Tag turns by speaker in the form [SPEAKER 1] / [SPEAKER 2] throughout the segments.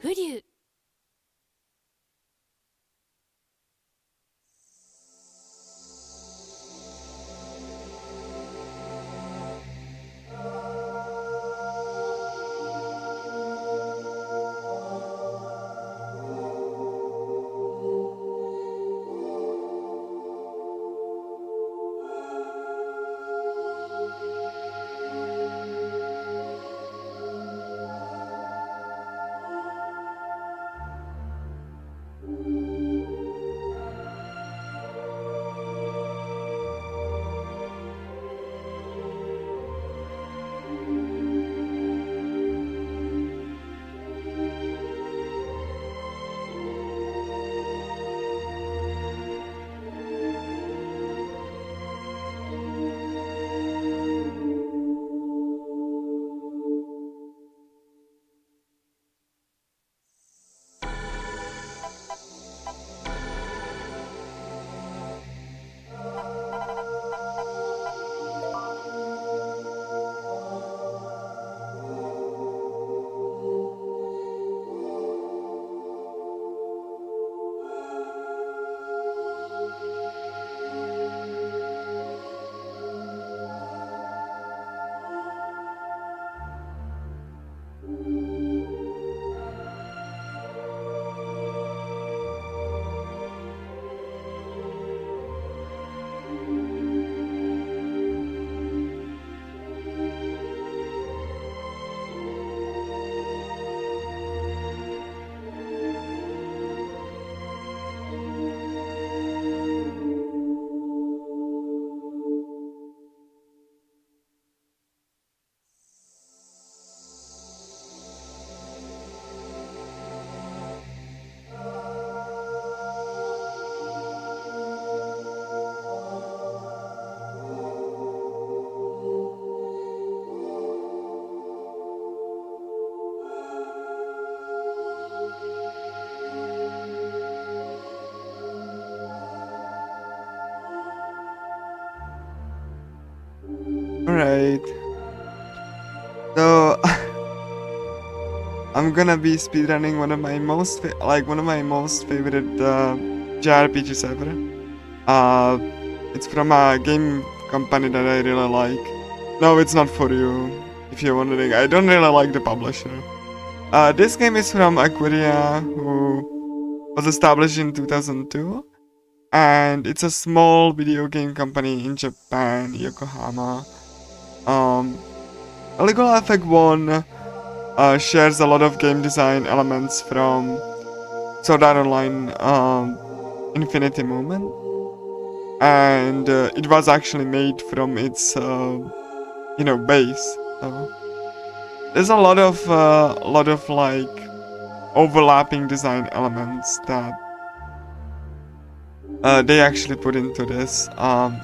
[SPEAKER 1] FuRyu.
[SPEAKER 2] Alright. So I'm gonna be speedrunning one of my most favorite JRPGs ever. It's from a game company that I really like. No, it's not FuRyu. If you're wondering, I don't really like the publisher. This game is from AQURIA, who was established in 2002, and it's a small video game company in Japan, Yokohama. Caligula Effect 1 shares a lot of game design elements from Sword Art Online Infinity Moment, and it was actually made from its base. So there's a lot of like overlapping design elements that they actually put into this,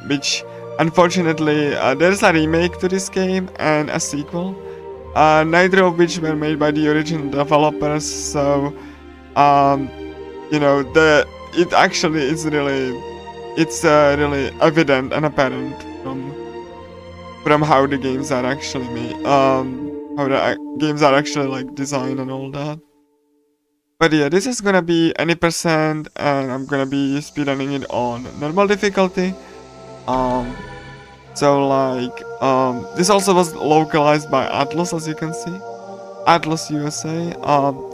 [SPEAKER 2] which unfortunately there's a remake to this game and a sequel, neither of which were made by the original developers. So it actually is really evident and apparent from how the games are actually made, how the games are actually like designed and all that. But yeah, this is gonna be any percent, and I'm gonna be speedrunning it on normal difficulty. This also was localized by Atlus, as you can see, Atlus USA.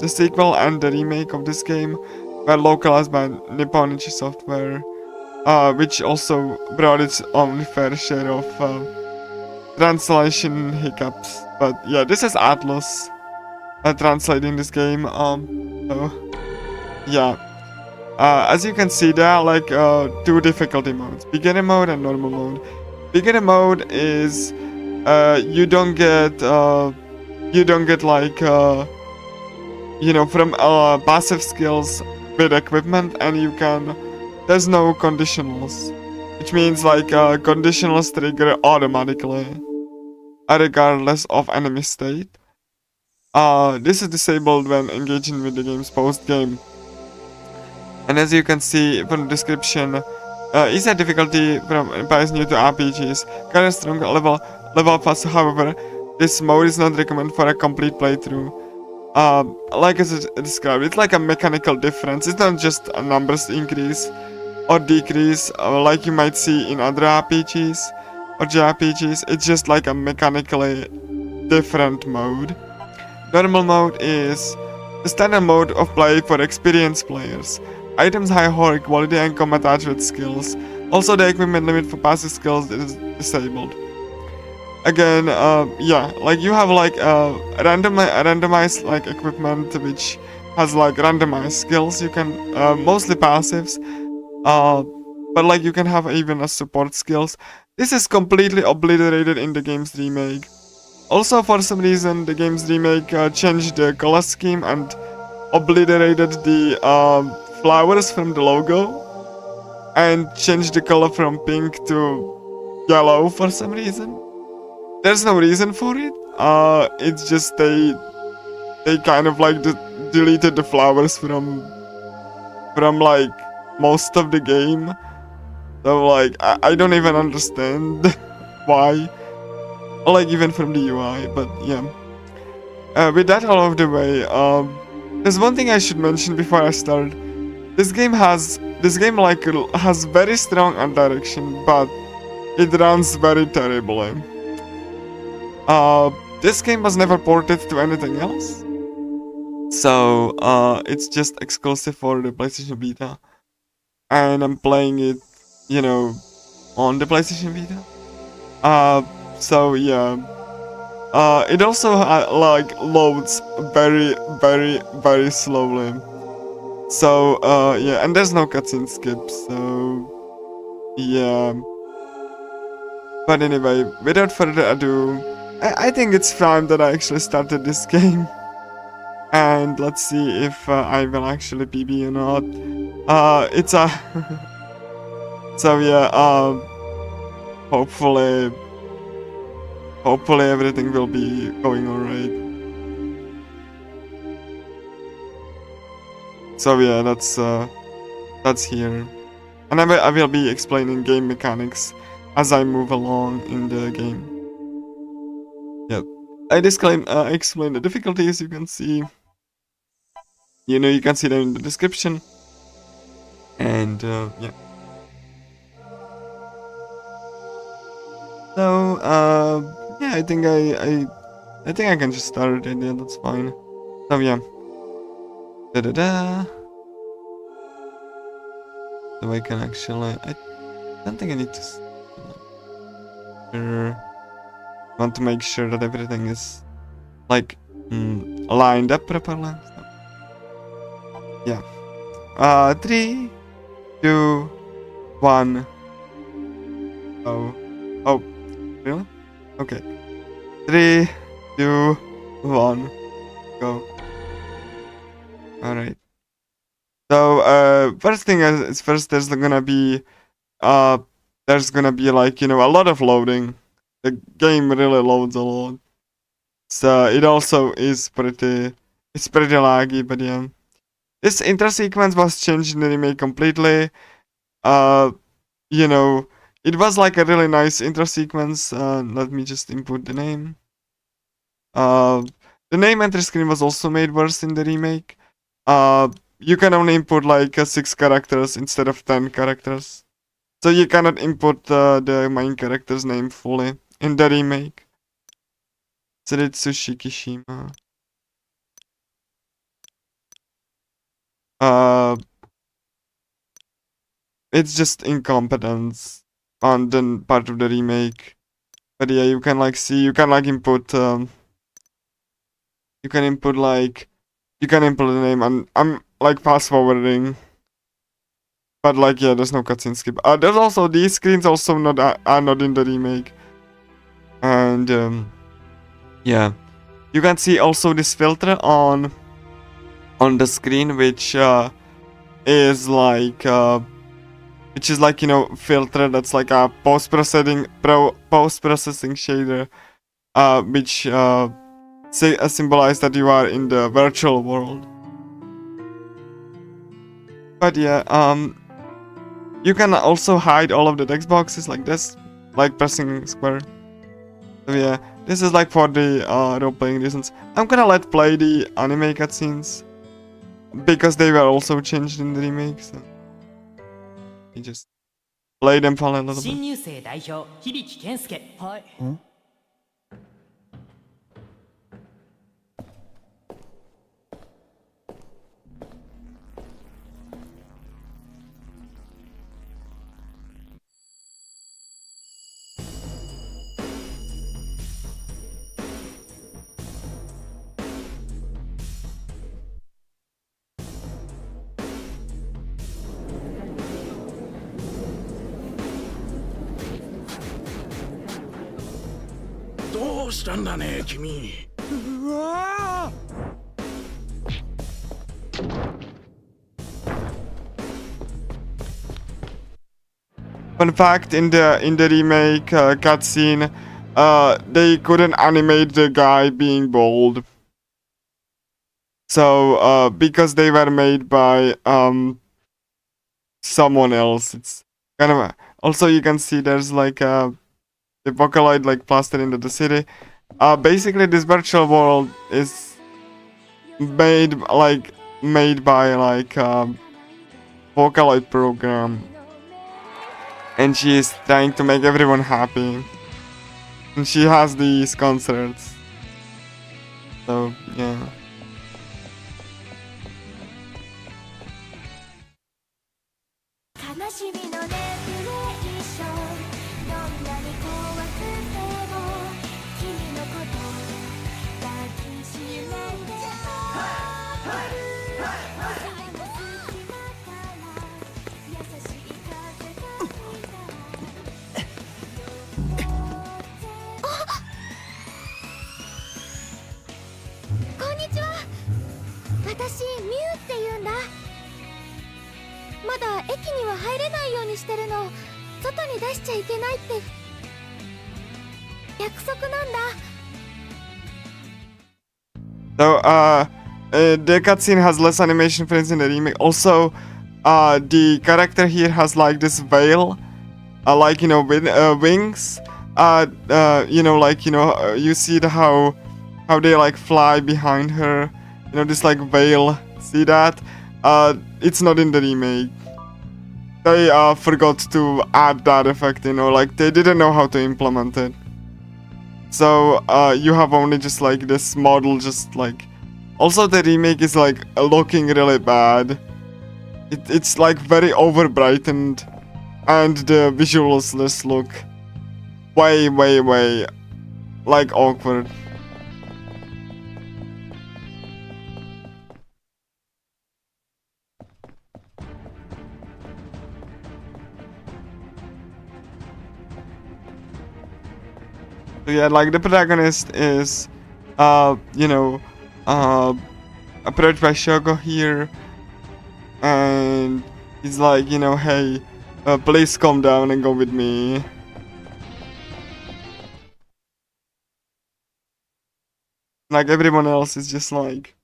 [SPEAKER 2] The sequel and the remake of this game were localized by Nipponichi Software, which also brought its own fair share of translation hiccups. But yeah, this is Atlus translating this game. As you can see, there are like two difficulty modes: beginner mode and normal mode. Beginner mode is you don't get like from passive skills with equipment, and there's no conditionals, which means like conditionals trigger automatically regardless of enemy state. This is disabled when engaging with the game's post-game. And as you can see from the description, easier difficulty from players new to RPGs. Current strong level pass, however, this mode is not recommended for a complete playthrough. like as I described, it's like a mechanical difference. It's not just a numbers increase or decrease, like you might see in other RPGs or JRPGs. It's just like a mechanically different mode. Normal mode is the standard mode of play for experienced players. Items high horror quality and come attached with skills. Also, the equipment limit for passive skills is disabled. Again, yeah, like you have like randomized like equipment which has like randomized skills. You can mostly passives, but like you can have even a support skills. This is completely obliterated in the game's remake. Also, for some reason, the game's remake changed the color scheme and obliterated the flowers from the logo and changed the color from pink to yellow for some reason. There's no reason for it. It's just they kind of like deleted the flowers from like most of the game. So like I don't even understand why. Or like even from the UI, but yeah. With that all of the way, there's one thing I should mention before I start. This game has very strong art direction, but it runs very terribly. This game was never ported to anything else, so it's just exclusive for the PlayStation Vita, and I'm playing it, you know, on the PlayStation Vita. So yeah, it also like loads very, very, very slowly. So yeah, and there's no cutscene skips, so yeah. But anyway, without further ado, I think it's time that I actually started this game. And let's see if I will actually PB or not. It's a... so yeah, hopefully everything will be going alright. So yeah, that's here. And I will be explaining game mechanics as I move along in the game. Yep. I explain the difficulties, you can see. You can see them in the description. And yeah. So yeah, I think I can just start it, yeah, that's fine. So yeah. So I can actually I don't think I need to want to make sure that everything is like lined up properly. So, yeah. 3, 2, 1. Oh, really? Okay. 3, 2, 1. Go. Alright. So first thing is first there's gonna be like, a lot of loading. The game really loads a lot. So it also is pretty laggy, but yeah. This intro sequence was changed in the remake completely. It was like a really nice intro sequence. Let me just input the name. The name entry screen was also made worse in the remake. You can only input like 6 characters instead of 10 characters. So you cannot input the main character's name fully in the remake. Tsuritsushi Kishima. It's just incompetence on the part of the remake. But yeah, you can like see, you can like input, you can input the name, and I'm like fast forwarding. But like, yeah, there's no cutscene skip. There's also, these screens also are not in the remake. And yeah, you can see also this filter on the screen, which is like filter that's like a post-processing shader, which symbolize that you are in the virtual world. But yeah, you can also hide all of the text boxes like this, like pressing square. So yeah, this is like for the role-playing reasons. I'm gonna let play the anime cutscenes because they were also changed in the remake. So you just play them for a little bit.
[SPEAKER 1] 新入生代表響健介。はい。
[SPEAKER 3] どうしたんだね君。うわ
[SPEAKER 2] Fun fact, in the remake cutscene, they couldn't animate the guy being bald. So because they were made by someone else, it's kind of also you can see there's like the Vocaloid like plastered into the city. Basically, this virtual world is made by like Vocaloid program. And she is trying to make everyone happy. And she has these concerts. So, yeah. So, the cutscene has less animation frames in the remake. Also, the character here has like this veil, like, you know, with wings. You know, like, you know, you see how they like fly behind her. You know, this like veil. See that? It's not in the remake. They forgot to add that effect. You know, like they didn't know how to implement it. So you have only just like this model, just like. Also, the remake is like looking really bad. It's like very overbrightened, and the visuals just look way like awkward. So yeah, like the protagonist is, you know, approached by Shogo here, and he's like, you know, hey, please calm down and go with me. Like everyone else is just like,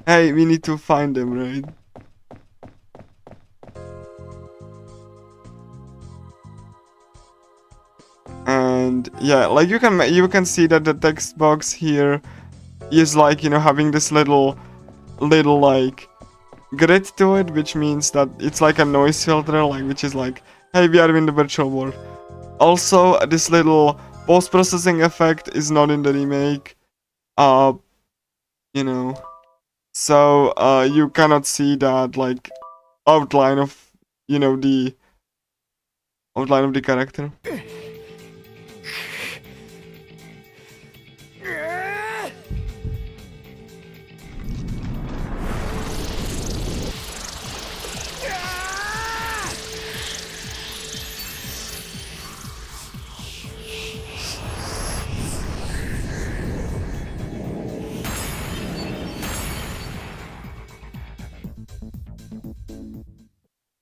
[SPEAKER 2] hey, we need to find them, right? And yeah, like you can see that the text box here is like, you know, having this little like grid to it, which means that it's like a noise filter, like which is like, hey, we are in the virtual world. Also, this little post-processing effect is not in the remake, you know, so you cannot see that like outline of, you know, the outline of the character.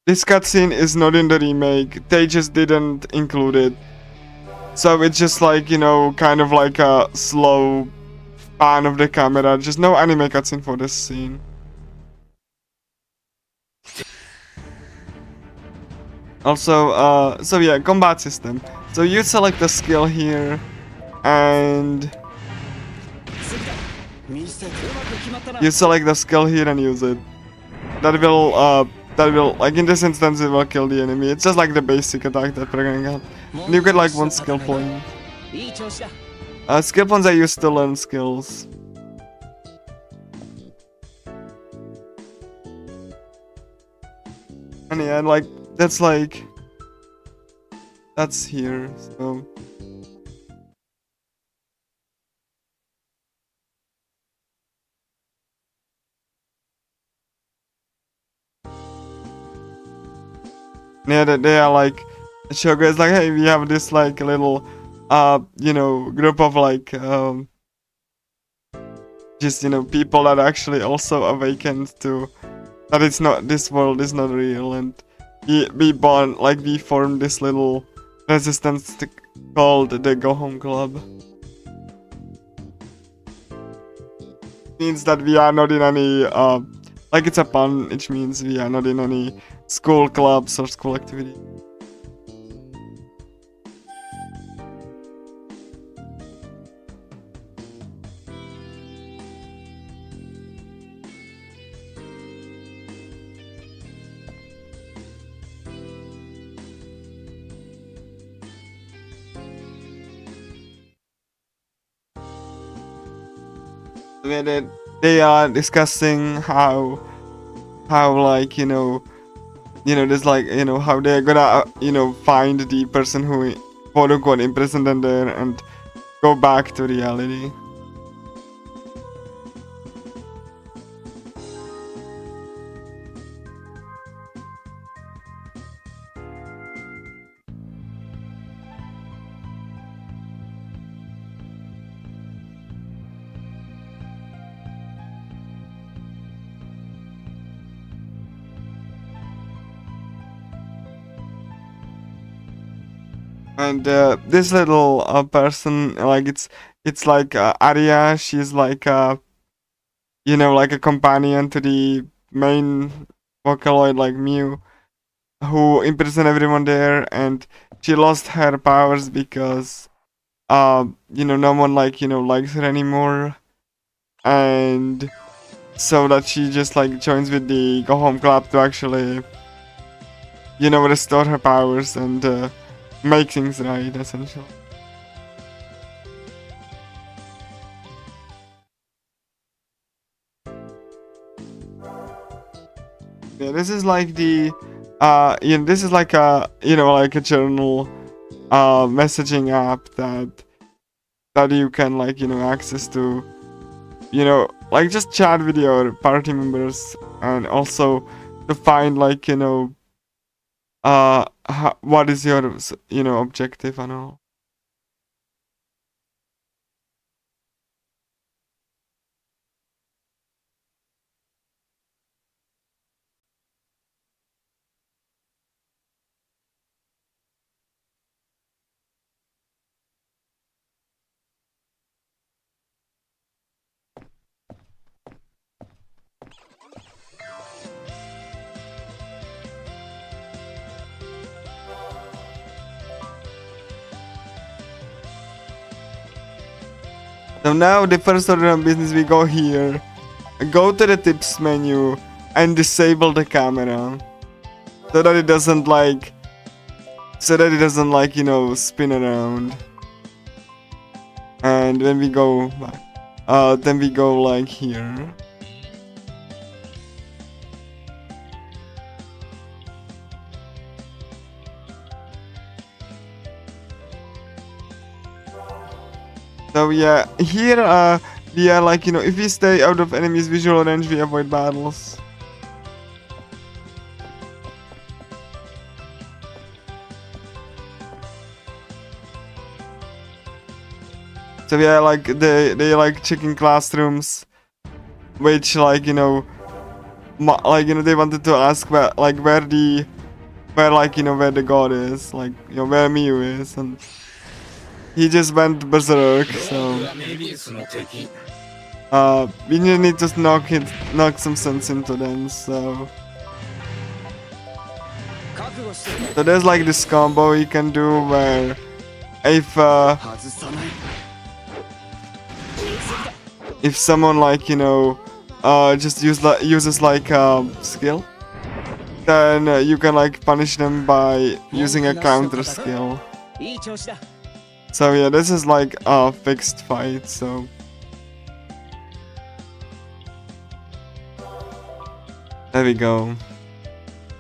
[SPEAKER 2] This cutscene is not in the remake, they just didn't include it. So it's just like, you know, kind of like a slow pan of the camera, just no anime cutscene for this scene. Also, so yeah, combat system. So you select the skill here, and you select the skill here and use it. That will, like in this instance, it will kill the enemy. It's just like the basic attack that we're gonna get. And you get like 1 skill point. Skill points are used to learn skills. And yeah, like, that's here, so. Yeah, they are like, Shogun is like, hey, we have this like little, you know, group of like, just, you know, people that actually also awakened to that it's not, this world is not real, and we formed this little resistance called the Go Home Club. Means that we are not in any, like it's a pun, which means we are not in any school clubs or school activity. Where they are discussing how like, you know, there's like, you know, how they're gonna, you know, find the person who quote unquote imprisoned them there and go back to reality. And this little person, like it's like Arya. She's like you know, like a companion to the main Vocaloid, like Mew, who imprisoned everyone there, and she lost her powers because you know, no one like, you know, likes her anymore, and so that she just like joins with the Go Home Club to actually, you know, restore her powers and make things right, essentially. Yeah, this is like the you know, this is like a, you know, like a journal messaging app that you can like, you know, access to, you know, like just chat with your party members, and also to find like, you know, what is your, you know, objective and all. So now the first order of business, we go here, go to the tips menu, and disable the camera, so that it doesn't like, you know, spin around. And when we go back, then we go like here. So yeah, here we are like, you know, if we stay out of enemies' visual range, we avoid battles. So yeah, like they like checking classrooms, which like, you know, like, you know, they wanted to ask where like where the god is, like, you know, where Miyu is, and he just went berserk. So we need to knock some sense into them. So So there's like this combo you can do where if someone like just uses like skill, then you can like punish them by using a counter skill. So yeah, this is like a fixed fight, so there we go.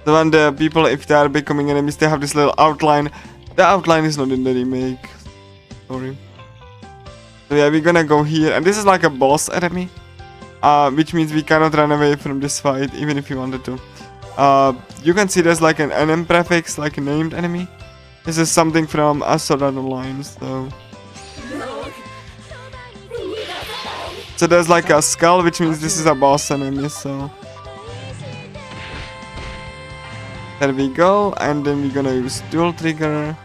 [SPEAKER 2] So when the people, if they are becoming enemies, they have this little outline. The outline is not in the remake, sorry. So yeah, we're gonna go here, and this is like a boss enemy, which means we cannot run away from this fight, even if we wanted to. You can see there's like an NM prefix, like a named enemy. This is something from Sword Art Online, so there's like a skull, which means this is a boss enemy, so there we go, and then we're gonna use dual trigger.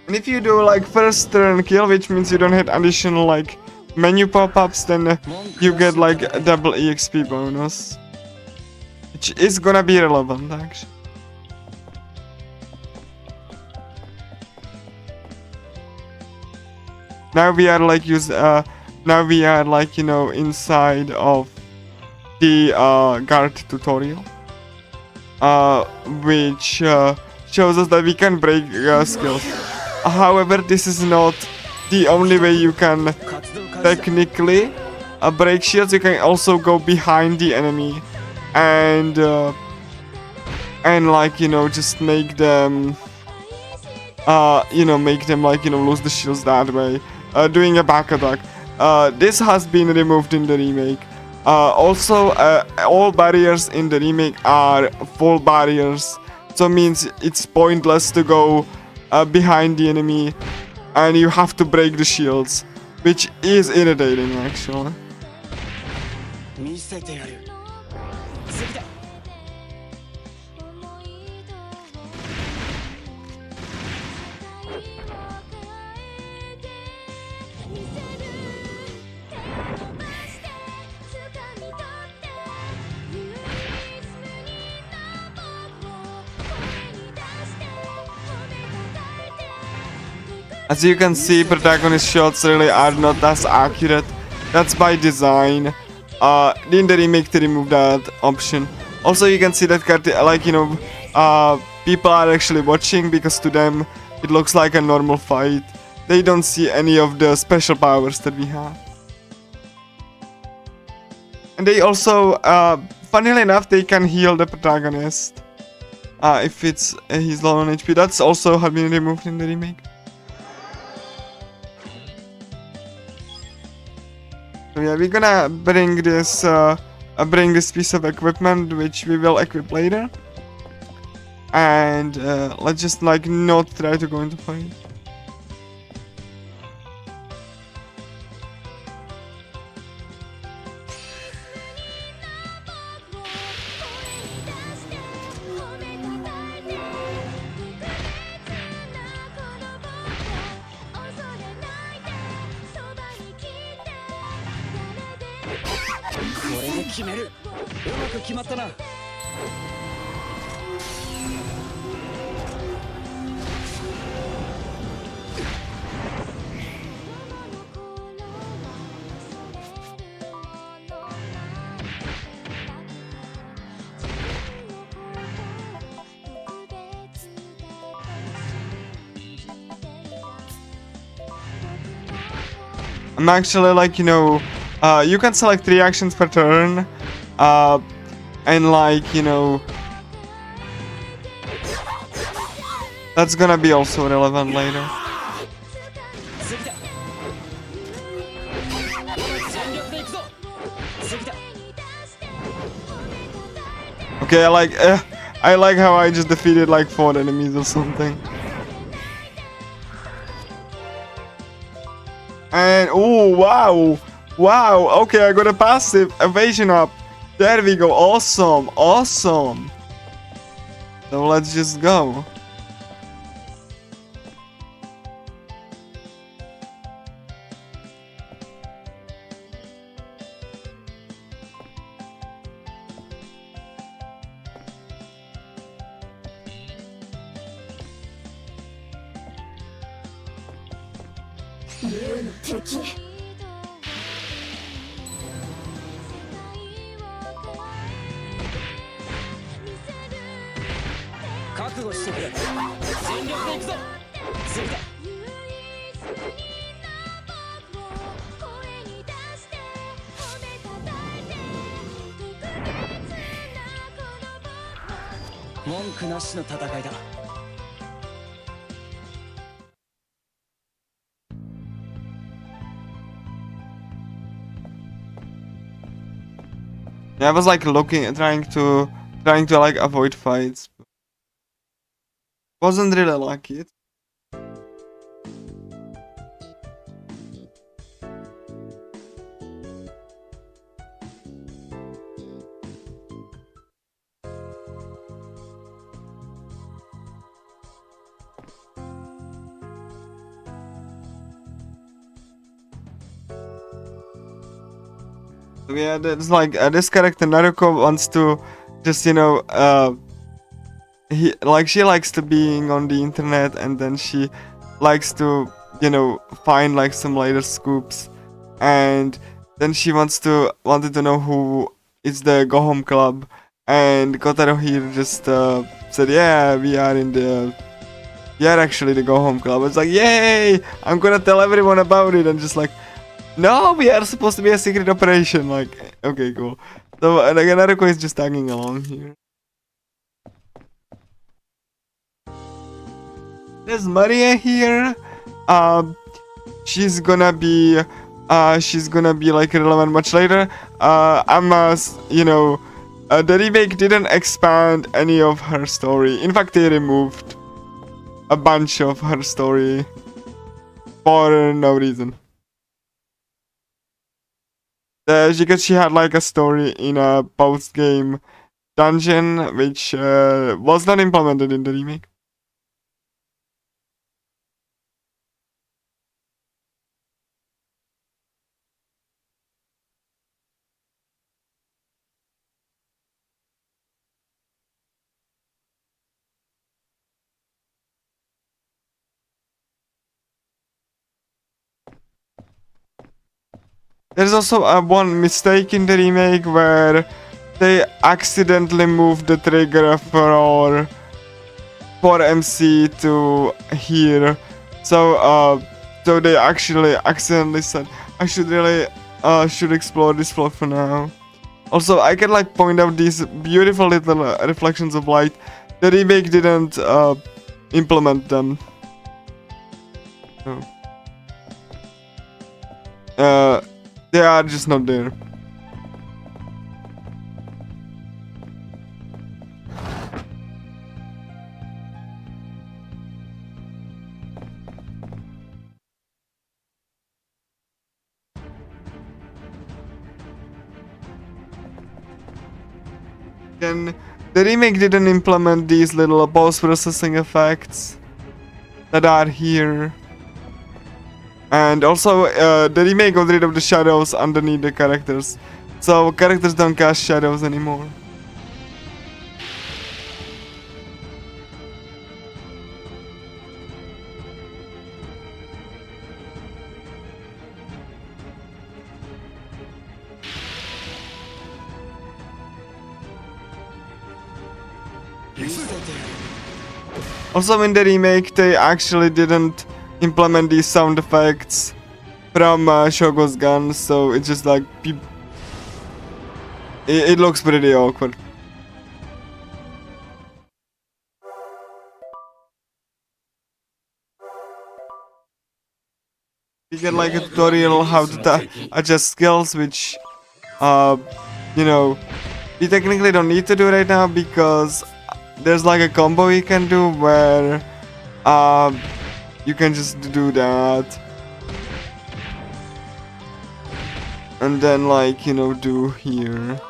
[SPEAKER 2] And if you do like first turn kill, which means you don't hit additional like menu pop-ups, then you get like a double EXP bonus, which is gonna be relevant actually. Now we are like inside of the guard tutorial, which shows us that we can break skills. However, this is not the only way you can technically break shields. You can also go behind the enemy and like just make them lose the shields that way, doing a back attack. This has been removed in the remake. Also, all barriers in the remake are full barriers, so means it's pointless to go behind the enemy, and you have to break the shields, which is irritating actually. As you can see, protagonist shots really are not as accurate. That's by design. In the remake they removed that option. Also, you can see that people are actually watching, because to them it looks like a normal fight. They don't see any of the special powers that we have. And they also, funnily enough, they can heal the protagonist if he's low on HP. That's also have been removed in the remake. So yeah, we're gonna bring this piece of equipment, which we will equip later, and let's just like not try to go into fight. I'm actually like, you can select 3 actions per turn, and like, that's gonna be also relevant later. Okay, I like how I just defeated like 4 enemies or something. And oh wow, okay, I got a passive evasion up. There we go. Awesome. So let's just go.
[SPEAKER 1] 覚悟してくれ全力で行くぞするぞ文句なしの戦いだ
[SPEAKER 2] Yeah, I was like looking, trying to like avoid fights. Wasn't really like it. Yeah, there's like this character Naruko wants to just, you know, she likes to being on the internet, and then she likes to, you know, find like some later scoops, and then she wanted to know who is the Go Home Club, and Kotaro here just said, yeah, we are actually the Go Home Club. It's like, yay, I'm gonna tell everyone about it, and just like, no, we are supposed to be a secret operation. Like, okay, cool. So like Naruko is just tagging along here. There's Maria here. She's gonna be like relevant much later. You know, the remake didn't expand any of her story. In fact, they removed a bunch of her story for no reason. Because she had like a story in a post-game dungeon, which was not implemented in the remake. There's also one mistake in the remake where they accidentally moved the trigger for MC to here. So they actually accidentally said, I should really should explore this floor for now. Also, I can like point out these beautiful little reflections of light. The remake didn't implement them. Oh. They are just not there. Then the remake didn't implement these little post-processing effects that are here. And also, the remake got rid of the shadows underneath the characters. So characters don't cast shadows anymore. Also in the remake, they actually didn't implement these sound effects from Shogo's gun, so it's just like it looks pretty awkward. You get like a tutorial how to adjust skills, which you know, we technically don't need to do right now because there's like a combo you can do where you can just do that and then like, you know, do here.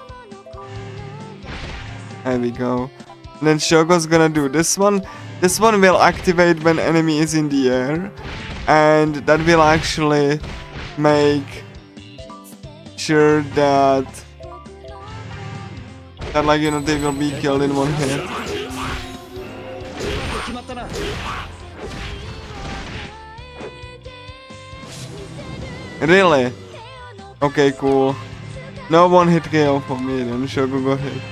[SPEAKER 2] There we go. And then Shogo's gonna do this one. This one will activate when enemy is in the air, and that will actually make sure that like, you know, they will be killed in one hit. Really? Okay, cool. No one hit KO for me then, Shogun got hit.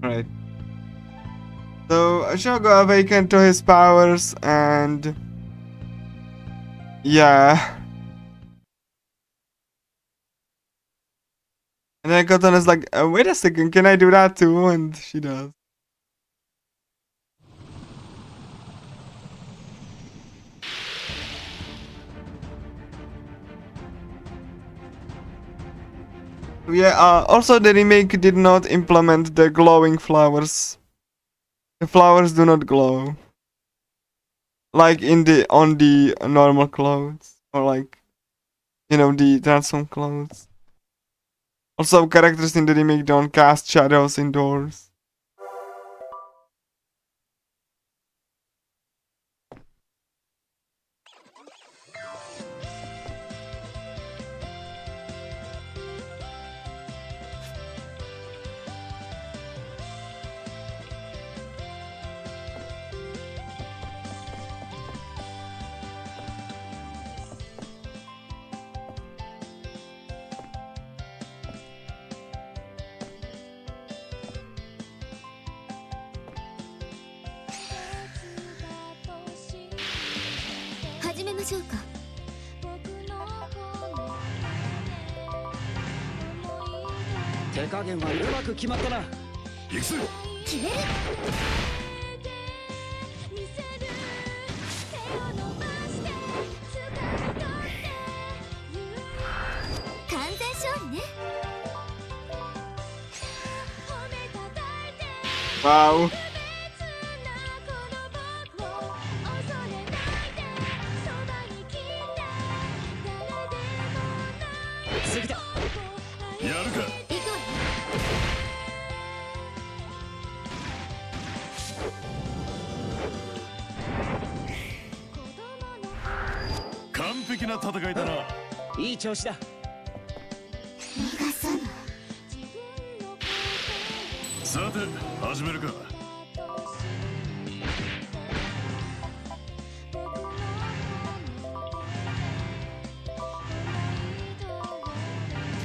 [SPEAKER 2] Right. So Shogun awakened to his powers and yeah. And then Katana's like, wait a second, can I do that too? And she does. Yeah, also the remake did not implement the glowing flowers. The flowers do not glow. Like on the normal clothes. Or like, you know, the transform clothes. Also, characters in the remake don't cast shadows indoors.
[SPEAKER 4] Let's
[SPEAKER 1] 手加減はうまく決まったな。
[SPEAKER 3] 行くぞ。
[SPEAKER 4] 決める。完全勝利ね。
[SPEAKER 2] Wow.
[SPEAKER 1] Good. いい調子だ。
[SPEAKER 4] 逃がさぬ。
[SPEAKER 3] さて、始めるか。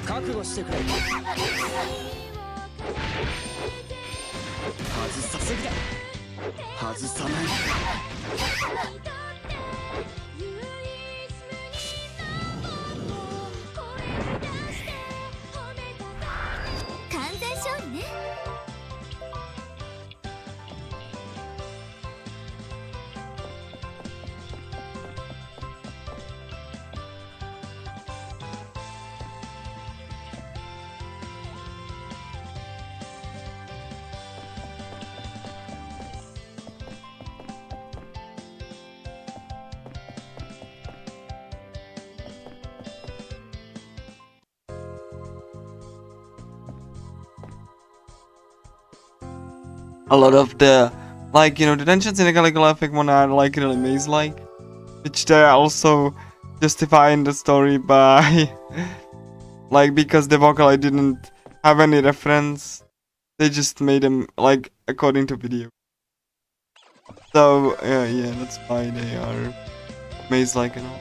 [SPEAKER 1] 覚悟してくれ。外させるだ。外さない。
[SPEAKER 2] A lot of the, like, you know, the tensions in the Caligula Effect one are like really maze-like, which they also justify in the story by, like, because the Vocaloid didn't have any reference, they just made them, like, according to video. So, yeah, that's why they are maze-like and all.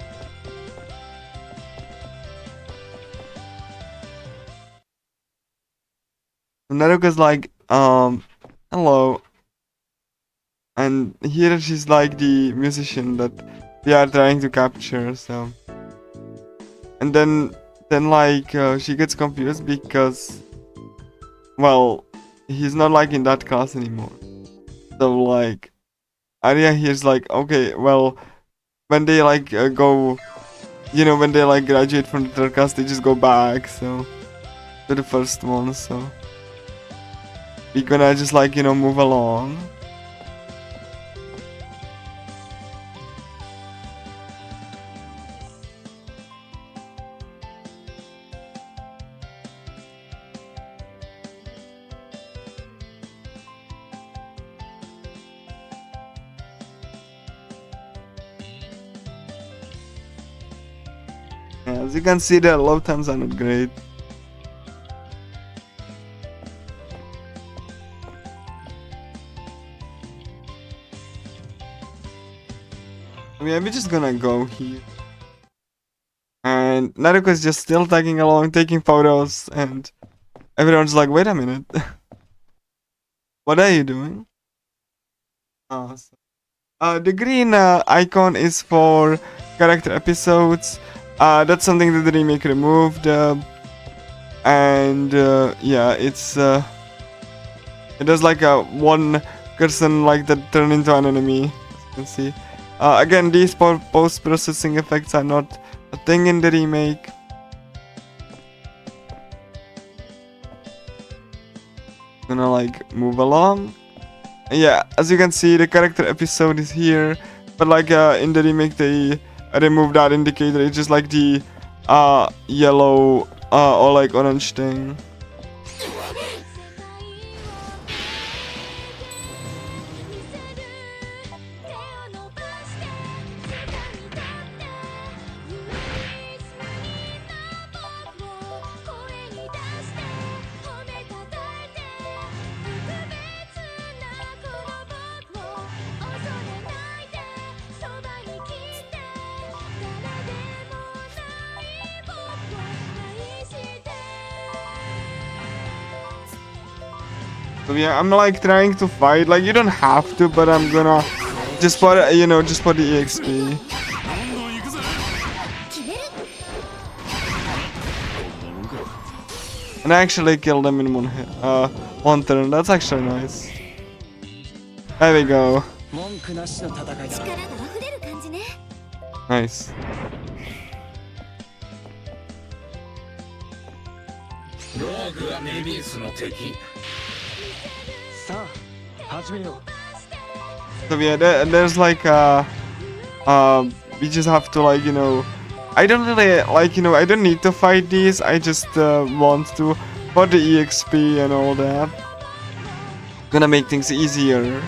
[SPEAKER 2] Naruka's like, hello. And here she's like the musician that we are trying to capture, so. And then like, she gets confused because, well, he's not like in that class anymore. So like, Arya here's like, okay, well, when they like go, you know, when they like graduate from the third class, they just go back, so, to the first one, so. We're gonna just like, you know, move along. Yeah, as you can see, the load times are not great. Yeah, we're just gonna go here. And Naruko is just still tagging along, taking photos, and everyone's like, wait a minute. What are you doing? The green icon is for character episodes. That's something that the remake removed. And yeah, it's it does like a one person like that turn into an enemy, as you can see. Again, these post-processing effects are not a thing in the remake. Gonna like move along. Yeah, as you can see, the character episode is here, but like in the remake they removed that indicator. It's just like the yellow or like orange thing. So yeah, I'm like trying to fight. Like you don't have to, but I'm gonna just for just for the EXP. And I actually killed them in one hit, one turn. That's actually nice. There we go. Nice. So yeah, there's like we just have to like I don't really like I don't need to fight these. I just want to for the EXP and all that. Gonna make things easier.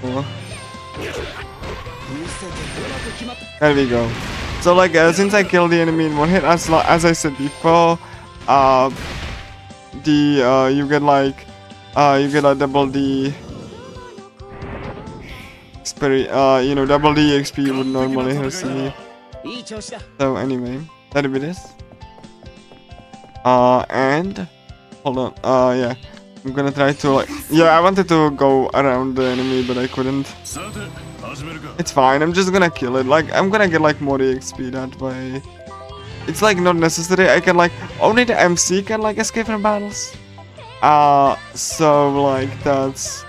[SPEAKER 2] So, there we go. So like since I killed the enemy in one hit, as I said before, you get like double the double the EXP you would normally receive. So anyway, that'll be this. And hold on. Yeah, I'm gonna try to like. Yeah, I wanted to go around the enemy, but I couldn't. It's fine. I'm just gonna kill it. Like I'm gonna get like more EXP that way. It's like not necessary. I can like only the MC can like escape from battles. So like that's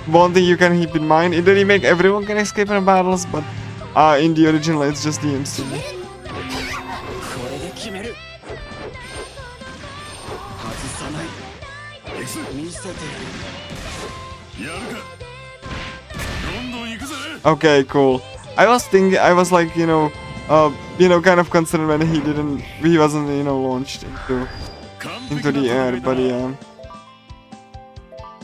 [SPEAKER 2] one thing you can keep in mind. In the remake, everyone can escape from battles, but in the original, it's just the MC. Okay, cool. I was thinking, I was like, kind of concerned when he wasn't, launched into the air, but yeah.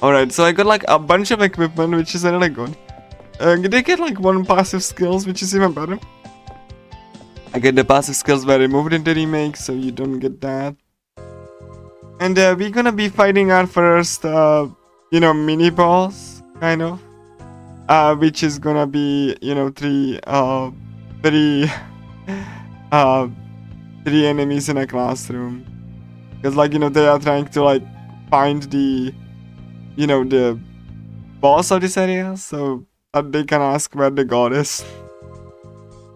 [SPEAKER 2] Alright, so I got like a bunch of equipment, which is really good. They get like one passive skills, which is even better. I get the passive skills were removed in the remake, so you don't get that. And we're gonna be fighting our first, mini boss, kind of. Which is gonna be, three enemies in a classroom. Because like, they are trying to like find the boss of this area, so that they can ask where the god is.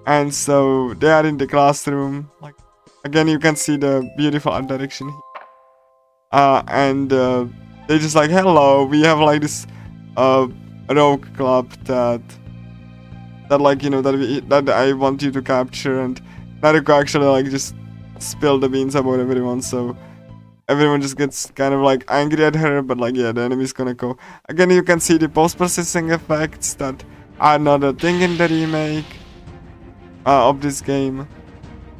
[SPEAKER 2] And so they are in the classroom. Like again, you can see the beautiful art direction here. And they just like, hello, we have like this rogue club that like that I want you to capture, and Naruko actually like just spilled the beans about everyone, so everyone just gets kind of like angry at her, but like yeah, the enemy's gonna go. Again, you can see the post-processing effects that are not a thing in the remake of this game.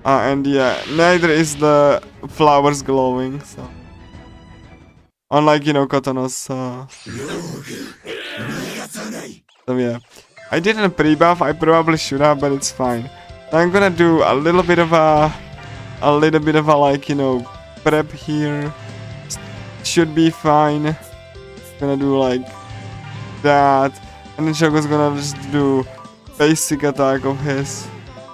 [SPEAKER 2] And yeah, neither is the flowers glowing, so unlike Kotono's so yeah, I didn't pre-buff. I probably should have, but it's fine. I'm gonna do a little bit of a like, you know, prep here. Should be fine. Gonna do like that, and then Shogo's gonna just do basic attack of his.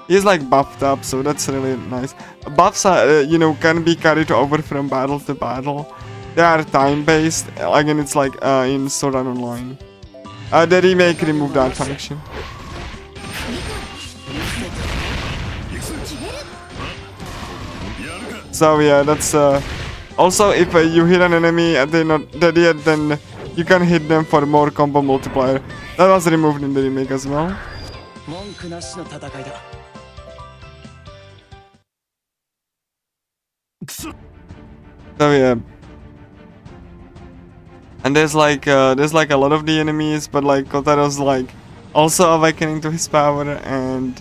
[SPEAKER 2] He's like buffed up, so that's really nice. Buffs are, you know, can be carried over from battle to battle. They are time based. Again, it's like in Sword Art Online. The remake removed that function. So yeah, that's also if you hit an enemy and they're not dead yet, then you can hit them for more combo multiplier. That was removed in the remake as well.
[SPEAKER 1] 文句なしの戦いだ。
[SPEAKER 2] So yeah. And there's like a lot of the enemies, but like Kotaro's like also awakening to his power and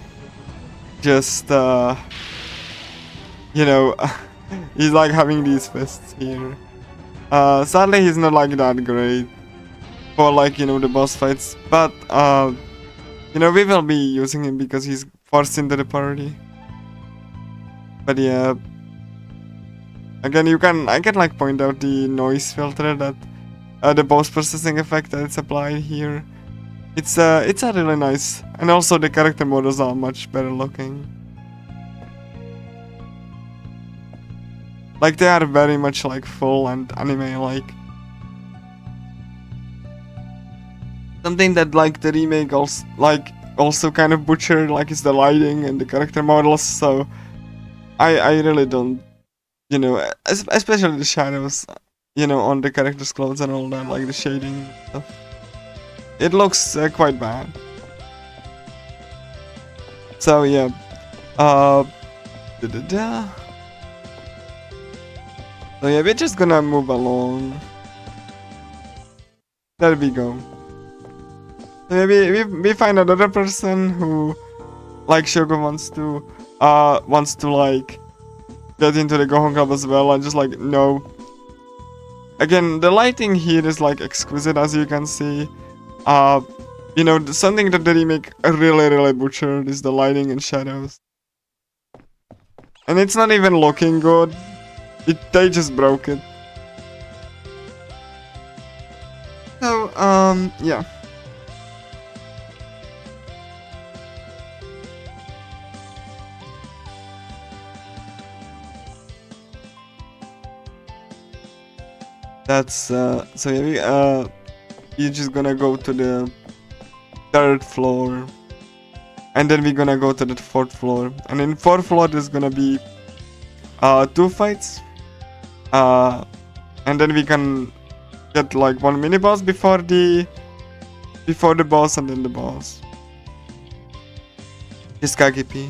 [SPEAKER 2] just you know, he's like having these fists here. Sadly he's not like that great for like, you know, the boss fights, but you know, we will be using him because he's forced into the party. But yeah, again, I can like point out the noise filter that the post processing effect that it's applied here. It's a really nice, and also the character models are much better looking. Like they are very much like full and anime like. Something that like the remake also kind of butchered like is the lighting and the character models. So I really don't, you know, especially the shadows, you know, on the characters' clothes and all that, like the shading and stuff. It looks quite bad. So yeah, so yeah, we're just gonna move along. There we go. So maybe we find another person who, like Shogo, wants to like get into the Gohon Club as well, and just like no. Again, the lighting here is like exquisite, as you can see. You know, something that the remake really butchered is the lighting and shadows. And it's not even looking good. They just broke it. So, yeah. That's so yeah, we're just gonna go to the 3rd floor, and then we're gonna go to the 4th floor, and in 4th floor there's gonna be 2 fights, and then we can get like 1 mini boss before the boss, and then the boss. This Kagipi.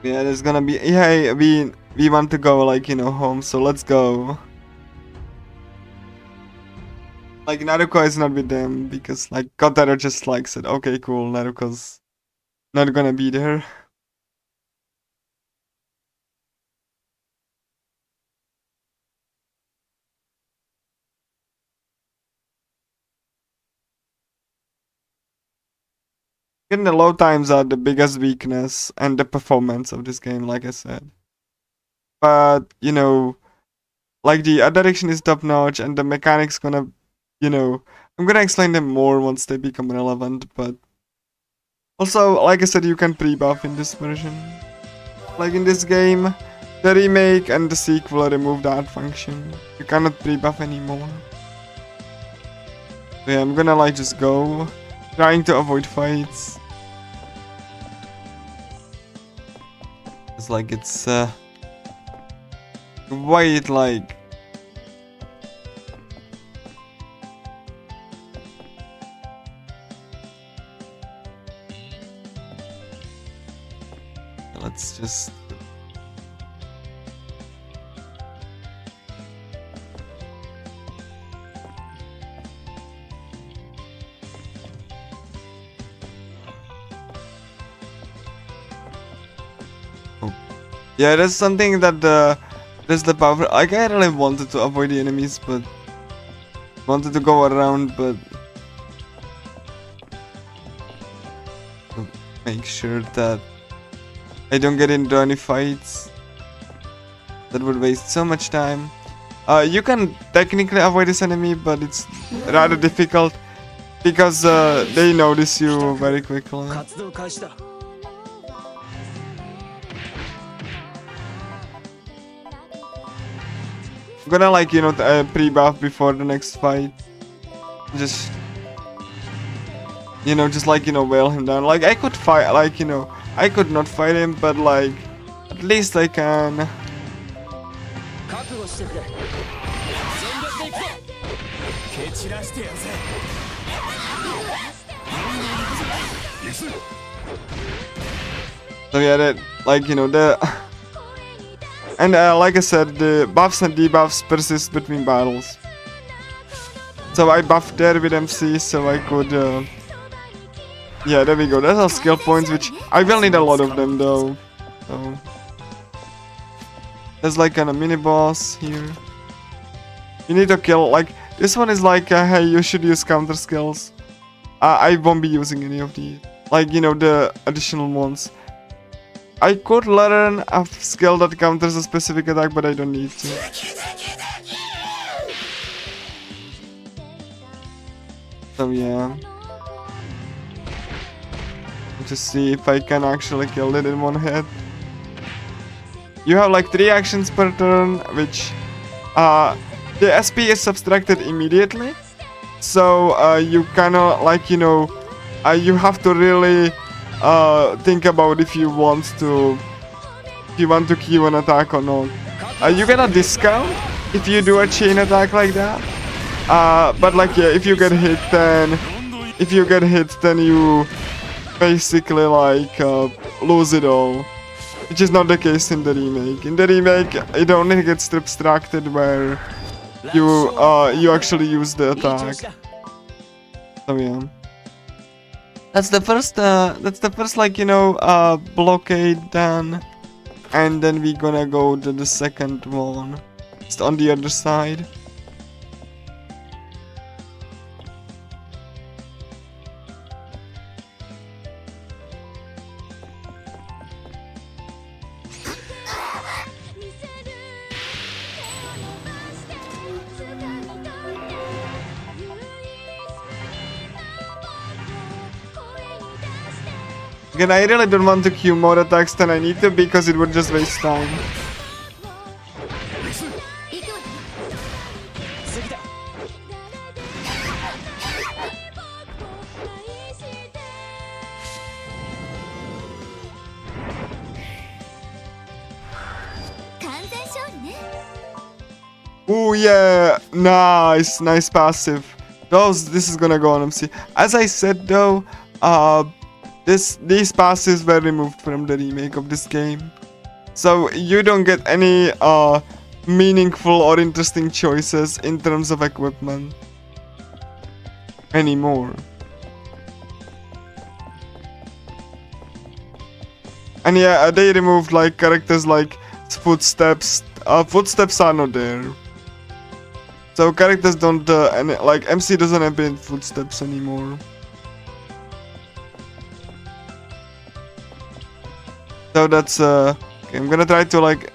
[SPEAKER 2] Yeah, there's gonna be, yeah, we want to go like, you know, home, so let's go. Like Naruko is not with them because like Kotaro just like said, okay, cool, Naruko's not gonna be there. Again, the load times are the biggest weakness and the performance of this game, like I said. But, you know, like the art direction is top notch and the mechanics gonna, you know, I'm gonna explain them more once they become relevant, but also, like I said, you can pre-buff in this version. Like in this game, the remake and the sequel remove that function. You cannot pre-buff anymore. So yeah, I'm gonna like just go, trying to avoid fights. It's like it's quite like let's just oh. Yeah, that's something that there's the power. Like I really wanted to avoid the enemies, but wanted to go around, but to make sure that I don't get into any fights. That would waste so much time. You can technically avoid this enemy, but it's rather difficult because they notice you very quickly.
[SPEAKER 1] 活動開始だ。
[SPEAKER 2] I'm gonna like, you know, pre-buff before the next fight. Just, you know, just like, you know, wail him down. Like I could fight, like, you know, I could not fight him, but like, at least I can.
[SPEAKER 1] 覚悟してくれ。全力で行くぞ。蹴散らしてやるぜ。
[SPEAKER 2] So yeah, that, like, you know, the and like I said, the buffs and debuffs persist between battles. So I buffed there with MC, so I could yeah, there we go. That's our skill points, which I will need a lot of them though. So there's like a mini boss here. You need to kill, like, this one is like hey, you should use counter skills. I won't be using any of these, like, you know, the additional ones. I could learn a skill that counters a specific attack, but I don't need to. So yeah. Just see if I can actually kill it in one hit. You have like 3 actions per turn, which the SP is subtracted immediately. So you kinda like, you know, you have to really think about if you want to queue an attack or not. You get a discount if you do a chain attack like that. But like, yeah, if you get hit, then you basically like lose it all, which is not the case in the remake. In the remake, it only gets subtracted where you actually use the attack. So yeah. That's the first like, you know, blockade done, and then we gonna go to the second one. It's on the other side. Again, I really don't want to queue more attacks than I need to because it would just waste time. Oh yeah, nice passive. This is gonna go on MC. As I said though, these passes were removed from the remake of this game, so you don't get any meaningful or interesting choices in terms of equipment anymore. And yeah, they removed like characters like footsteps. Footsteps are not there, so characters don't like MC doesn't have any footsteps anymore. So that's okay, I'm gonna try to like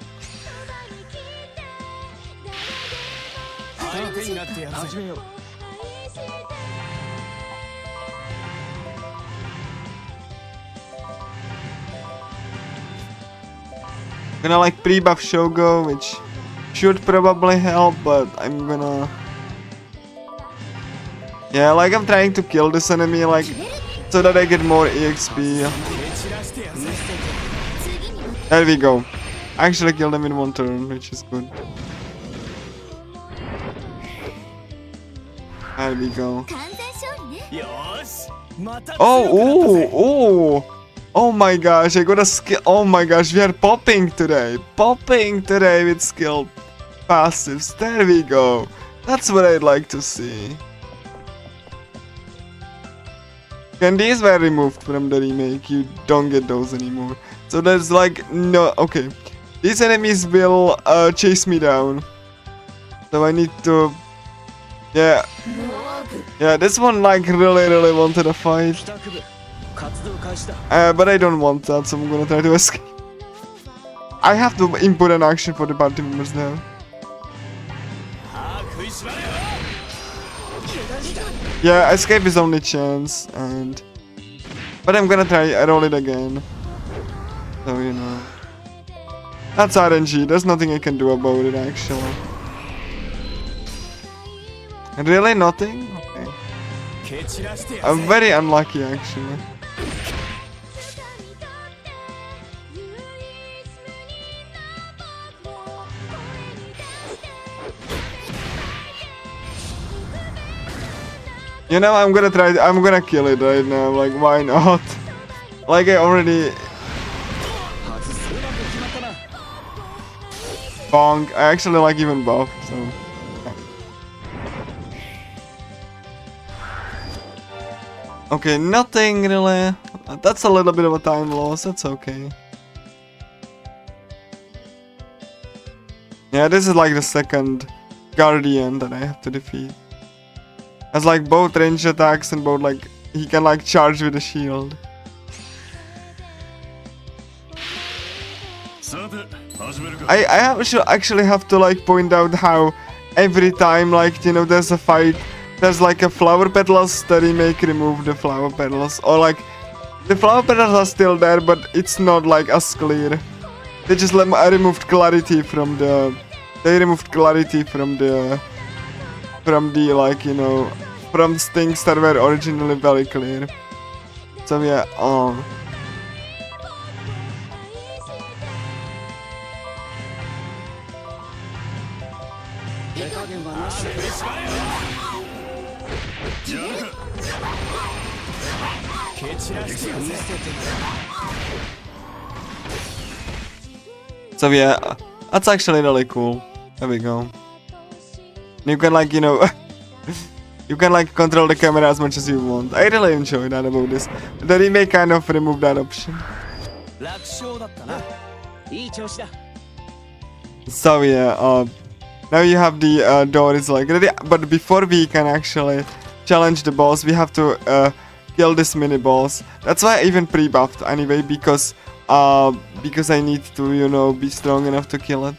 [SPEAKER 2] gonna like pre-buff Shogo, which should probably help, but I'm gonna, yeah, like I'm trying to kill this enemy like so that I get more EXP. There we go. I actually killed him in one turn, which is good. There we go. Oh my gosh, I got a skill. Oh my gosh, we are popping today with skill passives. There we go. That's what I'd like to see. And these were removed from the remake. You don't get those anymore. So there's like no, okay. these enemies will chase me down. So I need to... Yeah. Yeah, this one like really wanted a fight.
[SPEAKER 1] 帰宅部活動開始だ
[SPEAKER 2] But I don't want that, so I'm gonna try to escape. I have to input an action for the party members now.
[SPEAKER 1] ああ食いしばれよ
[SPEAKER 2] Yeah, escape is only chance, and... But I'm gonna try, I roll it again. So, you know... That's RNG, there's nothing I can do about it, actually. Really? Nothing? Okay.
[SPEAKER 1] 蹴散らしてや
[SPEAKER 2] I'm very unlucky, actually. You know, I'm gonna kill it right now, like, why not? Like, I already...
[SPEAKER 1] 外するなんて決まったな
[SPEAKER 2] Bonk, I actually like even buff, so... Okay, nothing really. That's a little bit of a time loss, that's okay. Yeah, this is like the second Guardian that I have to defeat. Has like both range attacks and both like he can like charge with a shield.
[SPEAKER 3] さて始めるか
[SPEAKER 2] Actually have to like point out how every time like, you know, there's a fight, there's like a flower petals, the remake remove the flower petals, or like the flower petals are still there but it's not like as clear. They just removed clarity from the like, you know, from things that were originally very clear. So yeah,
[SPEAKER 1] 手加減はなし食いしばれよ
[SPEAKER 3] やるか
[SPEAKER 1] 蹴散らしてやぜ
[SPEAKER 2] So yeah, that's actually really cool. There we go. You can like, you know, you can like control the camera as much as you want. I really enjoy that about this. The remake kind of removed that option.
[SPEAKER 1] 楽勝だったないい調子だ
[SPEAKER 2] So yeah, now you have the door is like ready, but before we can actually challenge the boss, we have to kill this mini boss. That's why I even pre-buffed anyway, because I need to, you know, be strong enough to kill it.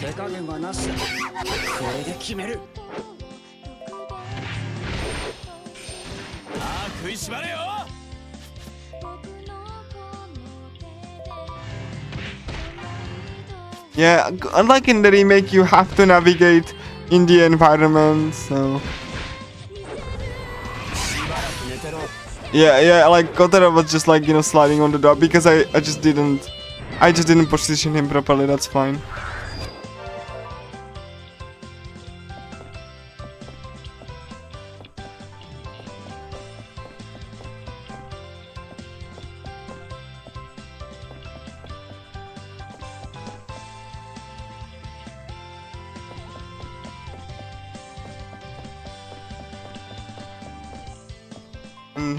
[SPEAKER 1] 手加減はなしだこれで決めるああ食いしばれよ
[SPEAKER 2] Yeah, unlike in the remake, you have to navigate in the environment, so...
[SPEAKER 1] しばらく寝てろ
[SPEAKER 2] Yeah, like Kotaro was just like, you know, sliding on the door because I just didn't position him properly, that's fine.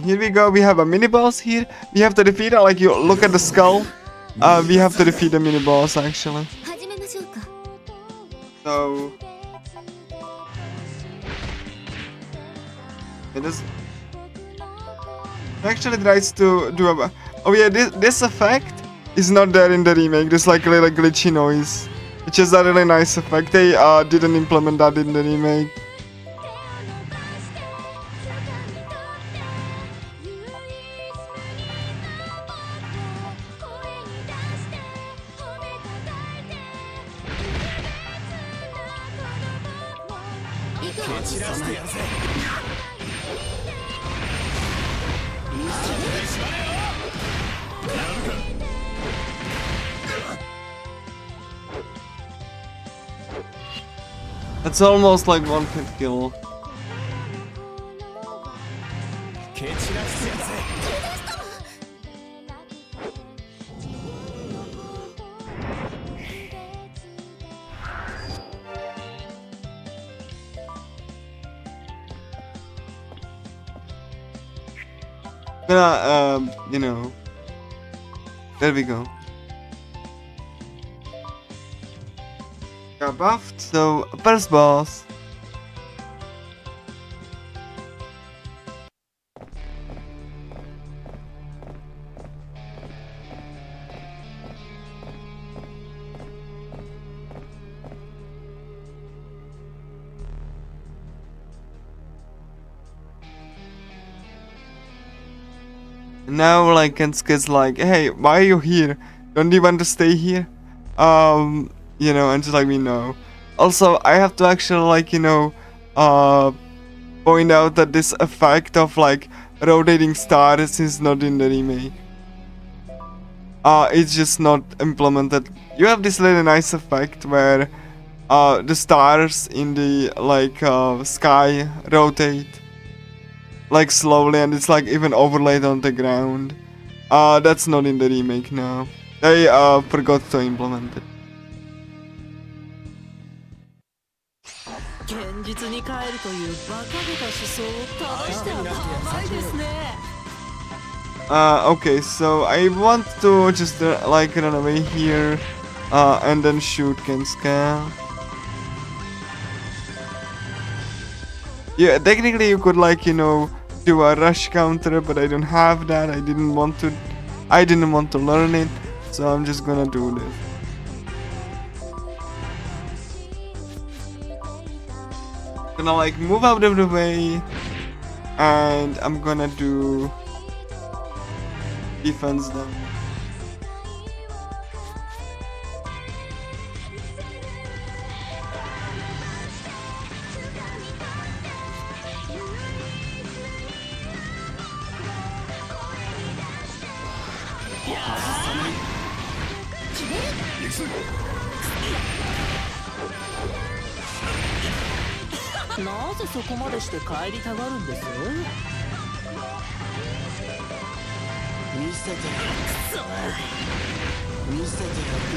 [SPEAKER 2] Here we go, we have a mini boss here. We have to defeat it, like you look at the skull. We have to defeat the mini boss actually.
[SPEAKER 4] 始めましょうか
[SPEAKER 2] So it is actually tries to do a oh yeah, this effect is not there in the remake. There's like a little glitchy noise, which is a really nice effect. They didn't implement that in the remake. It's almost like one hit kill.
[SPEAKER 1] 蹴散らしてやるぜ。
[SPEAKER 2] You know, there we go. Got buffed, so first boss. Now like Kensuke's like, hey, why are you here? Don't you want to stay here? You know, and just like me no. Also, I have to actually like, you know, point out that this effect of like rotating stars is not in the remake. It's just not implemented. You have this really nice effect where the stars in the like sky rotate like slowly, and it's like even overlaid on the ground. That's not in the remake now. They forgot to implement it.
[SPEAKER 5] 現実に帰るというバカげた思想を正しては甘いですね。
[SPEAKER 2] Okay, so I want to just like run away here and then shoot Kensuke. Yeah, technically you could like, you know, do a rush counter, but I don't have that. I didn't want to learn it, so I'm just gonna do this. Gonna like move out of the way, and I'm gonna do defense down.
[SPEAKER 5] Yeah. なぜそこまでして帰りたがるんです？見せてよ。くそ。見せてよ。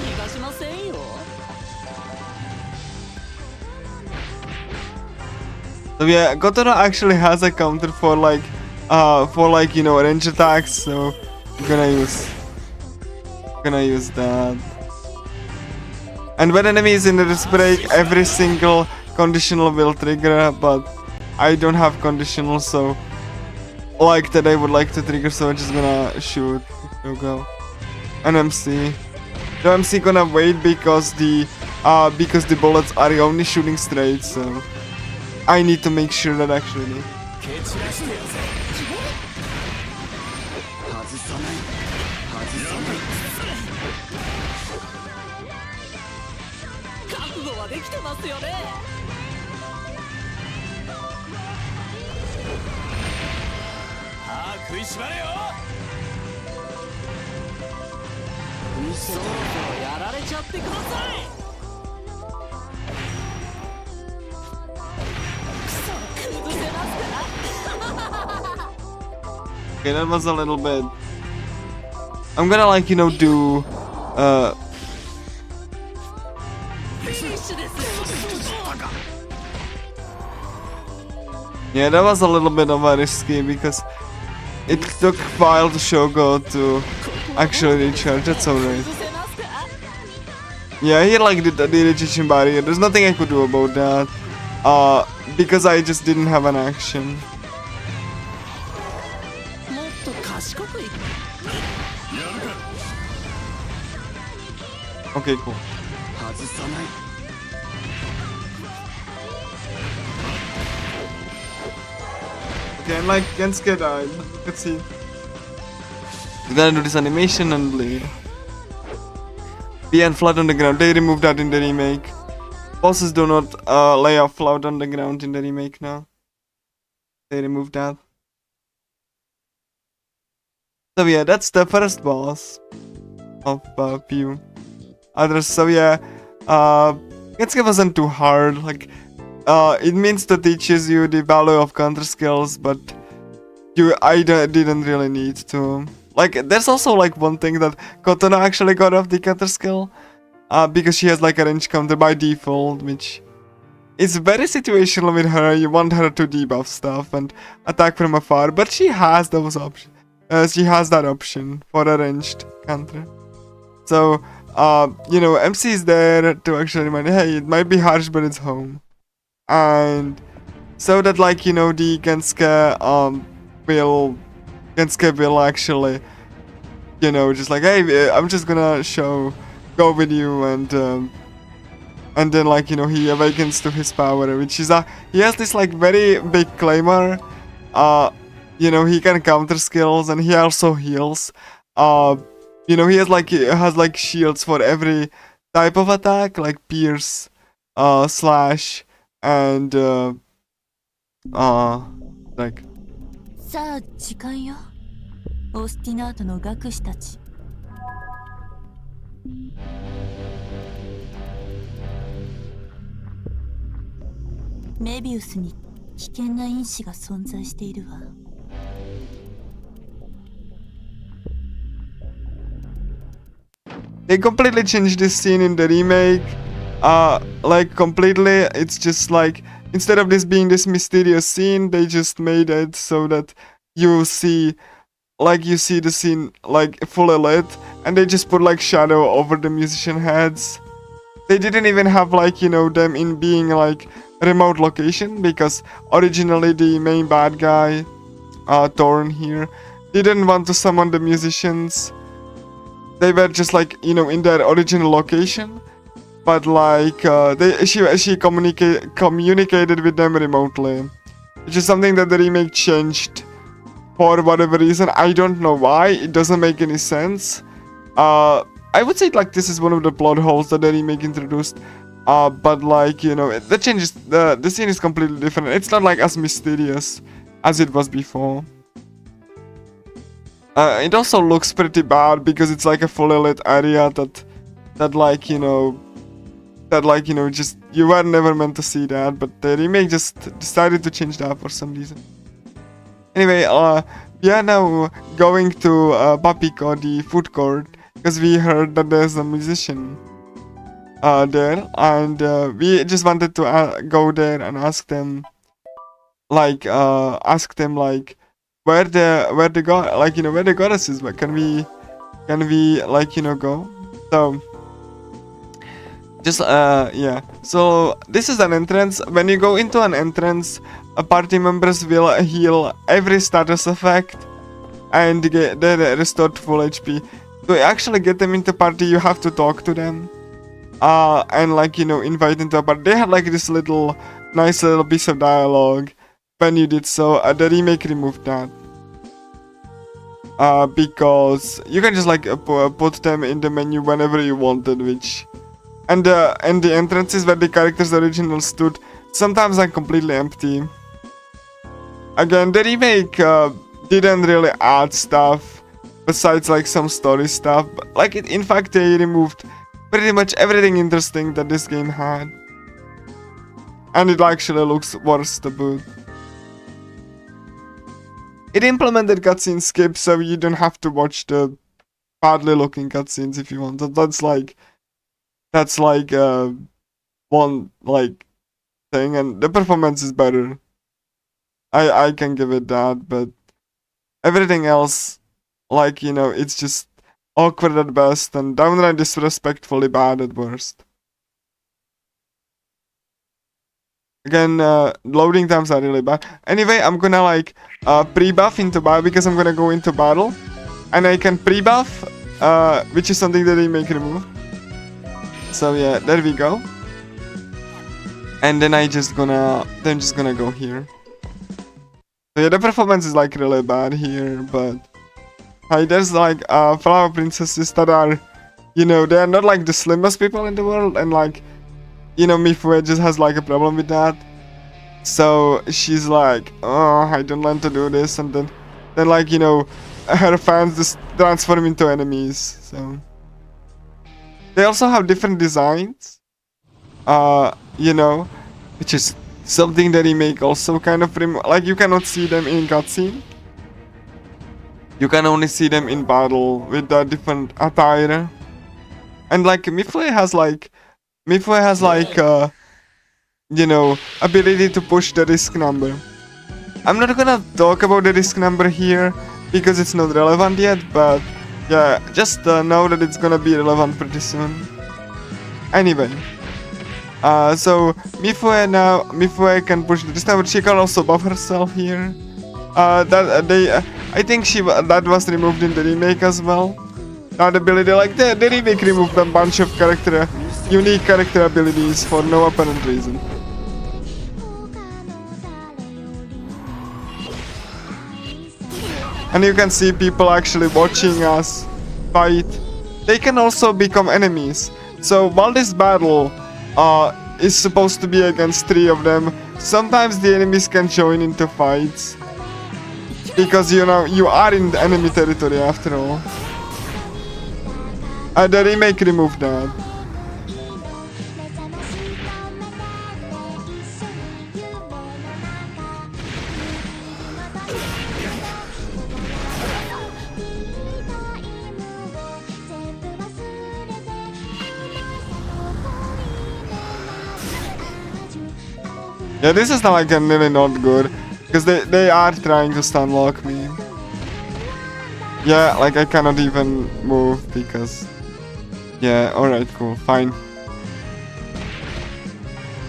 [SPEAKER 5] 逃がしませんよ。
[SPEAKER 2] So yeah, Gotoro actually has a counter for like you know, range attacks, so I'm gonna use that. And when enemy is in the break, every single conditional will trigger, but I don't have conditional, so like that I would like to trigger, so I'm just gonna shoot. Go. An MC. The MC gonna wait because the bullets are only shooting straight, so I need to make sure that actually. Okay, that was a little bit. I'm gonna like, you know, do yeah, that was a little bit of a risky because it took a while to Shogo to actually recharge. That's alright. Yeah, he like did the rejection barrier. There's nothing I could do about that. Because I just didn't have an action. Okay, cool. Okay, and like Gensuke died. Let's see. We're gonna do this animation and bleed. And flat on the ground. They removed that in the remake. Bosses do not lay off flat on the ground in the remake now. They removed that. So yeah, that's the first boss of FuRyu. Others, so yeah, Gensuke wasn't too hard. Like, it means to teaches you the value of counter skills, but didn't really need to. Like, there's also like one thing that Kotono actually got off the counter skill, because she has like a range counter by default, which is very situational with her. You want her to debuff stuff and attack from afar, but she has those options. She has that option for a ranged counter. So, you know, MC is there to actually remind, hey, it might be harsh, but it's home. And so that, like, you know, the Gensuke will actually, you know, just like, hey, I'm just gonna go with you, and then, like, you know, he awakens to his power, which is he has this like very big claimer. You know, he can counter skills, and he also heals. You know, he has like shields for every type of attack, like pierce, slash, and like.
[SPEAKER 4] さあ時間よオースティナートの学士たちメビウスに危険な因子が存在しているわ
[SPEAKER 2] They completely changed this scene in the remake. Like completely, it's just like, instead of this being this mysterious scene, they just made it so that you see the scene like fully lit, and they just put like shadow over the musician heads. They didn't even have, like, you know, them in being like remote location, because originally the main bad guy, Thorn here, didn't want to summon the musicians. They were just, like, you know, in their original location, but like she communicated with them remotely, which is something that the remake changed for whatever reason. I don't know why. It doesn't make any sense. I would say, like, this is one of the plot holes that the remake introduced. But, like, you know, the changes, the scene is completely different. It's not like as mysterious as it was before. It also looks pretty bad because it's like a fully lit area that like, you know, just, you were never meant to see that, but the remake just decided to change that for some reason. Anyway, we are now going to Papiko, the food court, because we heard that there's a musician there, and we just wanted to go there and ask them like where the god, like, you know, where the goddess is. But can we like, you know, go? So just yeah, so this is an entrance. When you go into an entrance, party members will heal every status effect and get restored full HP. To actually get them into party, you have to talk to them and, like, you know, invite into a party. They had like this nice little piece of dialogue when you did so. The remake removed that because you can just like put them in the menu whenever you wanted, which and the entrances where the characters original stood sometimes are completely empty. Again, the remake didn't really add stuff besides like some story stuff. Like, in fact, they removed pretty much everything interesting that this game had, and it actually looks worse to boot. It implemented cutscene skip, so you don't have to watch the badly looking cutscenes if you want. That's like one like thing, and the performance is better. I can give it that, but everything else, like, you know, it's just awkward at best and downright disrespectfully bad at worst. Again, loading times are really bad. Anyway, I'm gonna like pre-buff into battle because I'm gonna go into battle, and I can pre-buff, which is something that they make remove. So yeah, there we go. And then I'm just gonna go here. So yeah, the performance is like really bad here, but there's like flower princesses that are, you know, they are not like the slimmest people in the world, and like, you know, Mifue just has like a problem with that. So she's like, oh, I don't want to do this, and then like, you know, her fans just transform into enemies. So they also have different designs, you know, which is something that he make also kind of like, you cannot see them in cutscene, you can only see them in battle with the different attire. And like Mifune has like you know, ability to push the risk number. I'm not gonna talk about the risk number here because it's not relevant yet, but yeah, just know that it's gonna be relevant pretty soon. Anyway, so Mifune can push the risk number. She can also buff herself here. I think that was removed in the remake as well. That ability, like the remake removed a bunch of unique character abilities for no apparent reason. And you can see people actually watching us fight. They can also become enemies. So while this battle is supposed to be against 3 of them, sometimes the enemies can join into fights. Because you know, you are in the enemy territory after all. The remake removed that. Yeah, this is not like really not good, because they are trying to stun lock me. Yeah, like I cannot even move because... Yeah, alright, cool, fine.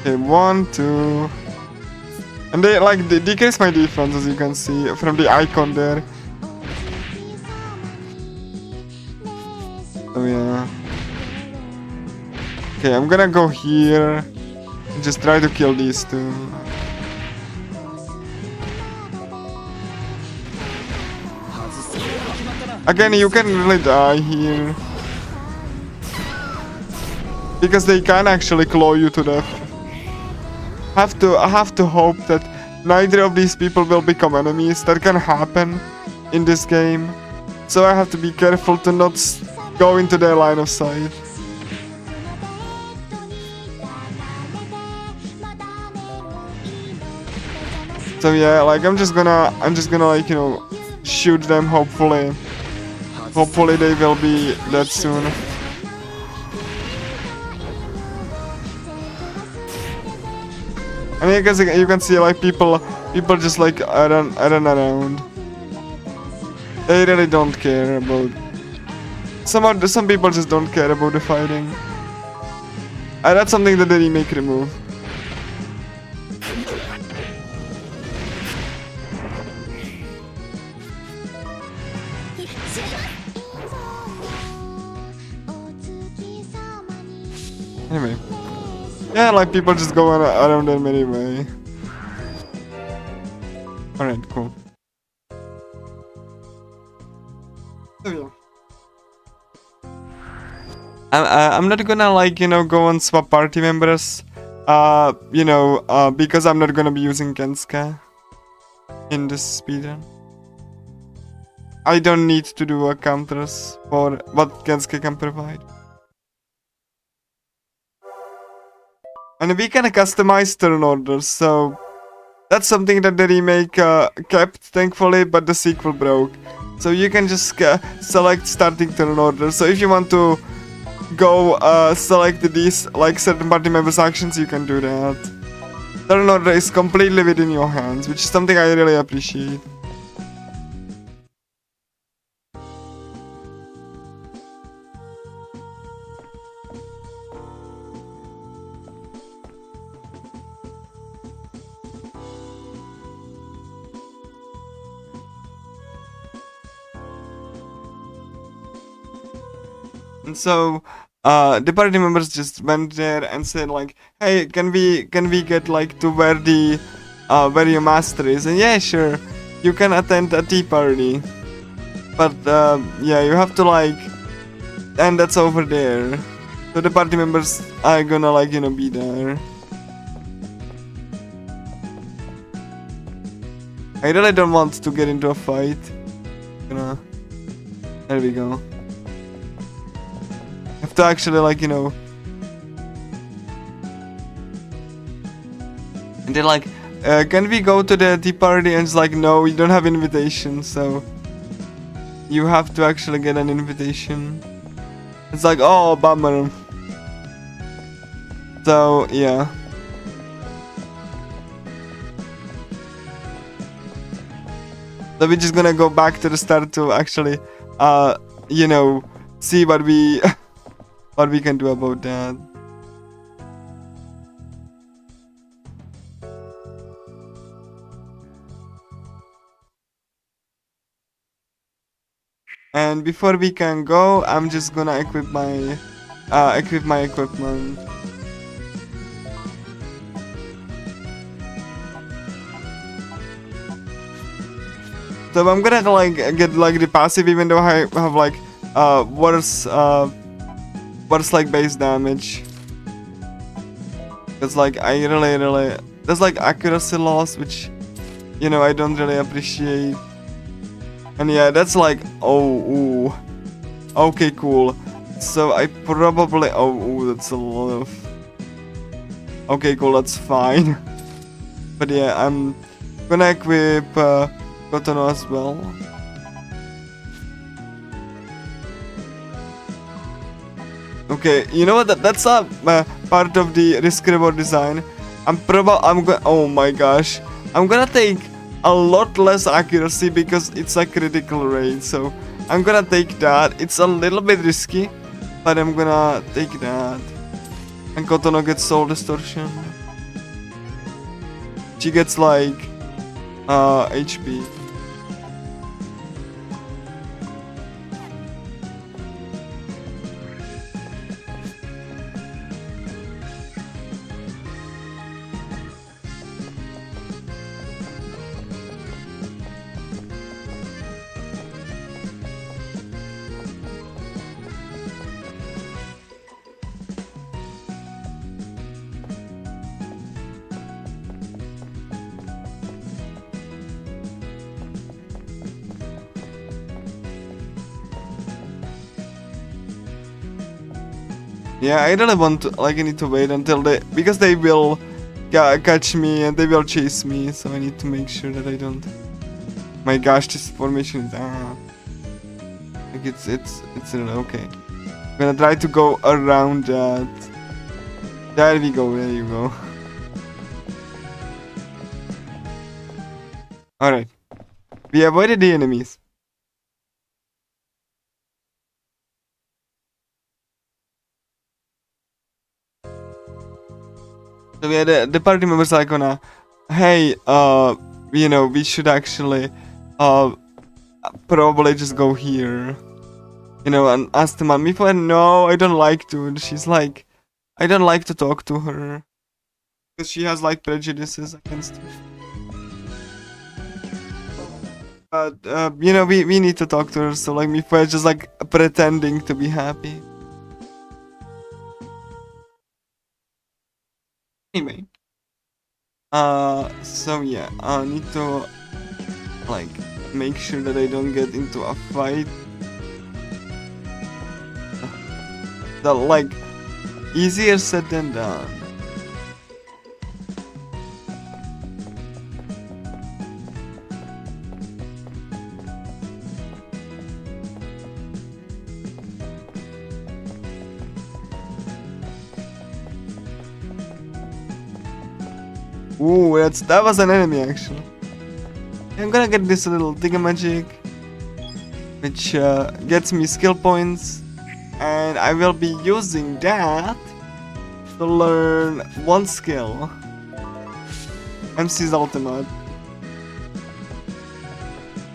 [SPEAKER 2] Okay, 1, 2... And they decrease my defense, as you can see from the icon there. Oh yeah. Okay, I'm gonna go here. Just try to kill these 2. Again, you can really die here. Because they can actually claw you to death. I have to hope that neither of these people will become enemies. That can happen in this game. So I have to be careful to not go into their line of sight. So yeah, like I'm just gonna like, you know, shoot them. Hopefully they will be dead soon. And I guess you can see like people just like run around. They really don't care about. Some people just don't care about the fighting. And that's something that the remake removed. Anyway. Yeah, like people just go around them anyway. Alright, cool. So yeah. I'm not gonna like, you know, go and swap party members. You know, because I'm not gonna be using Gensuke in this speedrun. I don't need to do a counters for what Gensuke can provide. And we can customize turn orders, so that's something that the remake kept, thankfully, but the sequel broke. So you can just select starting turn order. So if you want to go select these like certain party members' actions, you can do that. Turn order is completely within your hands, which is something I really appreciate. And so the party members just went there and said like, hey, can we get like to where the where your master is? And yeah, sure, you can attend a tea party, but yeah, you have to like, and that's over there. So the party members are gonna like, you know, be there. I really don't want to get into a fight. There we go. Have to actually like, you know, and they're like, can we go to the tea party? And it's like, no, we don't have invitation. So you have to actually get an invitation. It's like, oh, bummer. So, yeah. So we're just gonna go back to the start to actually, you know, see what we what we can do about that. And before we can go, I'm just gonna equip my equipment. So I'm gonna like get like the passive, even though I have like worse like base damage. Cause like I really there's like accuracy loss, which, you know, I don't really appreciate. And yeah, that's like, oh, ooh. Okay, cool. So I probably, oh, ooh, that's a lot of. Okay, cool, that's fine. But yeah, I'm gonna equip Kotono as well. Okay, you know what? That's a part of the risk reward design. Oh my gosh, I'm gonna take a lot less accuracy because it's a critical rate. So I'm gonna take that. It's a little bit risky, but I'm gonna take that. And Kotono gets soul distortion. She gets like HP. Yeah, I really want to, like, I need to wait until because they will catch me and they will chase me, so I need to make sure that I don't. My gosh, this formation is like it's really okay. I'm gonna try to go around that. There we go, there you go. Alright. We avoided the enemies. So we had the party members like gonna, hey, you know, we should actually, probably just go here, you know, and ask the mom. If I no, I don't like to. And she's like, I don't like to talk to her because she has like prejudices against me. But you know, we need to talk to her. So like, Mifa is just like pretending to be happy. Anyway, so yeah, I need to like make sure that I don't get into a fight. That like easier said than done. Ooh, that was an enemy actually. I'm gonna get this little thingamajig, which gets me skill points, and I will be using that to learn one skill. MC's ultimate.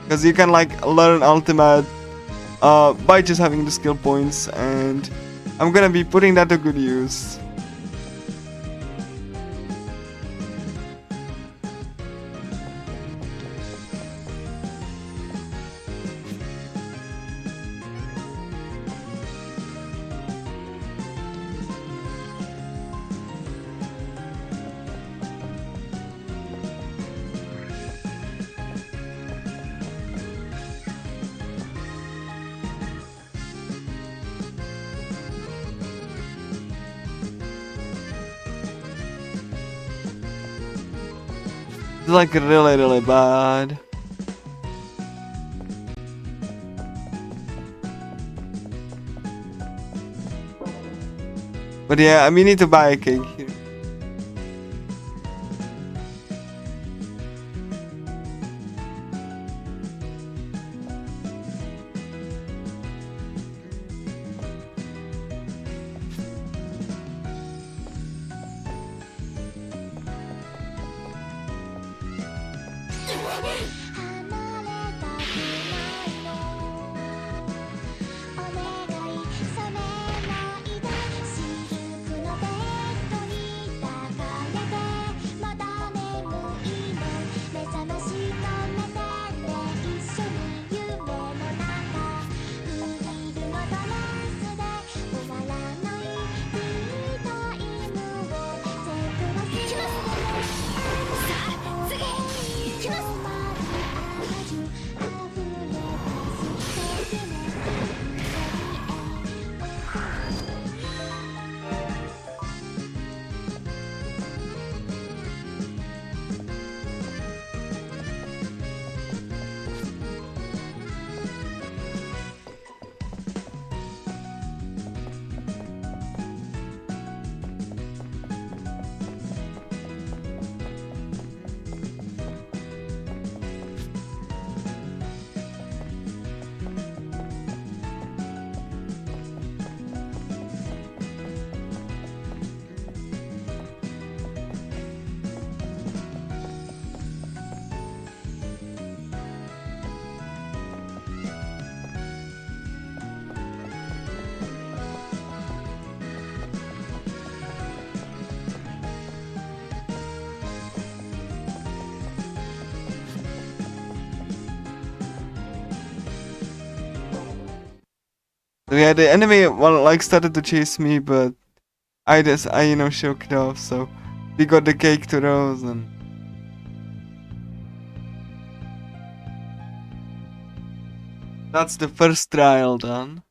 [SPEAKER 2] Because you can like learn ultimate by just having the skill points, and I'm gonna be putting that to good use. It's like really bad. But yeah, we need to buy a cake here. So yeah, the enemy like started to chase me, but I shook it off. So we got the cake to Rose, and that's the first trial done.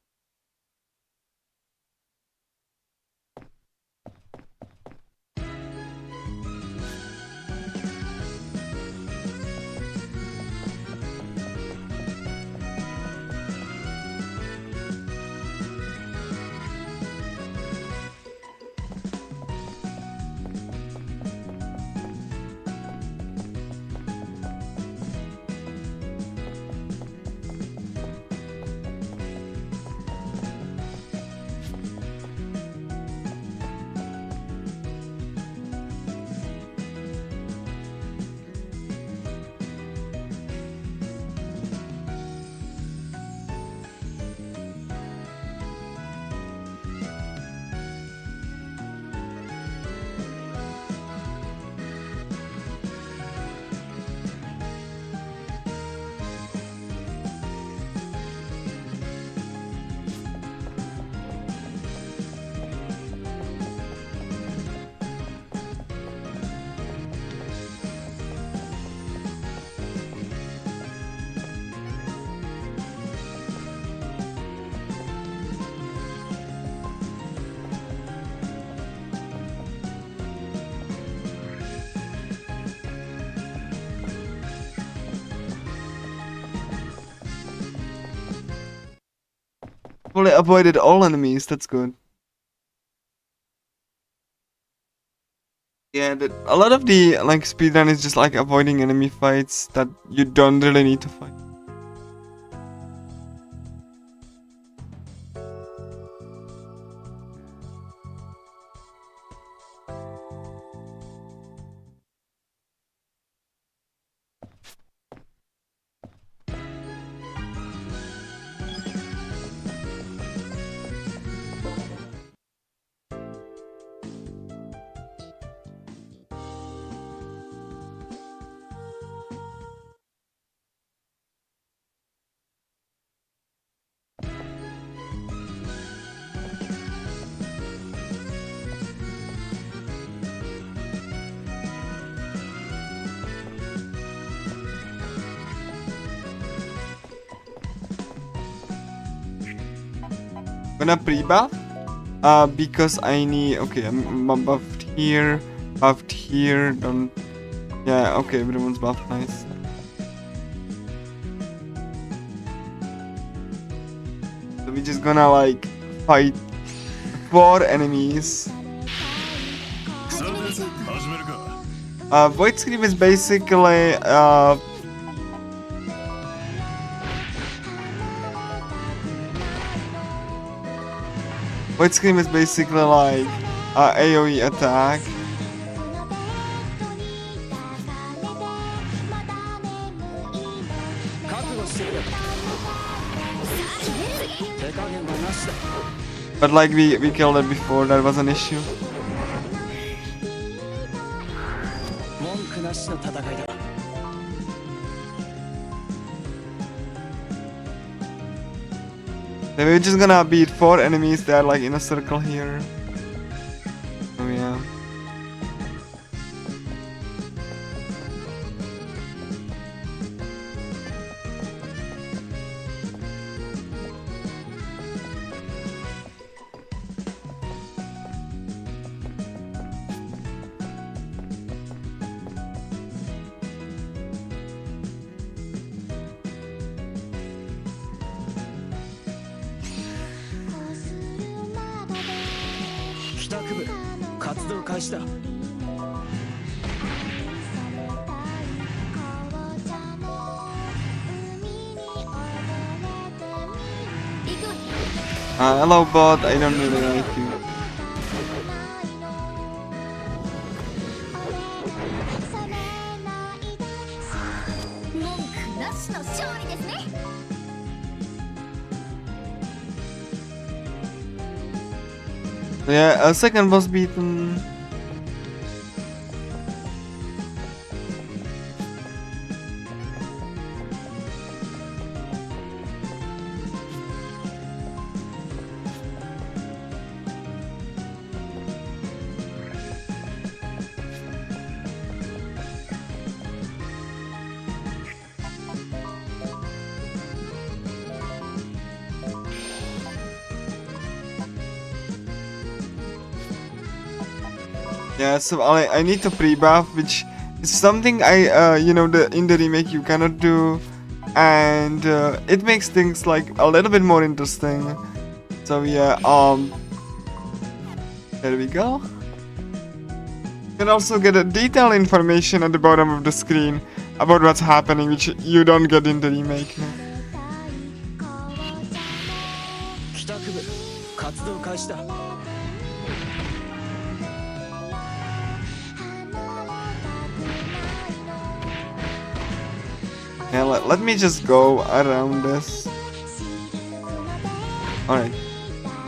[SPEAKER 2] Fully avoided all enemies, that's good. Yeah, a lot of the like speedrun is just like avoiding enemy fights that you don't really need to fight. Gonna pre-buff because I need, okay, I'm buffed here, don't, yeah, okay, everyone's buffed, nice. So we're just gonna like fight 4 enemies. Void Scream is basically Void Scream is basically like AoE attack. But like we killed it before, that was an issue. Then we're just gonna beat 4 enemies that are like in a circle here. Oh yeah. Hello bot, I don't really like you. Yeah, a second was beaten. Yeah, so I need to pre-buff, which is something in the remake you cannot do, and it makes things like a little bit more interesting. So yeah, there we go. You can also get a detailed information at the bottom of the screen about what's happening, which you don't get in the remake. No? Yeah, let me just go around this. Alright.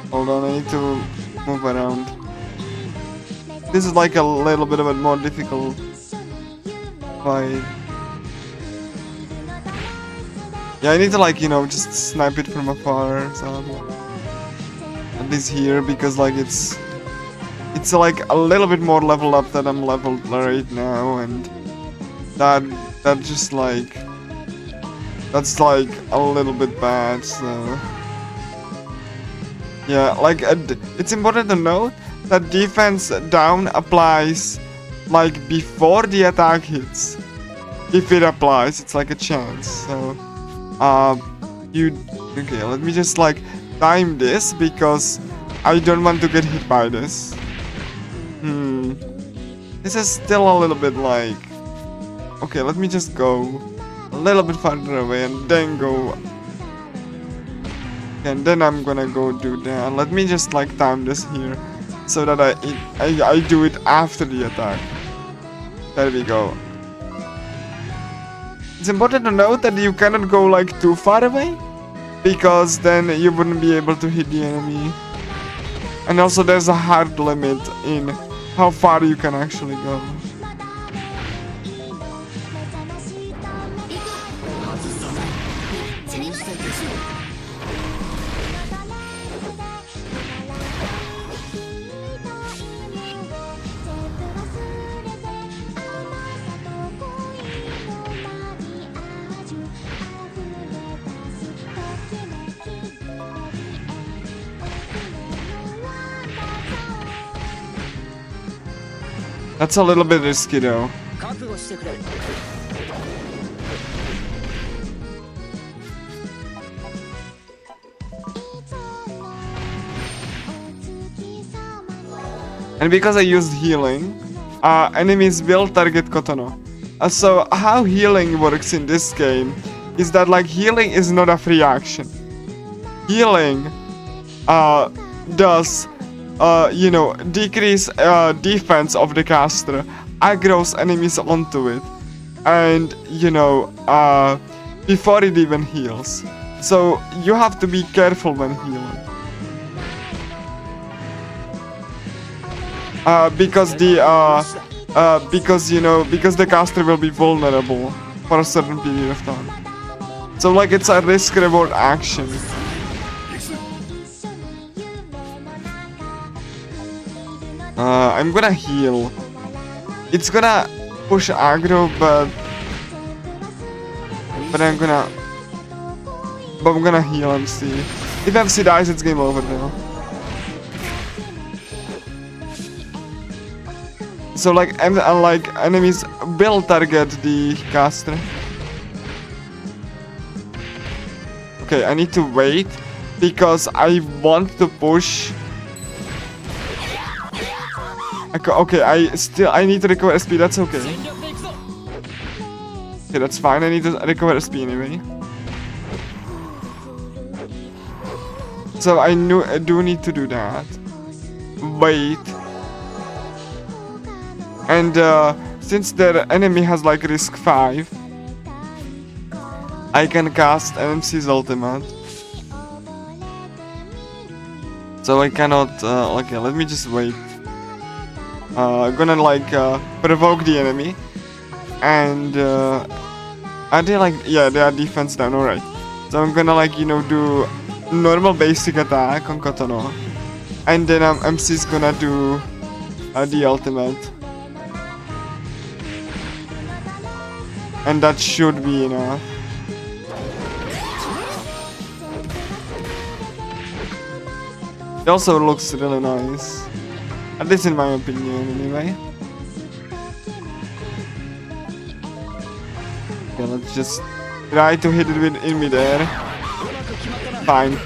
[SPEAKER 2] Hold on, I need to move around. This is like a little bit of a more difficult fight. Yeah, I need to like, just snipe it from afar. So at least here, because like it's like a little bit more leveled up than I'm leveled right now, and that just like that's like a little bit bad. So yeah, like it's important to note that defense down applies like before the attack hits. If it applies, it's like a chance. So okay, let me just like time this because I don't want to get hit by this. This is still a little bit like, okay, let me just go a little bit farther away and then go, and then I'm gonna go do that. Let me just like time this here so that I do it after the attack. There we go. It's important to note that you cannot go like too far away, because then you wouldn't be able to hit the enemy. And also there's a hard limit in how far you can actually go. That's a little bit risky though. And because I used healing, enemies will target Kotono. So how healing works in this game is that like healing is not a free action. Healing does you know, decrease defense of the caster, aggroes enemies onto it, and you know, before it even heals. So you have to be careful when healing. Because you know, because the caster will be vulnerable for a certain period of time. So like it's a risk-reward action. I'm gonna heal. It's gonna push aggro, but I'm gonna heal MC. If MC dies, it's game over now. So like enemies will target the caster. Okay, I need to wait because I want to push. Okay, I need to recover SP. That's okay. Okay, that's fine. I need to recover SP anyway. So I do need to do that. Wait. And since their enemy has like risk 5, I can cast NMC's ultimate. So I cannot. Okay, let me just wait. Gonna like provoke the enemy, and are they like, yeah, they are defense down, alright. So I'm gonna like, you know, do normal basic attack on Kotono, and then MC's gonna do the ultimate, and that should be enough. It also looks really nice. At least in my opinion, anyway. Okay, let's just try to hit it in midair. Fine.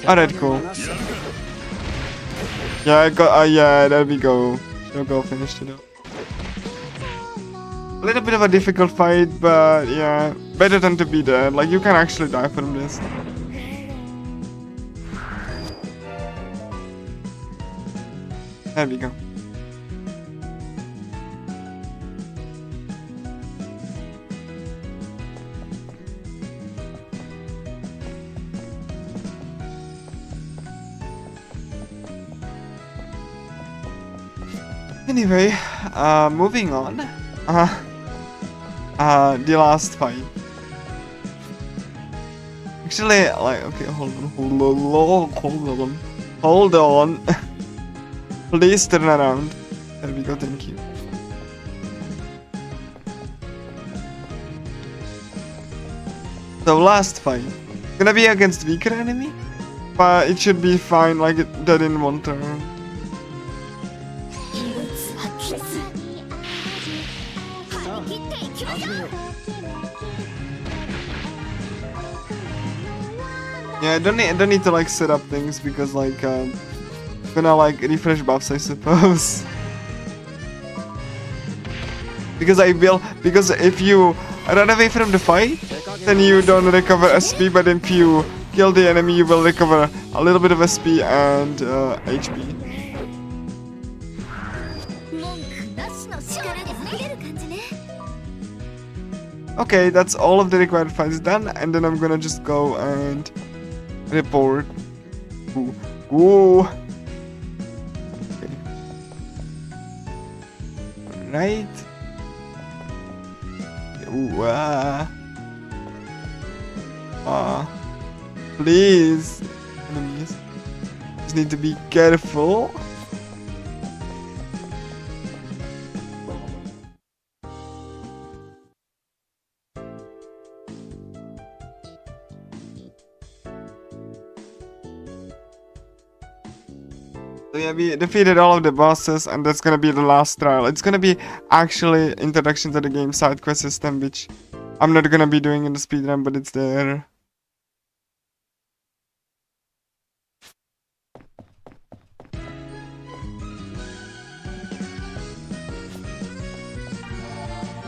[SPEAKER 2] Alright, cool. Yeah, I got. Yeah, there we go. Go finished it up. A little bit of a difficult fight, but yeah, better than to be dead. Like you can actually die from this. There we go. Anyway, moving on. The last fight. Actually, like, okay, hold on. Please turn around. There we go, thank you. So last fight. Gonna be against weaker enemy? But it should be fine, like it did in one turn. Yeah, I don't need to like set up things because like gonna like refresh buffs, I suppose. Because if you run away from the fight, then you don't recover SP, but if you kill the enemy, you will recover a little bit of SP and HP. Okay, that's all of the required fights done, and then I'm gonna just go and report. Ooh. Right. Ooh, please, enemies. Just need to be careful. So yeah, we defeated all of the bosses, and that's gonna be the last trial. It's gonna be actually introduction to the game side quest system, which I'm not gonna be doing in the speedrun, but it's there.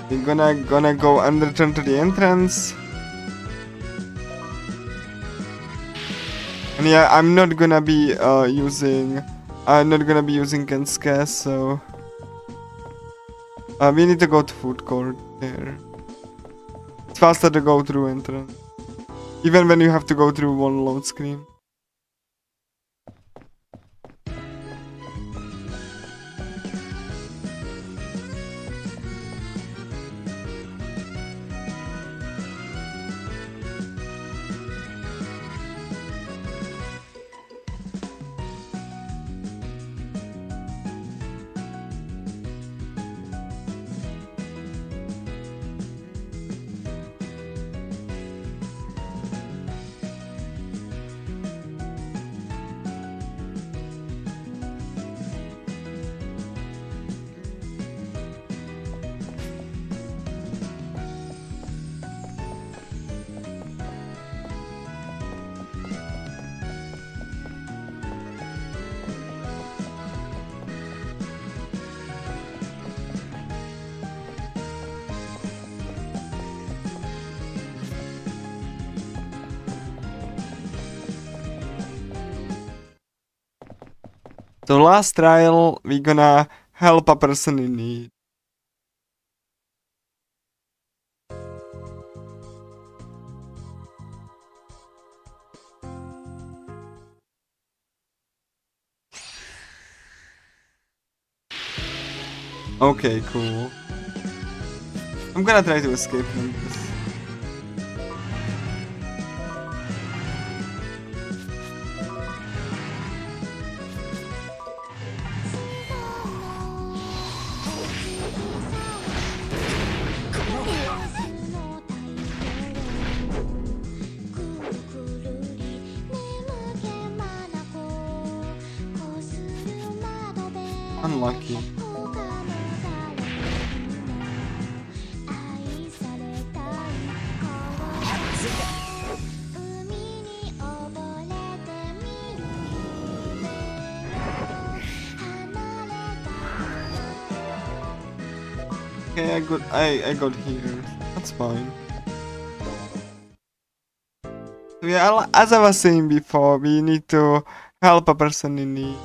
[SPEAKER 2] We're gonna go and return to the entrance. And yeah, I'm not gonna be using Kensuke, so we need to go to food court there. It's faster to go through entrance, even when you have to go through one load screen. So last trial, we're gonna help a person in need. Okay, cool. I'm gonna try to escape from this. Unlucky. Okay, I got here. That's fine. So yeah, as I was saying before, we need to help a person in need.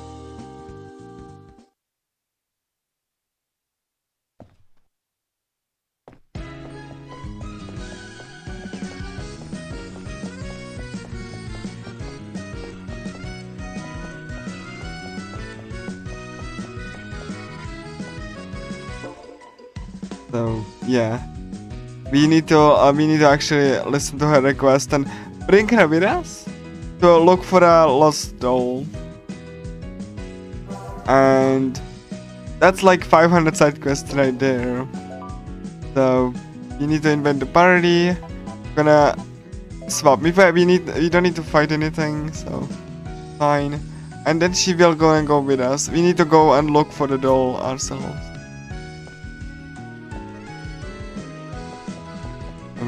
[SPEAKER 2] So yeah, we need to actually listen to her request and bring her with us to look for a lost doll. And that's like 500 side quests right there. So we need to invent the party. Gonna swap. We don't need to fight anything, so fine. And then she will go with us. We need to go and look for the doll ourselves.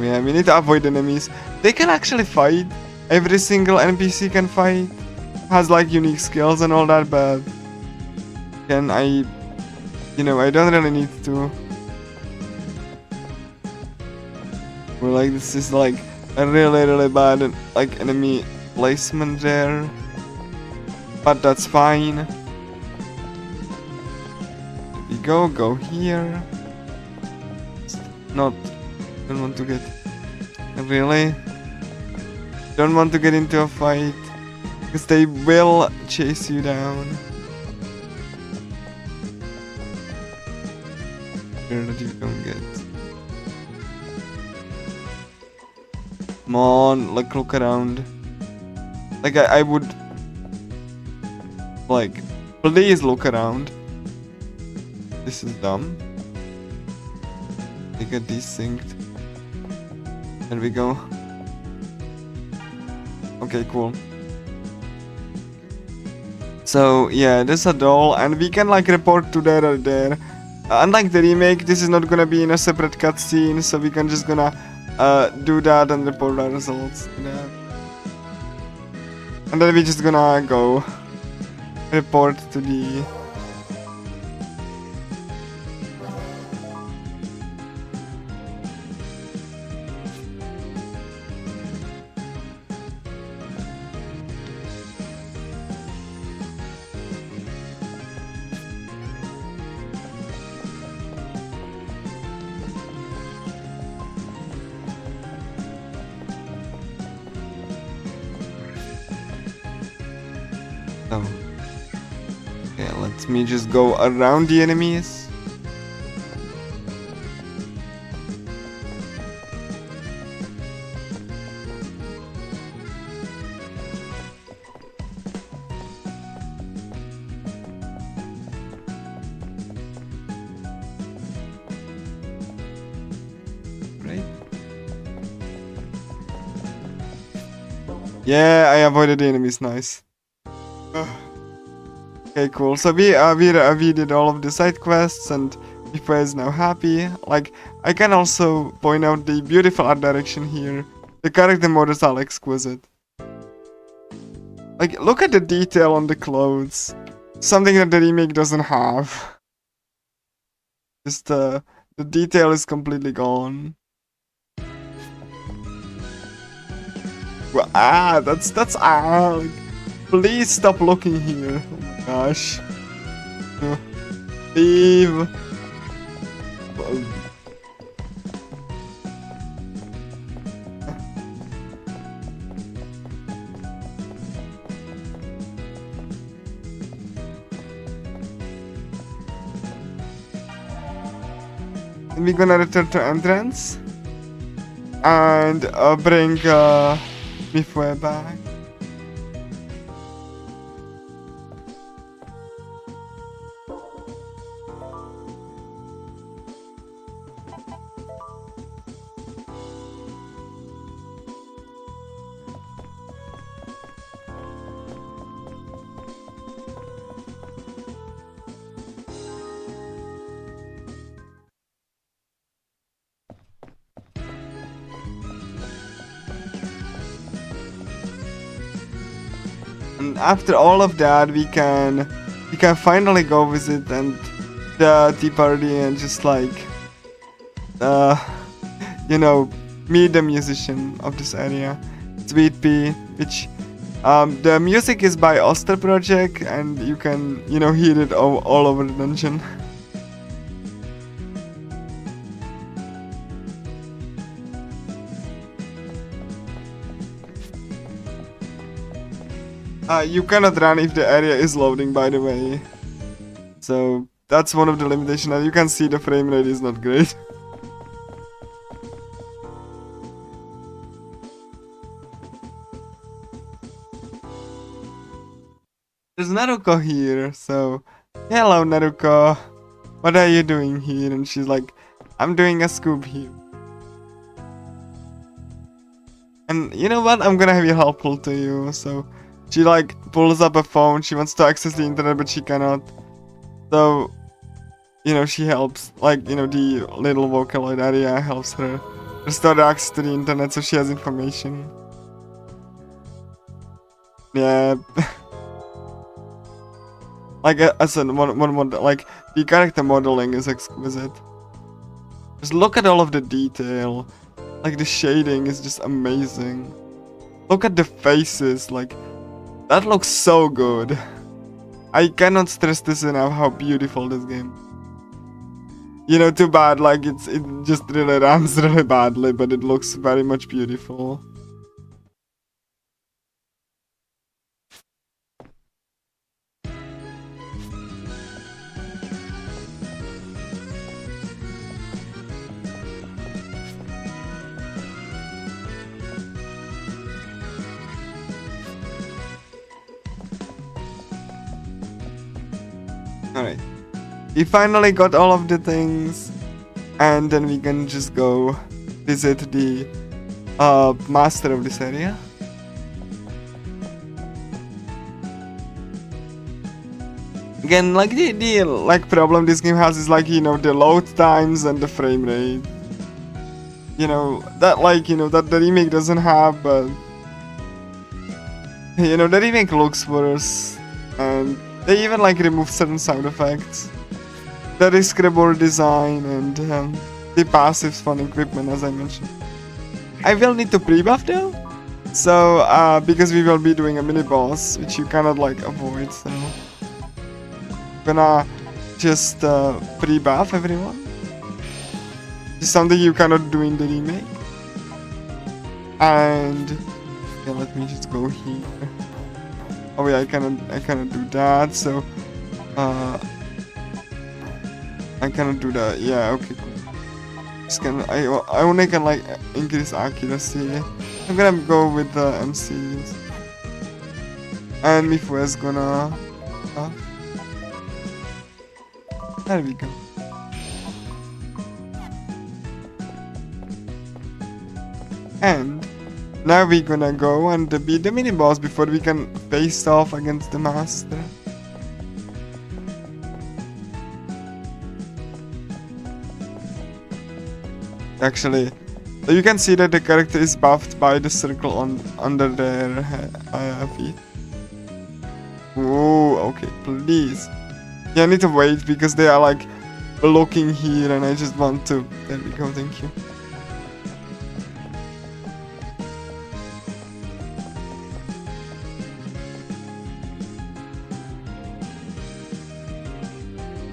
[SPEAKER 2] Yeah, we need to avoid enemies. They can actually fight. Every single NPC can fight. Has like unique skills and all that, but I don't really need to. Well, like this is like a really bad like enemy placement there. But that's fine. There we go here. Don't want to get don't want to get into a fight because they will chase you down. Sure that you don't get. Come on, like look around. Like I would like please look around. This is dumb. They get desynced. There we go. Okay, cool. So yeah, there's a doll, and we can like report to there. Unlike the remake, this is not gonna be in a separate cutscene, so we can just gonna do that and report our results to that. And then we're just gonna go report to the So, okay, let me just go around the enemies. Yeah, I avoided the enemies. Nice. Okay, cool. So we did all of the side quests, and Mifa is now happy. Like, I can also point out the beautiful art direction here. The character models are exquisite. Like, look at the detail on the clothes. Something that the remake doesn't have. Just the detail is completely gone. Well, that's like, please stop looking here. Oh my gosh. Leave. We're gonna return to entrance and bring Mifue back. And after all of that, we can finally go visit and the tea party and just like you know, meet the musician of this area, Sweet Pea, which the music is by Oster Project, and you can, you know, hear it all over the dungeon. You cannot run if the area is loading, by the way. So that's one of the limitations. As you can see, the frame rate is not great. There's Naruko here, so hello Naruko. What are you doing here? And she's like, I'm doing a scoop here. And you know what? I'm gonna be helpful to you, so she like pulls up a phone, she wants to access the internet but she cannot. So, you know, she helps, like, you know, the little Vocaloid area helps her restore access to the internet so she has information. Yeah. Like, as a one like, the character modeling is exquisite. Just look at all of the detail. Like, the shading is just amazing. Look at the faces, like, that looks so good. I cannot stress this enough how beautiful this game. You know, too bad, like, it just really runs really badly, but it looks very much beautiful. Alright. We finally got all of the things, and then we can just go visit the master of this area. Again, like the like problem this game has is, like, you know, the load times and the frame rate. You know, that, like, you know, that the remake doesn't have, but you know, the remake looks worse, and they even like remove certain sound effects. The scribble design and the passive fun equipment, as I mentioned. I will need to pre-buff though, so because we will be doing a mini boss, which you cannot like avoid. So I'm gonna just pre-buff everyone. It's something you cannot do in the remake. And yeah, let me just go here. Oh yeah, I cannot do that. So, I cannot do that. Yeah, okay, cool. Just I only can like increase accuracy. I'm gonna go with the MCs. And Mifu is gonna. There we go. And now we're gonna go and beat the mini boss before we can face off against the master. Actually, you can see that the character is buffed by the circle under their feet. Oh, okay, please. Yeah, I need to wait because they are like blocking here and I just want to. There we go, thank you.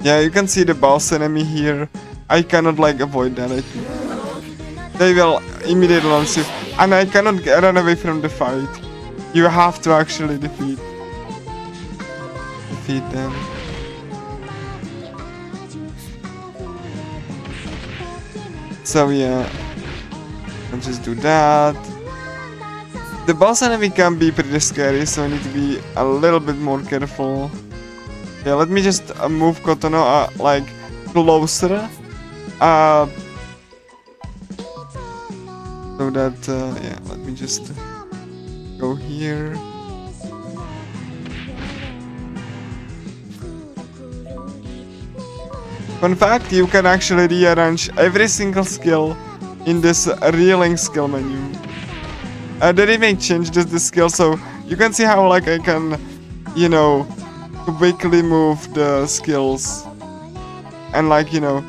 [SPEAKER 2] Yeah, you can see the boss enemy here. I cannot like avoid that, I think. They will immediately launch you. And I cannot run away from the fight. You have to actually defeat them. So yeah, I'll just do that. The boss enemy can be pretty scary, so I need to be a little bit more careful. Yeah, let me just move Kotono like closer. So that, yeah, let me just go here. Fun fact, you can actually rearrange every single skill in this reeling skill menu. The remake changed the skill, so you can see how like I can, you know, quickly move the skills. And like, you know,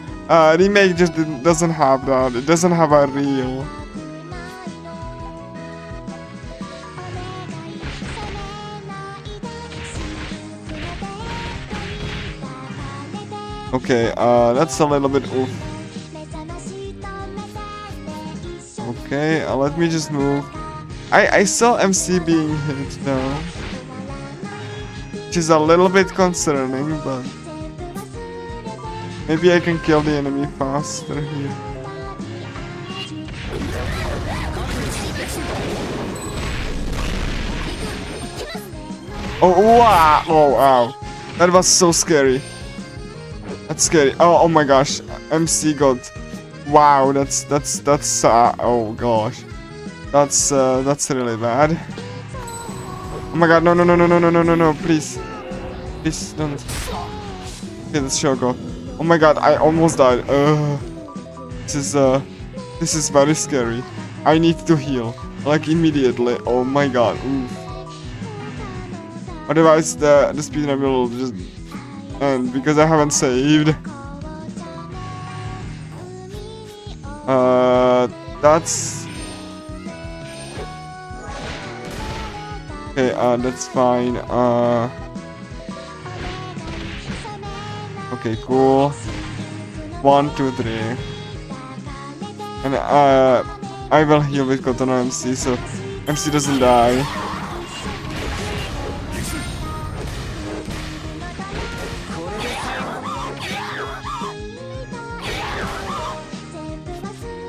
[SPEAKER 2] remake just doesn't have that. It doesn't have a reel. Okay, that's a little bit oof. Okay, let me just move. I saw MC being hit though, which is a little bit concerning, but maybe I can kill the enemy faster here. Oh wow! Oh wow! That was so scary. That's scary. Oh my gosh! MC got. Wow! That's oh gosh. That's really bad. Oh my god! No! Please don't. Okay, let's go. Oh my god! I almost died. This is very scary. I need to heal like immediately. Oh my god! Oof. Otherwise, the speedrun will just end because I haven't saved. That's okay. That's fine. Okay, cool. 1, 2, 3, and I will heal with Kotono MC, so MC doesn't die.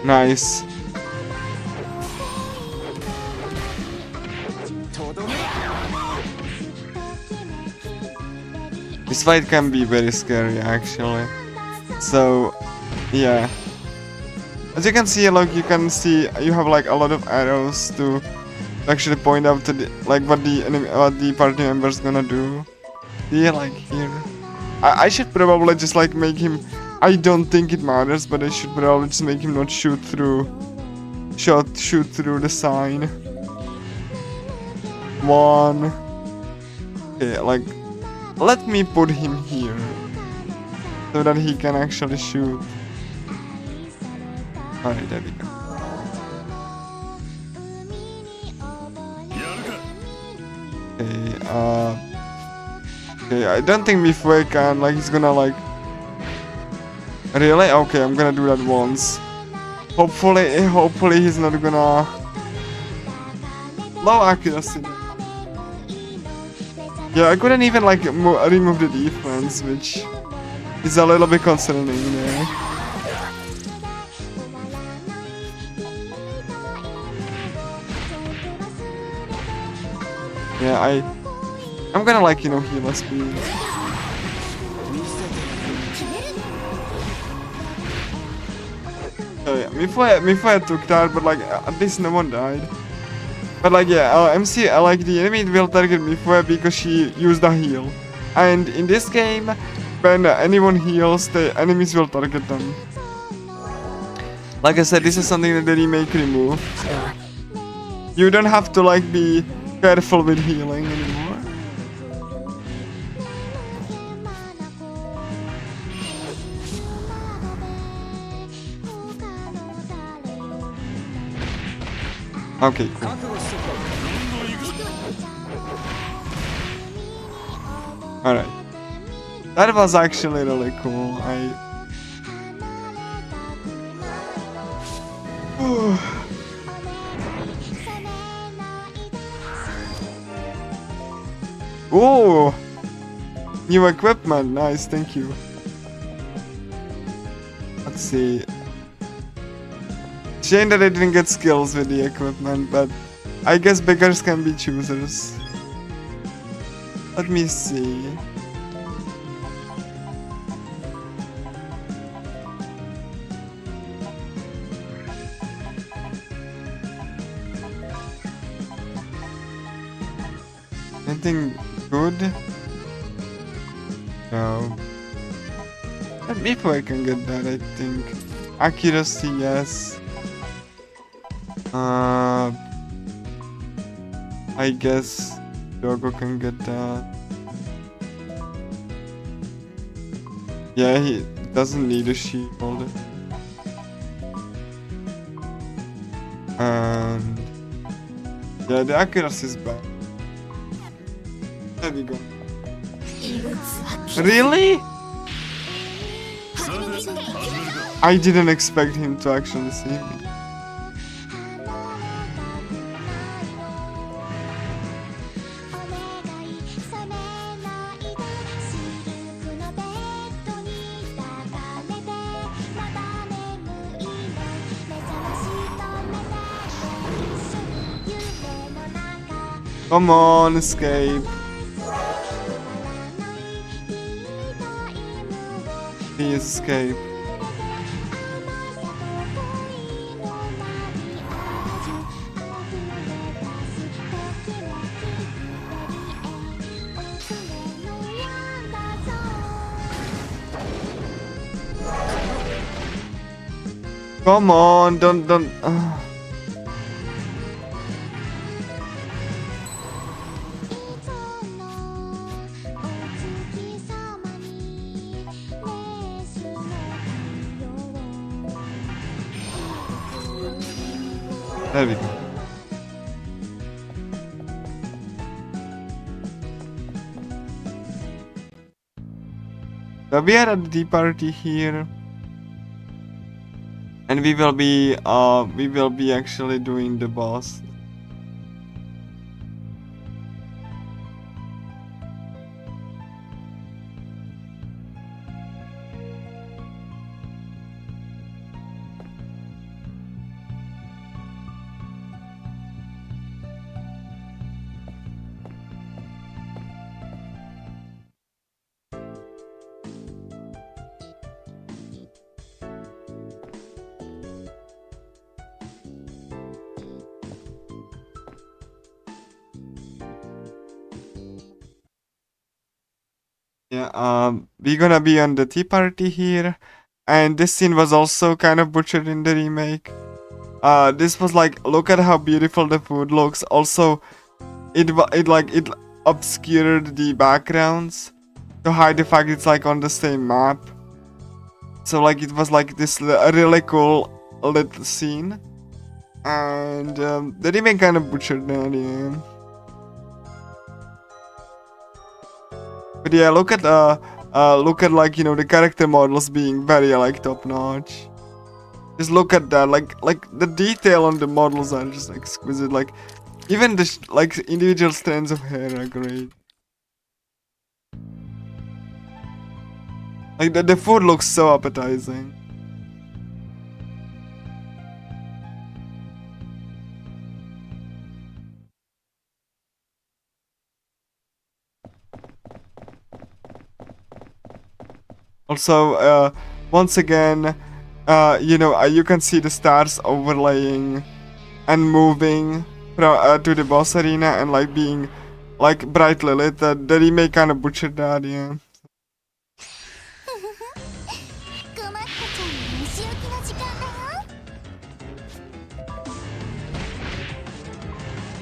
[SPEAKER 2] Nice. This fight can be very scary actually. So yeah. As you can see, like you have like a lot of arrows to actually point out to like what the party member's gonna do. See, like here. I should probably just like make him. I don't think it matters, but I should probably just make him not shoot through the sign. 1. Okay, like let me put him here so that he can actually shoot. Alright, there we go. Okay, okay, I don't think Mifue can, like, he's gonna, like... Really? Okay, I'm gonna do that once. Hopefully he's not gonna... Low accuracy. Yeah, I couldn't even like remove the defense, which is a little bit concerning there. Yeah, I'm gonna like, you know, heal us speed. Oh yeah, Mifue took that, but like at least no one died. But like yeah, MC like the enemy will target Mifue because she used a heal, and in this game, when anyone heals, the enemies will target them. Like I said, this is something that the remake removed. You don't have to like be careful with healing anymore. Okay, cool. Alright. That was actually really cool. Oh! New equipment, nice, thank you. Let's see. Shame that I didn't get skills with the equipment, but I guess beggars can be choosers. Let me see. Anything good? No. Maybe I can get that, I think. Accuracy, yes. I guess Dogo can get that. Yeah, he doesn't need a shield. And yeah, the accuracy is bad. There we go. Really? I didn't expect him to actually see me. Come on, escape. Please escape. Come on, don't. There we go. So we are at the tea party here, and we will be actually doing the boss. Yeah, we're gonna be on the tea party here, and this scene was also kind of butchered in the remake. This was like, look at how beautiful the food looks. Also, it obscured the backgrounds to hide the fact it's like on the same map. So like it was like this really cool little scene, and the remake kind of butchered that, yeah. But yeah, look at like, you know, the character models being very like top notch. Just look at that, like the detail on the models are just exquisite. Like even the like individual strands of hair are great. Like the food looks so appetizing. Also, once again, you know, you can see the stars overlaying and moving to the boss arena and like being like brightly lit. The remake kind of butchered that, yeah.
[SPEAKER 6] クマッコちゃんの虫置きの時間だよ。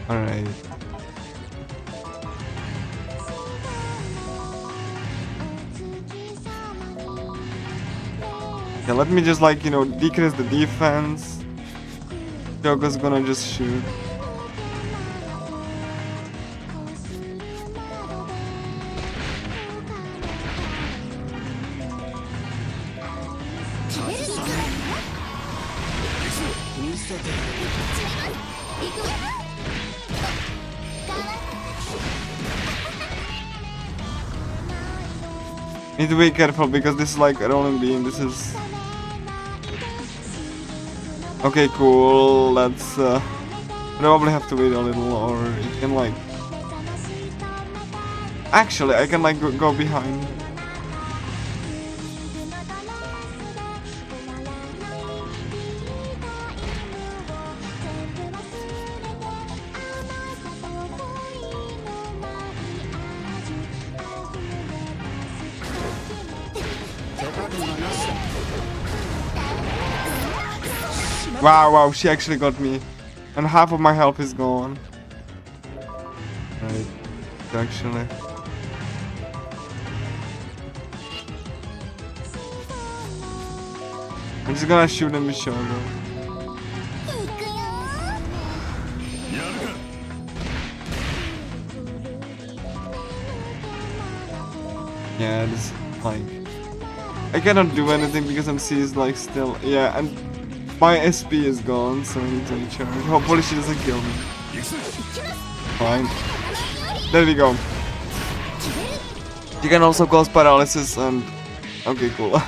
[SPEAKER 2] Alright. Yeah, let me just like, you know, decrease the defense. Joker's gonna just shoot. Need to be careful because this is like a rolling beam. This is okay. Cool. Let's probably have to wait a little, or it can like. Actually, I can like go behind. Wow, she actually got me. And half of my health is gone. Right, actually. I'm just gonna shoot him with Shogo. Yeah, this like I cannot do anything because MC is like still, yeah, and my SP is gone, so I need to recharge. Hopefully she doesn't kill me. Fine. There we go. You can also cause paralysis and okay, cool.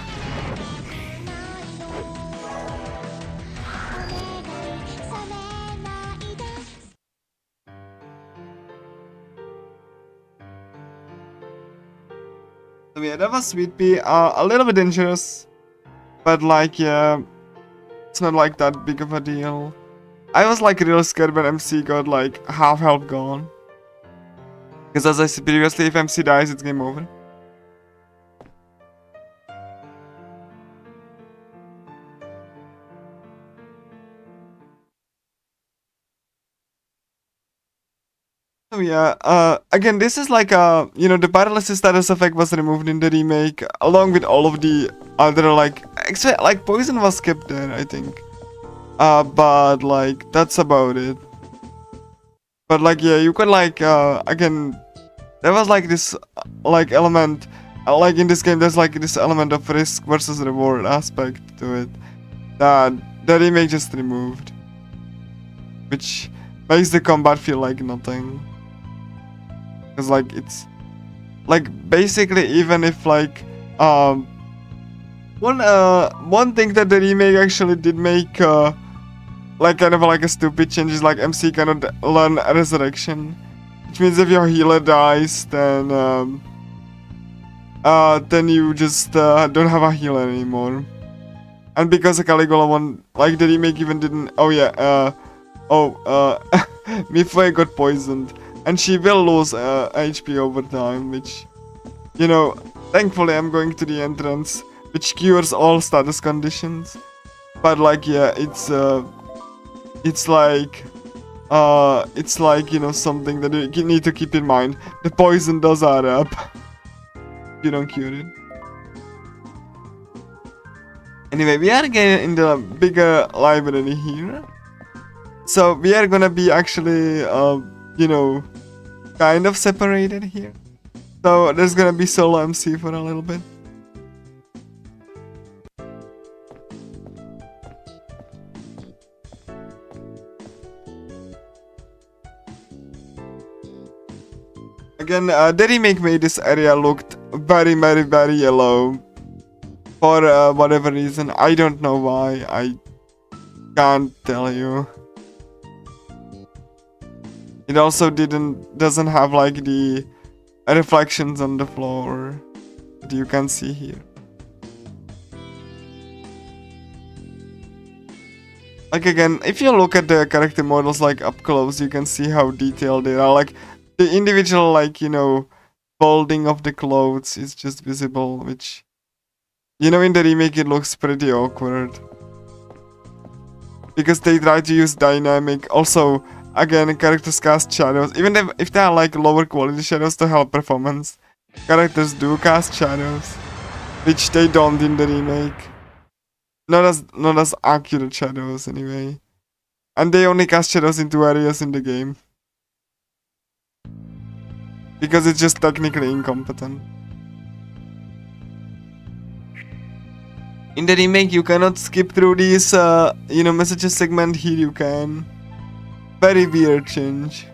[SPEAKER 2] So yeah, that was Sweet Pea. A little bit dangerous, but like yeah, it's not like that big of a deal. I was like real scared when MC got like half health gone. Because as I said previously, if MC dies, it's game over. So yeah, again, this is like you know, the paralysis status effect was removed in the remake, along with all of the other like, except like poison was skipped there, I think. But like that's about it. But like yeah, you could like again, there was like this like element, like in this game, there's like this element of risk versus reward aspect to it that the remake just removed, which makes the combat feel like nothing. Cause like it's like basically even if like one thing that the remake actually did make like kind of like a stupid change is like MC cannot learn resurrection, which means if your healer dies then you just don't have a healer anymore. And because the Caligula one, like the remake even didn't, oh yeah, Mifue got poisoned and she will lose HP over time, which, you know, thankfully I'm going to the entrance, which cures all status conditions. But like yeah, it's like you know, something that you need to keep in mind. The poison does add up. You don't cure it. Anyway, we are getting in the bigger library here. So we are gonna be actually you know, kind of separated here. So there's gonna be solo MC for a little bit. Again, the remake made this area looked very yellow. for whatever reason. I don't know why. I can't tell you. It also doesn't have like the reflections on the floor that you can see here. Like again, if you look at the character models like up close, you can see how detailed they are. Like the individual, like, you know, folding of the clothes is just visible, which, you know, in the remake it looks pretty awkward. Because they try to use dynamic. Also, again, characters cast shadows. Even if they are like lower quality shadows to help performance, characters do cast shadows, which they don't in the remake. Not as accurate shadows anyway. And they only cast shadows into areas in the game. Because it's just technically incompetent. In the remake you cannot skip through these you know, messages segment. Here you can. Very weird change.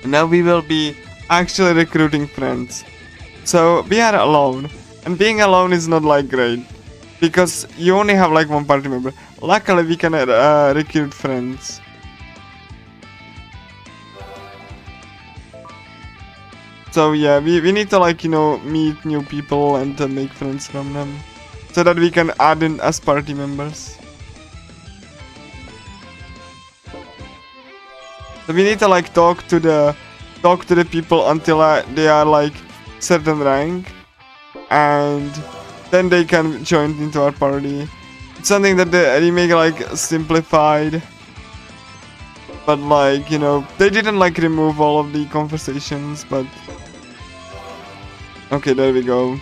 [SPEAKER 2] Now we will be actually recruiting friends. So we are alone, and being alone is not like great because you only have like one party member. Luckily we can recruit friends. So yeah, we need to, like, you know, meet new people and make friends from them so that we can add in as party members. So we need to like talk to the people until they are like certain rank, and then they can join into our party. It's something that the remake like simplified, but like, you know, they didn't like remove all of the conversations, but okay, there we go.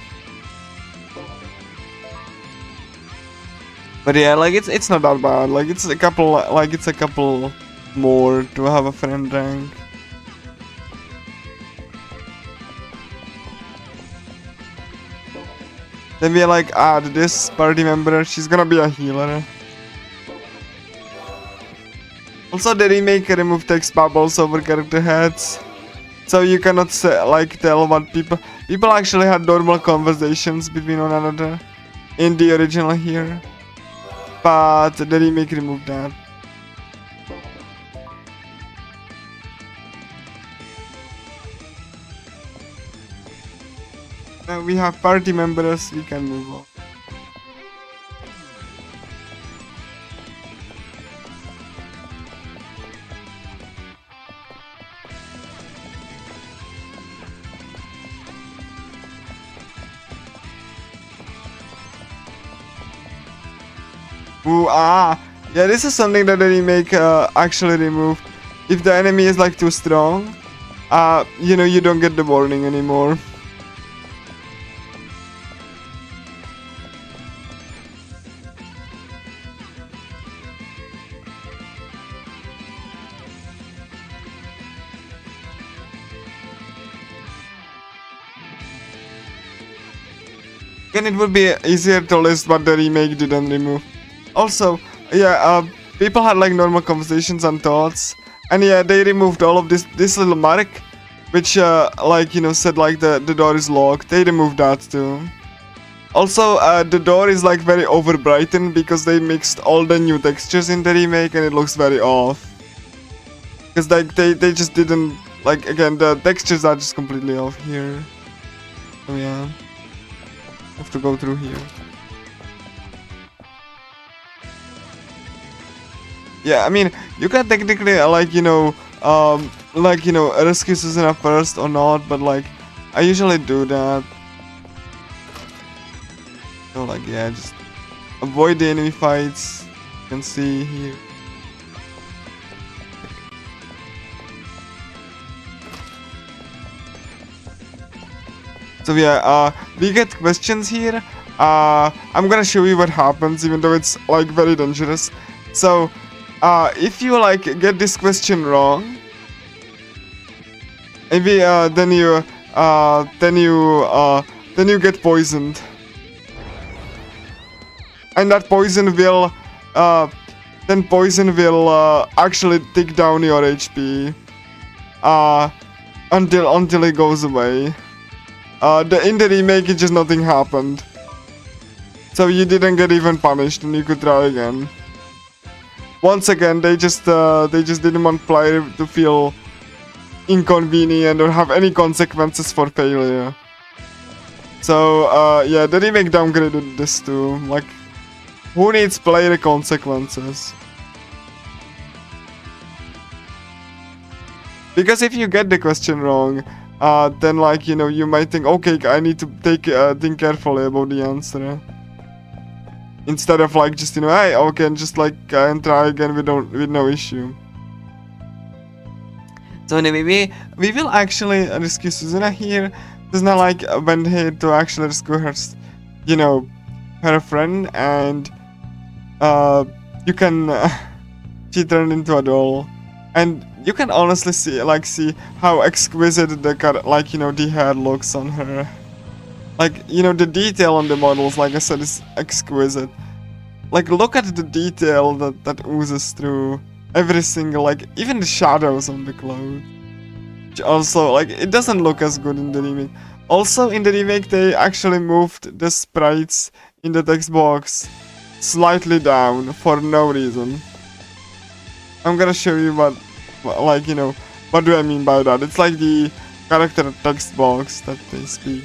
[SPEAKER 2] But yeah, like it's not that bad. Like it's a couple more to have a friend rank. Then we like add this party member. She's gonna be a healer. Also, the remake removed text bubbles over character heads, so you cannot say, like, tell what people actually had normal conversations between one another in the original here, but the remake removed that. Now we have party members, we can move on. Ooh, yeah, this is something that the remake actually removed. If the enemy is like too strong, you know, you don't get the warning anymore. Again, it would be easier to list what the remake didn't remove. Also, yeah, people had like normal conversations and thoughts, and yeah, they removed all of this little mark, which like, you know, said like the door is locked. They removed that too. Also, the door is like very over brightened because they mixed all the new textures in the remake, and it looks very off. Because like they just didn't, like, again, the textures are just completely off here. So yeah, have to go through here. Yeah, I mean, you can technically, like, you know, rescue Susanna first or not, but like, I usually do that. So like, yeah, just avoid the enemy fights. You can see here. So yeah, we get questions here. I'm gonna show you what happens, even though it's like very dangerous. So, if you like get this question wrong, maybe then you get poisoned, and that poison will actually take down your HP until it goes away. In the remake, it just nothing happened, so you didn't get even punished, and you could try again. Once again, they just didn't want player to feel inconvenient or have any consequences for failure. So yeah, the remake downgraded this too. Like, who needs player consequences? Because if you get the question wrong, then like, you know, you might think, okay, I need to think carefully about the answer, instead of like just, you know, hey, okay, and just like and try again with no issue. So anyway, we will actually rescue Suzuna here. Suzuna like went here to actually rescue her, you know, her friend, and you can she turned into a doll, and you can honestly see how exquisite the like, you know, the hair looks on her. Like, you know, the detail on the models, like I said, is exquisite. Like, look at the detail that oozes through every single, like, even the shadows on the clothes. Which also, like, it doesn't look as good in the remake. Also, in the remake, they actually moved the sprites in the text box slightly down for no reason. I'm gonna show you what, like, you know, what do I mean by that. It's like the character text box that they speak.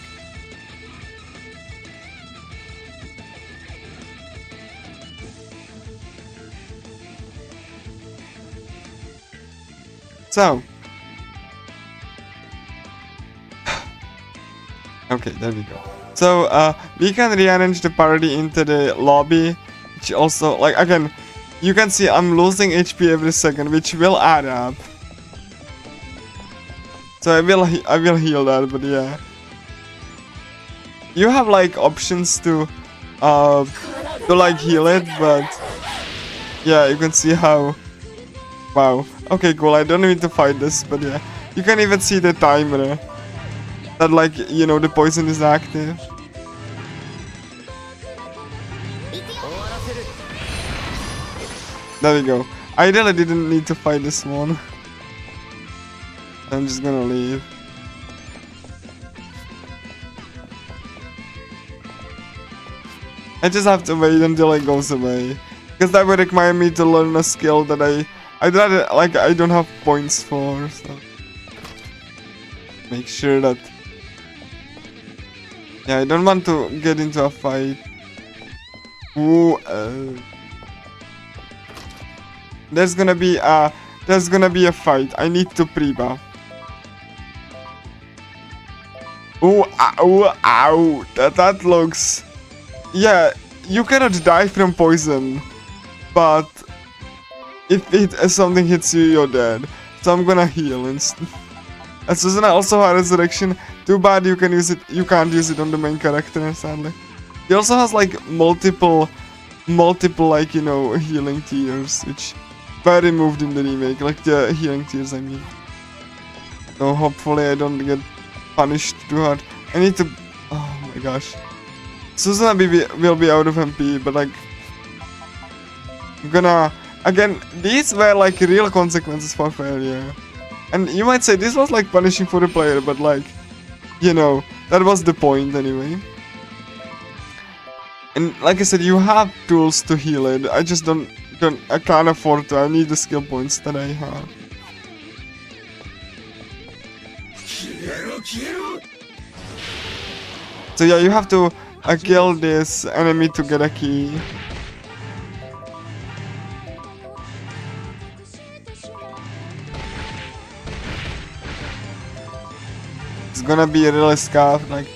[SPEAKER 2] So, okay, there we go. So, we can rearrange the party into the lobby, which also, like, again, you can see I'm losing HP every second, which will add up. So I will heal that, but yeah. You have like options to like heal it, but yeah, you can see how. Wow. Okay, cool. I don't need to fight this, but yeah, you can even see the timer that, like, you know, the poison is active. There we go. I really didn't need to fight this one. I'm just gonna leave. I just have to wait until it goes away, because that would require me to learn a skill that I don't have points for. So make sure that, yeah, I don't want to get into a fight. Ooh, there's gonna be a fight. I need to pre-buff. Ooh, ow. That looks... Yeah, you cannot die from poison, but if something hits you, you're dead. So I'm gonna heal instead. And Suzuna also has resurrection. Too bad you can't use it on the main character, sadly. He also has like multiple like, you know, healing tiers, which were removed in the remake, like the healing tiers, I mean. So hopefully I don't get punished too hard. I need to... Oh my gosh. Suzuna will be out of MP, but like... I'm gonna... Again, these were like real consequences for failure. And you might say this was like punishing for the player, but like... You know, that was the point anyway. And like I said, you have tools to heal it. I just I can't afford to. I need the skill points that I have. So yeah, you have to kill this enemy to get a key. It's gonna be really scuffed, like.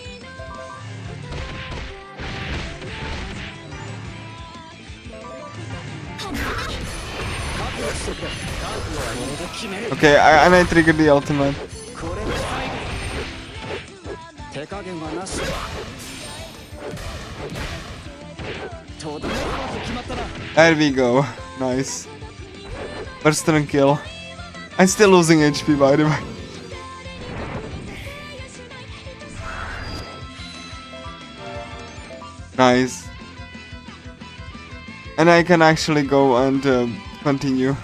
[SPEAKER 2] Okay, and I triggered the ultimate. There we go. Nice. First turn kill. I'm still losing HP by the way. Nice. And I can actually go and continue.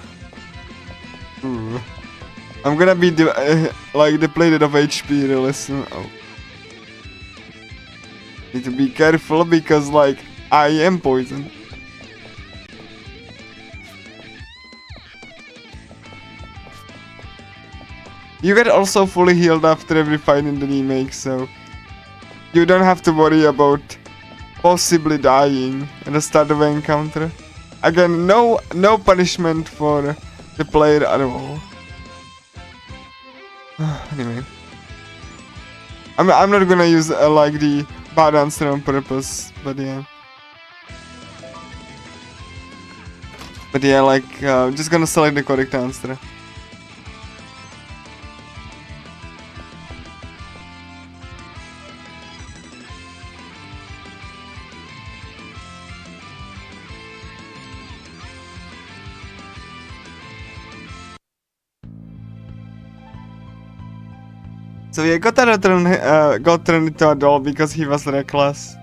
[SPEAKER 2] Ooh. I'm gonna be like depleted of HP really soon. Oh. Need to be careful because like I am poisoned. You get also fully healed after every fight in the remake, so you don't have to worry about possibly dying at the start of an encounter. Again, no punishment for the player at all. Anyway, I'm not gonna use like the bad answer on purpose, but yeah. But yeah, like just gonna select the correct answer. So yeah, got turned into a doll because he was reckless.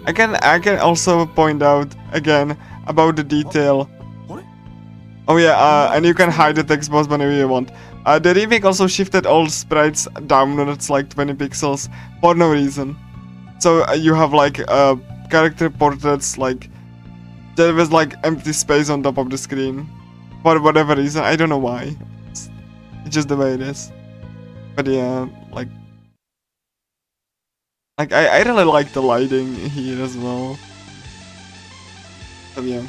[SPEAKER 2] I can also point out again about the detail. Oh yeah, and you can hide the text box whenever you want. The remake also shifted all sprites downwards like 20 pixels for no reason. So you have like character portraits, like there was like empty space on top of the screen for whatever reason. I don't know why. It's just the way it is. But yeah, like I really like the lighting here as well. So yeah.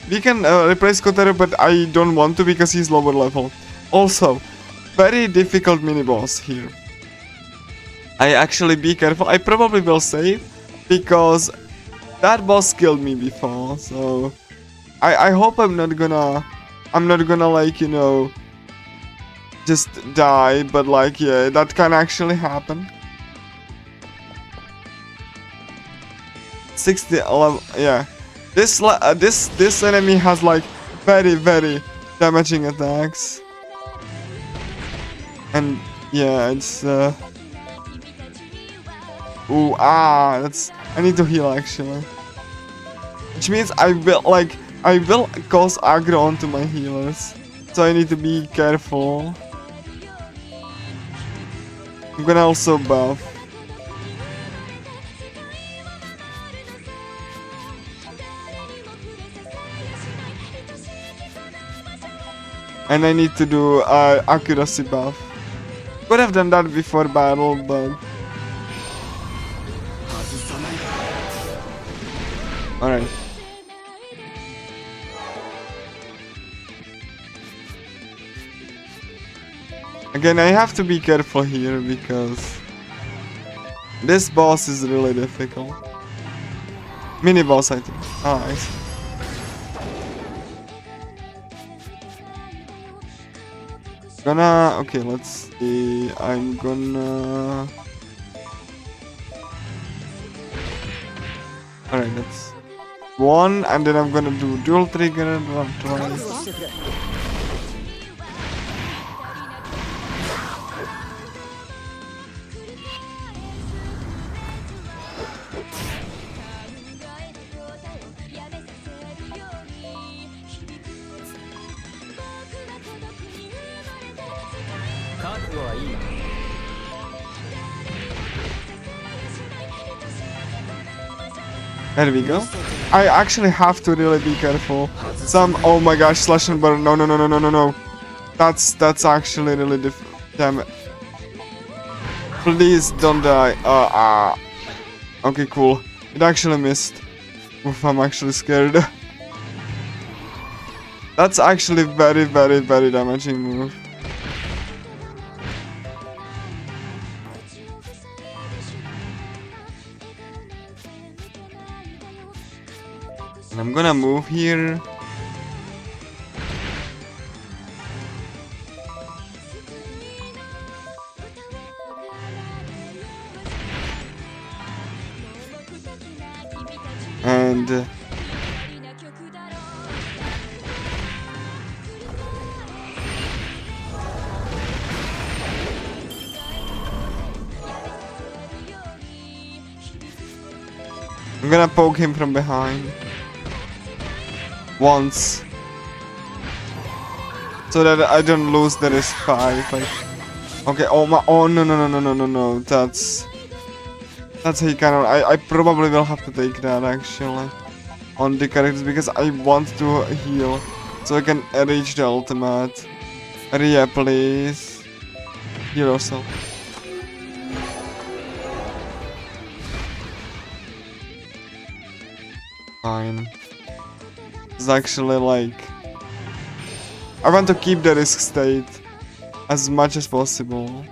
[SPEAKER 2] We can replace Kotaro, but I don't want to because he's lower level. Also, very difficult mini boss here. I actually be careful. I probably will save because that boss killed me before. So I hope I'm not gonna like, you know, just die, but like yeah, that can actually happen. 60 level, yeah. This enemy has like very damaging attacks, and yeah, it's ooh, that's, I need to heal actually, which means I will cause aggro onto my healers, so I need to be careful. I'm gonna also buff. And I need to do accuracy buff. Could have done that before battle, but alright. Again, I have to be careful here because this boss is really difficult. Mini boss, I think. Ah, I see. Okay, let's see. I'm gonna. Alright, that's one, and then I'm gonna do dual trigger twice. There we go. I actually have to really be careful. Oh my gosh, slash and burn. No. That's actually really difficult. Damn it. Please don't die. Okay, cool. It actually missed. Oof, I'm actually scared. That's actually very damaging move. And I'm gonna move here. and I'm gonna poke him from behind once, so that I don't lose the risk 5. Like, okay, oh my, oh no, that's he cannot. I probably will have to take that actually on the characters because I want to heal so I can reach the ultimate. Ria, please heal yourself. Fine. It's actually like I want to keep the risk state as much as possible.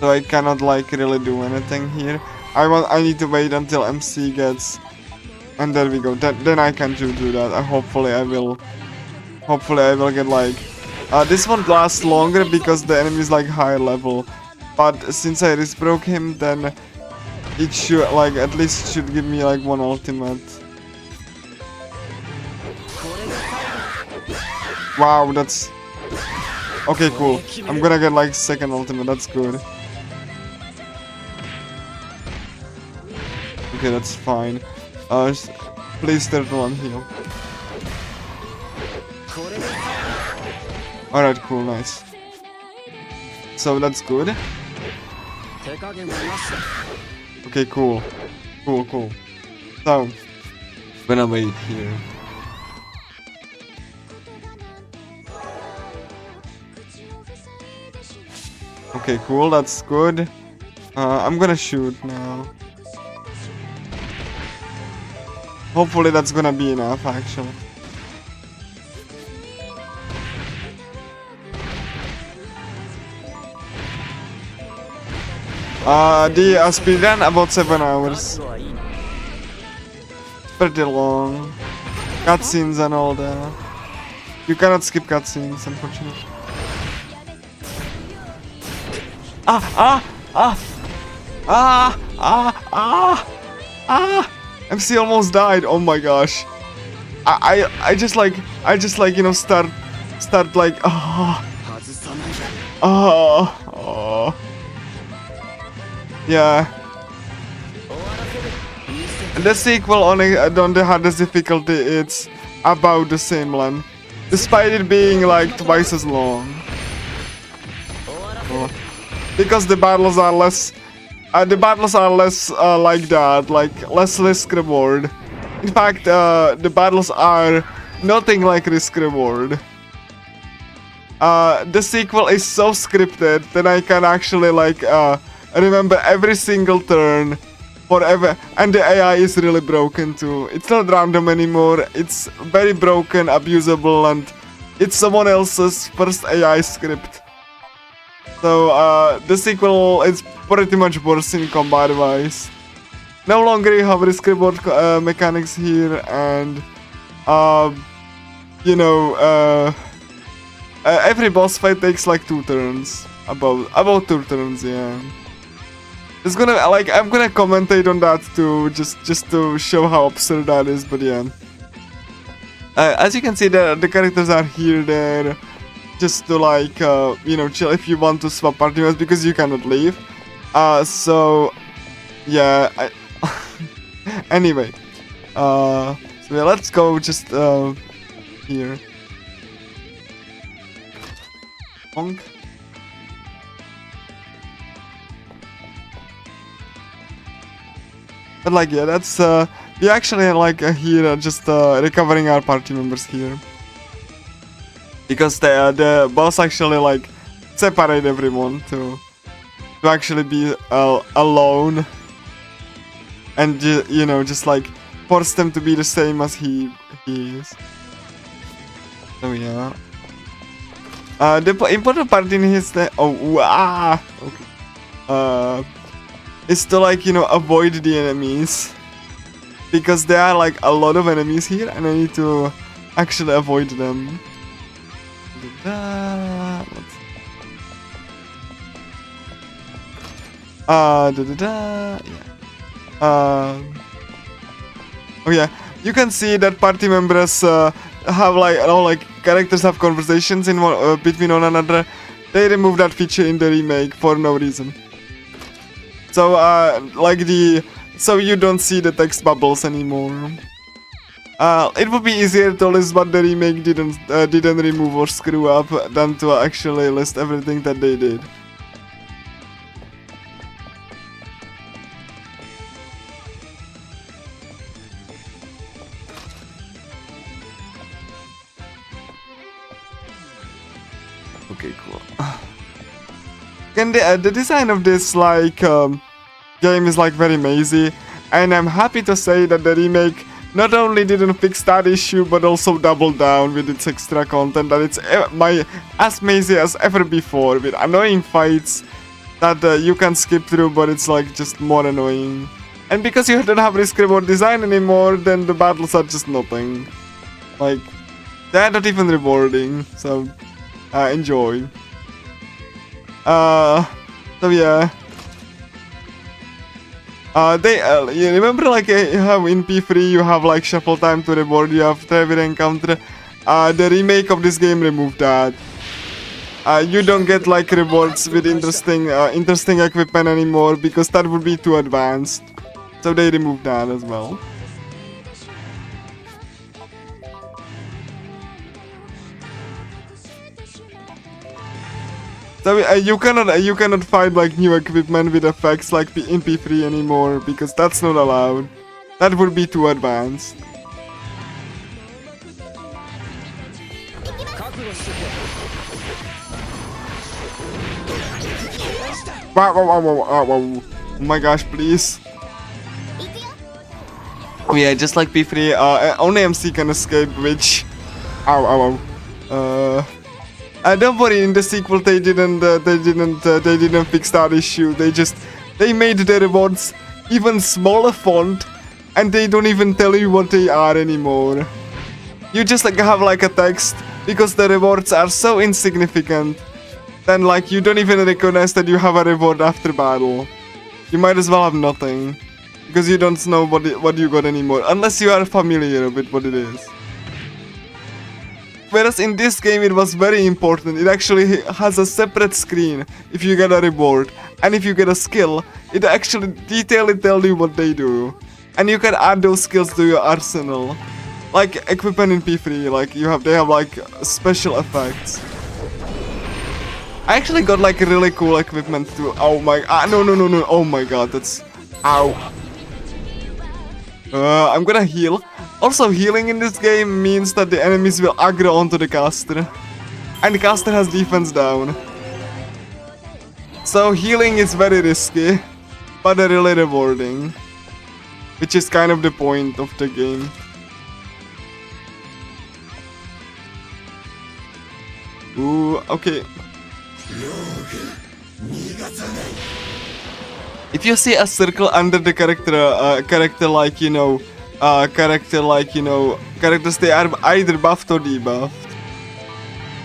[SPEAKER 2] So I cannot like really do anything here. I need to wait until MC gets, and there we go. Then I can do that. Hopefully I will get like this one lasts longer because the enemy is like higher level. But since I risk broke him, then it should like at least should give me like one ultimate. Wow, that's okay. Cool. I'm gonna get like second ultimate. That's good. Okay, that's fine. Please turtle on heal. Alright, cool, nice. So that's good. Okay, cool. Cool. So, gonna wait here. Okay, cool, that's good. I'm gonna shoot now. Hopefully that's gonna be enough, actually. The speedrun about 7 hours. Pretty long. Cutscenes and all that. You cannot skip cutscenes, unfortunately. MC almost died. Oh my gosh. I just like you know start like yeah. The sequel on the hardest difficulty, it's about the same length, despite it being like twice as long. Because the battles are less. Like that, like less risk reward. In fact, the battles are nothing like risk reward. The sequel is so scripted that I can actually like remember every single turn forever, and the AI is really broken too. It's not random anymore. It's very broken, abusable, and it's someone else's first AI script. So the sequel is pretty much worse in combat wise. No longer you have risk reward mechanics here, and you know every boss fight takes like 2 turns, about 2 turns, yeah. It's gonna like I'm gonna commentate on that too, just to show how absurd that is, but yeah. As you can see, the characters are here, there. Just to like, you know, chill if you want to swap party members because you cannot leave. So, yeah, anyway. So yeah, let's go just, here. Bonk. But like, yeah, that's, we actually like here just, recovering our party members here. Because the boss actually like separate everyone to actually be alone, and you know just like force them to be the same as he is. So yeah. The important part in his is to like you know avoid the enemies, because there are like a lot of enemies here, and I need to actually avoid them. Yeah. Oh yeah, you can see that party members have like characters have conversations in between one another. They removed that feature in the remake for no reason. So so you don't see the text bubbles anymore. It would be easier to list what the remake didn't remove or screw up than to actually list everything that they did. Okay, cool. And the design of this game is like very mazy, and I'm happy to say that the remake not only didn't fix that issue, but also doubled down with its extra content, that it's as mazy as ever before, with annoying fights that you can skip through, but it's like just more annoying. And because you don't have risk reward design anymore, then the battles are just nothing. Like, they're not even rewarding, so enjoy. So yeah. You remember like how in P3 you have like shuffle time to reward you after every encounter? The remake of this game removed that. You don't get like rewards with interesting equipment anymore because that would be too advanced. So they removed that as well. So you cannot find like new equipment with effects like in P3 anymore because that's not allowed. That would be too advanced. Wow, oh my gosh, please. Oh yeah, just like P3, only MC can escape, which... don't worry, in the sequel they didn't fix that issue. They made the rewards even smaller font, and they don't even tell you what they are anymore. You just like have like a text because the rewards are so insignificant. Then like you don't even recognize that you have a reward after battle. You might as well have nothing because you don't know what you got anymore unless you are familiar with what it is. Whereas in this game it was very important. It actually has a separate screen if you get a reward, and if you get a skill, it actually detailedly tells you what they do, and you can add those skills to your arsenal, like equipment in P3. Like they have like special effects. I actually got like really cool equipment too. Oh my, no, oh my god, that's, ow. I'm gonna heal. Also, healing in this game means that the enemies will aggro onto the caster, and the caster has defense down. So healing is very risky, but really rewarding, which is kind of the point of the game. Ooh, okay. If you see a circle under the characters they are either buffed or debuffed.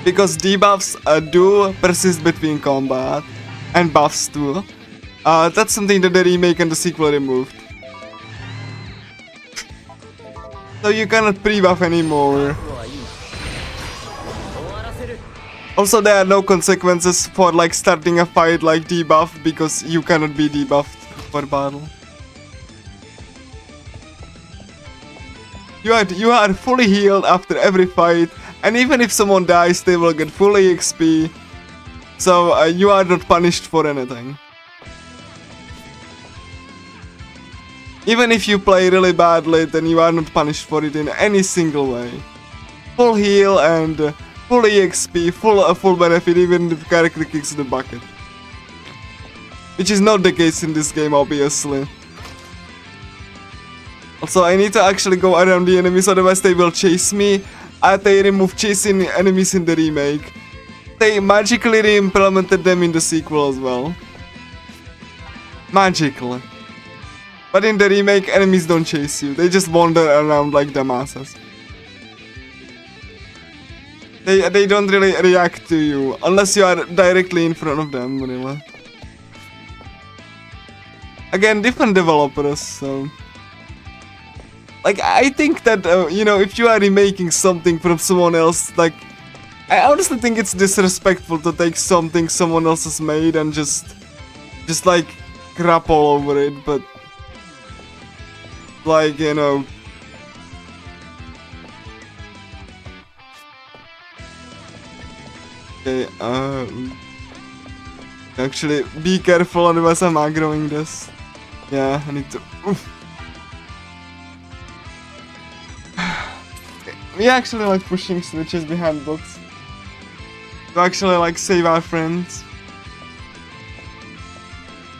[SPEAKER 2] Because debuffs do persist between combat, and buffs too. That's something that the remake and the sequel removed. So you cannot pre-buff anymore. Also, there are no consequences for like starting a fight like debuff because you cannot be debuffed for battle. You are fully healed after every fight, and even if someone dies, they will get fully XP. So you are not punished for anything. Even if you play really badly, then you are not punished for it in any single way. Full heal and full EXP, full benefit, even if the character kicks the bucket. Which is not the case in this game, obviously. Also, I need to actually go around the enemies, otherwise they will chase me. They removed chasing enemies in the remake. They magically re-implemented them in the sequel as well. Magically. But in the remake, enemies don't chase you. They just wander around like dumbasses. They don't really react to you, unless you are directly in front of them, really. again, different developers, so... Like, I think that, you know, if you are remaking something from someone else, like... I honestly think it's disrespectful to take something someone else has made and just like, crap all over it, but... Like, you know... Okay, actually, be careful otherwise I'm aggroing this. Yeah, I need to... Oof. We actually like pushing switches behind books. To actually like save our friends.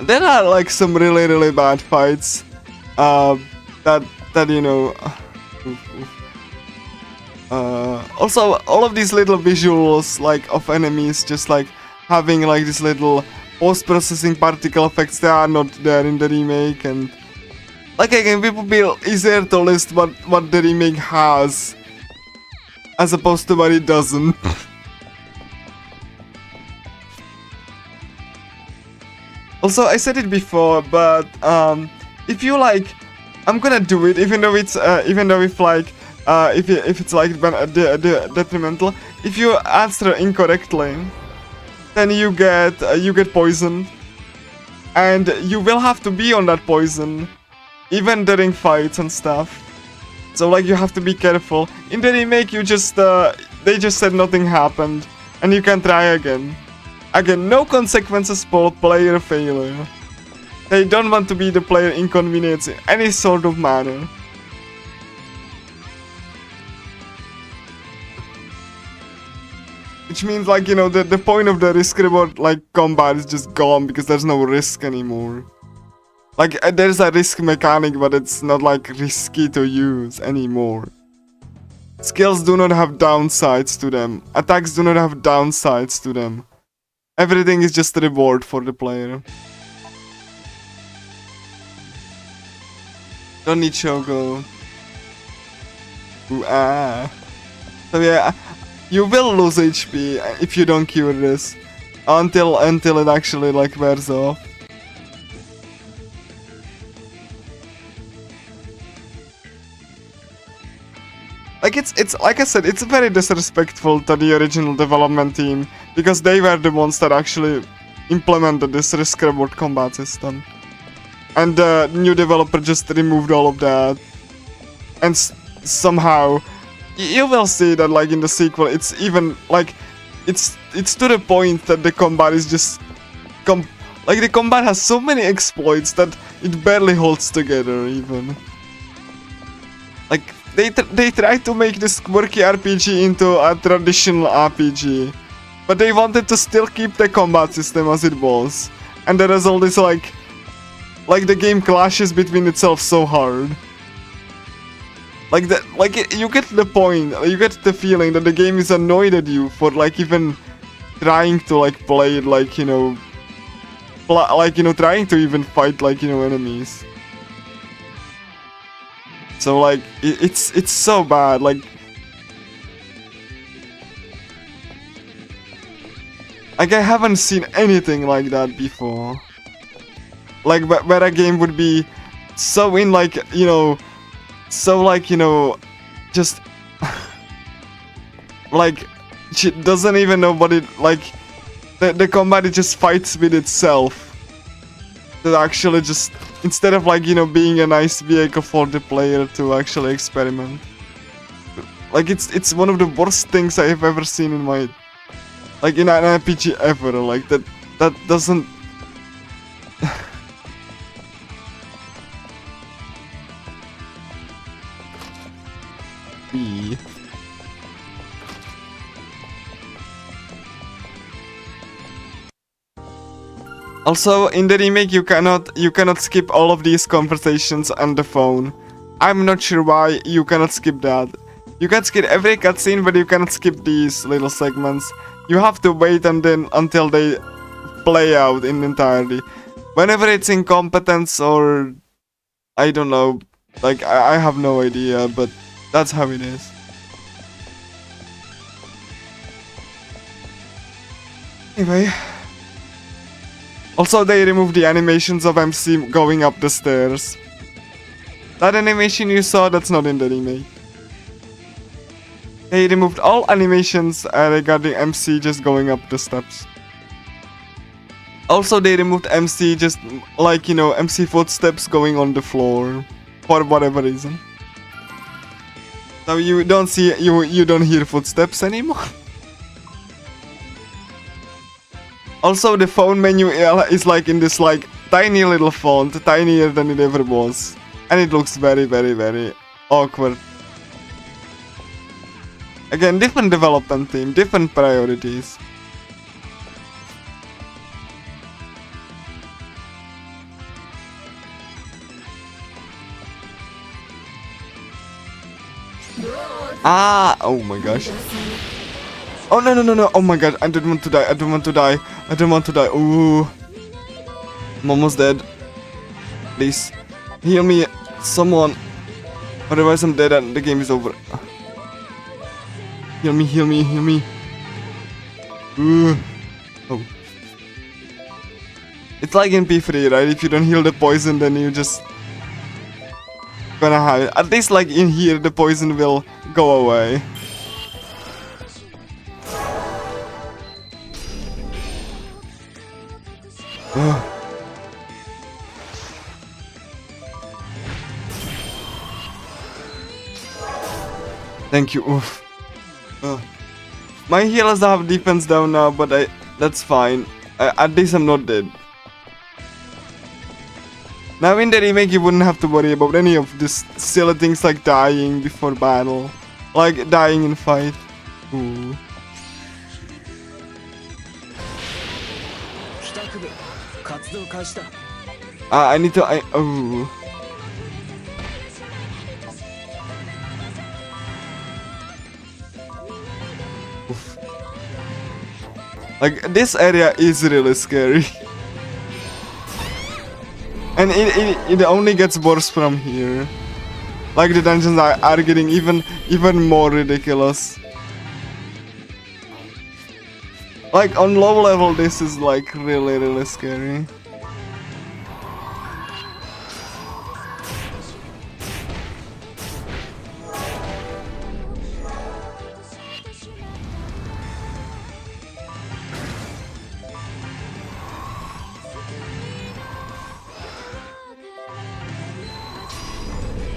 [SPEAKER 2] There are like some really bad fights. That you know... also, all of these little visuals, like, of enemies, just like having like this little post-processing particle effects, they are not there in the remake, and like again, it would be easier to list what the remake has, as opposed to what it doesn't. Also, I said it before, but if you like, I'm gonna do it, even though it's if it's like detrimental. If you answer incorrectly, then you get poisoned, and you will have to be on that poison, even during fights and stuff. So like you have to be careful. In the remake, you just they just said nothing happened, and you can try again. Again, no consequences for player failure. They don't want to be the player inconvenience in any sort of manner. Which means, like, you know, the point of the risk reward, like, combat is just gone because there's no risk anymore. Like, there's a risk mechanic, but it's not, like, risky to use anymore. Skills do not have downsides to them. Attacks do not have downsides to them. Everything is just a reward for the player. Don't need Shogo. Ooh, ah. So yeah, you will lose HP if you don't cure this. Until it actually like wears off. Like it's like I said, it's very disrespectful to the original development team, because they were the ones that actually implemented this risk reward combat system. And the new developer just removed all of that. And somehow you will see that like in the sequel it's even like it's to the point that the combat is just like the combat has so many exploits that it barely holds together even. Like they tried to make this quirky RPG into a traditional RPG, but they wanted to still keep the combat system as it was, and the result is like the game clashes between itself so hard. Like that, you get the point, you get the feeling that the game is annoyed at you for like even trying to like play it, like, you know, trying to even fight like, you know, enemies. So like it's so bad, like I haven't seen anything like that before. Like where a game would be so in like, you know, so like, you know, just like she doesn't even know what it like the combat, it just fights with itself. That actually just, instead of like, you know, being a nice vehicle for the player to actually experiment. Like it's one of the worst things I have ever seen in my, like, in an RPG ever. Like that doesn't be. Also, in the remake, you cannot skip all of these conversations on the phone. I'm not sure why you cannot skip that. You can skip every cutscene, but you cannot skip these little segments. You have to wait until they play out in entirety. Whenever it's incompetence or I don't know, like I have no idea, but that's how it is. Anyway. Also, they removed the animations of MC going up the stairs. That animation you saw, that's not in the remake. They removed all animations regarding MC just going up the steps. Also, they removed MC just like, you know, MC footsteps going on the floor for whatever reason. So you don't see, you don't hear footsteps anymore. Also, the phone menu is like in this like tiny little font, tinier than it ever was, and it looks very, very, very awkward. Again, different development team, different priorities. Ah, oh my gosh. Oh no no no no, oh my god, I don't want to die, I don't want to die, I don't want to die, ooh. I'm almost dead. Please, heal me, someone. Otherwise I'm dead and the game is over. Heal me, heal me, heal me. Ooh. Oh. It's like in P3, right? If you don't heal the poison, then you just gonna have it. At least like in here, the poison will go away. Thank you. Oof. My healers have defense down now, but that's fine. At least I'm not dead. Now in the remake you wouldn't have to worry about any of this silly things like dying before battle. Like dying in fight. Ooh. I need to... oh. Oof. Like, this area is really scary. And it only gets worse from here. Like, the dungeons are getting even more ridiculous. Like, on low level, this is like really scary.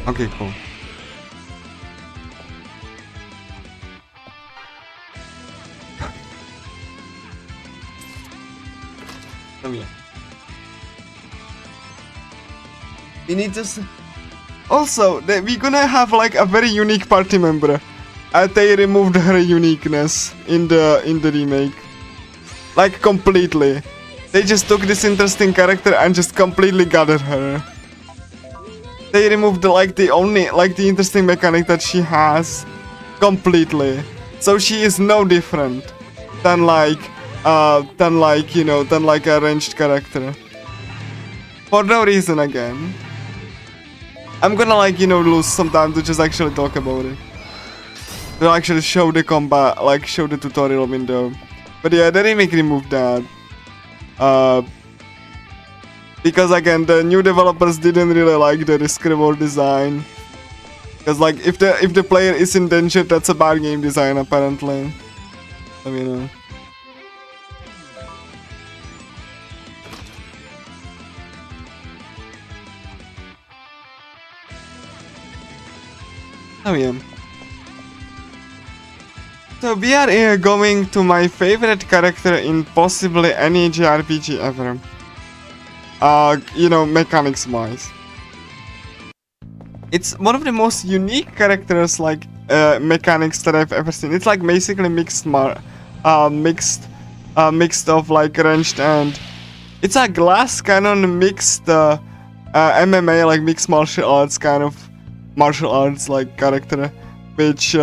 [SPEAKER 2] Okay, cool. Come here. We need to... Also, we're gonna have like a very unique party member. They removed her uniqueness in the remake. Like completely. They just took this interesting character and just completely gathered her. They removed like the interesting mechanic that she has completely. So she is no different than like a ranged character. For no reason again. I'm gonna lose some time to just actually talk about it. To actually show the combat, show the tutorial window. But yeah, the remake removed that. Because again, the new developers didn't really like the risk reward design. Because if the player is in danger, that's a bad game design apparently. I mean, oh yeah. So we are going to my favorite character in possibly any JRPG ever. Mechanics wise. It's one of the most unique characters mechanics that I've ever seen. It's like basically mixed of like ranged and it's a glass cannon mixed MMA, like mixed martial arts kind of martial arts like character, which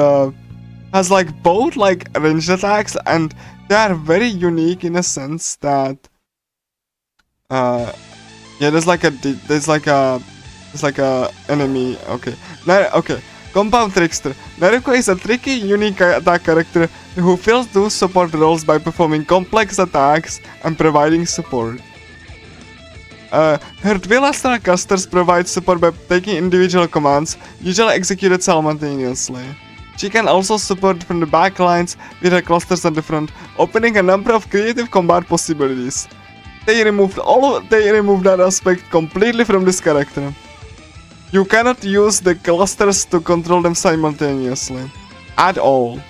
[SPEAKER 2] has like both like ranged attacks and they are very unique in a sense that there's like a enemy. Okay. Compound Trickster. Naruko is a tricky, unique attack character who fills those support roles by performing complex attacks and providing support. Her bilateral clusters provide support by taking individual commands, usually executed simultaneously. She can also support from the back lines with her clusters at the front, opening a number of creative combat possibilities. They removed that aspect completely from this character. You cannot use the clusters to control them simultaneously. At all.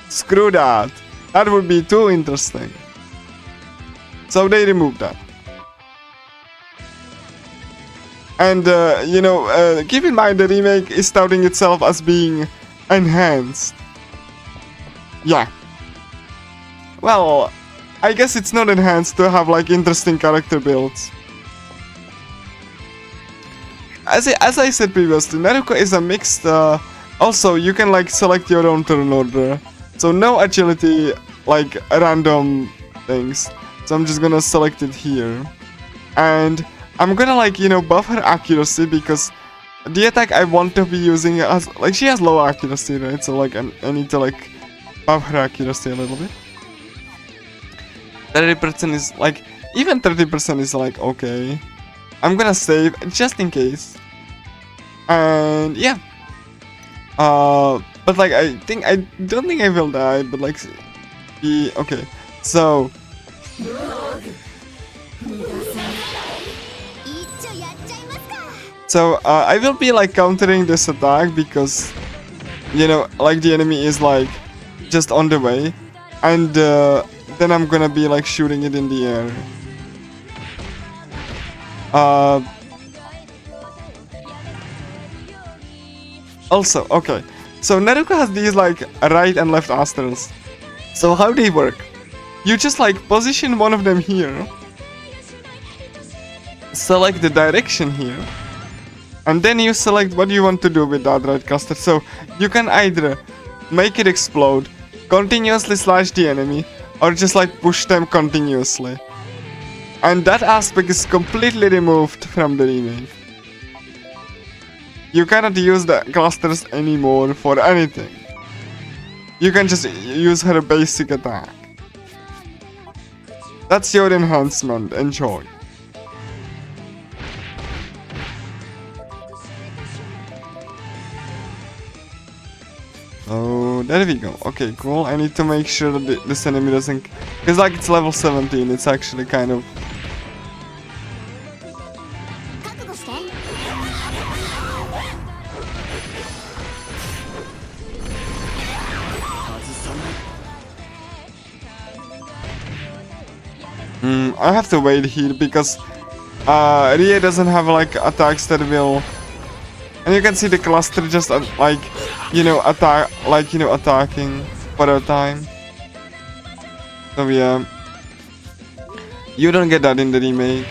[SPEAKER 2] Screw that. That would be too interesting. So they removed that. And, keep in mind the remake is touting itself as being enhanced. Yeah. Well, I guess it's not enhanced to have like interesting character builds. As I said previously, Naruto is a mixed... also, you can like select your own turn order. So no agility, like random things. So I'm just gonna select it here. And I'm gonna like, buff her accuracy because the attack I want to be using has, like, she has low accuracy, right? So like I need to like buff her accuracy a little bit. 30% is like, even 30% is like okay. I'm gonna save just in case. And yeah. But like I don't think I will die, but like okay. So I will be like countering this attack because like the enemy is like just on the way, and then I'm gonna be like shooting it in the air. Also, okay, so Naruto has these like right and left astrals. So how they work? You just like position one of them here, select the direction here, and then you select what you want to do with that right cluster. So you can either make it explode, continuously slash the enemy, or just like push them continuously. And that aspect is completely removed from the remake. You cannot use the clusters anymore for anything. You can just use her basic attack. That's your enhancement, enjoy. Oh, there we go. Okay, cool. I need to make sure that this enemy doesn't... Because like it's level 17, it's actually kind of... I have to wait here because Rie doesn't have like attacks that will, and you can see the cluster just like attack, like attacking for a time. So yeah, you don't get that in the remake.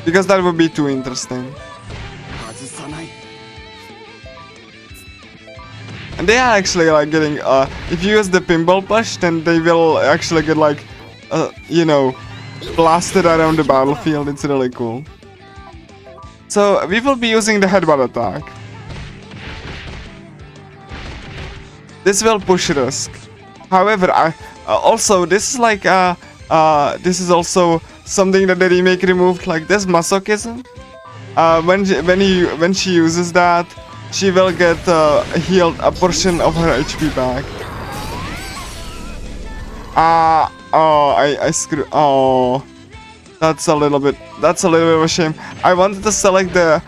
[SPEAKER 2] Because that would be too interesting. And they are actually like getting, if you use the pinball push, then they will actually get like, blasted around the battlefield. It's really cool. So we will be using the headbutt attack. This will push risk. However, also this is like, this is also something that the remake removed, like this masochism. When she uses that, she will get healed a portion of her HP back. I screwed. Oh, that's a little bit of a shame. I wanted to select the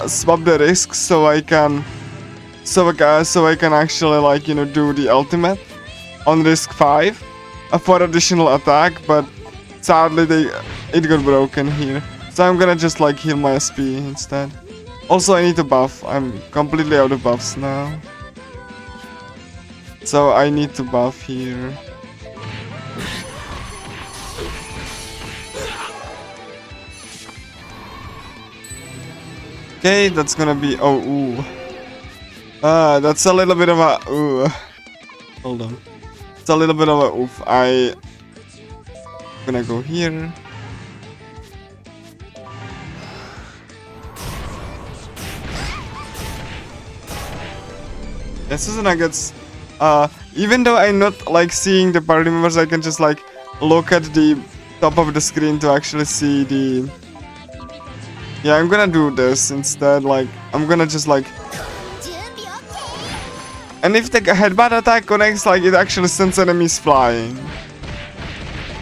[SPEAKER 2] swap the risks so I can actually like do the ultimate on risk 5 for additional attack, but sadly it got broken here. So I'm gonna just like heal my SP instead. Also, I need to buff. I'm completely out of buffs now. So I need to buff here. Okay, that's gonna be... Oh, ooh. That's a little bit of a... Ooh. Hold on. It's a little bit of a oof. I'm gonna go here. This is nuggets. even though I'm not like seeing the party members, I can just like look at the top of the screen to actually see the... Yeah, I'm gonna do this instead. Like, I'm gonna just like...
[SPEAKER 6] 準備 OK.
[SPEAKER 2] And if the headbutt attack connects, like, it actually sends enemies flying.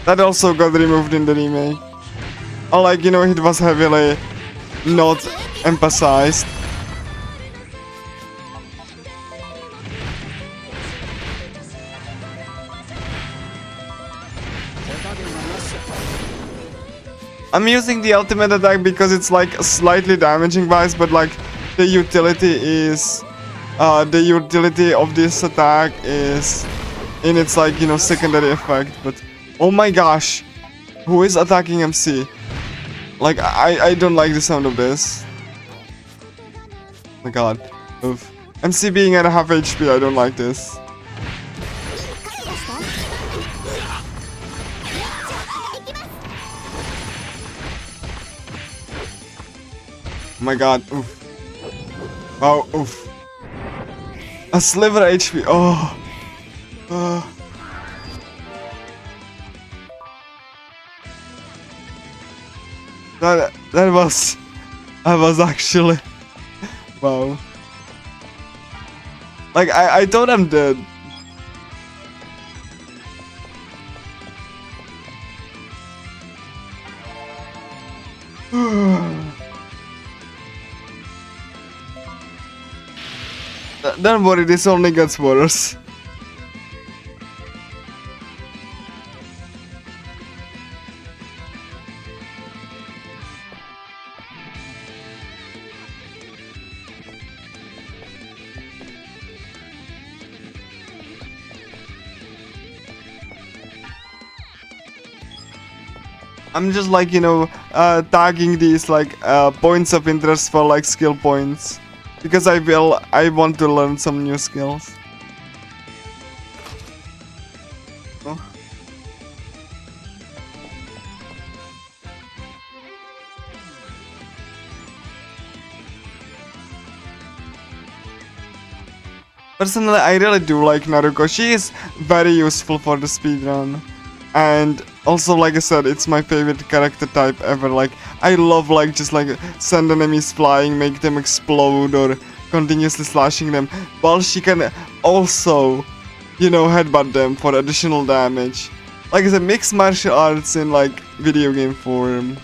[SPEAKER 2] That also got removed in the remake. Or like, you know, it was heavily not emphasized. I'm using the ultimate attack because it's like slightly damaging wise, but like the utility is the utility of this attack is in its like, you know, secondary effect. But oh my gosh, who is attacking MC? Like I don't like the sound of this. Oh my god. Oof. MC being at a half HP, I don't like this. Oh my god, oof. Wow, oof. A sliver HP, oh. That was actually... Wow. Like, I thought I'm dead. Don't worry, this only gets worse. I'm just like, you know, tagging these like points of interest for like skill points. Because I want to learn some new skills. Oh. Personally, I really do like Naruko. She is very useful for the speedrun. And also, like I said, it's my favorite character type ever. Like, I love like just like send enemies flying, make them explode, or continuously slashing them, while she can also, you know, headbutt them for additional damage. Like, it's a mixed martial arts in like video game form.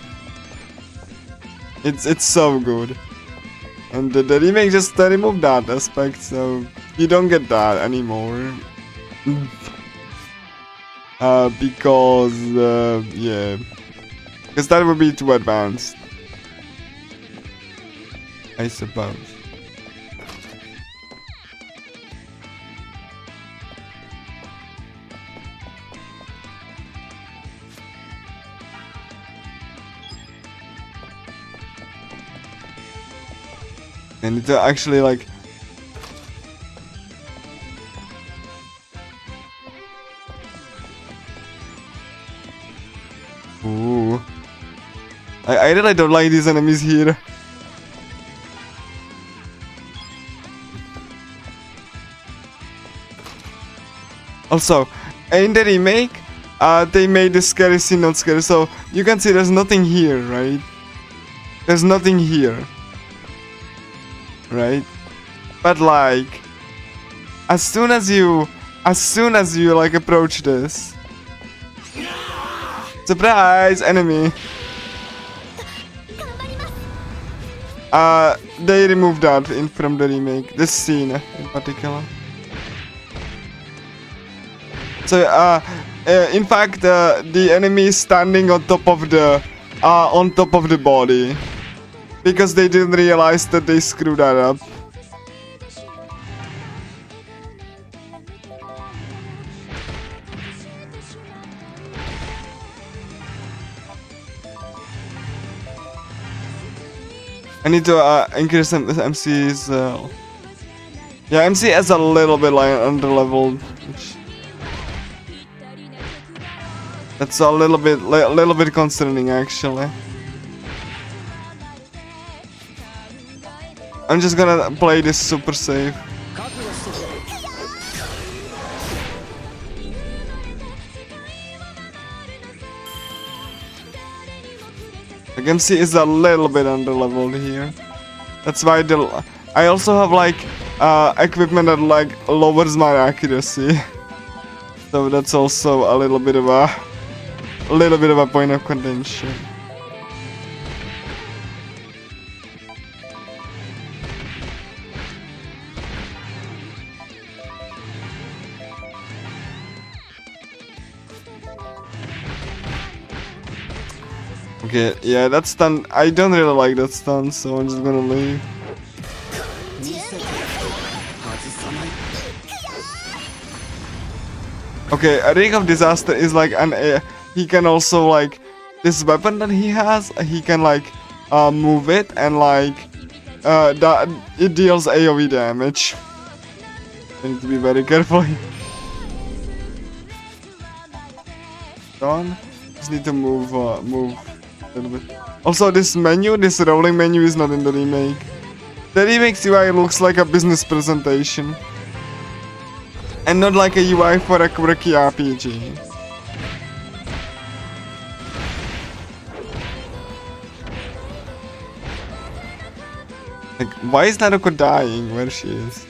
[SPEAKER 2] It's so good. And the remake just removed that aspect, so you don't get that anymore. Because, yeah. Because that would be too advanced. I suppose. I need to actually, like... Ooh. I really don't like these enemies here. Also, in the remake, they made the scary scene not scary, so you can see there's nothing here, right? There's nothing here. Right? But like, as soon as you like approach this, surprise, enemy. They removed that from the remake. This scene in particular. So, in fact, the enemy is standing on top of the body, because they didn't realize that they screwed that up. I need to increase MC's. Yeah, MC is a little bit like underleveled. That's a little bit concerning, actually. I'm just gonna play this super safe. Like MC is a little bit underleveled here. That's why I also have like equipment that like lowers my accuracy. So that's also a little bit of a point of contention. Okay, yeah, that stun, I don't really like that stun, so I'm just gonna leave. Okay, a Ring of Disaster is like he can also like, this weapon that he has, he can like move it and like that it deals AoE damage. I need to be very careful. Done. Just need to move a little bit. Also, this menu, this rolling menu is not in the remake. The remake UI looks like a business presentation. And not like a UI for a quirky RPG. Like, why is Naruko dying where she is?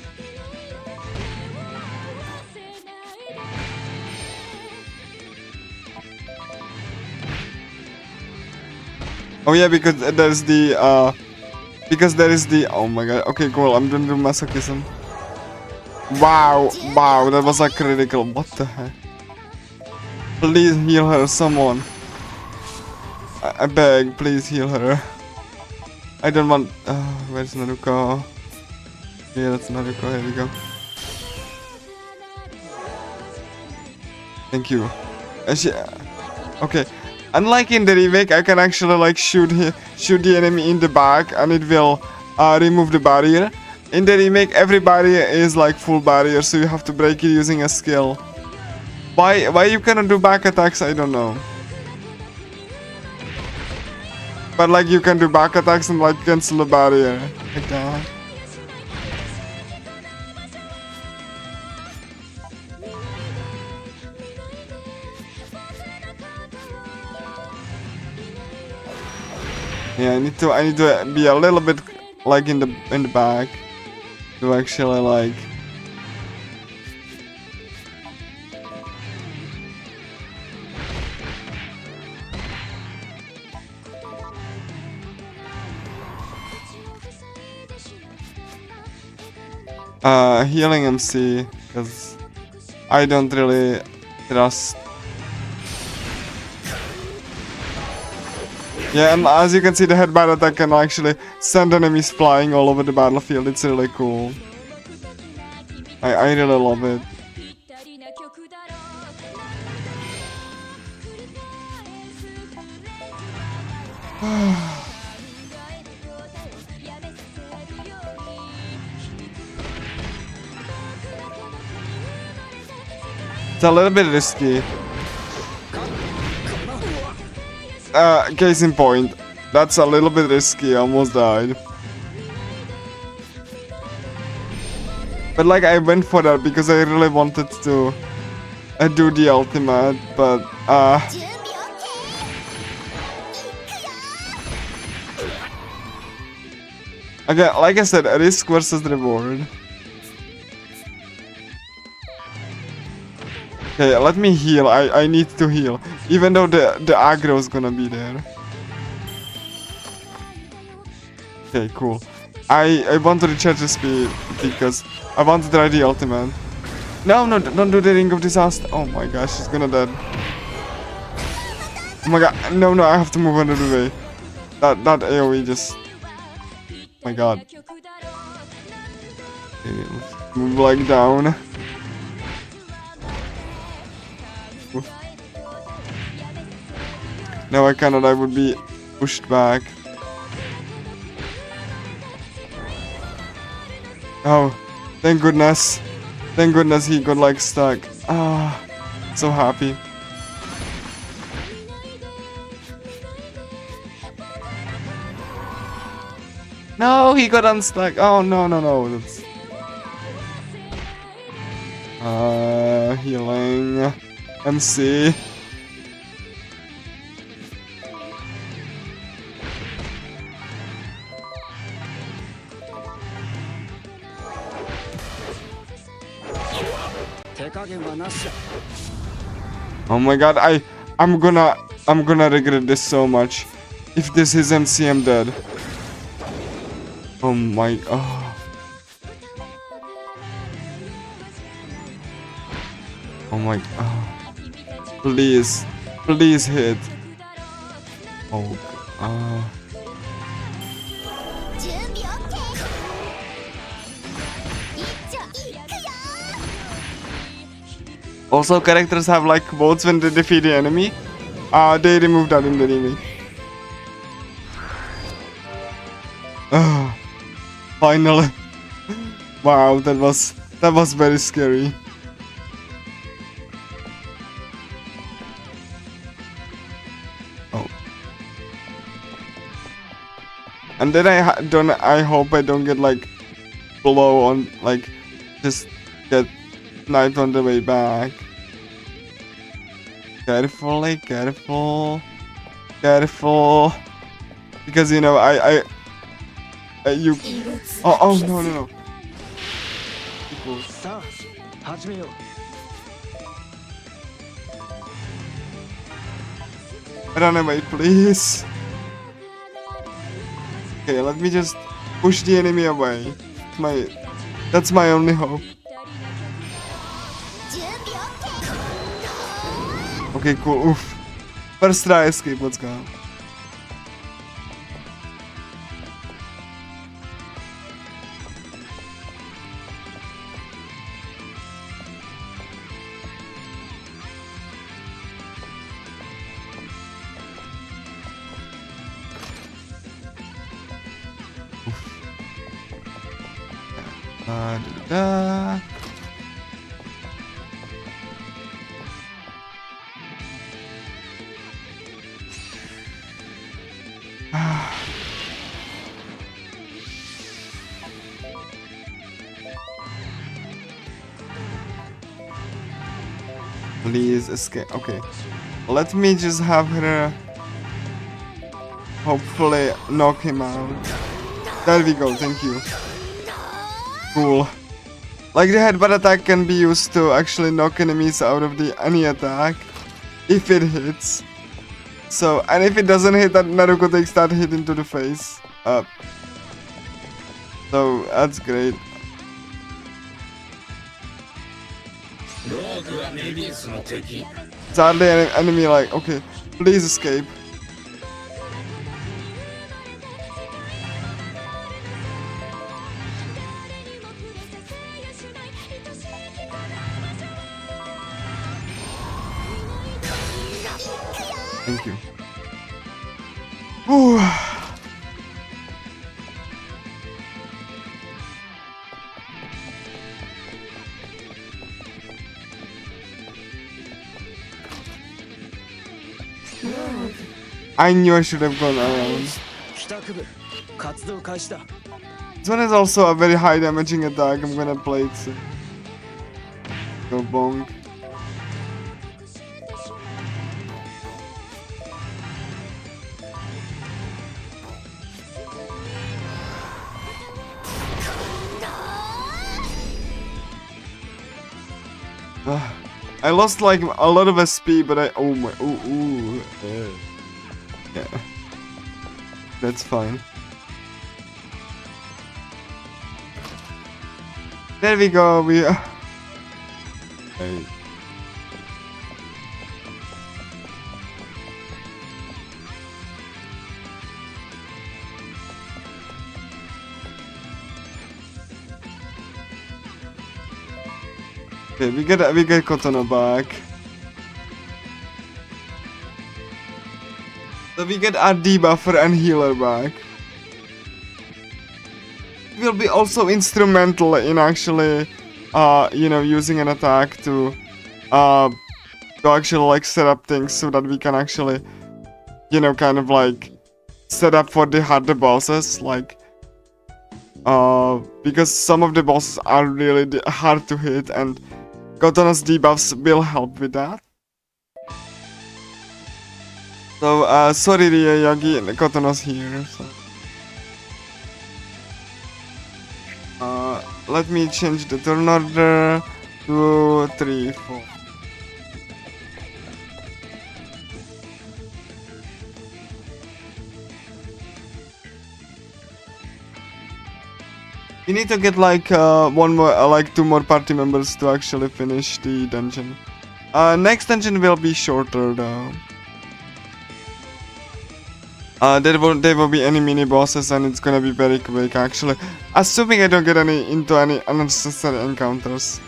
[SPEAKER 2] Oh yeah, because there's the oh my god. Okay, cool. I'm gonna do masochism. Wow, that was a critical. What the heck? Please heal her, someone. I beg, please heal her. I don't want. Where's Naruko? Yeah, that's Naruko. Here we go. Thank you. Okay. Unlike in the remake, I can actually like shoot the enemy in the back and it will remove the barrier. In the remake, every barrier is like full barrier, so you have to break it using a skill. Why you cannot do back attacks, I don't know. But like you can do back attacks and like cancel the barrier. Like that. Yeah, I need to be a little bit like in the back to actually like healing MC, because I don't really trust. Yeah, and as you can see, the headbutt attack can actually send enemies flying all over the battlefield. It's really cool. I really love it. It's a little bit risky. Case in point, that's a little bit risky, I almost died. But like I went for that because I really wanted to do the ultimate, but again, like I said, risk versus reward. Okay, let me heal. I need to heal. Even though the aggro is gonna be there. Okay, cool. I want to recharge the speed because I want to try the ultimate. No, don't do the Ring of Disaster. Oh my gosh, she's gonna die. Oh my god, no, I have to move another way. That AoE just... Oh my god. Okay, let's move like down. No, I cannot, I would be pushed back. Oh, thank goodness. Thank goodness he got like stuck. Ah, so happy. No, he got unstuck. Oh, no. That's... healing. MC.
[SPEAKER 1] 手加減はなしだ。
[SPEAKER 2] Oh my god, I'm gonna regret this so much. If this isn't CM dead. Oh my Oh my Please hit. Oh
[SPEAKER 6] 準備 OK 一丁いくよ
[SPEAKER 2] Also, characters have like quotes when they defeat the enemy. They removed that in the remake. Finally. Wow, that was very scary. Oh. And then I hope I don't get like blow on, like just get knifed on the way back. Careful. Because you know you. Oh no. Cool.
[SPEAKER 1] さあ始めよう。
[SPEAKER 2] Run away, please. Okay, let me just push the enemy away. That's my only hope.
[SPEAKER 6] 準備 OK
[SPEAKER 2] Okay, cool. Oof. First try escape. Let's go. Da. Please escape. Okay. Let me just have her hopefully knock him out. There we go, thank you. Cool. Like the headbutt attack can be used to actually knock enemies out of any attack if it hits. So, and if it doesn't hit, that Naruto takes that hit into the face. So that's great.
[SPEAKER 3] ローグはメビウスの敵。
[SPEAKER 2] Sadly, enemy like, okay, please escape. Thank you. Whew. I knew I should have gone around.
[SPEAKER 1] 帰宅部活動開始だ。
[SPEAKER 2] This one is also a very high damaging attack. I'm gonna play it soon. Go bonk. I lost like a lot of SP, but yeah, that's fine. There we go. Hey. Okay, we get Kotono back. So we get our debuffer and healer back. Will be also instrumental in actually, using an attack to actually like set up things so that we can actually, kind of like set up for the harder bosses, like, because some of the bosses are really hard to hit, and Kotono's debuffs will help with that. So, sorry Ryuyagi, Kotono's here, so. Let me change the turn order. 2, 3, 4. We need to get like one more, like 2 more party members to actually finish the dungeon. Next dungeon will be shorter though. There won't be any mini bosses and it's gonna be very quick actually. Assuming I don't get into any unnecessary encounters.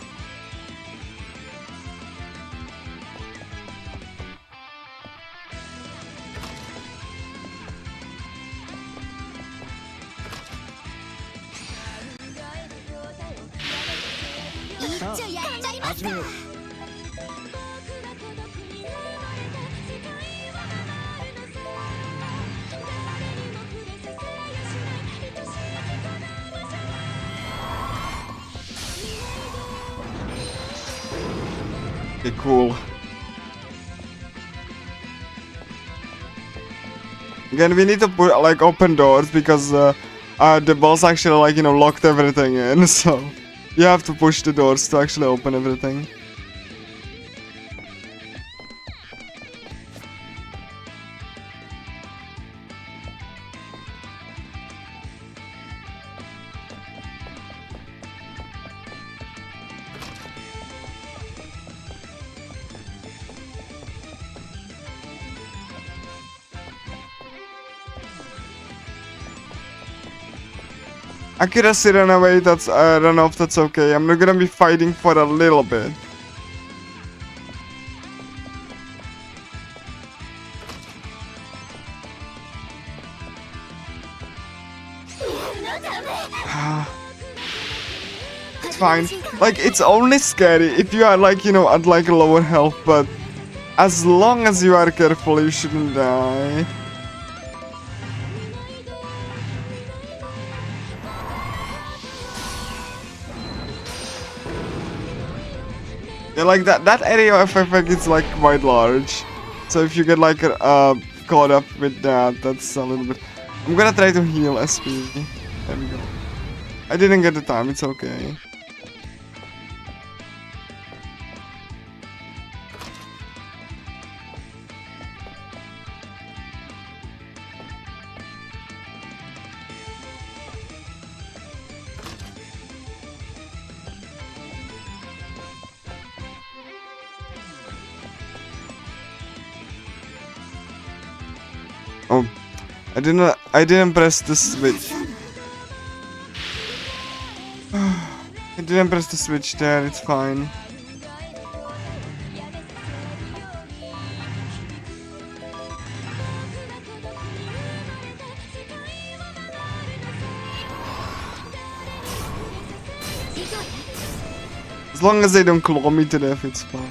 [SPEAKER 2] Okay, cool. Again, we need to put like open doors because the boss actually like locked everything in, so you have to push the doors to actually open everything. Accuracy run away, run off, that's okay. I'm not gonna be fighting for a little bit. It's fine. Like, it's only scary if you are like, at like lower health, but as long as you are careful, you shouldn't die. Yeah, like that area of effect is like quite large, so if you get like caught up with that, that's a little bit. I'm gonna try to heal SP. There we go. I didn't get the time, it's okay. Oh, I didn't press the switch. I didn't press the switch there, it's fine. As long as they don't claw me to death, it's fine.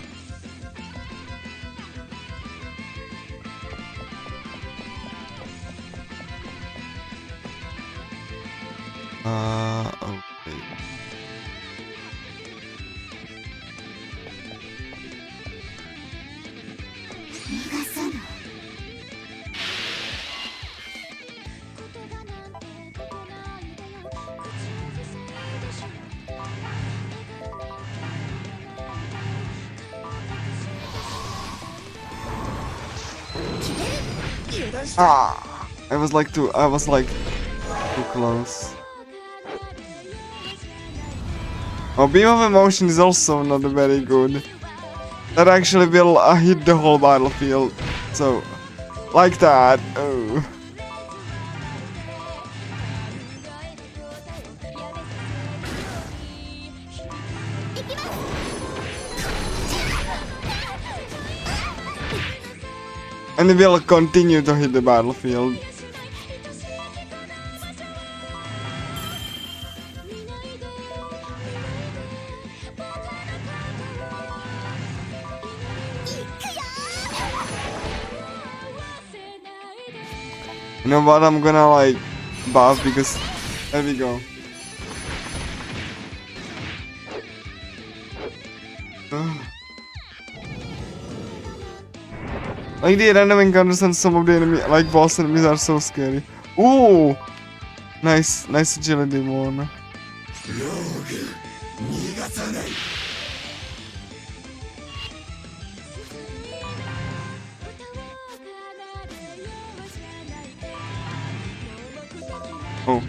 [SPEAKER 2] Okay. I was like too close. Oh, Beam of Emotion is also not very good. That actually will hit the whole battlefield. So, like that. Oh. And it will continue to hit the battlefield. You know what, I'm gonna like buff because there we go. Like the random encounters and some of the enemy, like boss enemies, are so scary. Ooh, nice agility one. Oh.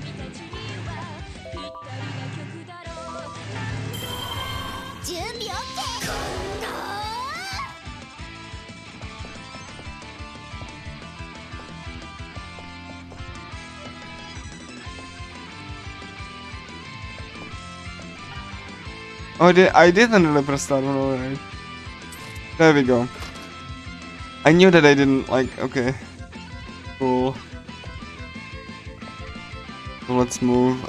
[SPEAKER 2] Oh, I didn't really press that one, alright. There we go. I knew that I didn't, like, okay. Cool. So let's move,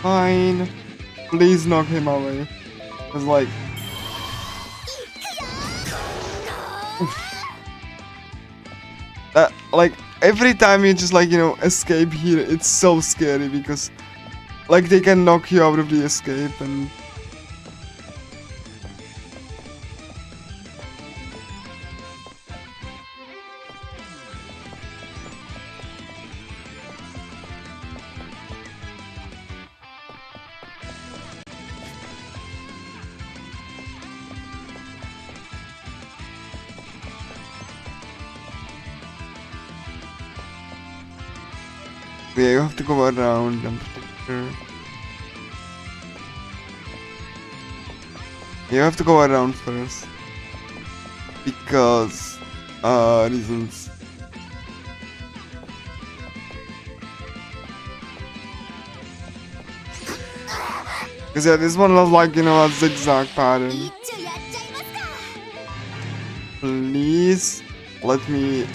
[SPEAKER 2] Fine. Please knock him away. It's like... that, like, every time you just, like, you know, escape here, it's so scary because, like, they can knock you out of the escape and... Yeah, you have to go around, I'm pretty sure. You have to go around first. Because, reasons. Because yeah, this one was like, you know, a zigzag pattern. Please, let me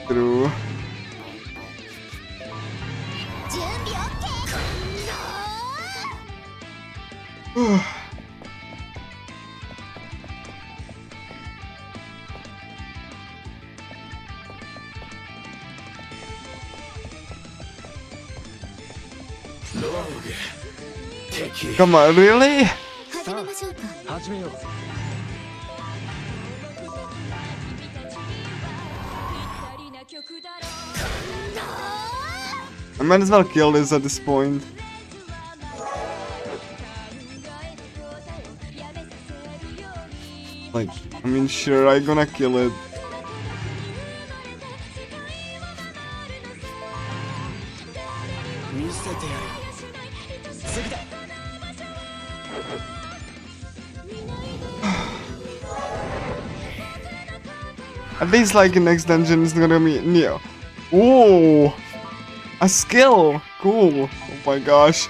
[SPEAKER 2] through. Come on, really?
[SPEAKER 6] 始めましょうか。
[SPEAKER 1] 始めよう。
[SPEAKER 2] I might as well kill this at this point. Like, I mean, sure, I'm gonna kill it. At least, like, in next dungeon is gonna be Neo. Ooh! A skill! Cool! Oh my gosh.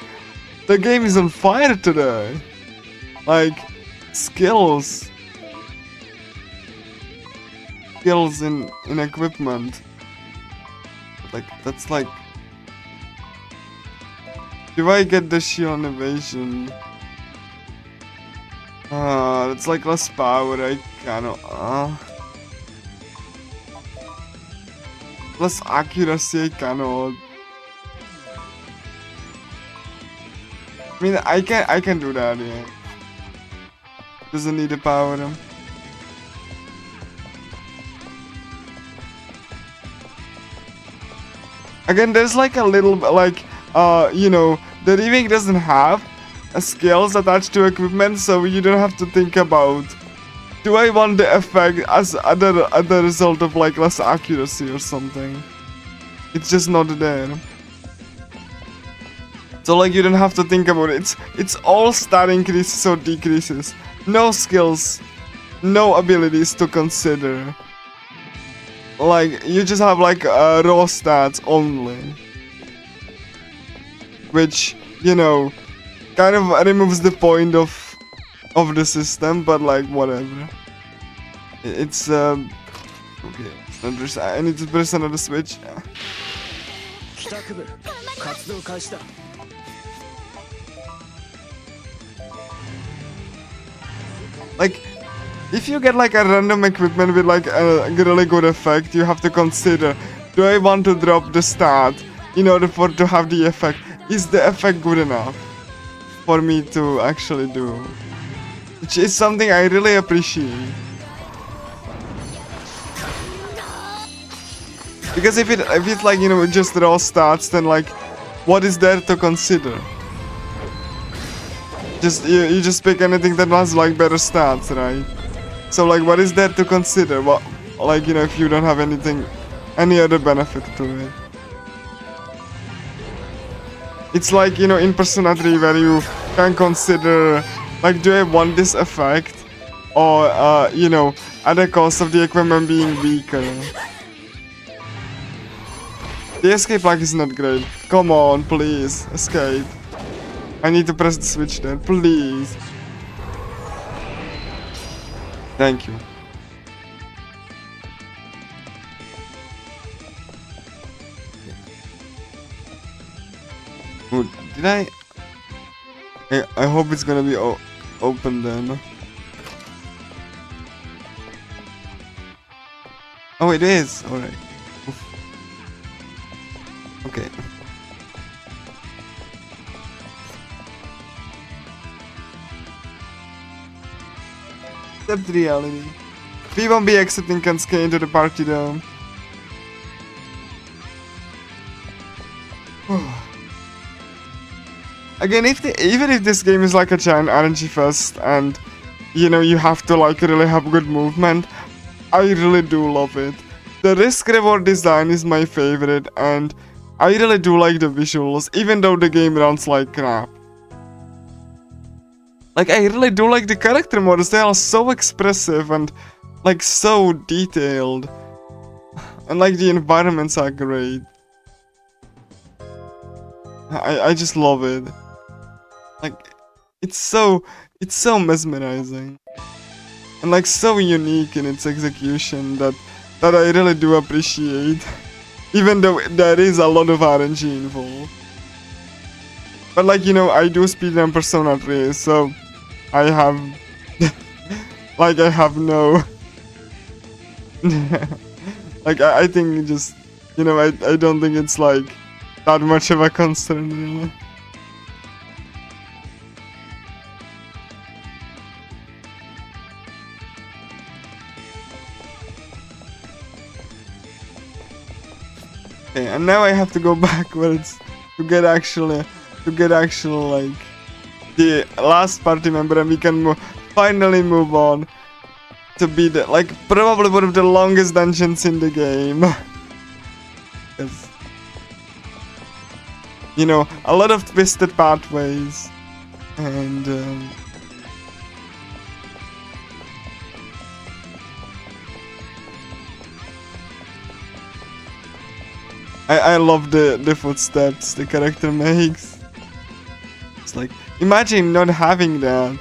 [SPEAKER 2] The game is on fire today! Like, skills. Skills in equipment. Like, that's like... Do I get the shield evasion? That's like less power, I cannot... Plus accuracy, I cannot. I mean, I can do that, yeah. Doesn't need the power. Again, there's like a little, like, you know, the remake doesn't have skills attached to equipment, so you don't have to think about, do I want the effect as other result of like less accuracy or something? It's just not there. So like you don't have to think about it. It's all stat increases or decreases. No skills, no abilities to consider. Like you just have like raw stats only, which, you know, kind of removes the point of the system, but like whatever. It's okay. I need to press another switch. Like, if you get like a random equipment with like a really good effect, you have to consider, do I want to drop the stat in order to have the effect? Is the effect good enough for me to actually do? Which is something I really appreciate. Because if it's like, you know, just raw stats, then like, what is there to consider? Just you just pick anything that has like better stats, right? So like, what is there to consider? What, like, you know, if you don't have anything, any other benefit to it? It's like, you know, in Persona 3 where you can consider, like, do I want this effect? Or, you know, at the cost of the equipment being weaker. The escape lag is not great. Come on, please, escape. I need to press the switch there, please. Thank you. Oh, did I hope it's gonna be open then. Oh, it is. All right. Oof. Okay. Accept reality. We won't be accepting Kensuke into the party though. Again, even if this game is like a giant RNG fest and, you know, you have to like really have good movement, I really do love it. The risk reward design is my favorite and I really do like the visuals, even though the game runs like crap. Like, I really do like the character models, they are so expressive and like so detailed. And like the environments are great. I just love it. Like, it's so mesmerizing. And like so unique in its execution that I really do appreciate. Even though there is a lot of RNG involved. But like, you know, I do speedrun Persona 3, so I have like I have no like I think just, you know, I don't think it's like that much of a concern really. Okay, and now I have to go backwards to get actual like the last party member, and we can finally move on to be the like probably one of the longest dungeons in the game. Because, you know, a lot of twisted pathways and I love the footsteps the character makes. It's like, imagine not having that.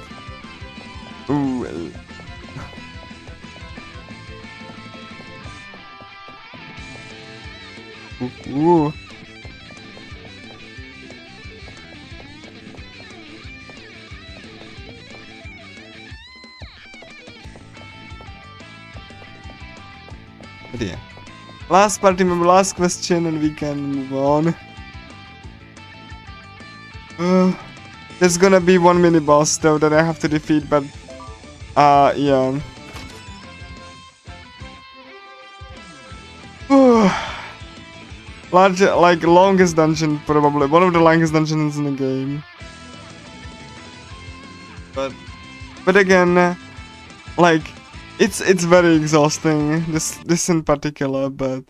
[SPEAKER 2] Ooh. Ooh. But yeah. Last party member, last question, and we can move on. There's gonna be one mini boss though that I have to defeat, but yeah. Longest dungeon, probably one of the longest dungeons in the game. But again, like, it's very exhausting, this in particular, but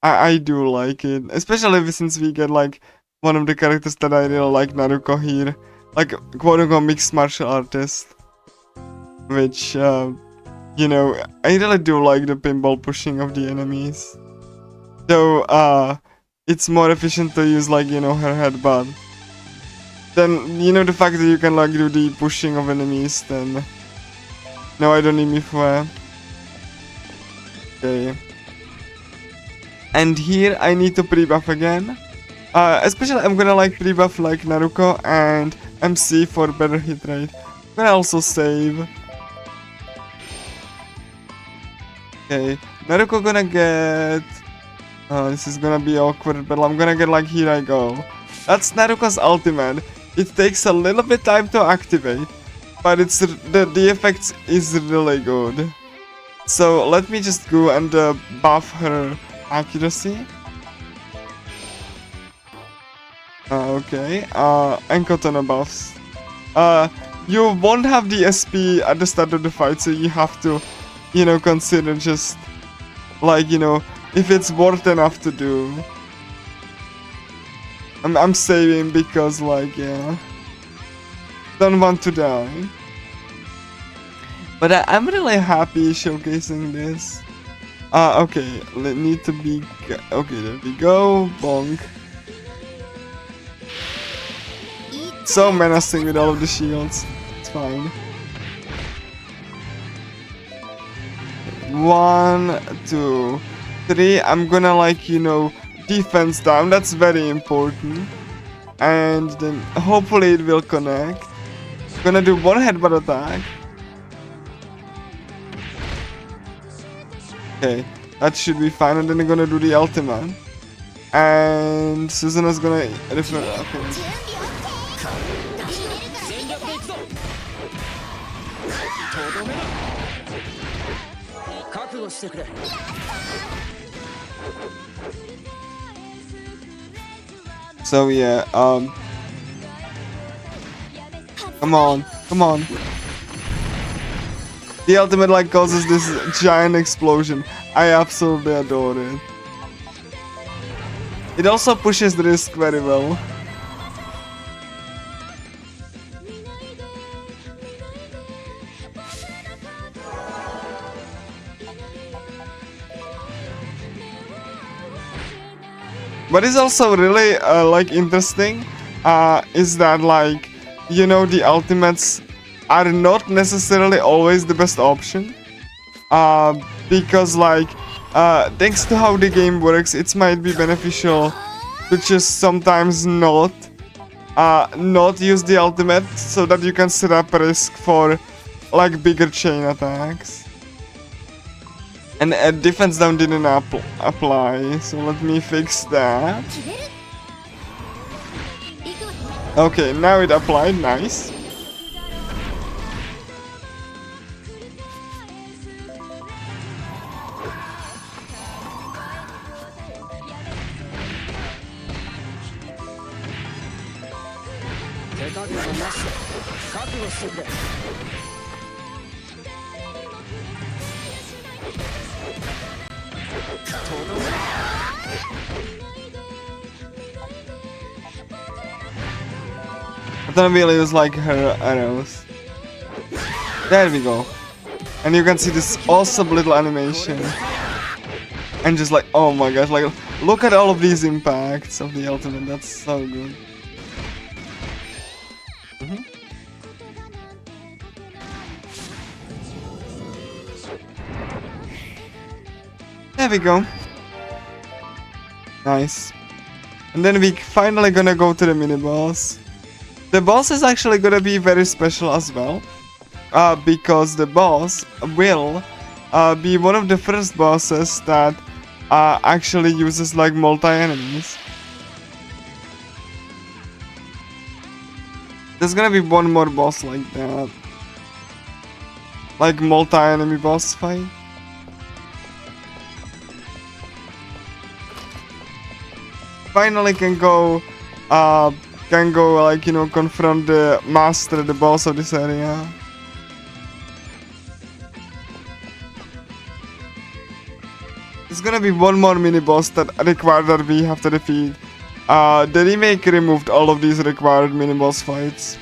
[SPEAKER 2] I do like it, especially since we get like one of the characters that I really like, Naruko here, like quote-unquote mixed martial artist, which you know, I really do like the pinball pushing of the enemies, though it's more efficient to use, like, you know, her headbutt. Then, you know, the fact that you can like do the pushing of enemies, then no, I don't need me for. Okay. And here I need to pre-buff again. Especially I'm gonna like pre-buff like Naruko and MC for better hit rate. I'm gonna also save. Okay, Naruko gonna get. This is gonna be awkward, but I'm gonna get like, here I go. That's Naruko's ultimate. It takes a little bit time to activate, but it's the effect is really good. So let me just go and buff her accuracy. Okay, and Kotono buffs. you won't have the SP at the start of the fight, so you have to, you know, consider just like, you know, if it's worth enough to do. I'm saving because, like, yeah, don't want to die. But I'm really happy showcasing this. Okay, need to be, okay, there we go, bonk. So menacing with all of the shields, it's fine. 1, 2, 3, I'm gonna, like, you know, defense down, that's very important. And then hopefully it will connect. Gonna do one headbutt attack. Okay, that should be fine, and then I'm gonna do the ultimate. And Suzuna's gonna... Okay.
[SPEAKER 1] 全力でいくぞ。とどめだ。覚悟してくれ。
[SPEAKER 2] So yeah, come on, come on. The ultimate, like, causes this giant explosion. I absolutely adore it. It also pushes the risk very well. What is also really like interesting is that, like, you know, the ultimates are not necessarily always the best option, because, like, thanks to how the game works, it might be beneficial to just sometimes not use the ultimate, so that you can set up a risk for, like, bigger chain attacks. And defense down didn't apply, so let me fix that. Okay, now it applied, nice. I'm gonna really use, like, her arrows. There we go. And you can see this awesome little animation. And just like, oh my gosh, like, look at all of these impacts of the ultimate, that's so good. There we go. Nice. And then we finally gonna go to the mini boss. The boss is actually gonna be very special as well, because the boss will be one of the first bosses that actually uses, like, multi-enemies. There's gonna be one more boss like that, like multi-enemy boss fight. Finally can go like, you know, confront the master, the boss of this area. There's gonna be one more mini boss that required that we have to defeat. The remake removed all of these required mini boss fights.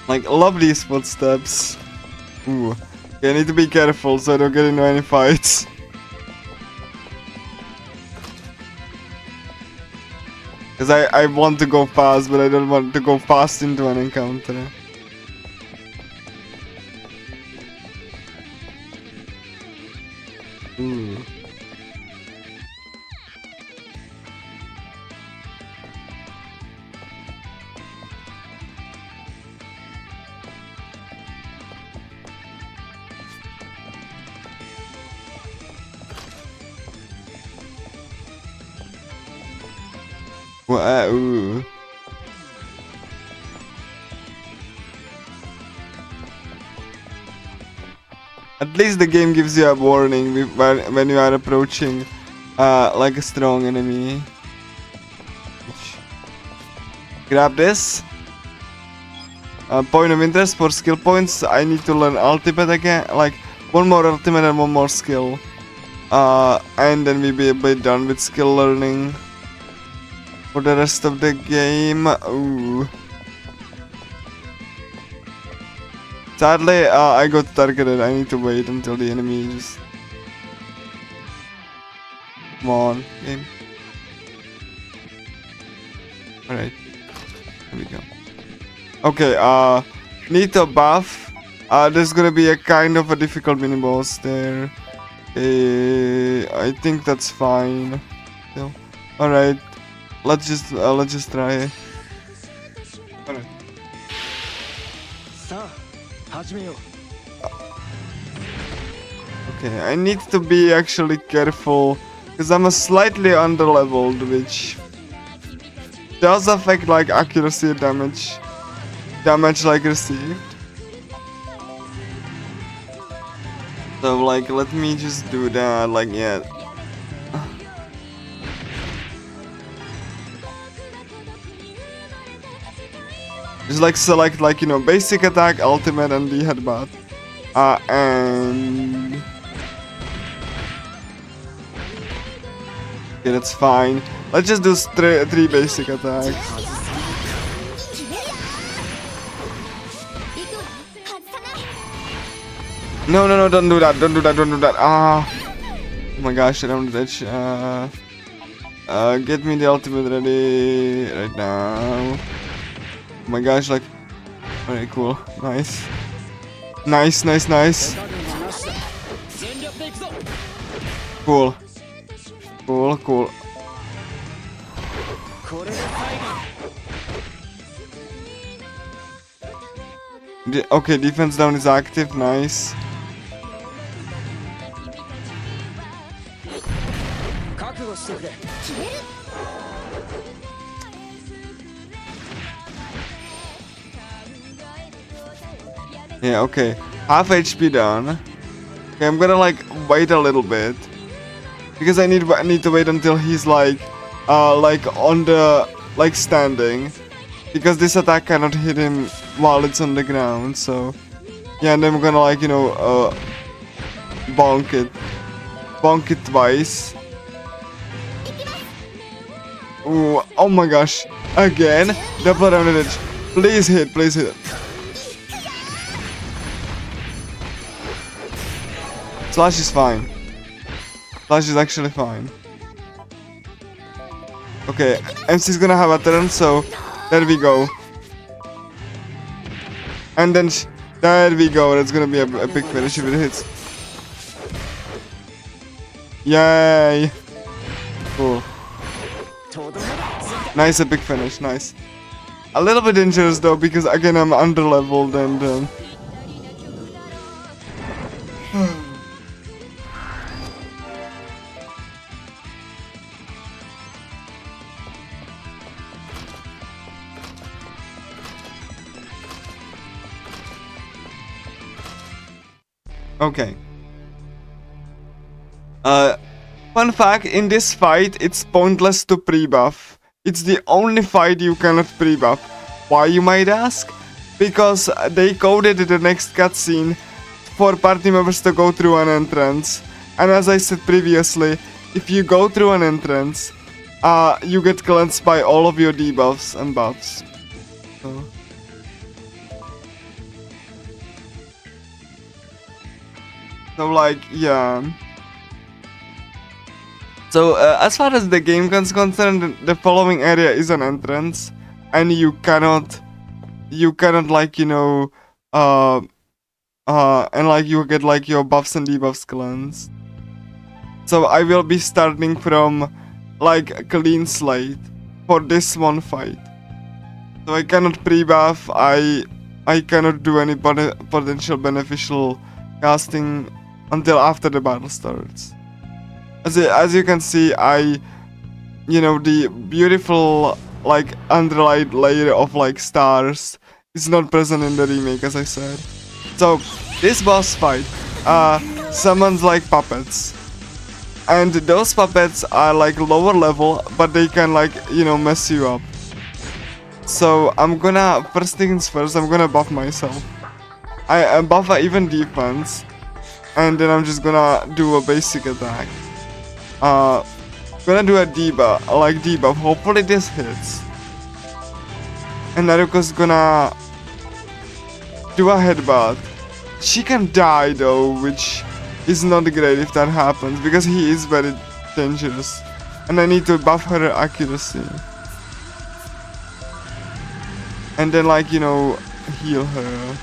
[SPEAKER 2] Like, love these footsteps. Ooh. Okay, I need to be careful so I don't get into any fights. Because I want to go fast, but I don't want to go fast into an encounter. Ooh. Ooh. At least the game gives you a warning when you are approaching like a strong enemy. Grab this. Point of interest for skill points. I need to learn ultimate again, like one more ultimate and one more skill. And then we'll be a bit done with skill learning. For the rest of the game, ooh. Sadly, I got targeted. I need to wait until the enemy just... Come on, game. Alright, here we go. Okay, need to buff. There's gonna be a kind of a difficult mini-boss there. I think that's fine. Still. Alright. Let's just try. Alright. Okay, I need to be actually careful because I'm a slightly underleveled, which does affect like accuracy damage like received. So like let me just do that, like yeah. Just like select like, you know, basic attack, ultimate and the headbutt. And okay, that's fine. Let's just do three basic attacks. No, don't do that, don't do that. Oh my gosh, I don't do that. Get me the ultimate ready right now. Oh my gosh, like, alright, cool, nice. Cool. Okay, defense down is active, nice. Yeah, okay. Half HP down. Okay, I'm gonna like wait a little bit because I need to wait until he's like on the like standing, because this attack cannot hit him while it's on the ground. So yeah, and then I'm gonna like, you know, bonk it twice. Ooh, oh my gosh! Again, double rounded edge. Please hit. Slash is fine. Slash is actually fine. Okay, MC's gonna have a turn, so there we go. And then there we go. That's gonna be a big finish if it hits. Yay! Cool. Nice epic finish. Nice. A little bit dangerous though, because again I'm underleveled and. Okay. Fun fact, in this fight, it's pointless to pre-buff. It's the only fight you cannot pre-buff. Why, you might ask? Because they coded the next cutscene for party members to go through an entrance. And as I said previously, if you go through an entrance, you get cleansed by all of your debuffs and buffs. So. So like, yeah. So as far as the game is concerned, the following area is an entrance, and you cannot like, you know, and like you get like your buffs and debuffs cleansed. So I will be starting from like a clean slate for this one fight. So I cannot pre-buff, I cannot do any potential beneficial casting until after the battle starts. As you can see, you know, the beautiful like underlined layer of like stars is not present in the remake, as I said. So this boss fight summons like puppets, and those puppets are like lower level, but they can like, you know, mess you up. So I'm gonna, first things first, I'm gonna buff myself. I buff even defense, and then I'm just gonna do a basic attack. Gonna do a debuff, hopefully this hits. And Naruko's gonna do a headbutt. She can die though, which is not great if that happens, because he is very dangerous. And I need to buff her accuracy. And then like, you know, heal her.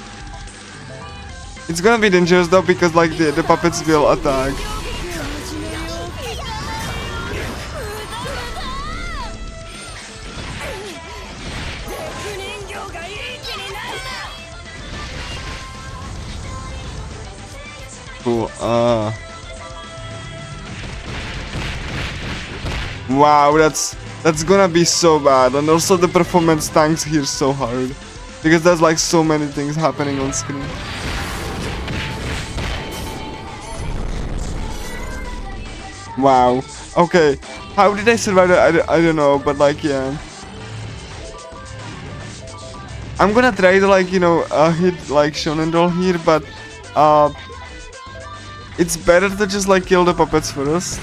[SPEAKER 2] It's gonna be dangerous though, because like the puppets will attack. Cool. Wow, that's gonna be so bad, and also the performance tanks here so hard, because there's like so many things happening on screen. Wow. Okay. How did I survive that? I don't know, but like, yeah. I'm gonna try to like, you know, hit like Shonen Doll here, but it's better to just like kill the puppets first.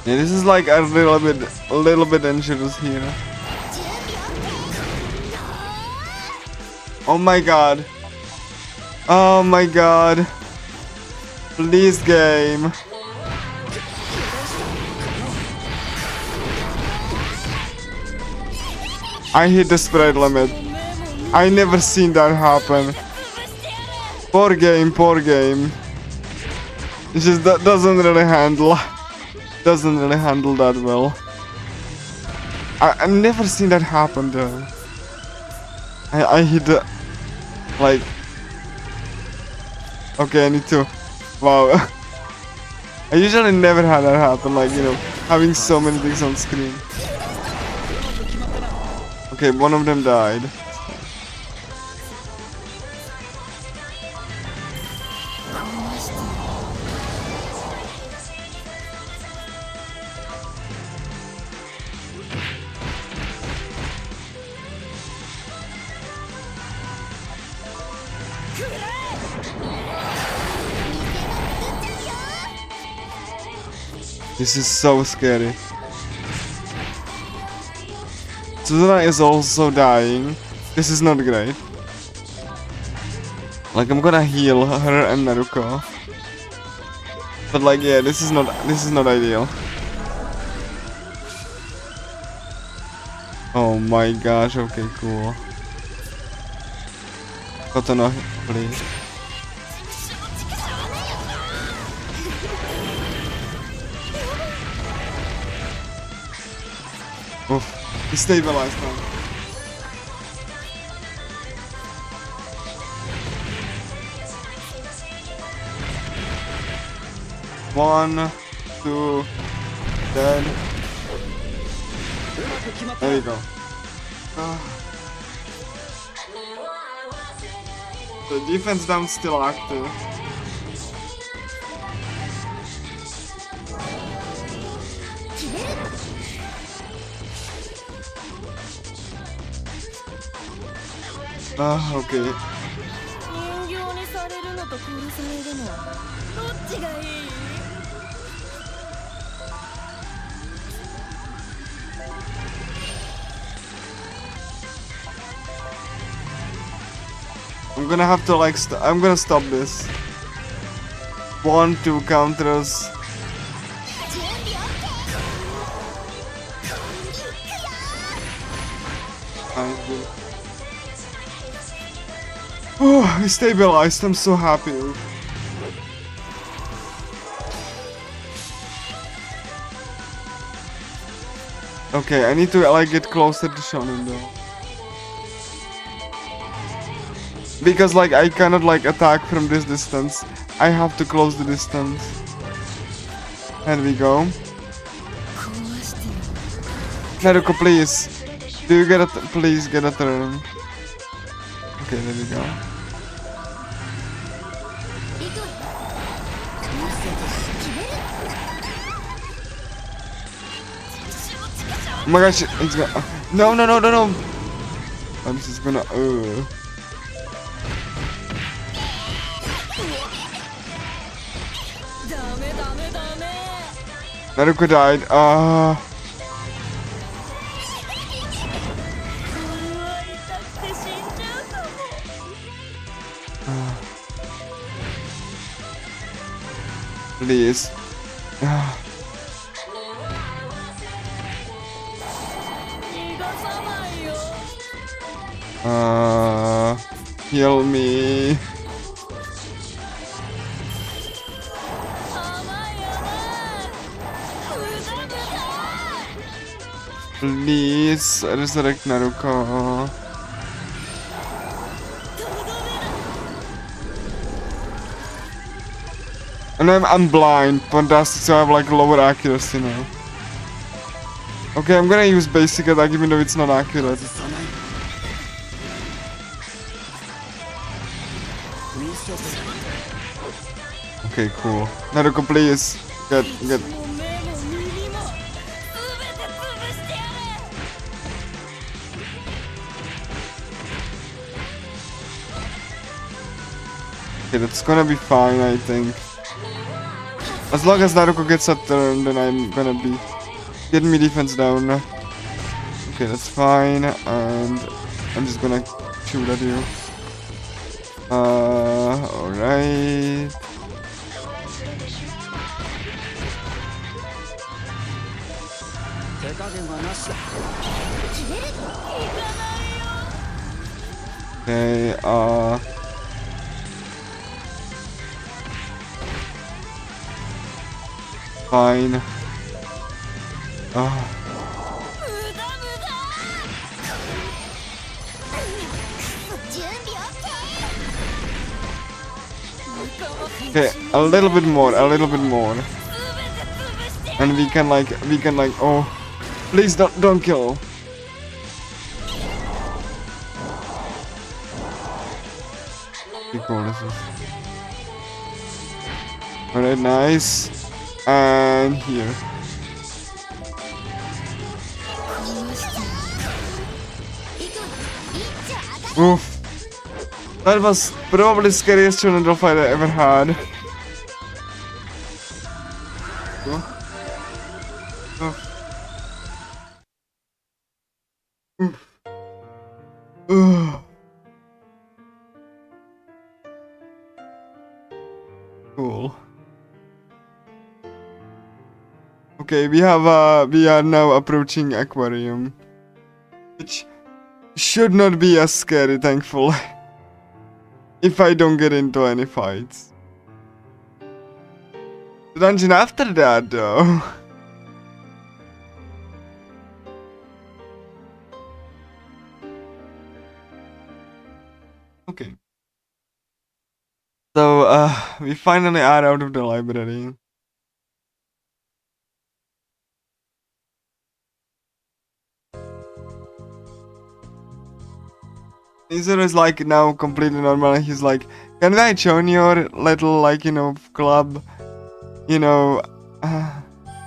[SPEAKER 2] Yeah, this is like a little bit dangerous here. Oh my god. Oh my god. Please, game. I hit the spread limit. I never seen that happen. Poor game, poor game. It just doesn't really handle that well. I've never seen that happen though. I hit the, like, okay, I need to, wow. I usually never had that happen, like, you know, having so many things on screen. Okay, one of them died. This is so scary. Suzuna is also dying. This is not great. Like, I'm gonna heal her and Naruko. But like, yeah, this is not ideal. Oh my gosh, okay, cool. Kotono, please. Oof, he stabilized now. One, two, dead. There you go. The defense down still active. Okay.
[SPEAKER 5] 人形にされるのと殺されるのどっちがいい？
[SPEAKER 2] I'm gonna have to like I'm gonna stop this. 1, 2 counters.
[SPEAKER 6] 準備
[SPEAKER 2] Oh, he stabilized. I'm so happy. Okay, I need to like get closer to Shonen though. Because like I cannot like attack from this distance. I have to close the distance. There we go. Naruko, please. Do you get a please get a turn? Okay, there we go. Oh my gosh, it's gonna no. I'm just gonna Naruko died. Please. Heal me. Please resurrect Naruko. And I'm blind, fantastic, so I have like lower accuracy now. Okay, I'm gonna use basic attack even though it's not accurate. Okay, cool. Naruko, please get. Okay, that's gonna be fine, I think. As long as Naruko gets a turn, then I'm gonna be getting me defense down. Okay, that's fine, and I'm just gonna shoot at you. Alright. Okay, fine. Okay, a little bit more. And we can like, oh, please don't kill. Alright, nice. And here. Oof. That was probably the scariest tornado fight I ever had. Cool. Okay, we are now approaching Aquarium, which should not be as scary, thankfully. If I don't get into any fights. The dungeon after that, though. Okay. So, we finally are out of the library. Izuru is like now completely normal and he's like, can I join your little like, you know, club? You know,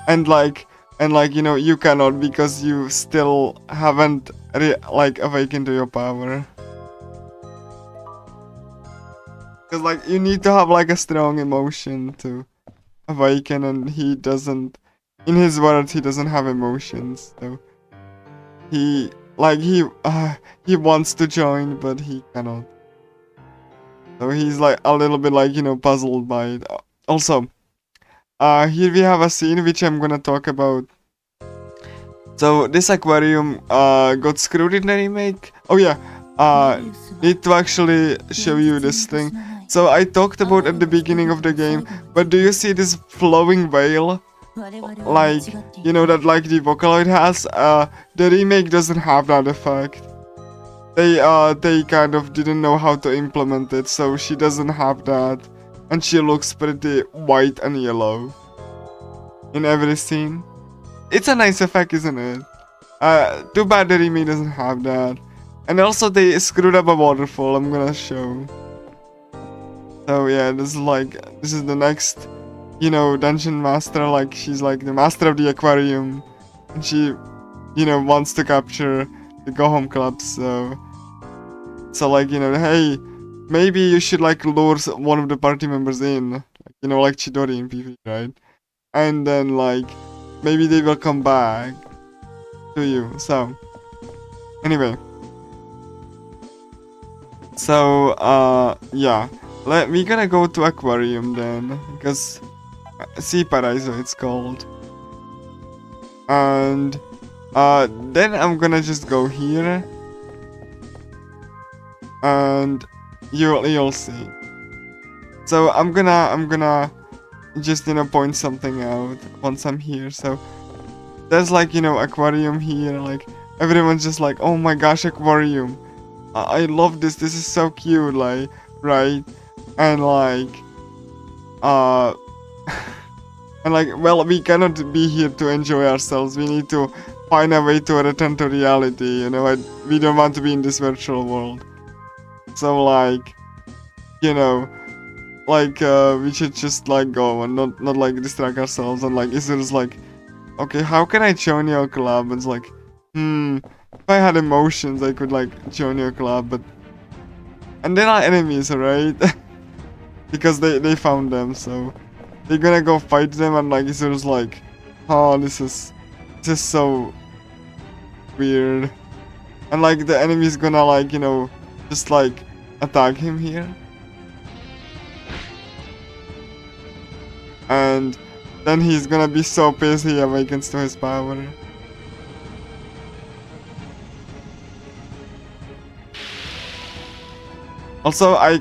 [SPEAKER 2] and like, you know, you cannot because you still haven't like awakened to your power. Because like you need to have like a strong emotion to awaken, and he doesn't. In his words, he doesn't have emotions, so he wants to join, but he cannot. So he's like a little bit like, you know, puzzled by it. Also, here we have a scene which I'm gonna talk about. So this aquarium got screwed in the remake. Oh yeah, need to actually show you this thing. So I talked about at the beginning of the game, but do you see this flowing whale? Like, you know, that like the Vocaloid has? The remake doesn't have that effect. They kind of didn't know how to implement it, so she doesn't have that. And she looks pretty white and yellow in every scene. It's a nice effect, isn't it? Too bad the remake doesn't have that. And also they screwed up a waterfall, I'm gonna show. So yeah, this is the next, you know, dungeon master. Like, she's like the master of the aquarium, and she, you know, wants to capture the Go Home Club. So like, you know, hey, maybe you should like lure one of the party members in, like, you know, like Chidori in PvP, right? And then like maybe they will come back to you. So anyway, so yeah. We're gonna go to aquarium then, because Sea Paraiso it's called. And then I'm gonna just go here, and you'll see. So I'm gonna just, you know, point something out once I'm here. So there's like, you know, aquarium here. Like everyone's just like, oh my gosh, aquarium! I love this. This is so cute. Like, right? And like, and like, well, we cannot be here to enjoy ourselves. We need to find a way to return to reality, you know. We don't want to be in this virtual world. So like, you know, like we should just like go and not like distract ourselves. And like Isuru's like, okay, how can I join your club? And it's like, if I had emotions, I could like join your club, but and then our enemies, right? Because they found them, so they're gonna go fight them, and like Isuru's like, oh, this is so weird. And like the enemy's gonna like, you know, just like attack him here. And then he's gonna be so pissed he awakens to his power. Also, I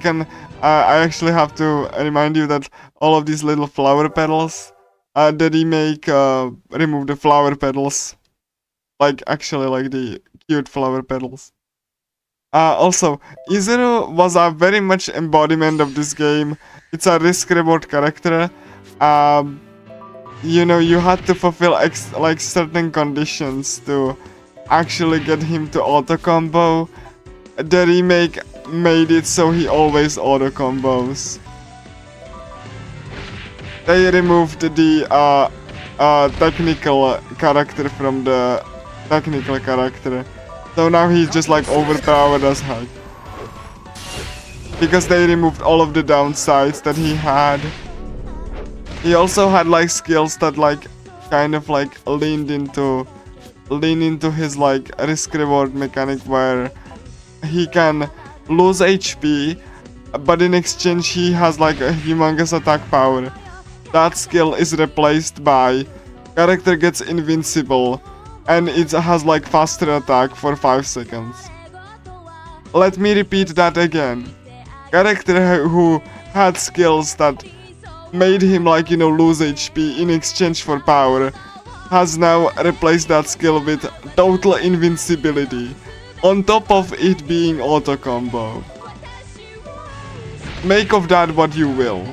[SPEAKER 2] actually have to remind you that all of these little flower petals, the remake removed the flower petals. Like, actually, like the cute flower petals. Also, Izuru was a very much embodiment of this game. It's a risk-reward character. You know, you had to fulfill like certain conditions to actually get him to auto-combo. The remake made it so he always auto combos. They removed the technical character from the technical character, so now he's just like overpowered as heck. Because they removed all of the downsides that he had. He also had like skills that like kind of like lean into his like risk reward mechanic, where he can lose HP, but in exchange he has like a humongous attack power. That skill is replaced by character gets invincible, and it has like faster attack for 5 seconds. Let me repeat that again. Character who had skills that made him like, you know, lose HP in exchange for power has now replaced that skill with total invincibility, on top of it being auto combo. Make of that what you will.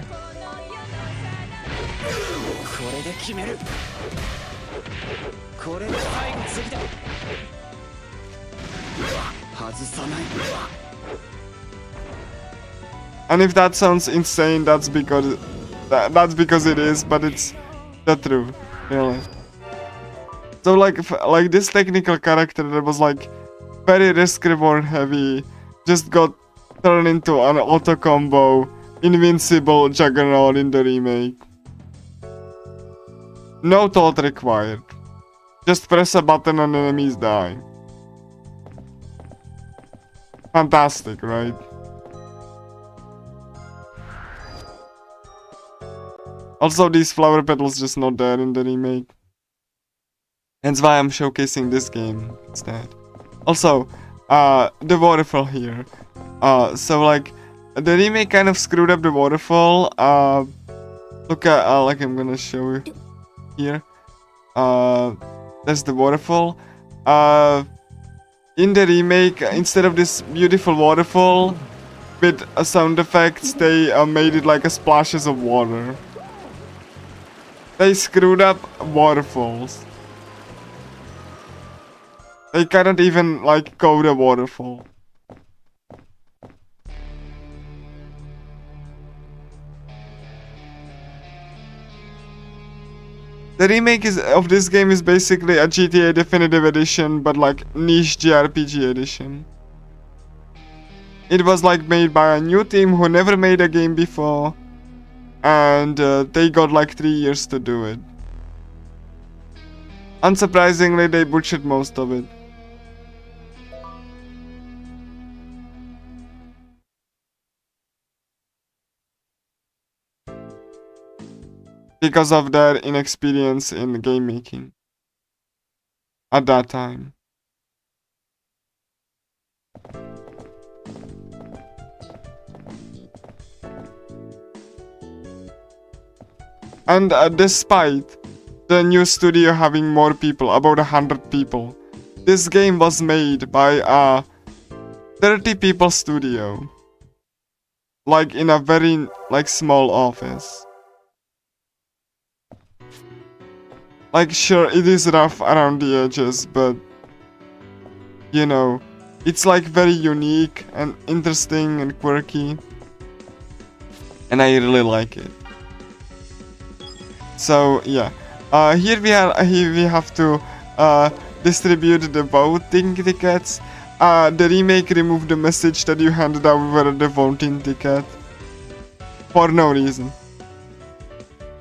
[SPEAKER 2] And if that sounds insane, that's because it is, but it's the truth, really. So like this technical character that was like very risk reward heavy just got turned into an auto combo invincible juggernaut in the remake. No thought required. Just press a button and enemies die. Fantastic, right? Also, these flower petals just not there in the remake. Hence why I'm showcasing this game instead. Also, the waterfall here. So like, the remake kind of screwed up the waterfall. Look at, like I'm gonna show you here. That's the waterfall. In the remake, instead of this beautiful waterfall with sound effects, they made it like a splashes of water. They screwed up waterfalls. They cannot even like code a waterfall. The remake of this game is basically a GTA Definitive Edition, but like niche JRPG edition. It was like made by a new team who never made a game before, and they got like 3 years to do it. Unsurprisingly, they butchered most of it. Because of their inexperience in game making at that time. And despite the new studio having more people, about 100 people, this game was made by a 30 people studio. Like in a very like small office. Like, sure, it is rough around the edges, but, you know, it's like very unique and interesting and quirky. And I really like it. So, yeah. Here we have to distribute the voting tickets. The remake removed the message that you handed over the voting ticket. For no reason.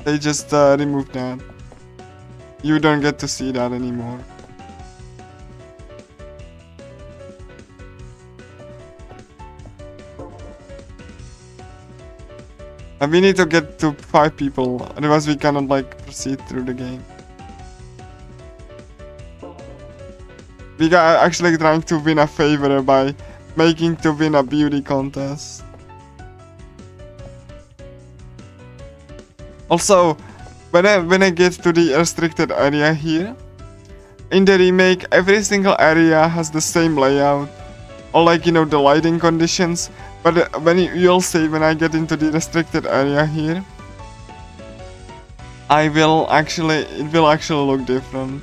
[SPEAKER 2] They just removed that. You don't get to see that anymore. And we need to get to 5 people, otherwise we cannot like proceed through the game. We are actually trying to win a favor by making to win a beauty contest. Also, when I get to the restricted area here, in the remake, every single area has the same layout, or like, you know, the lighting conditions. But when you'll see, when I get into the restricted area here, it will actually look different.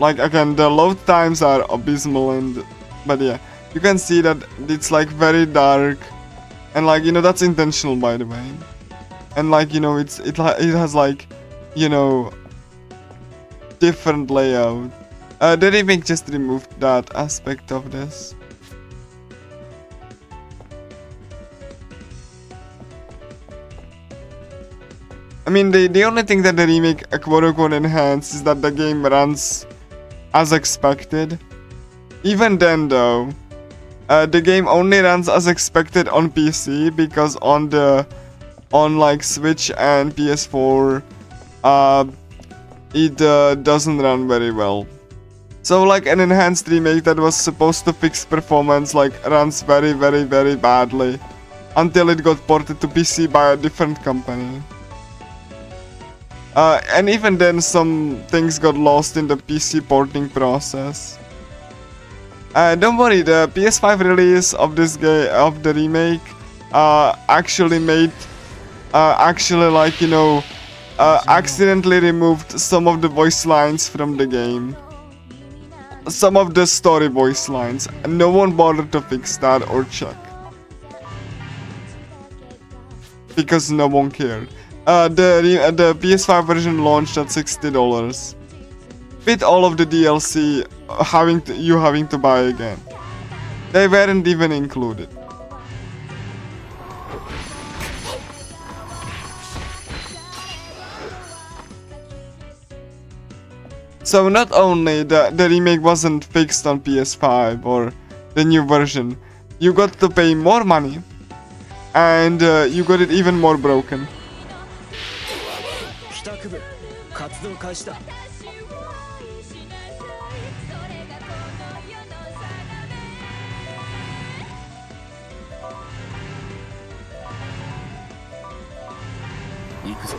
[SPEAKER 2] Like again, the load times are abysmal, but yeah, you can see that it's like very dark. And like, you know, that's intentional, by the way. And like, you know, it has like, you know, different layout. The remake just removed that aspect of this. I mean, the only thing that the remake quote-unquote enhanced is that the game runs as expected. Even then, though, the game only runs as expected on PC, because on like Switch and PS4, it doesn't run very well. So like an enhanced remake that was supposed to fix performance like runs very badly until it got ported to PC by a different company. And even then some things got lost in the PC porting process. Don't worry, the PS5 release of this game, of the remake, actually like, you know, accidentally removed some of the voice lines from the game. Some of the story voice lines. No one bothered to fix that or check. Because no one cared. The PS5 version launched at $60. With all of the DLC having to buy again. They weren't even included. So not only the remake wasn't fixed on PS5 or the new version, you got to pay more money, and you got it even more broken.
[SPEAKER 1] 帰宅部活動開始だ。行くぞ。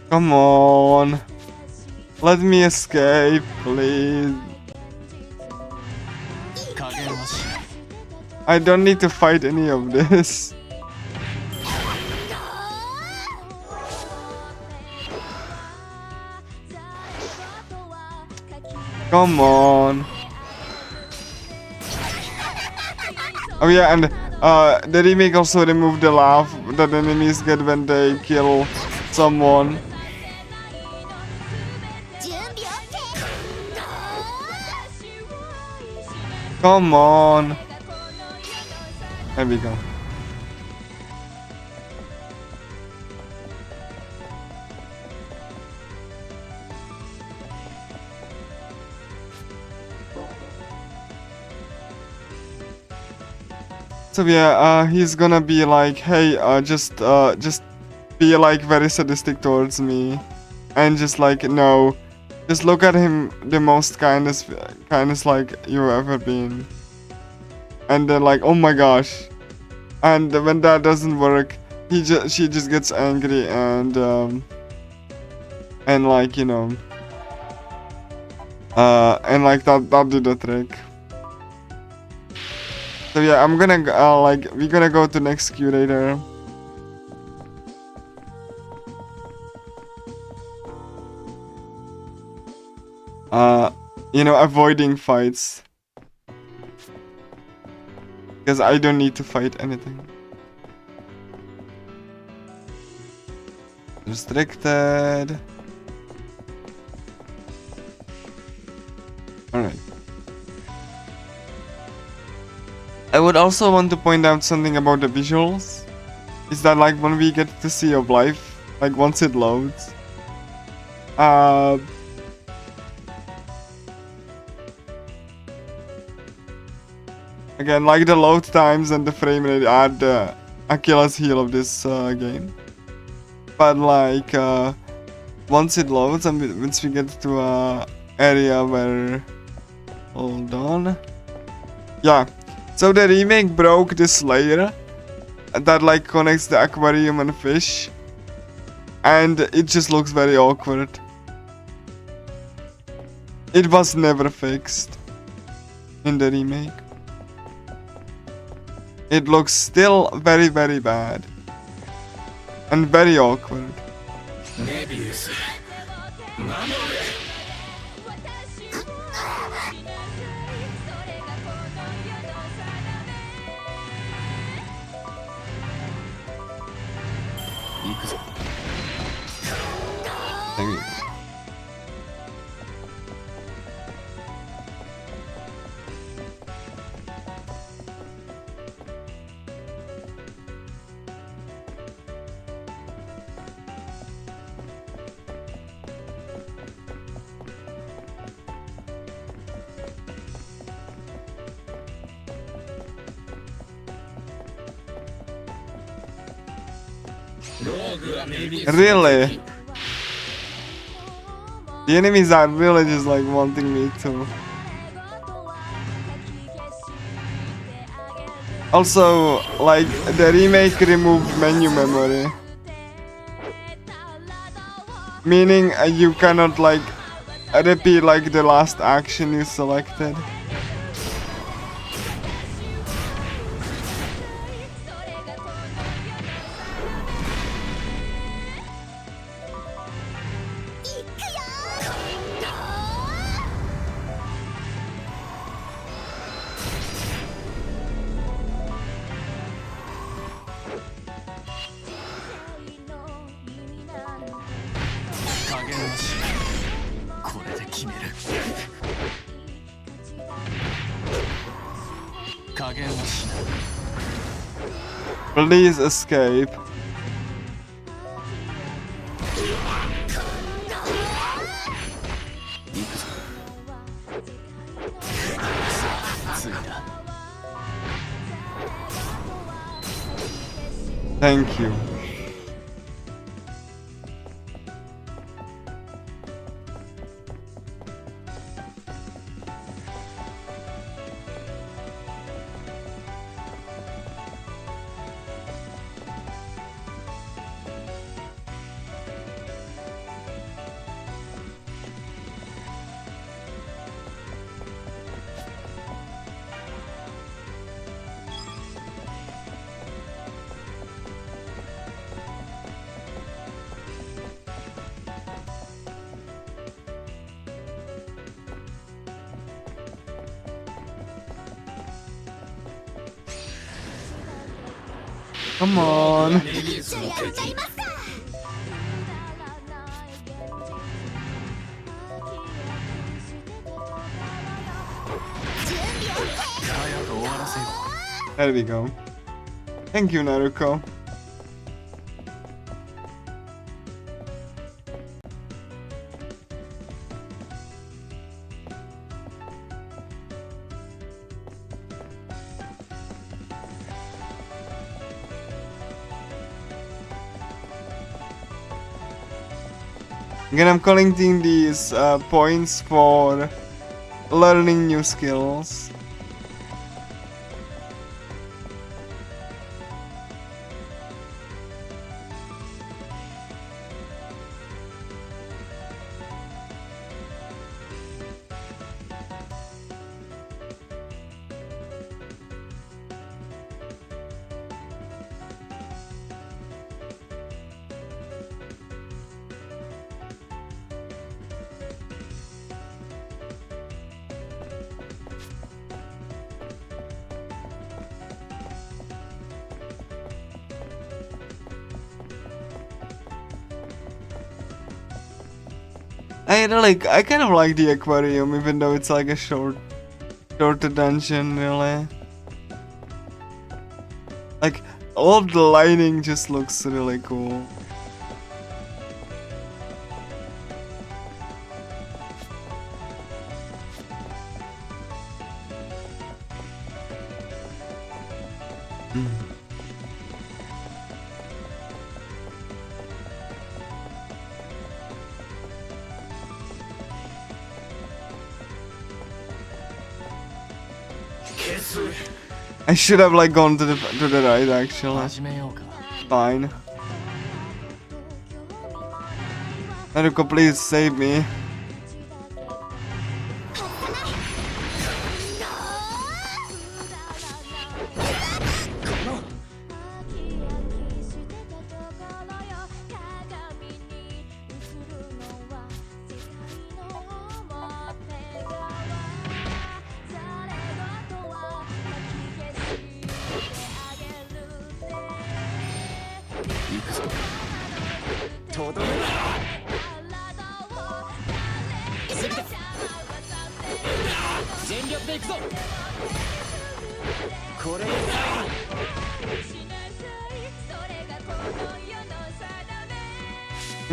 [SPEAKER 2] Come on. Let me escape, please.
[SPEAKER 1] 加減はしない。
[SPEAKER 2] I don't need to fight any of this. Come on. Oh yeah, and the remake also removed the laugh that enemies get when they kill someone.
[SPEAKER 6] 準備 OK
[SPEAKER 2] Come on. There we go. So yeah, he's gonna be like, hey, just be like very sadistic towards me, and just like, no, just look at him the most kindest like you've ever been, and then like, oh my gosh, and when that doesn't work, she just gets angry and like, you know, and like that did the trick. So yeah, I'm gonna we're gonna go to next curator. You know, avoiding fights, because I don't need to fight anything. Restricted. Alright. I would also want to point out something about the visuals. Is that like when we get to see of life, like once it loads, again, like the load times and the frame rate are the Achilles heel of this game. But like once it loads and once we get to a area where, hold on, yeah. So the remake broke this layer that like connects the aquarium and fish, and it just looks very awkward. It was never fixed in the remake. It looks still very, very bad and very awkward.
[SPEAKER 3] Mebius.
[SPEAKER 1] 行くぞ。
[SPEAKER 2] Really? The enemies are really just like wanting me to. Also, like the remake removed menu memory, meaning you cannot like repeat like the last action you selected.
[SPEAKER 1] 加減はしない。
[SPEAKER 2] Please escape.
[SPEAKER 1] 行くぞ。ついだ。
[SPEAKER 2] Thank you. Come on.
[SPEAKER 1] レビュースの敵。 早く終わらせよう。
[SPEAKER 2] There we go. Thank you, Naruko. Again, I'm collecting these points for learning new skills. I kind of like the aquarium, even though it's like a shorter dungeon, really. Like, all of the lighting just looks really cool. I should have like gone to the right actually.
[SPEAKER 1] 始めようか。
[SPEAKER 2] Fine. Naruko, please save me.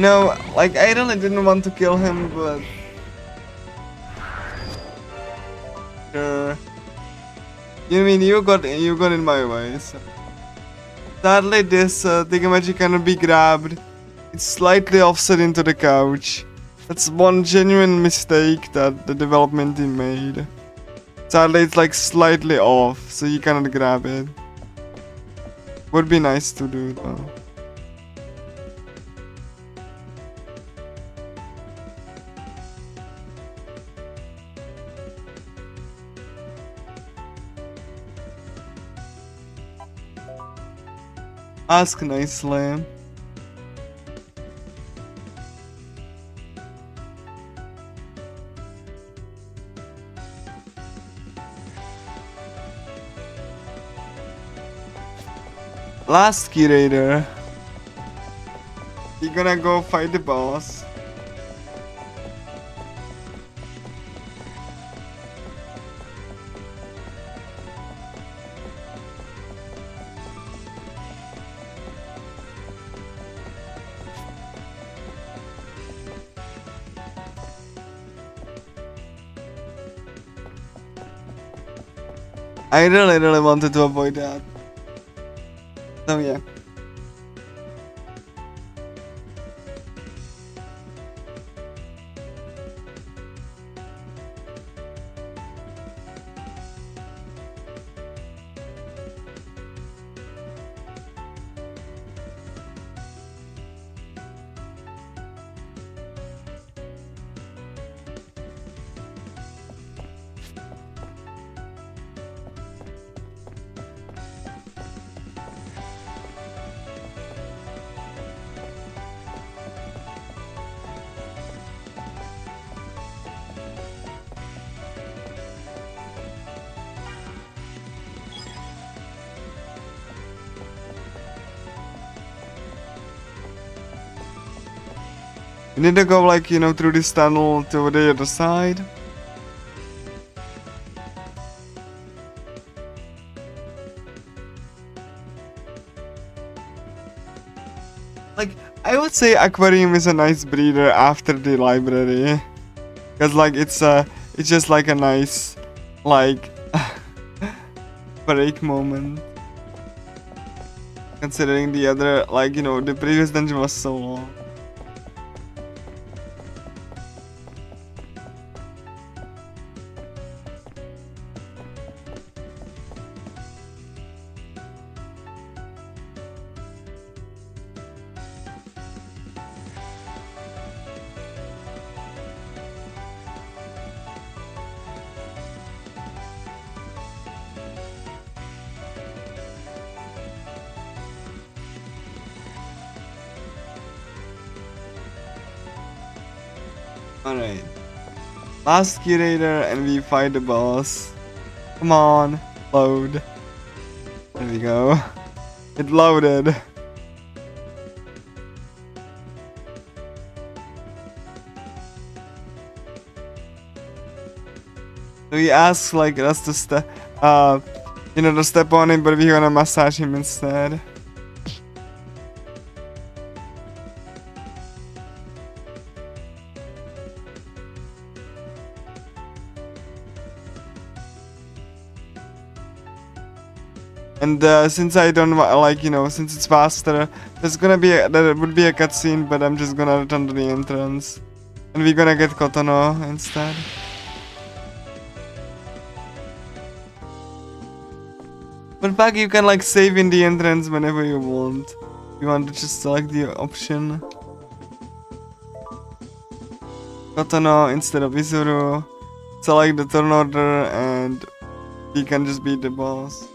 [SPEAKER 2] No, like I really didn't want to kill him, but sure. You mean you got in my way. So. Sadly, this thingamajig cannot be grabbed. It's slightly offset into the couch. That's one genuine mistake that the development team made. Sadly, it's like slightly off, so you cannot grab it. Would be nice to do though. Ask nicely. Last curator. You gonna go fight the boss. I really wanted to avoid that. So yeah. You need to go like, you know, through this tunnel to the other side. Like, I would say aquarium is a nice breeder after the library. Cause like it's just like a nice like break moment. Considering the other, like, you know, the previous dungeon was so long. Alright. Last curator and we fight the boss. Come on, load. There we go. It loaded. So he asks like us to step you know, to step on him, but we're gonna massage him instead. And since I don't like, you know, since it's faster, there's gonna be there would be a cutscene, but I'm just gonna return to the entrance, and we're gonna get Kotono instead. But back you can like save in the entrance whenever you want. You want to just select the option Kotono instead of Izuru. Select the turn order, and we can just beat the boss.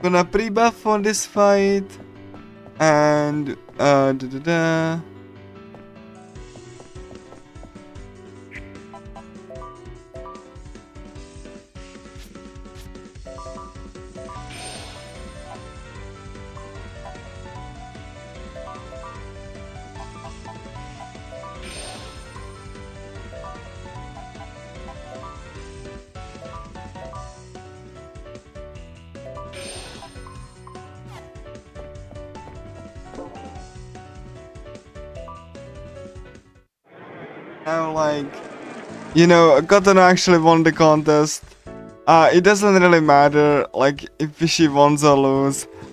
[SPEAKER 2] Gonna pre-buff for this fight, and now, like, you know, Kotono actually won the contest. It doesn't really matter, like, if she wins or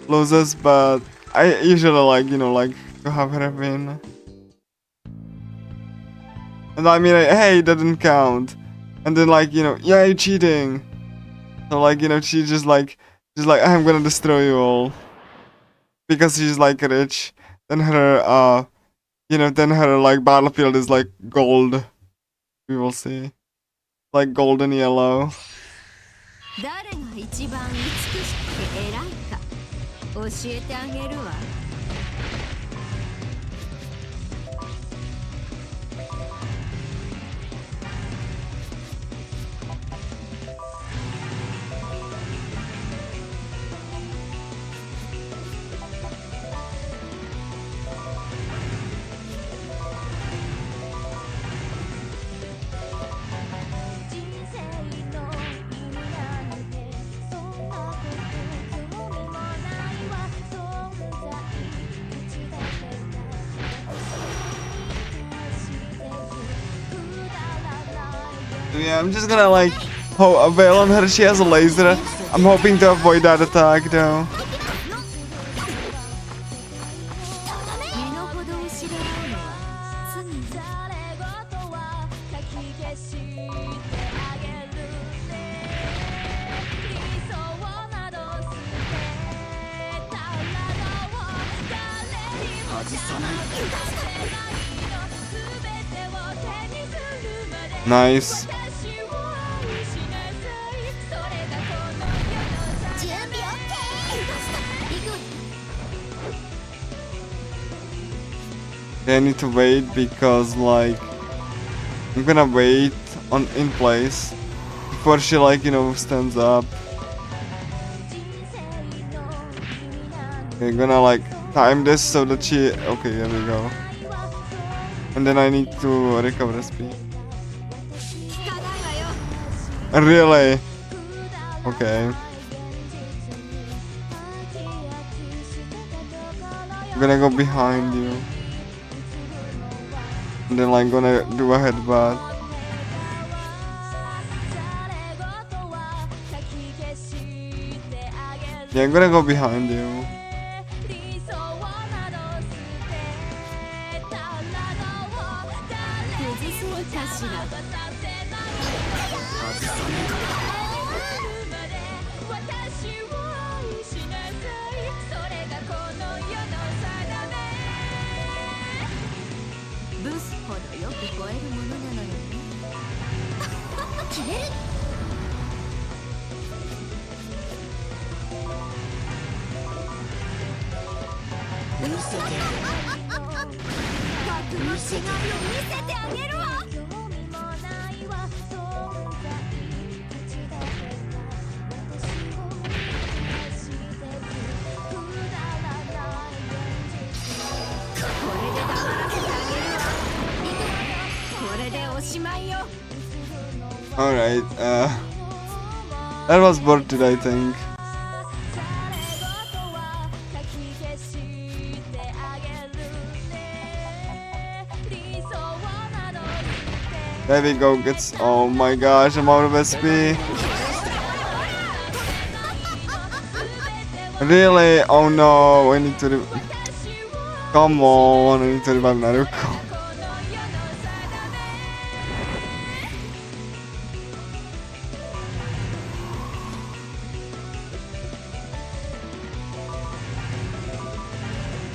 [SPEAKER 2] loses, but I usually like, you know, like, to have her win. And I mean, like, hey, it doesn't count. And then, like, you know, yeah, you're cheating. So, like, you know, she's like, I'm gonna destroy you all. Because she's, like, rich. Then her, you know, then her, like, battlefield is, like, gold. We will see. Like, golden yellow.
[SPEAKER 6] 誰が一番美しくて偉いか教えてあげるわ。人生の意味なんてそんなこ
[SPEAKER 2] So yeah, I'm just gonna like wail on her. She has a laser. I'm hoping to avoid that attack though.
[SPEAKER 6] 身の程を知れ合うのは罪ざれ言はかき消してあげるね理想など捨てたらどう誰にも外さないの全てを手にするまで
[SPEAKER 2] Nice.
[SPEAKER 6] 私を愛しなさいそれがこの世の準備 OK 行く
[SPEAKER 2] I need to wait because like I'm gonna wait in place before she like stands up. Okay, gonna like time this so that she okay, there we go. And then I need to recover speed. Really? Okay. I'm gonna go behind you. And then like gonna do a headbutt. Yeah, I'm gonna go behind you. Alright, that was worth it, I think. There we go, oh my gosh, I'm out of SP. Really? Oh no, I need to come on, I need to revive Naruto.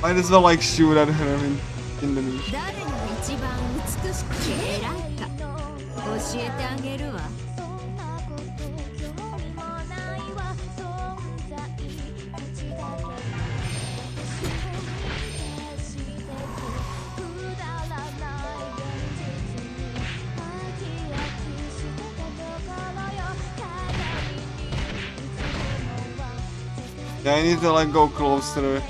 [SPEAKER 2] Might as well like shoot at her in the knee.
[SPEAKER 6] 誰が一番美しくて偉いか教えてあげるわそんなこと興味もないわ存在口だけ私を満たしてくくだらない現実に飽き飽きしてたところよ鏡に映るのは
[SPEAKER 2] Yeah, I need to like go close to her.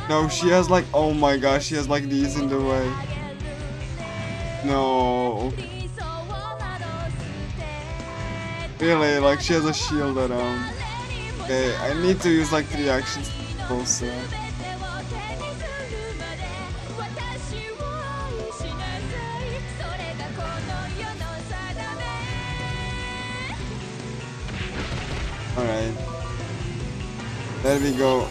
[SPEAKER 2] No, she has like, oh my gosh, she has like these in the way. No. Really, like she has a shield around. Okay, I need to use like 3 actions closer. Alright. There we go.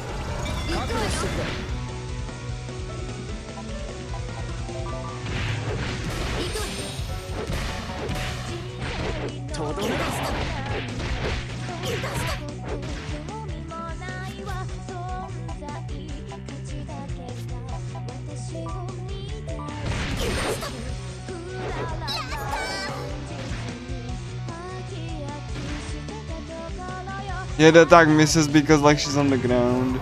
[SPEAKER 2] Yeah, the attack misses because like she's on the ground.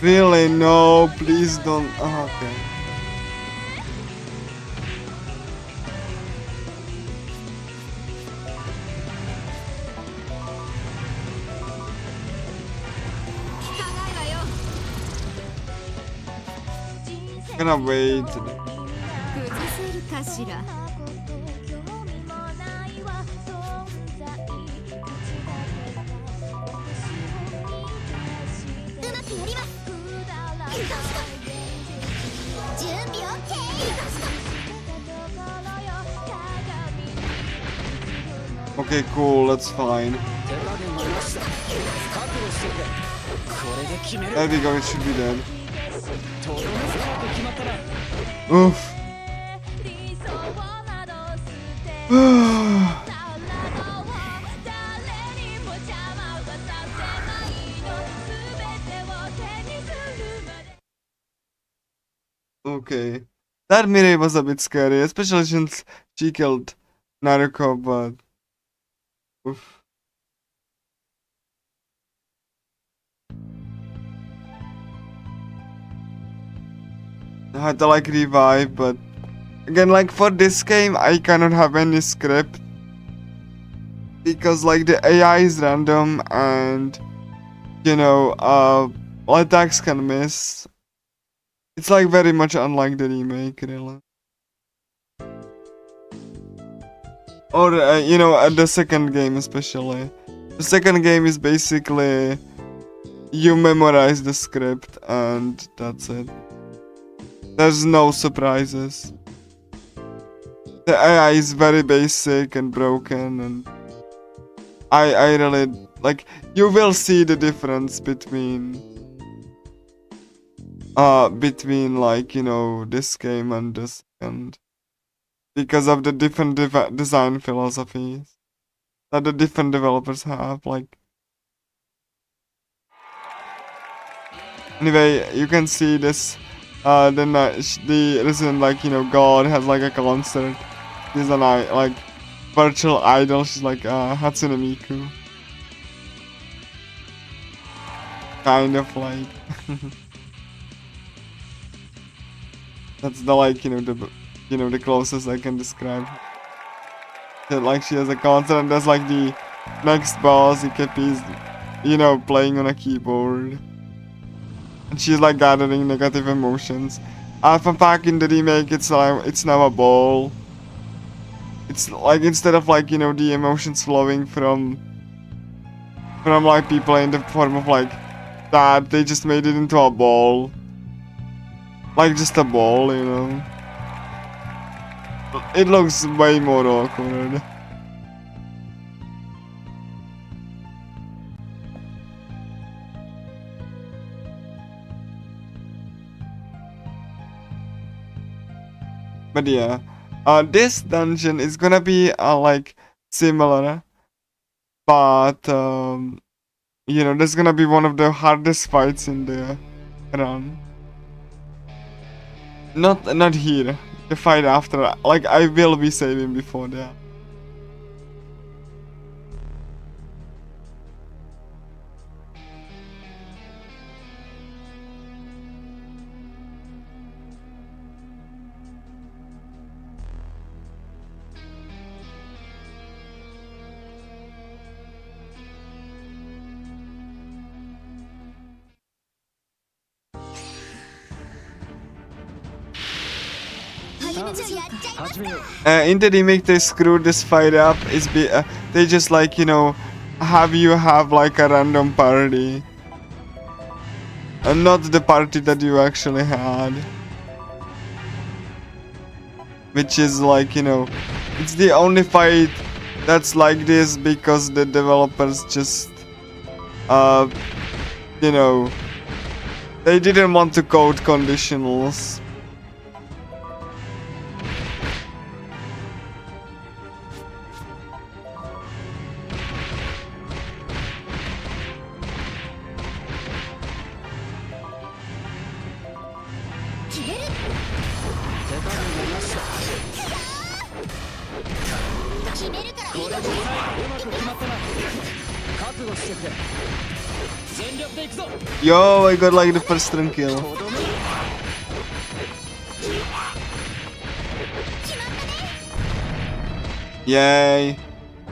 [SPEAKER 2] Really? No, please don't. Oh, okay. Gonna wait.
[SPEAKER 6] 崩せるかしら
[SPEAKER 2] Okay, cool, that's fine.
[SPEAKER 1] 手加減はなしだ。覚悟してくれ。これで決める。
[SPEAKER 2] There we go, it should be dead.
[SPEAKER 1] とどめさまと決まったな。
[SPEAKER 2] Oof. Okay. That Mirai was a bit scary, especially since she killed Naruko, but... Oof. I had to like revive, but... Again, like for this game, I cannot have any script. Because like the AI is random and... You know, attacks can miss. It's like very much unlike the remake, really. Or, you know, the second game especially. The second game is basically... You memorize the script and that's it. There's no surprises. The AI is very basic and broken and... I really... Like, you will see the difference between... between like, you know, this game and this and because of the different design philosophies that the different developers have, like. Anyway, you can see this, the resident, like, you know, god has like a concert. She's an like virtual idol. She's like Hatsune Miku, kind of like. That's the like, you know, the closest I can describe. Like she has a concert and there's like the next boss, Ikepi's, you know, playing on a keyboard. And she's like gathering negative emotions. Alpha Pack in the remake, it's now a ball. It's like instead of like, you know, the emotions flowing from like people in the form of like that, they just made it into a ball. Like just a ball, you know. It looks way more awkward. But yeah, this dungeon is gonna be like similar, but you know, there's gonna be one of the hardest fights in the run. Not here. The fight after. Like I will be saving before that. In the remake they screwed this fight up. They just like, you know, have you have like a random party and not the party that you actually had, which is like, you know, it's the only fight that's like this because the developers just you know, they didn't want to code conditionals. Yo, I got like the first turn kill. Yay.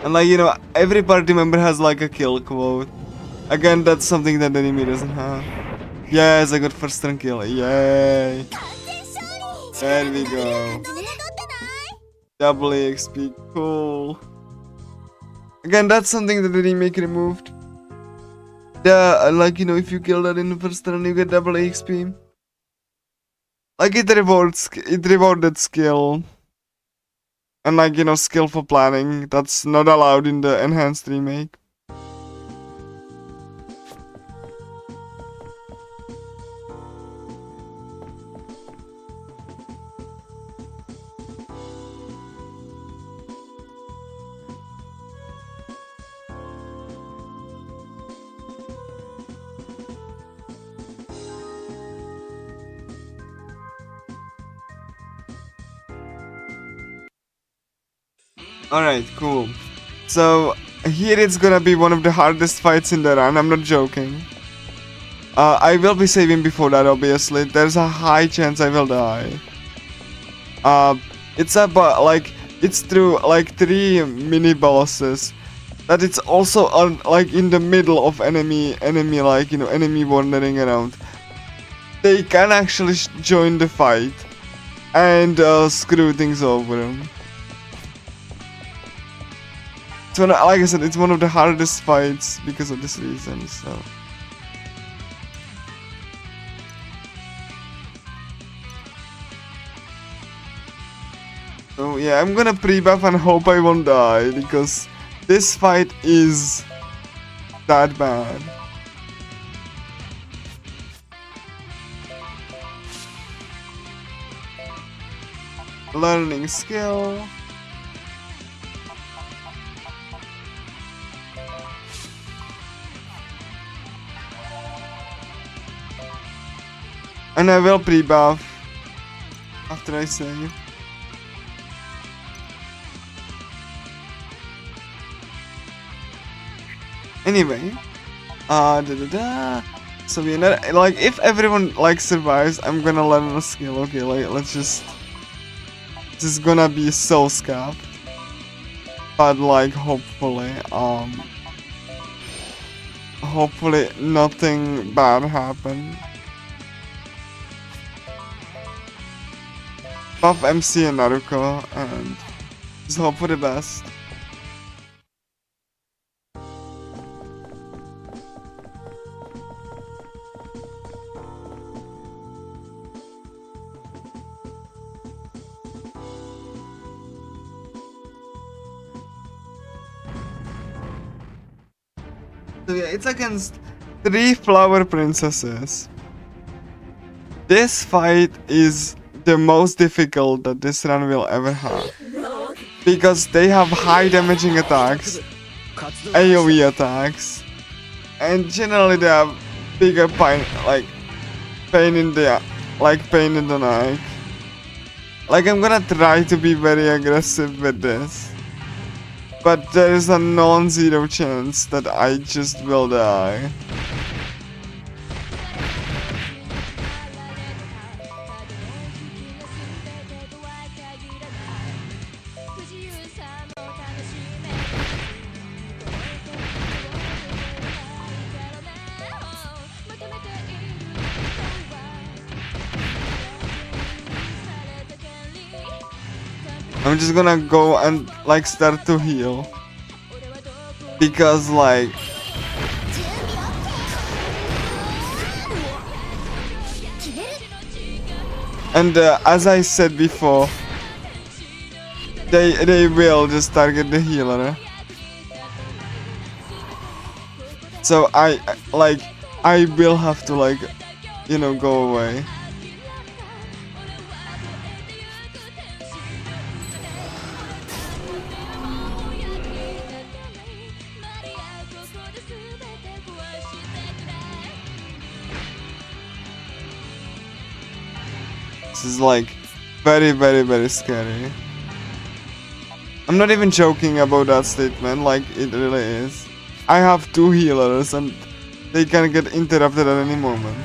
[SPEAKER 2] And like, you know, every party member has like a kill quote. Again, that's something that the enemy doesn't have. Yes, I got first turn kill. Yay. There we go. Double XP, cool. Again, that's something that the remake removed. Like, you know, if you kill that in the first run, you get double XP. Like, it rewarded skill. And like, you know, skillful planning. That's not allowed in the enhanced remake. Alright, cool. So, here it's gonna be one of the hardest fights in the run, I'm not joking. I will be saving before that, obviously. There's a high chance I will die. It's about, like, it's through, like, 3 mini-bosses. That it's also, like, in the middle of enemy, like, you know, enemy wandering around. They can actually join the fight and screw things over. Like I said, it's one of the hardest fights because of this reason, so. So yeah, I'm gonna pre-buff and hope I won't die, because this fight is that bad. Learning skill. And I will pre-buff after I save. Anyway, so we're not, like, if everyone like survives, I'm gonna learn a skill. Okay, like, let's just, this is gonna be so scabbed, but like hopefully nothing bad happened. Buff MC and Naruko, and just hope for the best. So yeah, it's against 3 flower princesses. This fight is the most difficult that this run will ever have, because they have high damaging attacks, AoE attacks, and generally they have bigger pain in the neck. Like, I'm gonna try to be very aggressive with this, but there is a non-zero chance that I just will die. I'm just gonna go and like start to heal, because like and as I said before, they will just target the healer. So I will have to, like, you know, go away. This is like very, very, very scary. I'm not even joking about that statement, like, it really is. I have 2 healers and they can get interrupted at any moment.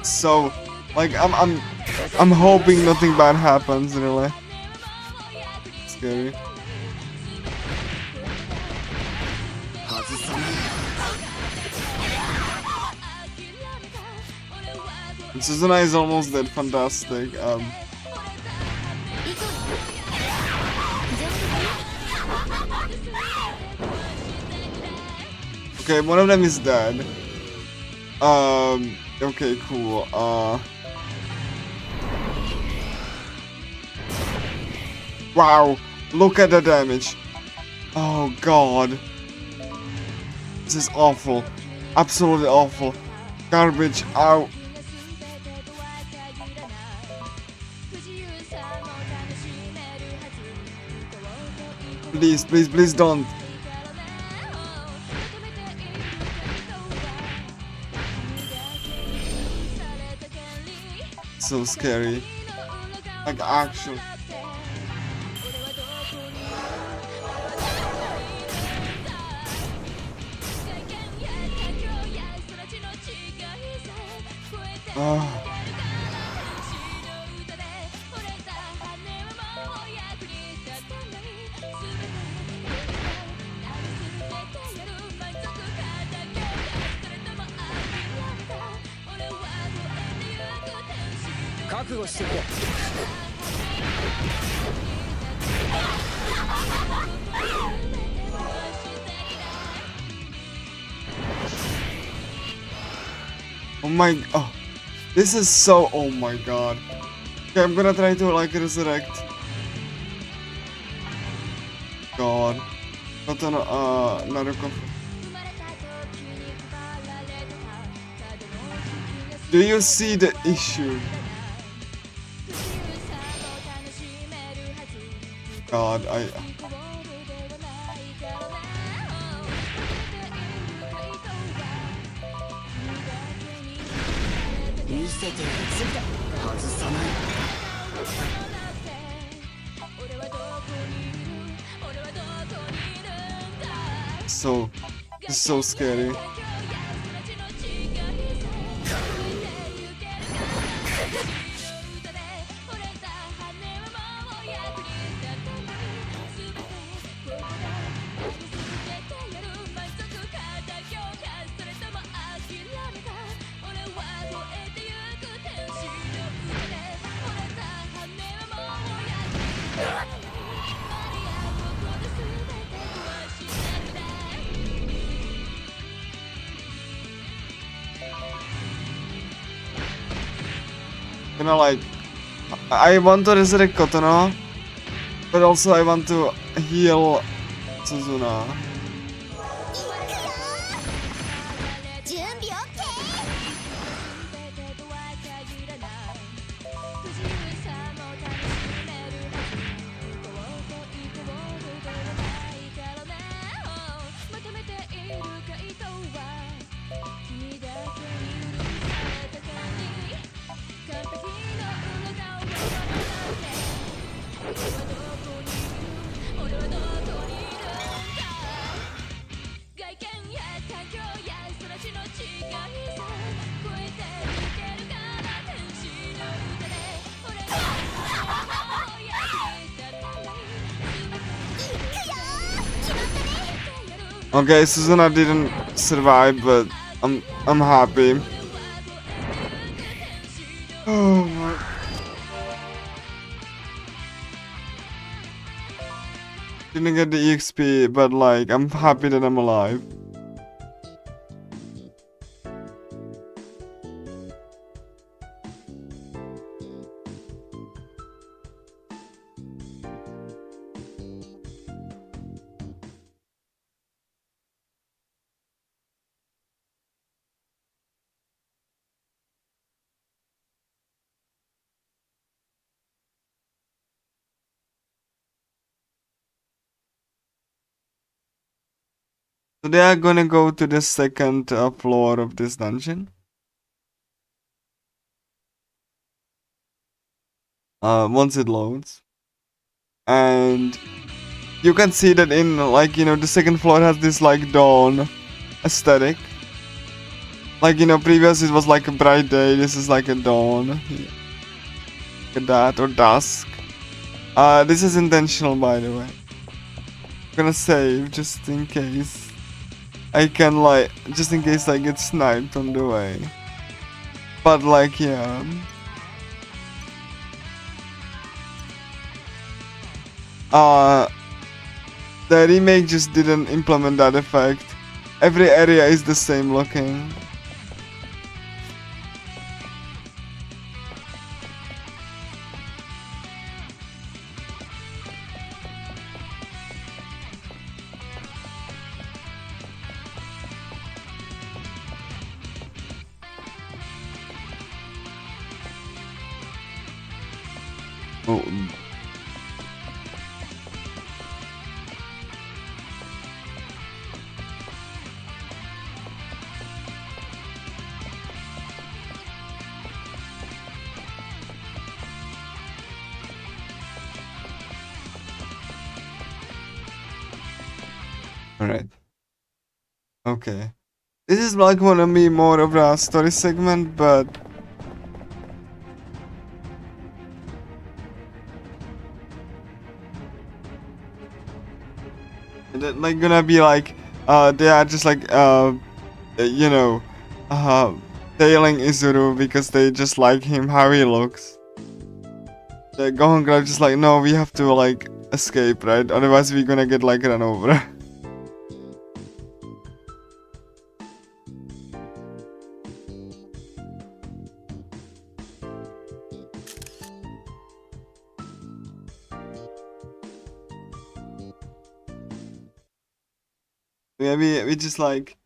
[SPEAKER 2] So, like, I'm hoping nothing bad happens, really. Scary. Suzuna is almost dead. Fantastic. Okay, one of them is dead. Okay, cool. Wow, look at the damage. Oh god. This is awful. Absolutely awful. Garbage. Ow. Please, please, please don't. So scary. Like, actually. Oh. Oh my, oh, this is so, oh my god. Okay, I'm gonna try to like resurrect. God. Naruto. Do you see the issue? God, so, it's so scary. You know, like, I want to resurrect Kotono, but also I want to heal Suzuna.
[SPEAKER 6] 準備 OK。
[SPEAKER 2] Okay, Suzuna didn't survive, but I'm happy. Oh my. Didn't get the EXP, but like I'm happy that I'm alive. So they are gonna go to the second floor of this dungeon. Once it loads. And you can see that in, like, you know, the second floor has this like dawn aesthetic. Like, you know, previous it was like a bright day, this is like a dawn. Look at that, or dusk. This is intentional, by the way. I'm gonna save just in case I can, like, just in case I get sniped on the way. But like, yeah. The remake just didn't implement that effect. Every area is the same looking. Oh. Alright. Okay. This is like gonna be more of a story segment, but like gonna be like they are just like you know tailing Izuru because they just like him how he looks. The Gohan Girl just like, no, we have to like escape, right? Otherwise we're gonna get like run over. Yeah, we just like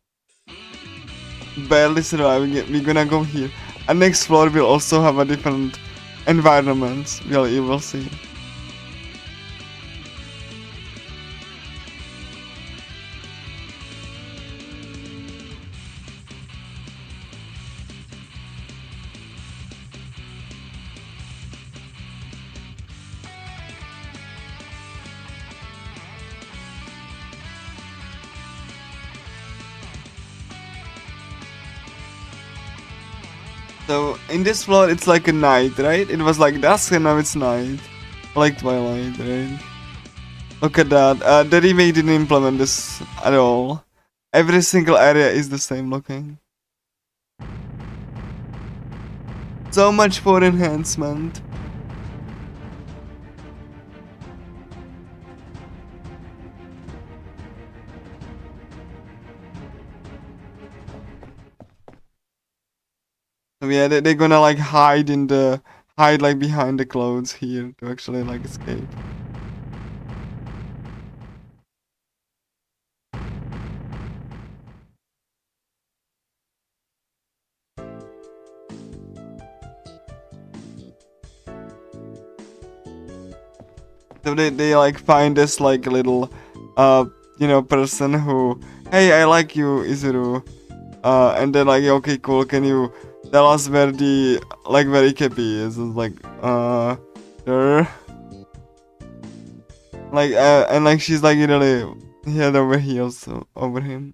[SPEAKER 2] barely surviving it. We're gonna go here. And next floor will also have a different environment. You will see. So in this floor it's like a night, right? It was like dusk and now it's night. Like twilight, right? Look at that. The remake didn't implement this at all. Every single area is the same looking. So much for enhancement. So yeah, they're gonna like hide like behind the clothes here to actually like escape. So they like find this like little you know person who, hey, I like you, Izuru. And then like, okay, cool, can you tell us where the like where Ikepi is? It's like sure. Like and like she's like really head over heels over him.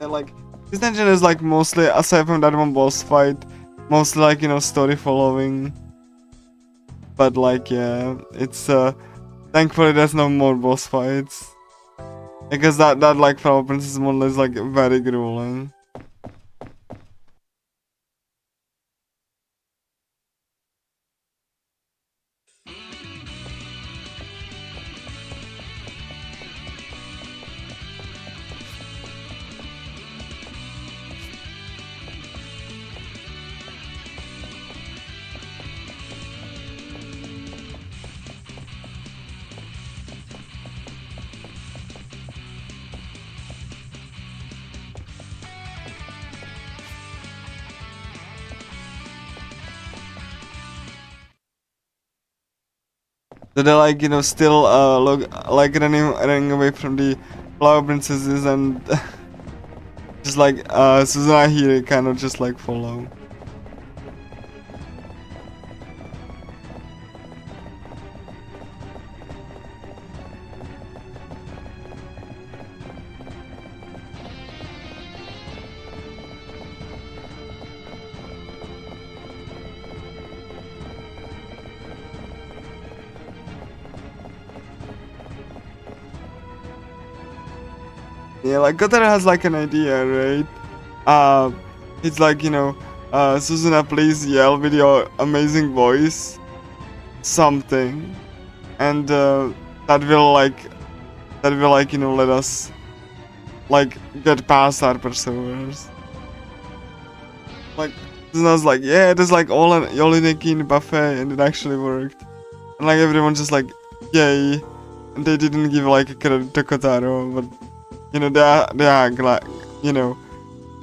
[SPEAKER 2] And like this dungeon is like mostly, aside from that one boss fight, mostly like, you know, story following. But like yeah, it's thankfully there's no more boss fights. Because that like Flower Princess model is like very grueling. So they're like, you know, still like running away from the flower princesses, and just like Suzuna here kind of just like follow. Yeah, like Kotaro has like an idea, right? It's like, you know, Suzuna, please yell with your amazing voice something, and that will like, you know, let us like get past our pursuers. Like Suzuna's like, yeah, it is like all in a keen buffet, and it actually worked. And like everyone just like, yay, and they didn't give like a credit to Kotaro, but you know, they are glad, you know,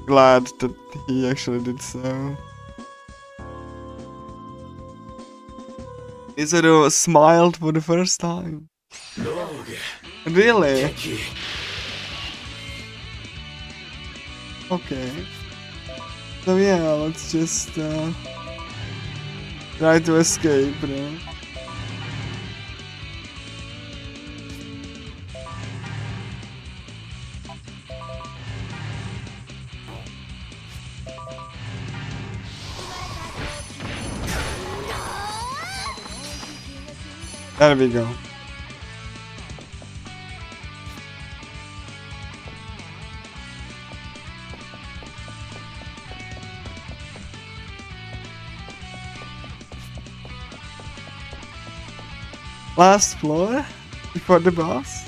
[SPEAKER 2] glad that he actually did so. Izuru smiled for the first time. Really? Okay. So yeah, let's just try to escape, you know. There we go. Last floor before the boss.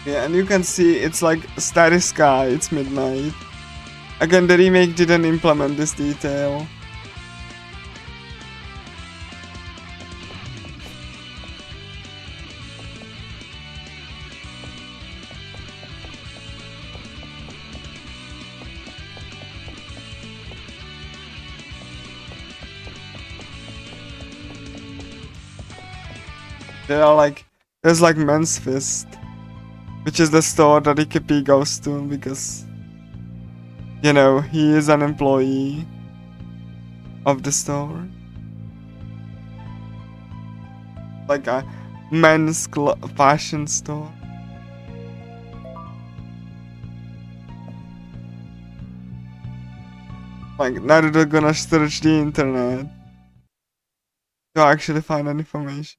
[SPEAKER 2] Yeah, and you can see it's like starry sky, it's midnight. Again, the remake didn't implement this detail. There's like Men's Fist, which is the store that Ikepi goes to because, you know, he is an employee of the store. Like a men's fashion store. Like, now they're gonna search the internet to actually find that information.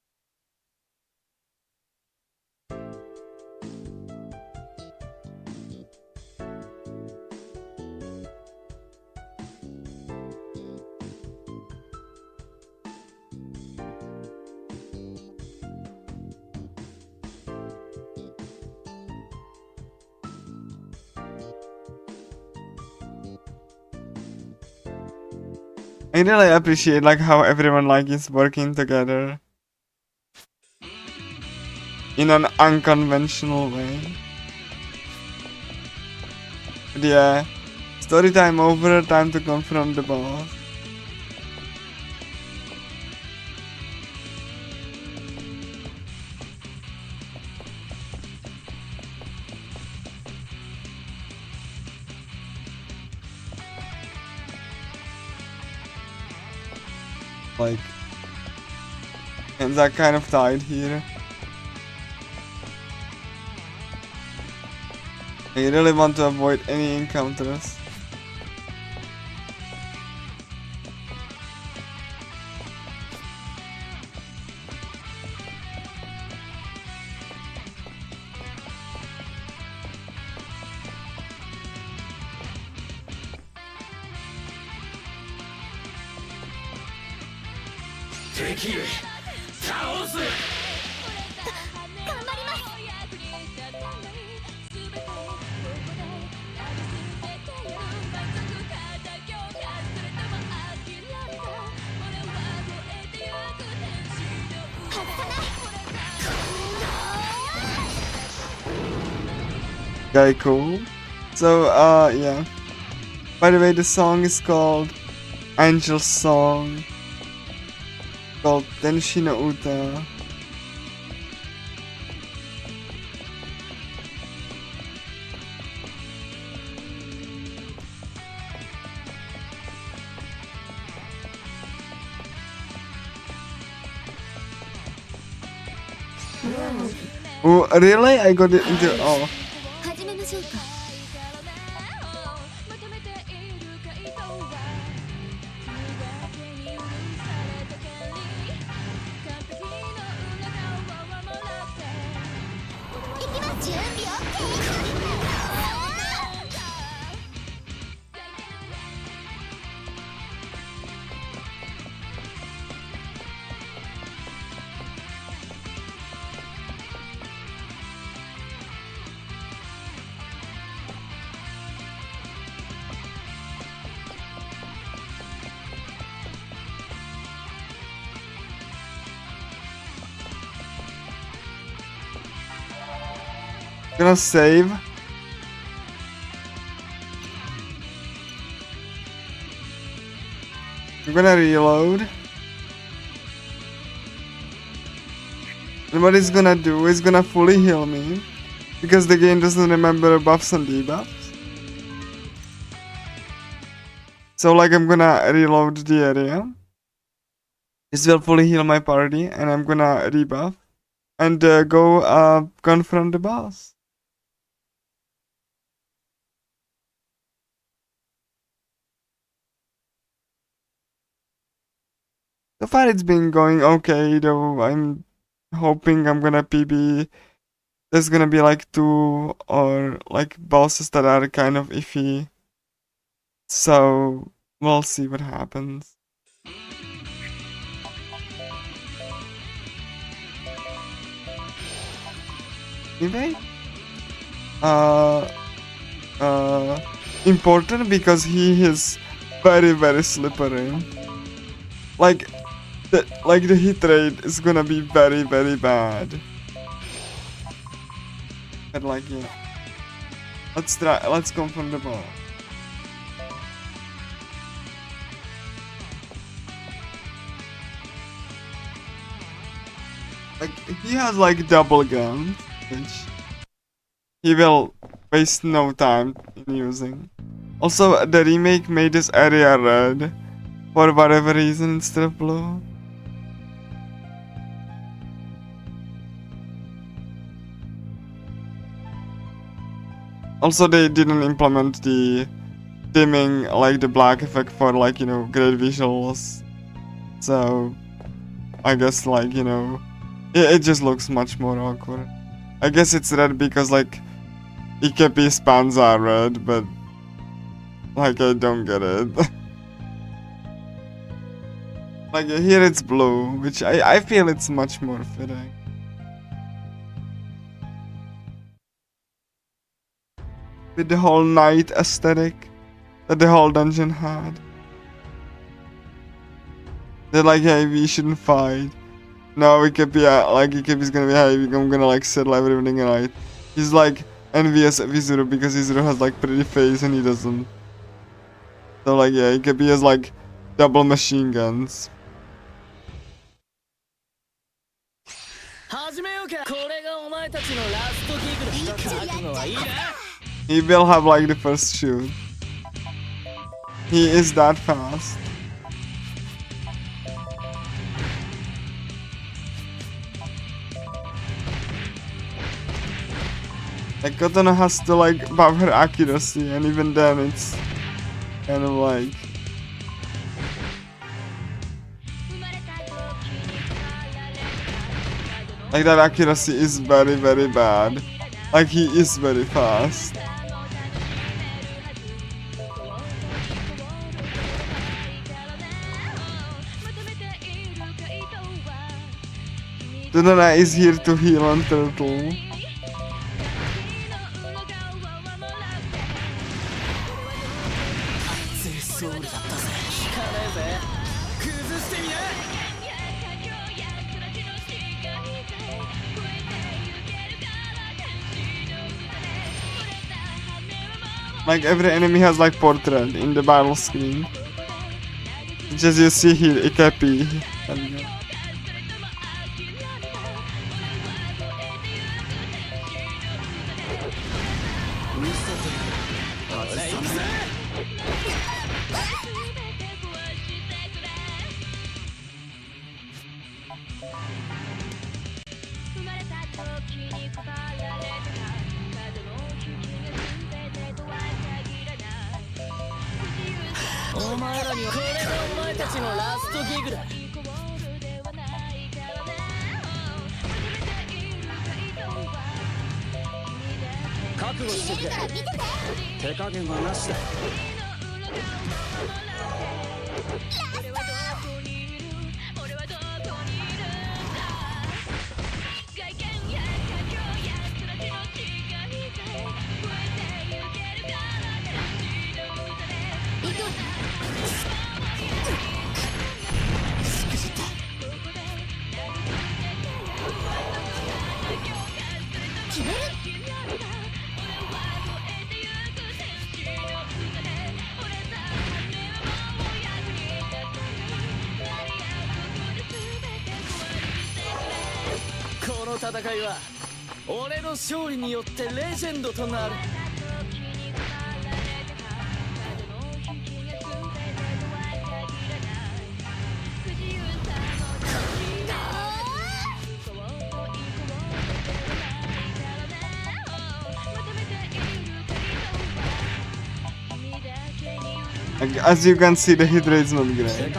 [SPEAKER 2] I really appreciate like how everyone like is working together in an unconventional way. But yeah, story time over, time to confront the boss. Like, hands are kind of tied here. I really want to avoid any encounters. Okay, cool. So, yeah. By the way, the song is called Angel's Song. Called Tenshi no Uta. Oh, really? I got it into. Oh.
[SPEAKER 6] 始めましょうか。行きます。準備 OK。Gonna
[SPEAKER 2] save. I'm gonna reload. And what it's gonna do is gonna fully heal me. Because the game doesn't remember buffs and debuffs. So like I'm gonna reload the area. This will fully heal my party and I'm gonna rebuff. And go confront the boss. So far it's been going okay, though I'm hoping I'm gonna PB. There's gonna be like 2 or like bosses that are kind of iffy. So we'll see what happens. Anyway, important because he is very, very slippery. Like the hit rate is gonna be very, very bad. But like, yeah. Let's confirm the ball. Like, he has like double guns, which he will waste no time in using. Also, the remake made this area red for whatever reason instead of blue. Also, they didn't implement the dimming, like the black effect for, like, you know, great visuals. So, I guess, like, you know, it just looks much more awkward. I guess it's red because, like, EKP spans are red, but, like, I don't get it. Like, here it's blue, which I feel it's much more fitting. With the whole night aesthetic that the whole dungeon had. They're like, hey, we shouldn't fight. No, it could be, like, it could be gonna be, hey, I'm gonna, like, settle everything right. He's, like, envious of Izuru because Izuru has, like, pretty face and he doesn't. So, like, yeah, it could be has, like, double machine guns. He will have like the first shoot. He is that fast. Like Katana has to like buff her accuracy, and even then it's kind of like that accuracy is very, very bad. Like he is very fast. Dunana is here to heal on Turtle. Like every enemy has like portrait in the battle screen. Just you see here, Ikepi. There we go. As you can see, the hit rate is not great.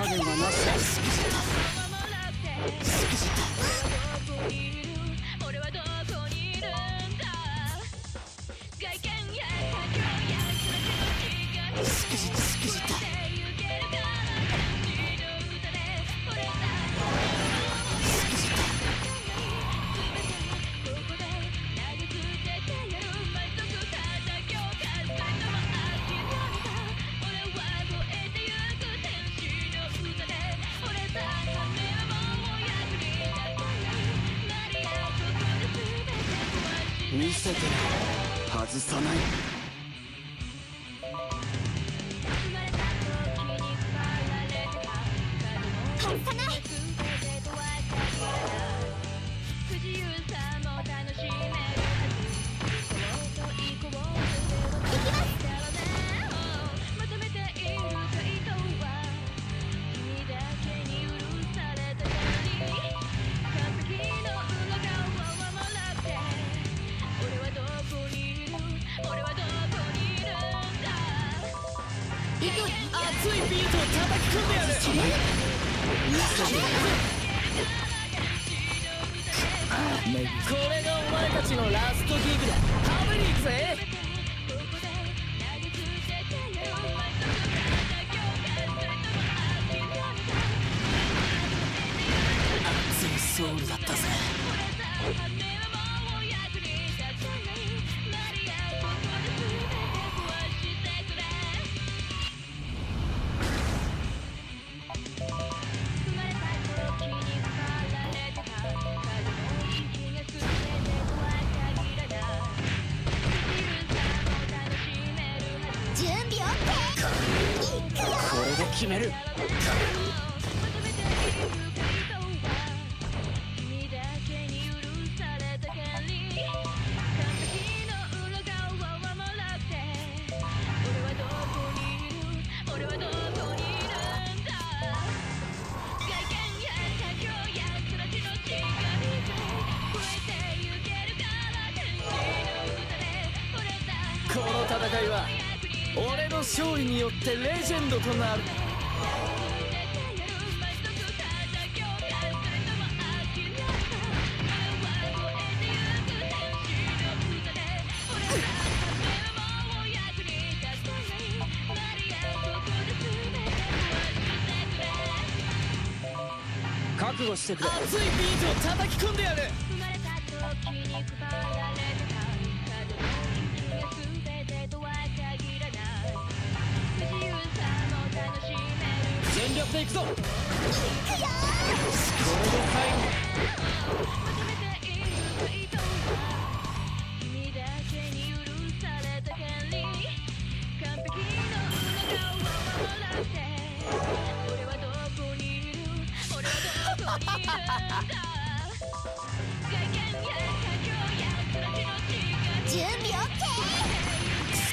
[SPEAKER 6] 準備 OK。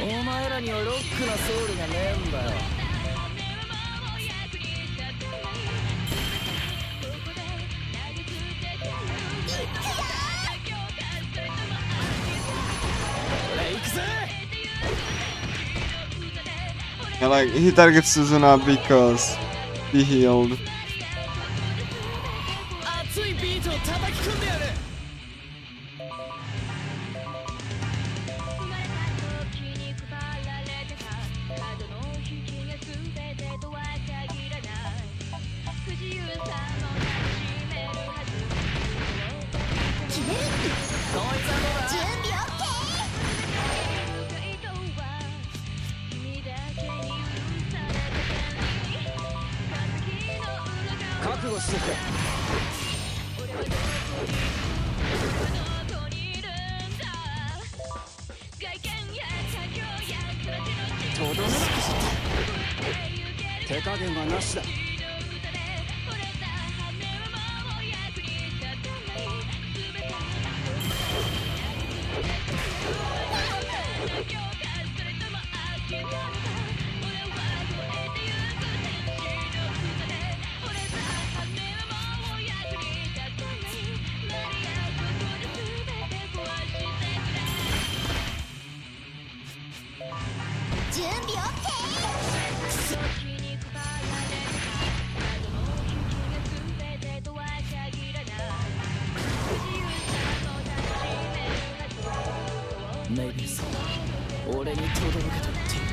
[SPEAKER 1] お前らにはロックなソウルがねえんだよ。俺行くぜ。
[SPEAKER 2] Yeah, like he targets Suzuna because he healed.
[SPEAKER 1] 熱いビートを叩き込んでやる。
[SPEAKER 6] 準備 OK。
[SPEAKER 1] 覚悟してくれ。とどめなくして手加減はなしだ。
[SPEAKER 6] 準備 OK。
[SPEAKER 1] メイビーさん、俺に届けと言っている。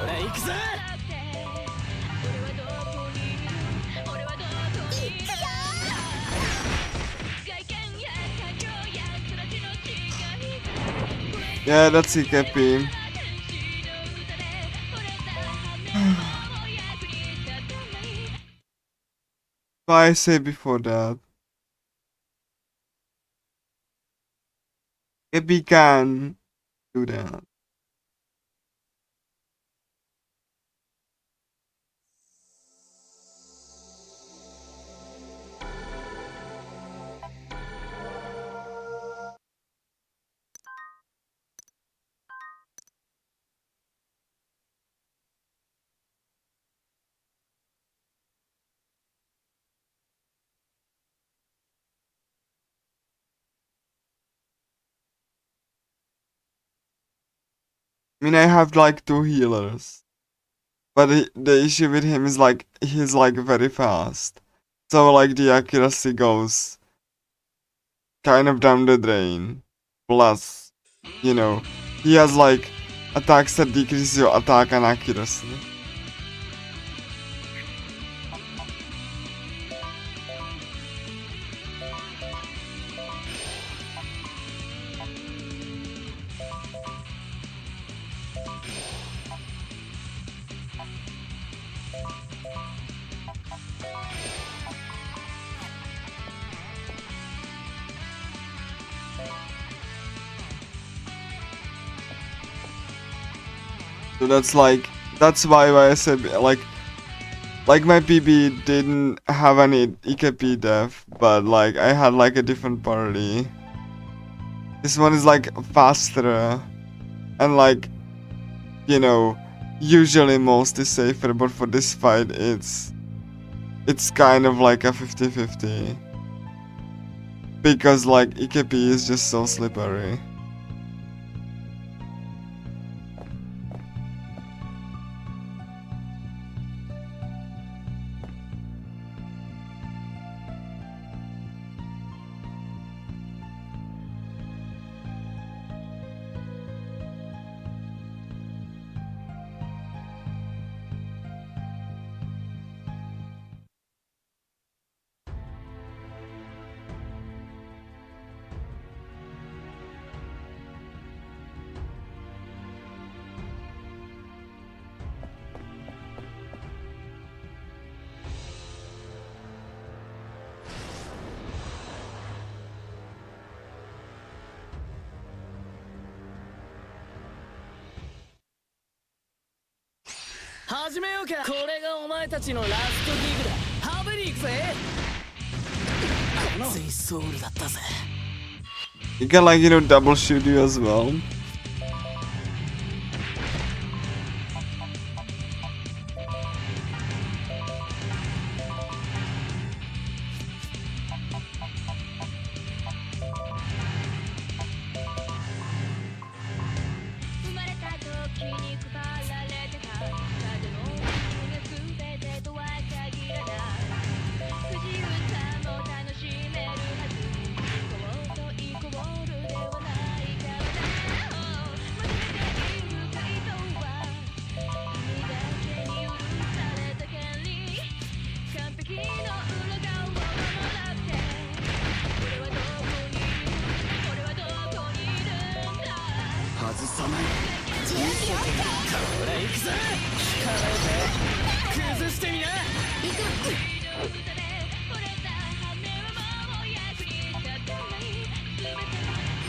[SPEAKER 1] 俺行くぜ。
[SPEAKER 2] Yeah, that's EKP. What I say before that? EKP can do that. I mean, I have like 2 healers, but the issue with him is like he's like very fast, so like the accuracy goes kind of down the drain. Plus, you know, he has like attacks that decrease your attack and accuracy. So that's why I said like my PB didn't have any EKP def, but like I had like a different party. This one is like faster and like, you know, usually most is safer, but for this fight it's kind of like a 50-50 because like EKP is just so slippery.
[SPEAKER 1] 始めようか。これがお前たちのラストギグだ。ハブに行くぜ。熱いソウルだったぜ。
[SPEAKER 2] You can like, you know, double shoot you as well.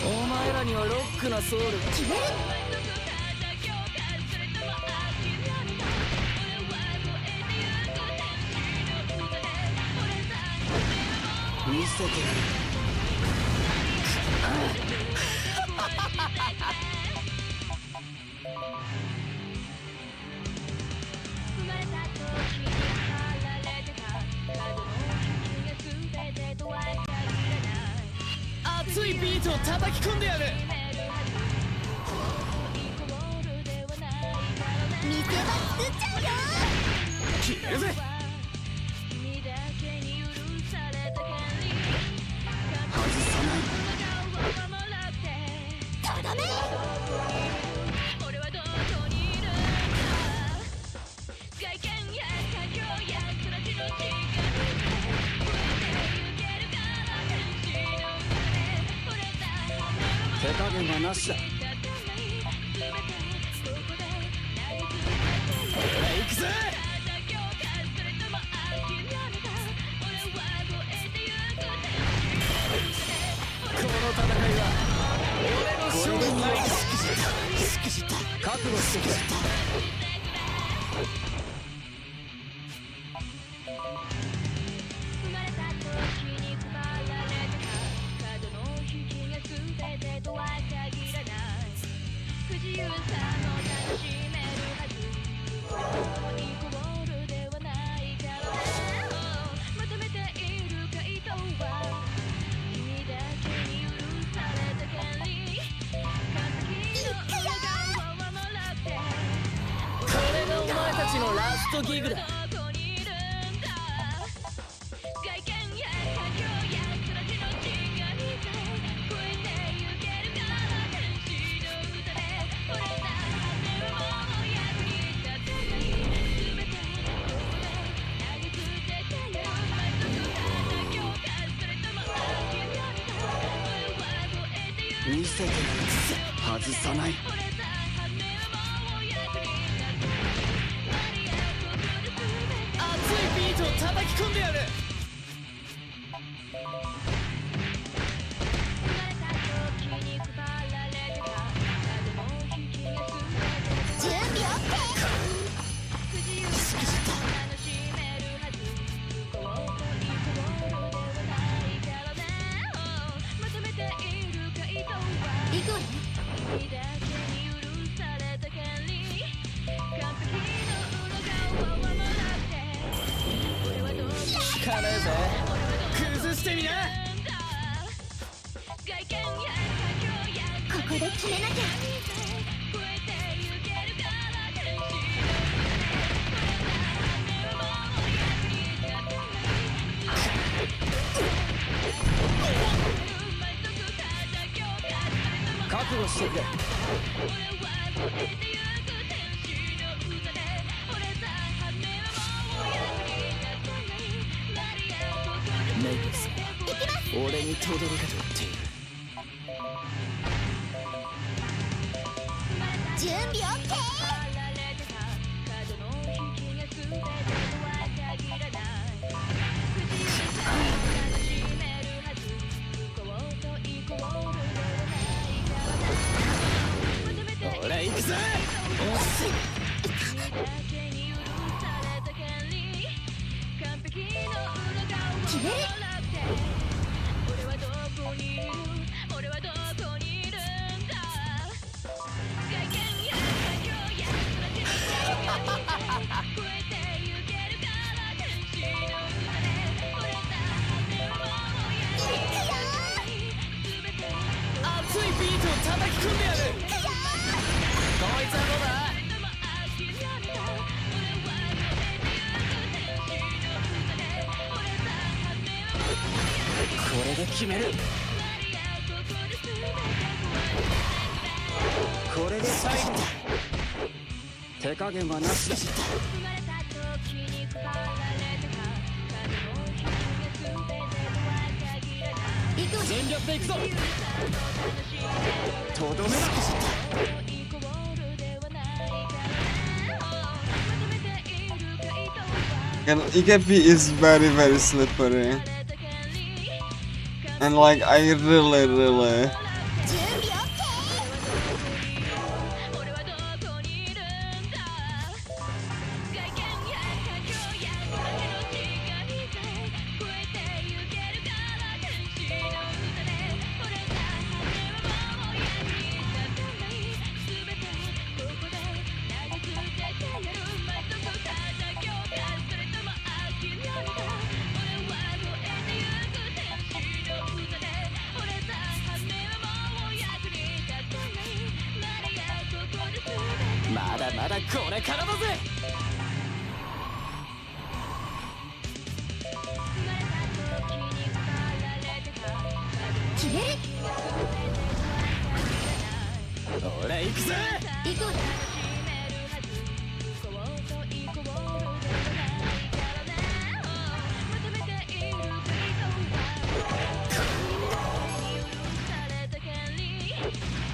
[SPEAKER 1] お前らにはロックなソウルが見せてやる。熱いビートを叩き込んでやる。
[SPEAKER 6] 見せ場作っちゃうよ。
[SPEAKER 1] 消えるぜ。
[SPEAKER 6] とどめ。
[SPEAKER 1] 手加減はなしだ。ほら行くぜ。この戦いは俺の勝利になりしくじった覚悟してくれ。のラストギグだ。見せてやる。外さない。熱いビートを叩き込んでやる。
[SPEAKER 6] 準備 OK。
[SPEAKER 1] しくじった。
[SPEAKER 6] 行くわね。
[SPEAKER 1] 効かねえぜ。崩してみな。
[SPEAKER 6] ここで決めなきゃ。
[SPEAKER 1] 覚悟してくれ。メイブスは俺に轟けと言っている。
[SPEAKER 6] 準備 OK。
[SPEAKER 1] ほら行くぜ。熱いビートを叩き込んでやる。こいつはどうだ。これで決める。
[SPEAKER 5] これで最後。手加減はなしだ。
[SPEAKER 1] 全力でいくぞ。
[SPEAKER 5] とどめだ。
[SPEAKER 2] And EKP is very slippery. And like I really
[SPEAKER 1] まだまだこれからだぜ。俺行くぜ。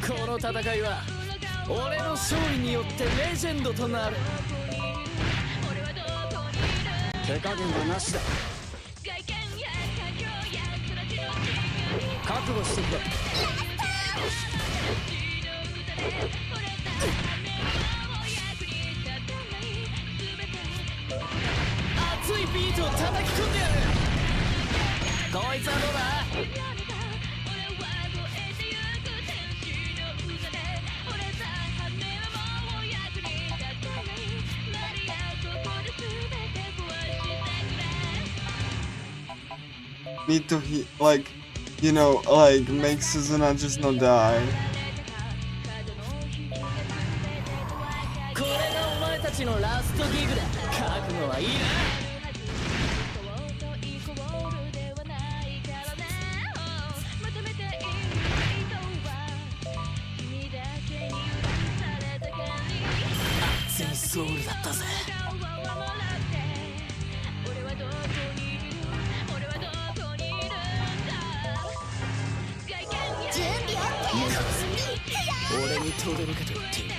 [SPEAKER 1] この戦いは俺の勝利によってレジェンドとなる。
[SPEAKER 5] 手加減はなしだ。覚悟してくれ。
[SPEAKER 1] 熱いビートを叩き込んでやる。こいつはどうだ。
[SPEAKER 2] need to like, you know, like make Suzuna just not die.
[SPEAKER 1] これがお前たちのラストギグだ。覚悟はいいな。熱いソウルだったぜ。俺にとどめかと言っている。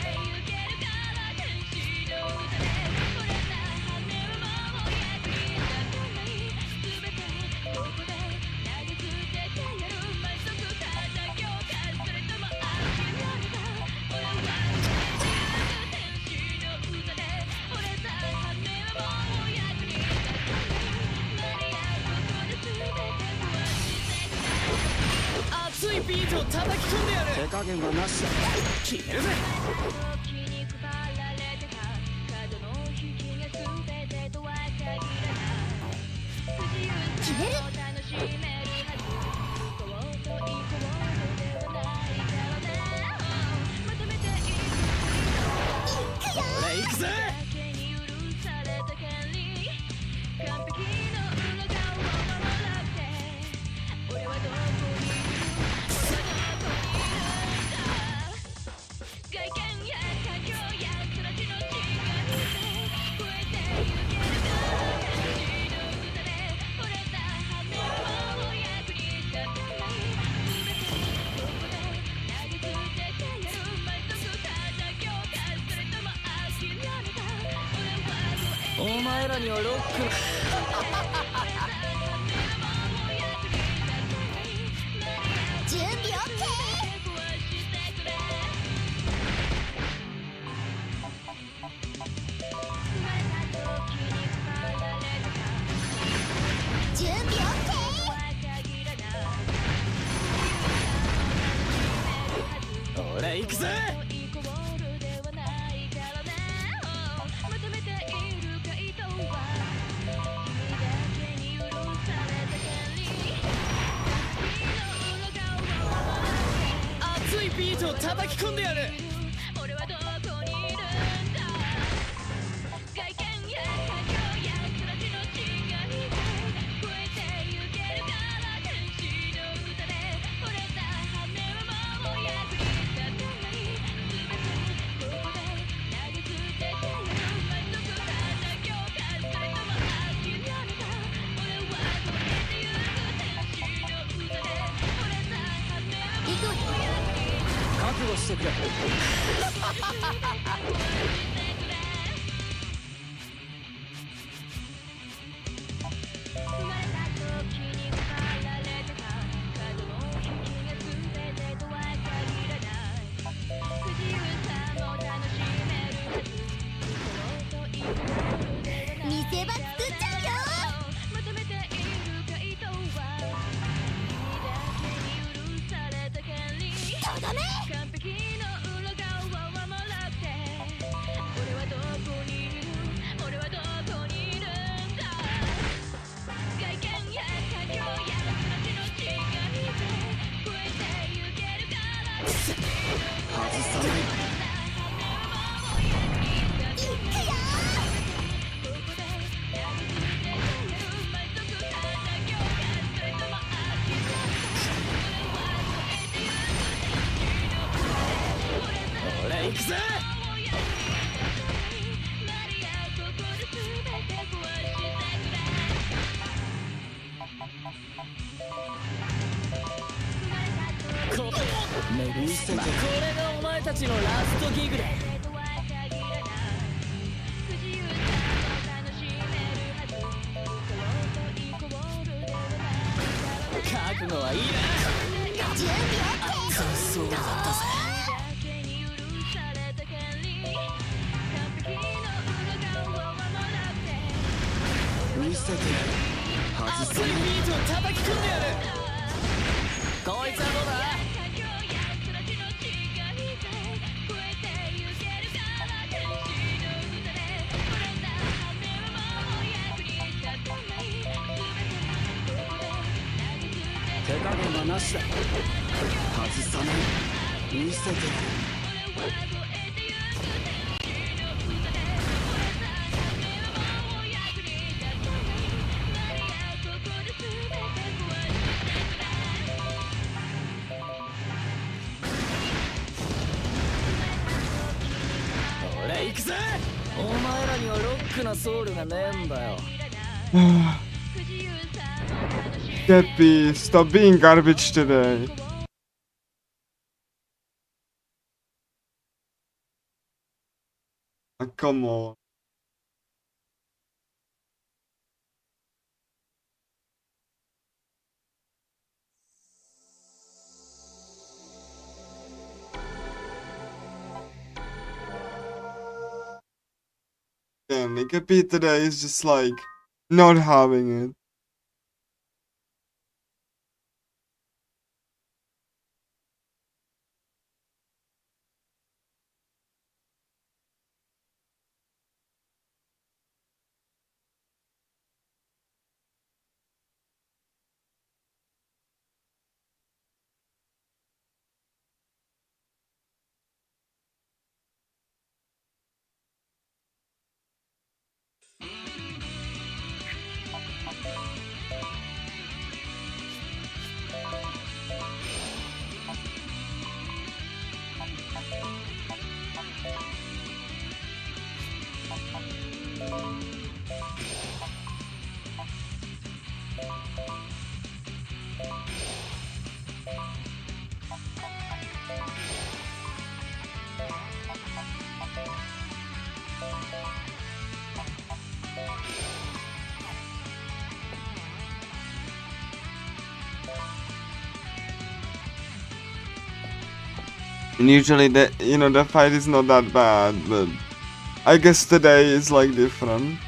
[SPEAKER 1] 熱いビートを叩き込んでやる。
[SPEAKER 5] 手加減はなしだ。
[SPEAKER 1] 決めるぜ。
[SPEAKER 6] 決める。
[SPEAKER 1] 俺行くぜ。お前らにはロック
[SPEAKER 6] 準備 OK。 準備 OK。
[SPEAKER 1] ぜ。熱いビートを叩き込んでやる。覚悟してくれ。
[SPEAKER 6] 見せ場作っちゃうよ。とどめ。
[SPEAKER 1] 外さない。俺行くぜ。これがお前たちのラストギグだ。覚悟はいいな。
[SPEAKER 6] 準備 OK。
[SPEAKER 1] そうだったぜ。見せてやる。外さない。ビートを叩き込んでやる。こいつはどうだ。手加減はなしだ。外さない。見せてやる。俺行くぜ。お前らにはロックなソウルがねえんだよ。
[SPEAKER 2] Deppy, stop being garbage today. Come on. Yeah, Nigga today is just like not having it. And usually the fight is not that bad, but I guess today is like different.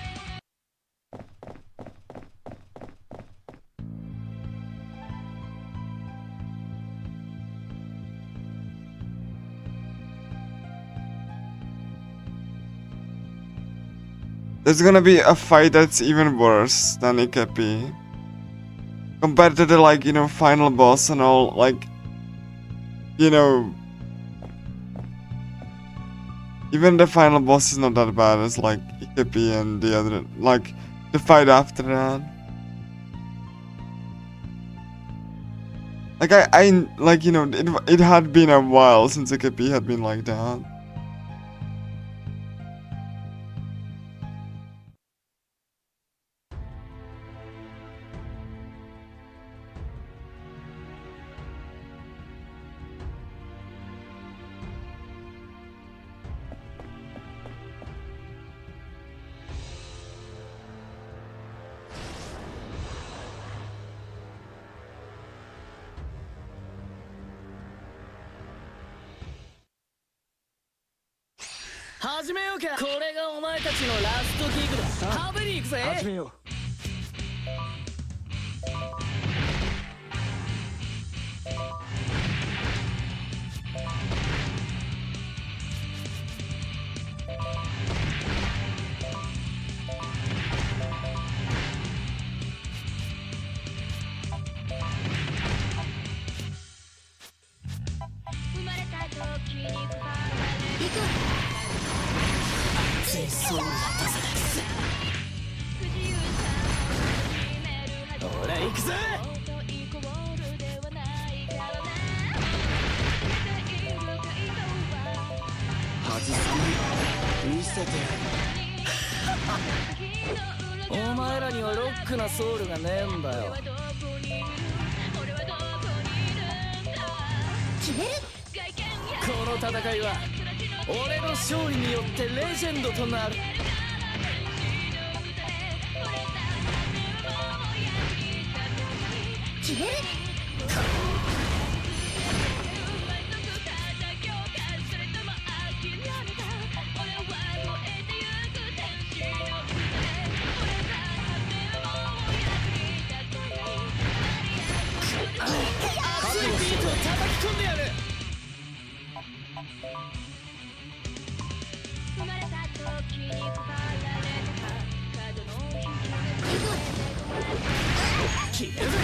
[SPEAKER 2] there's gonna be a fight that's even worse than AQURIA. Compared to the, like, you know, final boss and all, like, you know, even the final boss is not that bad as, like, AQURIA and the other, like, the fight after that. Like, I like, you know, it had been a while since AQURIA had been like that.
[SPEAKER 1] 始めようか。これがお前たちのラストギグだ。ハーベリー行くぜ。始めよう。そうだったぜ。ほら行くぜ。外さない見せてやる。お前らにはロックなソウルがねえんだよ。
[SPEAKER 6] 決める。
[SPEAKER 1] この戦いは俺の勝利によってレジェンドとなる。
[SPEAKER 6] 決める。
[SPEAKER 1] 熱いビートを叩き込んでやる。決めるぜ。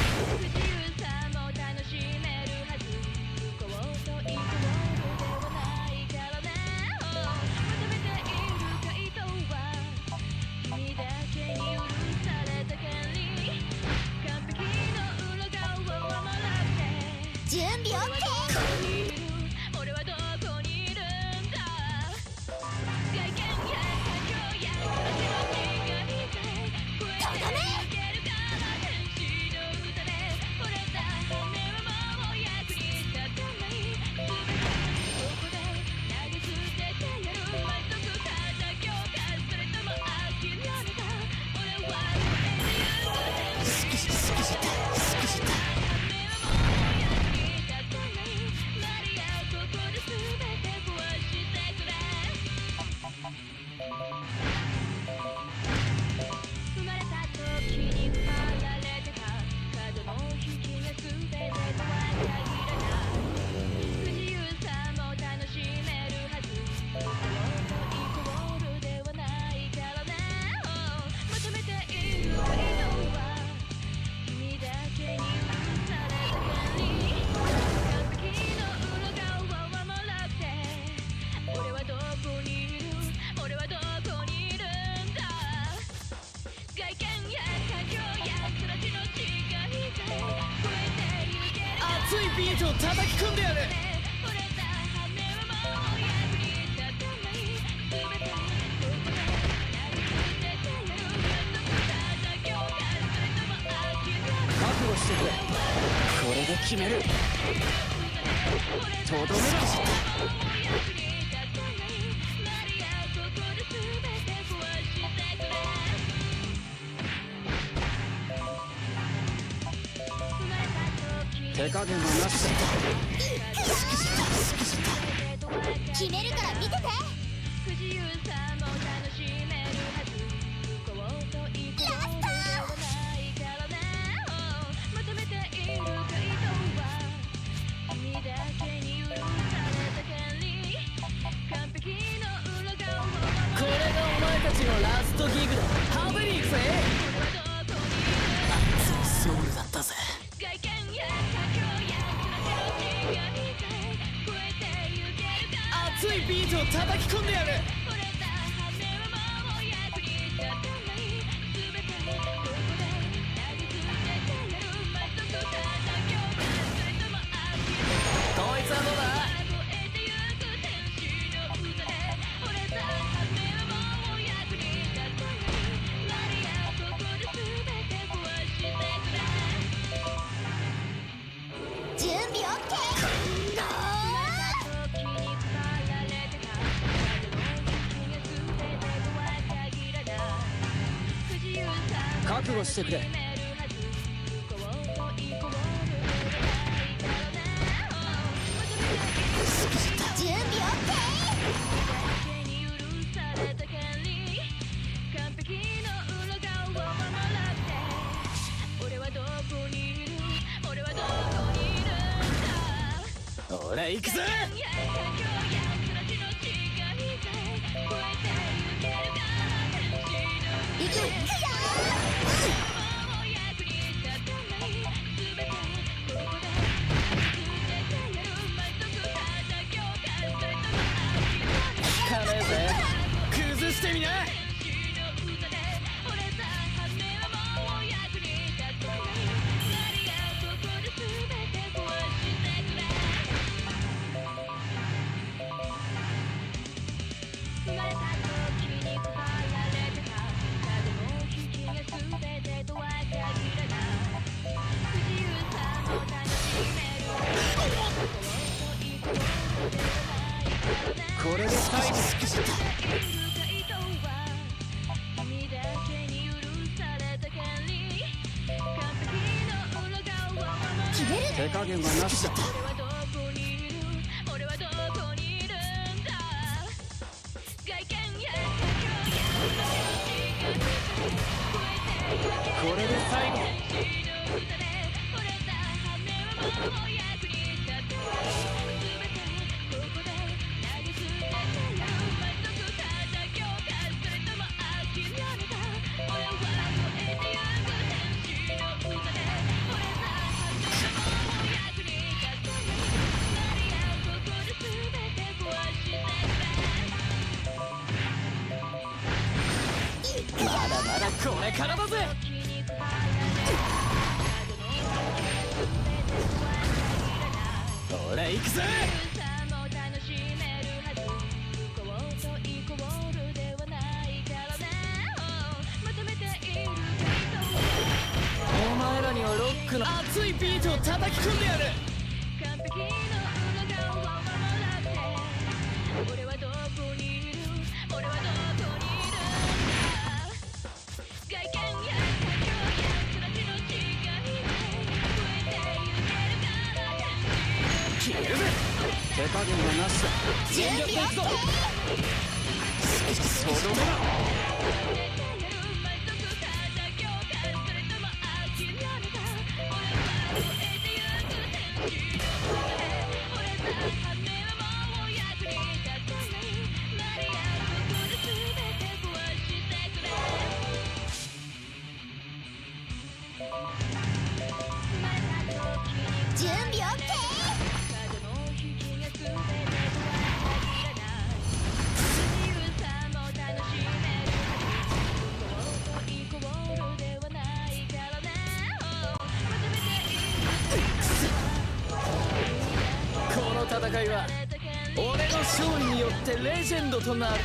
[SPEAKER 6] 準備 OK。熱いビートを叩き込んでやる。覚悟してくれ。これで決める。とどめろ。手加減はなしだ。決めるから見てて。
[SPEAKER 1] これがお前たたちのラストギグだ。ハブに行くぜ。熱いソウルだったぜ。熱いビートを叩き込んでやる。こいつはどうだ。
[SPEAKER 6] 準備 OK。
[SPEAKER 1] 覚悟してくれ。
[SPEAKER 6] 準備 OK。
[SPEAKER 1] 俺行くぜ。
[SPEAKER 6] 行くよ。
[SPEAKER 1] 効かねえぜ。崩してみな。これで最後。手加減はなしだ。これで最後。まだまだこれからだぜ。俺行くぜ。お前らにはロックの熱いビートを叩き込んでやる。消えるぜ。手加減はなしだ。全力で行くぞ。とどめろ。
[SPEAKER 6] 準備 OK。
[SPEAKER 1] この戦いは俺の勝利によってレジェンドとなる。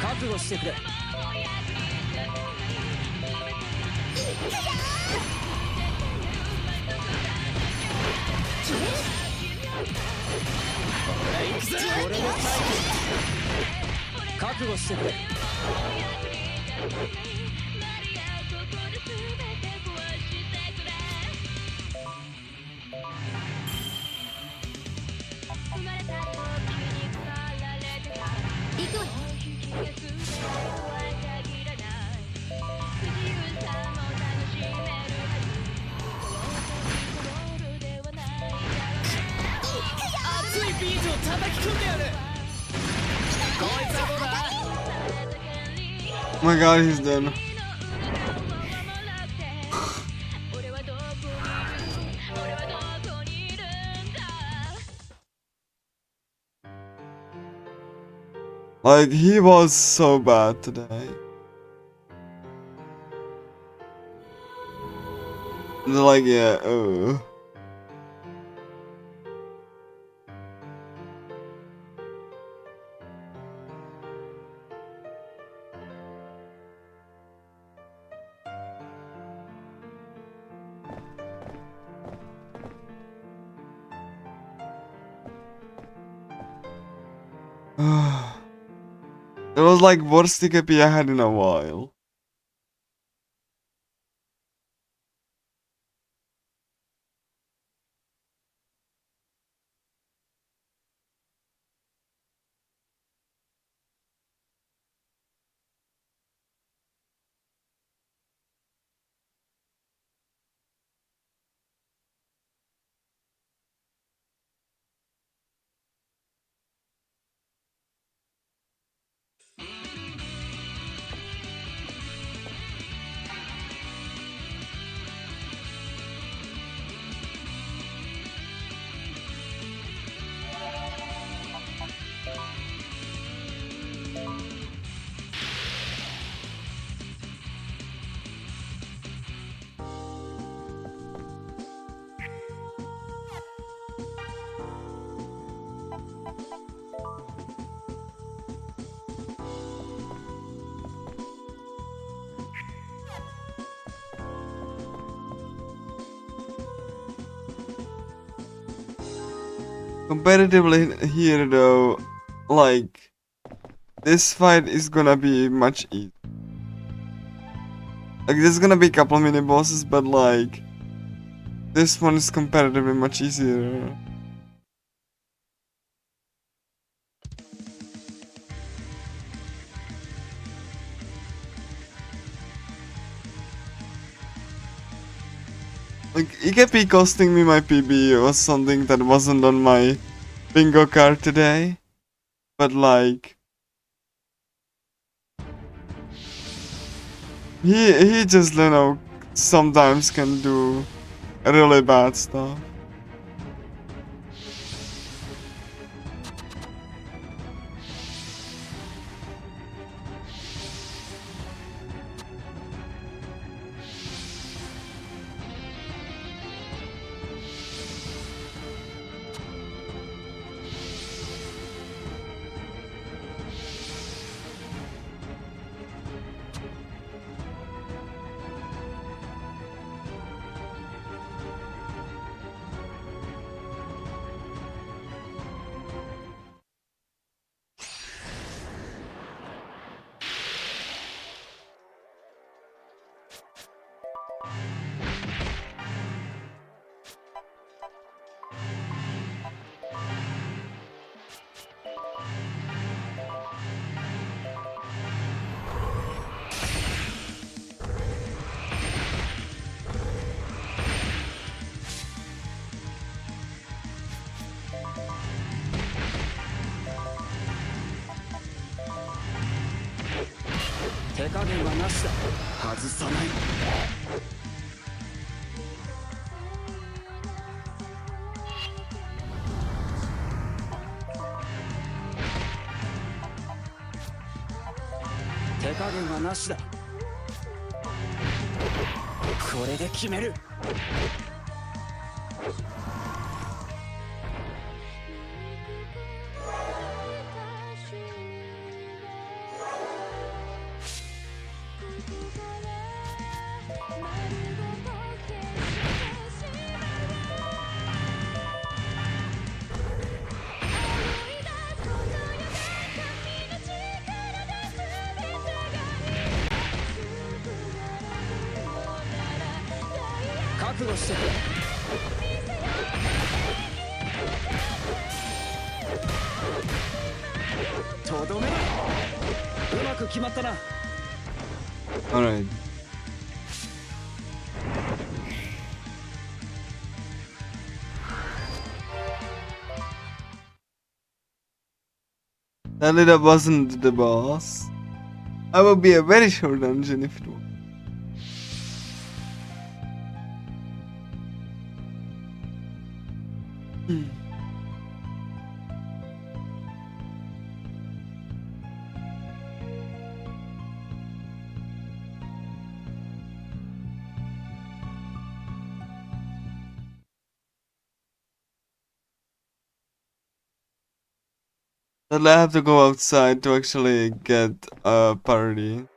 [SPEAKER 1] 覚悟してくれ。俺行くぜ。俺の最後。覚悟してくれ。
[SPEAKER 6] 行くわよ。
[SPEAKER 2] Oh my god, he's done. Like, he was so bad today. Like, yeah, It was like worst TKP I had in a while. Comparatively here though, like, this fight is gonna be much easier. Like, there's gonna be a couple mini bosses, but like, this one is comparatively much easier. Like, EKP costing me my PB was something that wasn't on my bingo card today. But like, he just, you know, sometimes can do really bad stuff. Alright. That wasn't the boss. I would be a very short dungeon if it was. Then I have to go outside to actually get a party.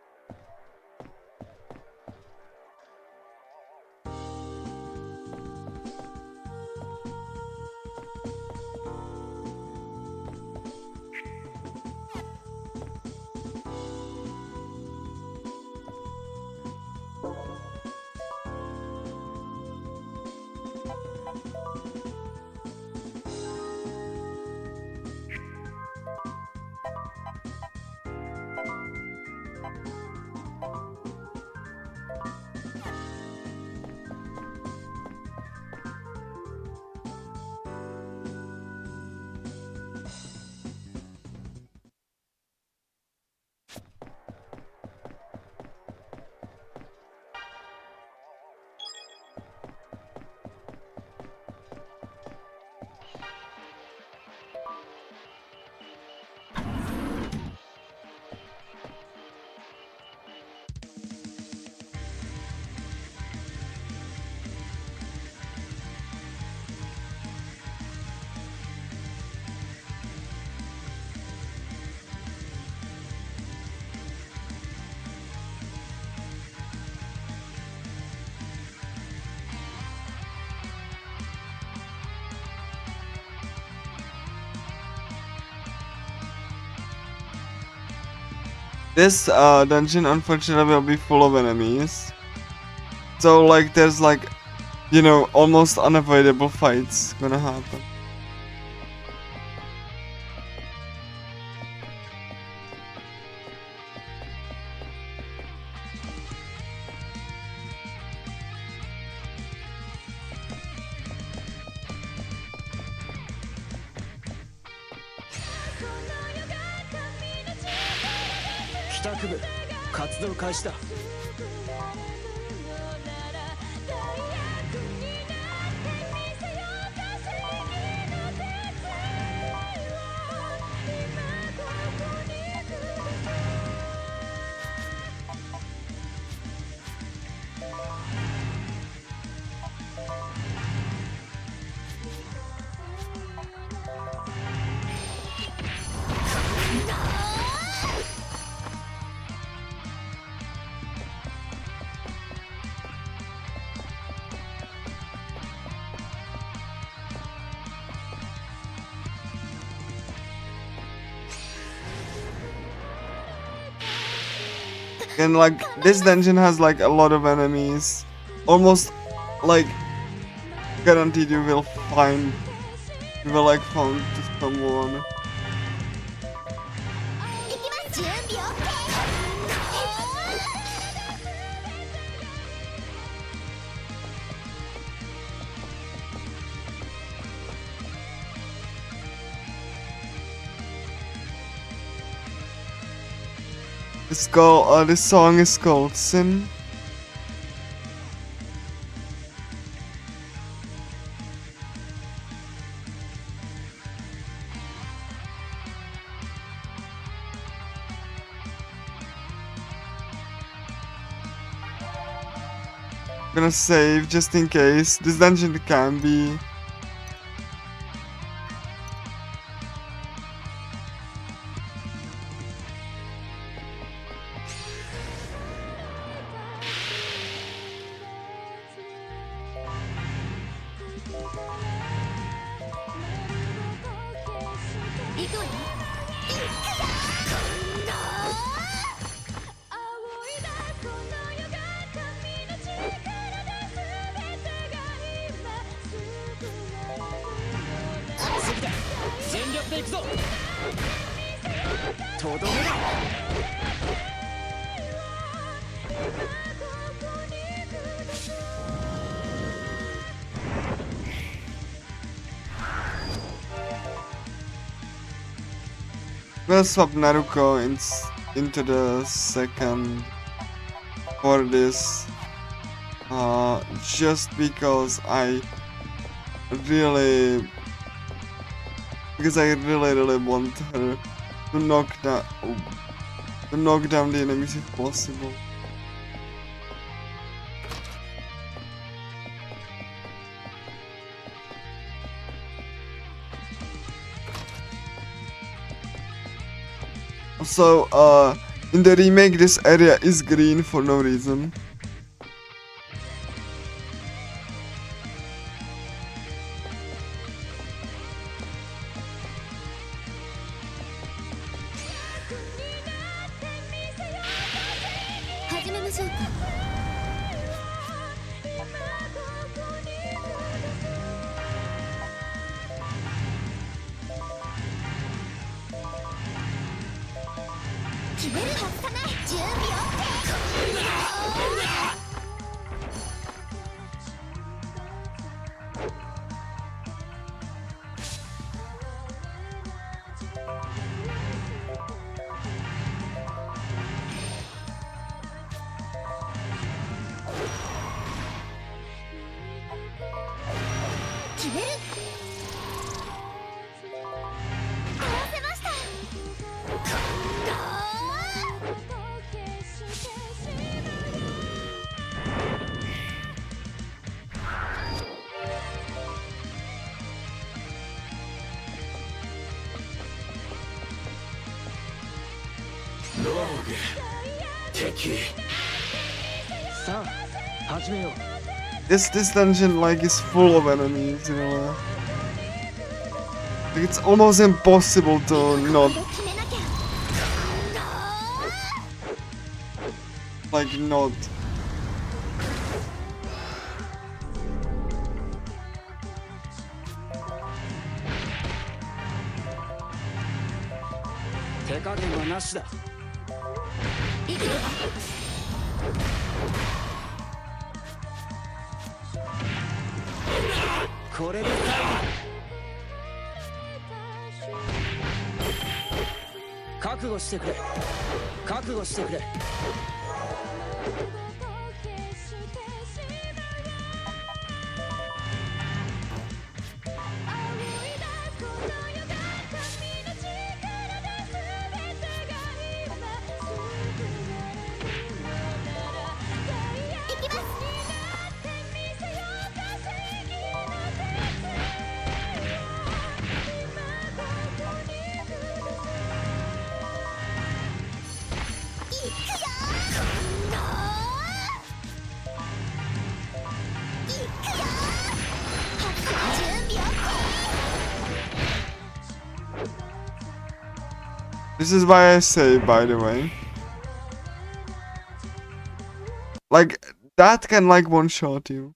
[SPEAKER 2] This dungeon unfortunately will be full of enemies. So like there's like, you know, almost unavoidable fights gonna happen. And like this dungeon has like a lot of enemies. Almost like guaranteed you will find someone. This song is called Sin. I'm gonna save just in case. This dungeon can be We'll swap Naruko into the second for this. Just because I really want her to knock down the enemies if possible. So, in the remake, this area is green for no reason. This dungeon like is full of enemies, you know. Like, it's almost impossible to not not. This is why I say, by the way, like, that can like one-shot you.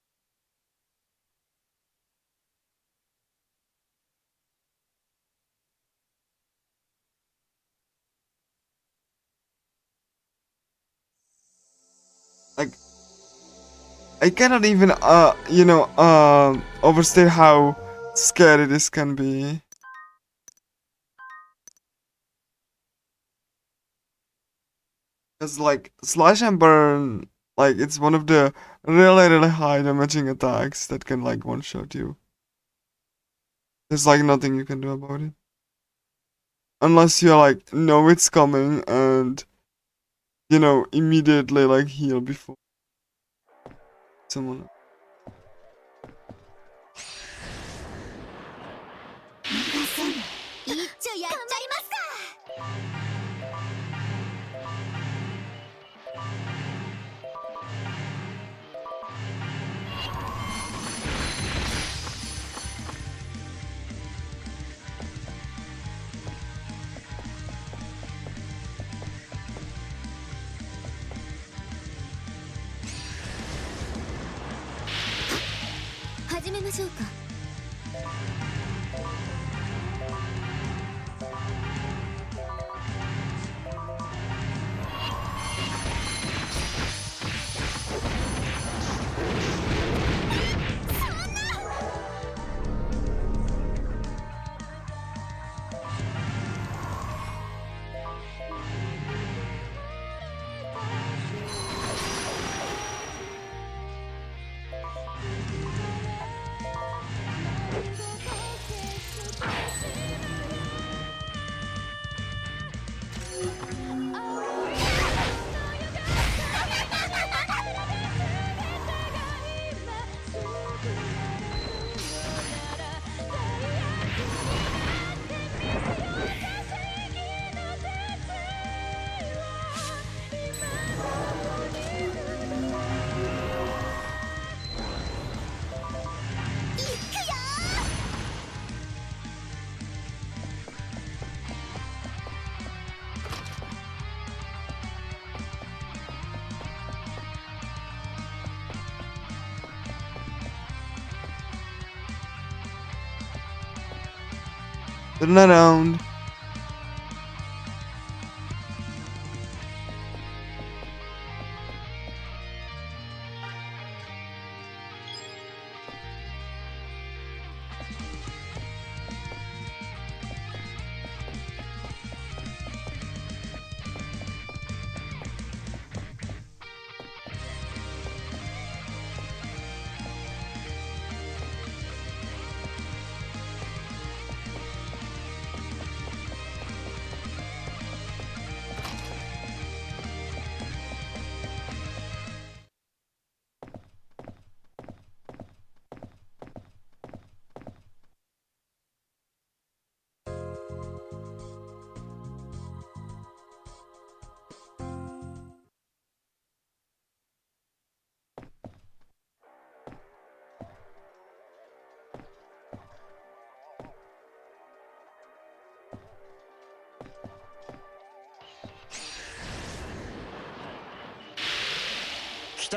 [SPEAKER 2] Like, I cannot even, overstate how scary this can be. Because, like, Slash and Burn, like, it's one of the really high damaging attacks that can, like, one-shot you. There's, like, nothing you can do about it. Unless you, like, know it's coming and, you know, immediately, like, heal before someone.
[SPEAKER 6] しょうか。
[SPEAKER 2] Turn around.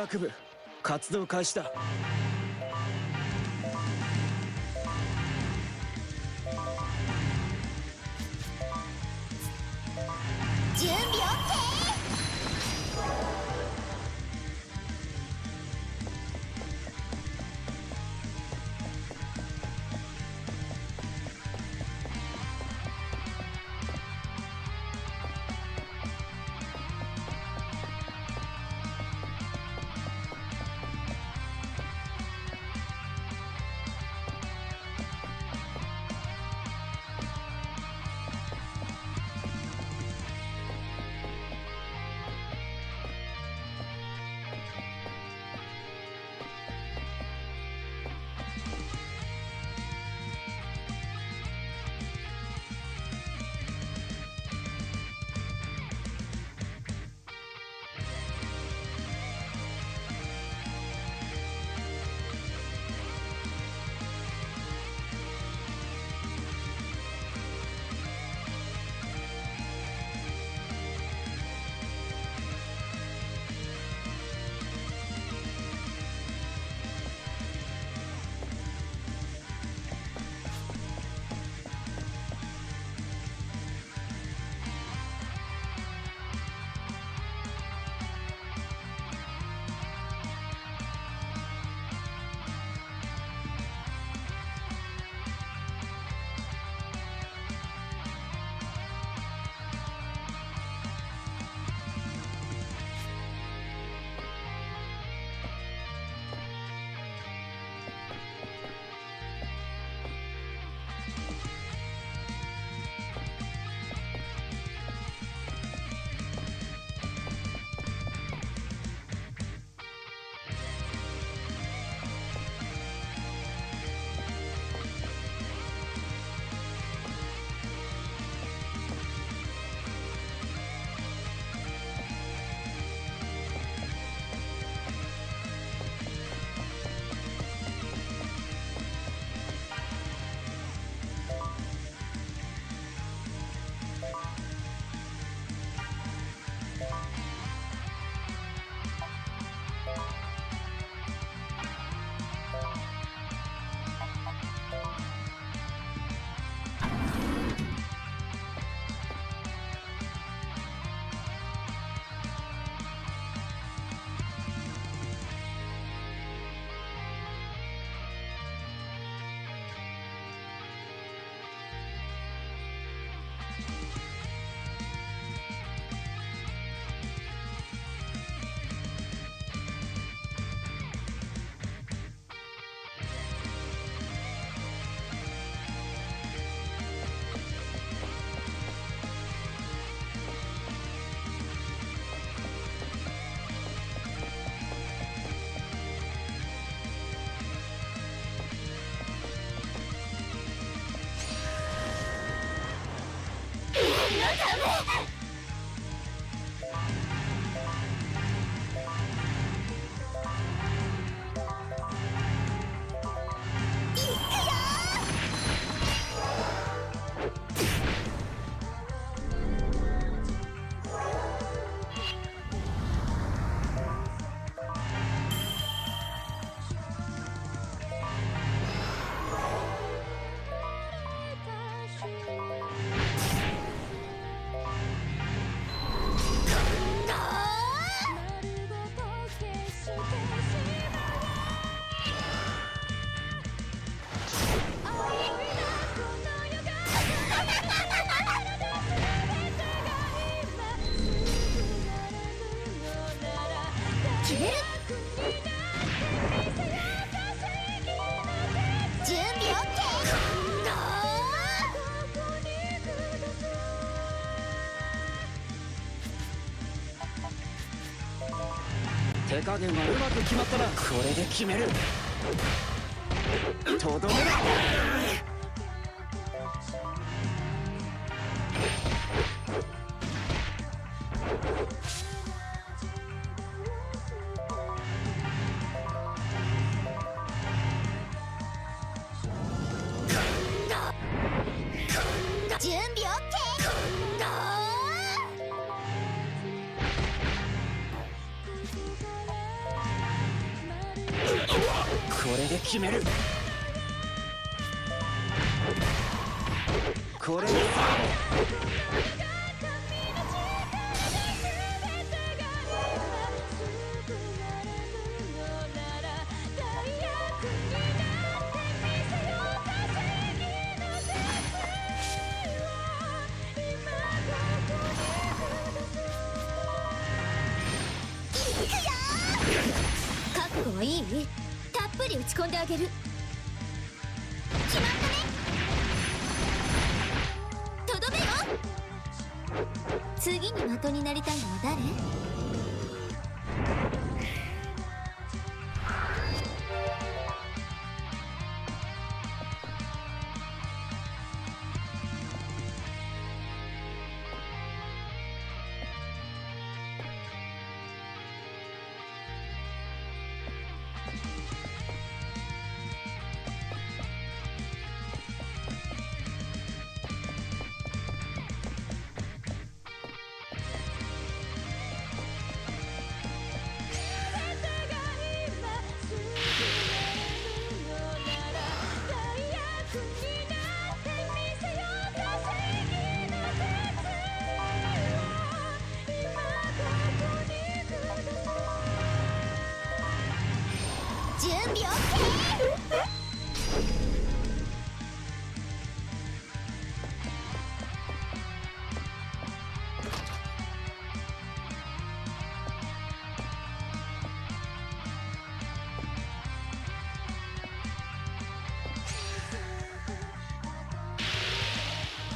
[SPEAKER 1] Bureau, 活動開始だ。
[SPEAKER 6] 準備 OK。 「決める。準備 OK。
[SPEAKER 1] 手加減がうまく決まったな。これで決める。とどめだ。
[SPEAKER 6] 準備 OK。
[SPEAKER 1] これで決める。これで最後。
[SPEAKER 6] 覚悟はいい？たっぷり打ち込んであげる。決まったね。とどめよ。次に的になりたいのは誰？準備 OK。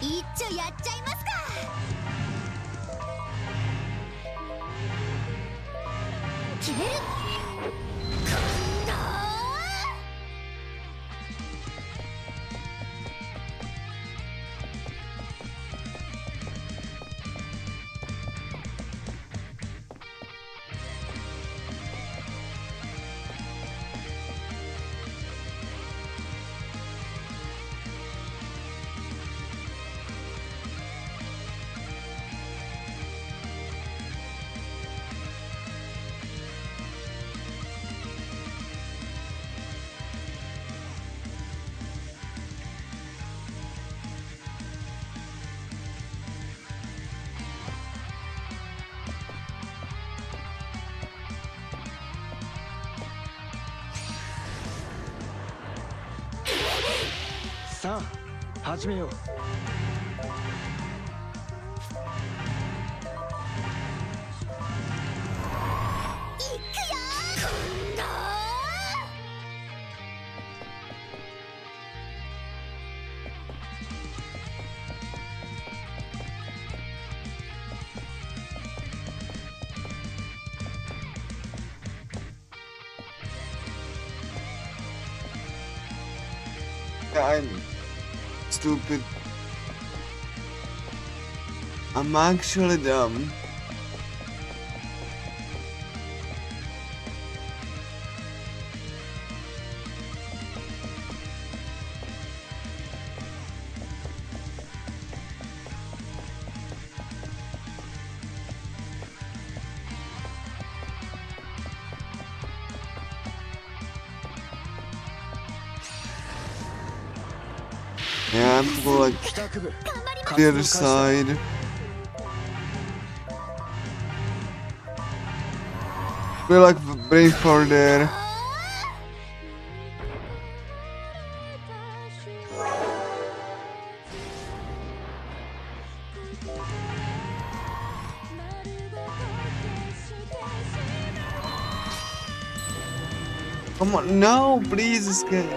[SPEAKER 6] 一丁やっちゃいますか。決める。
[SPEAKER 1] さあ始めよう。
[SPEAKER 2] I'm stupid. I'm actually dumb. Yeah, I have to go like the other side. We're like way far there. Come on, no, please escape.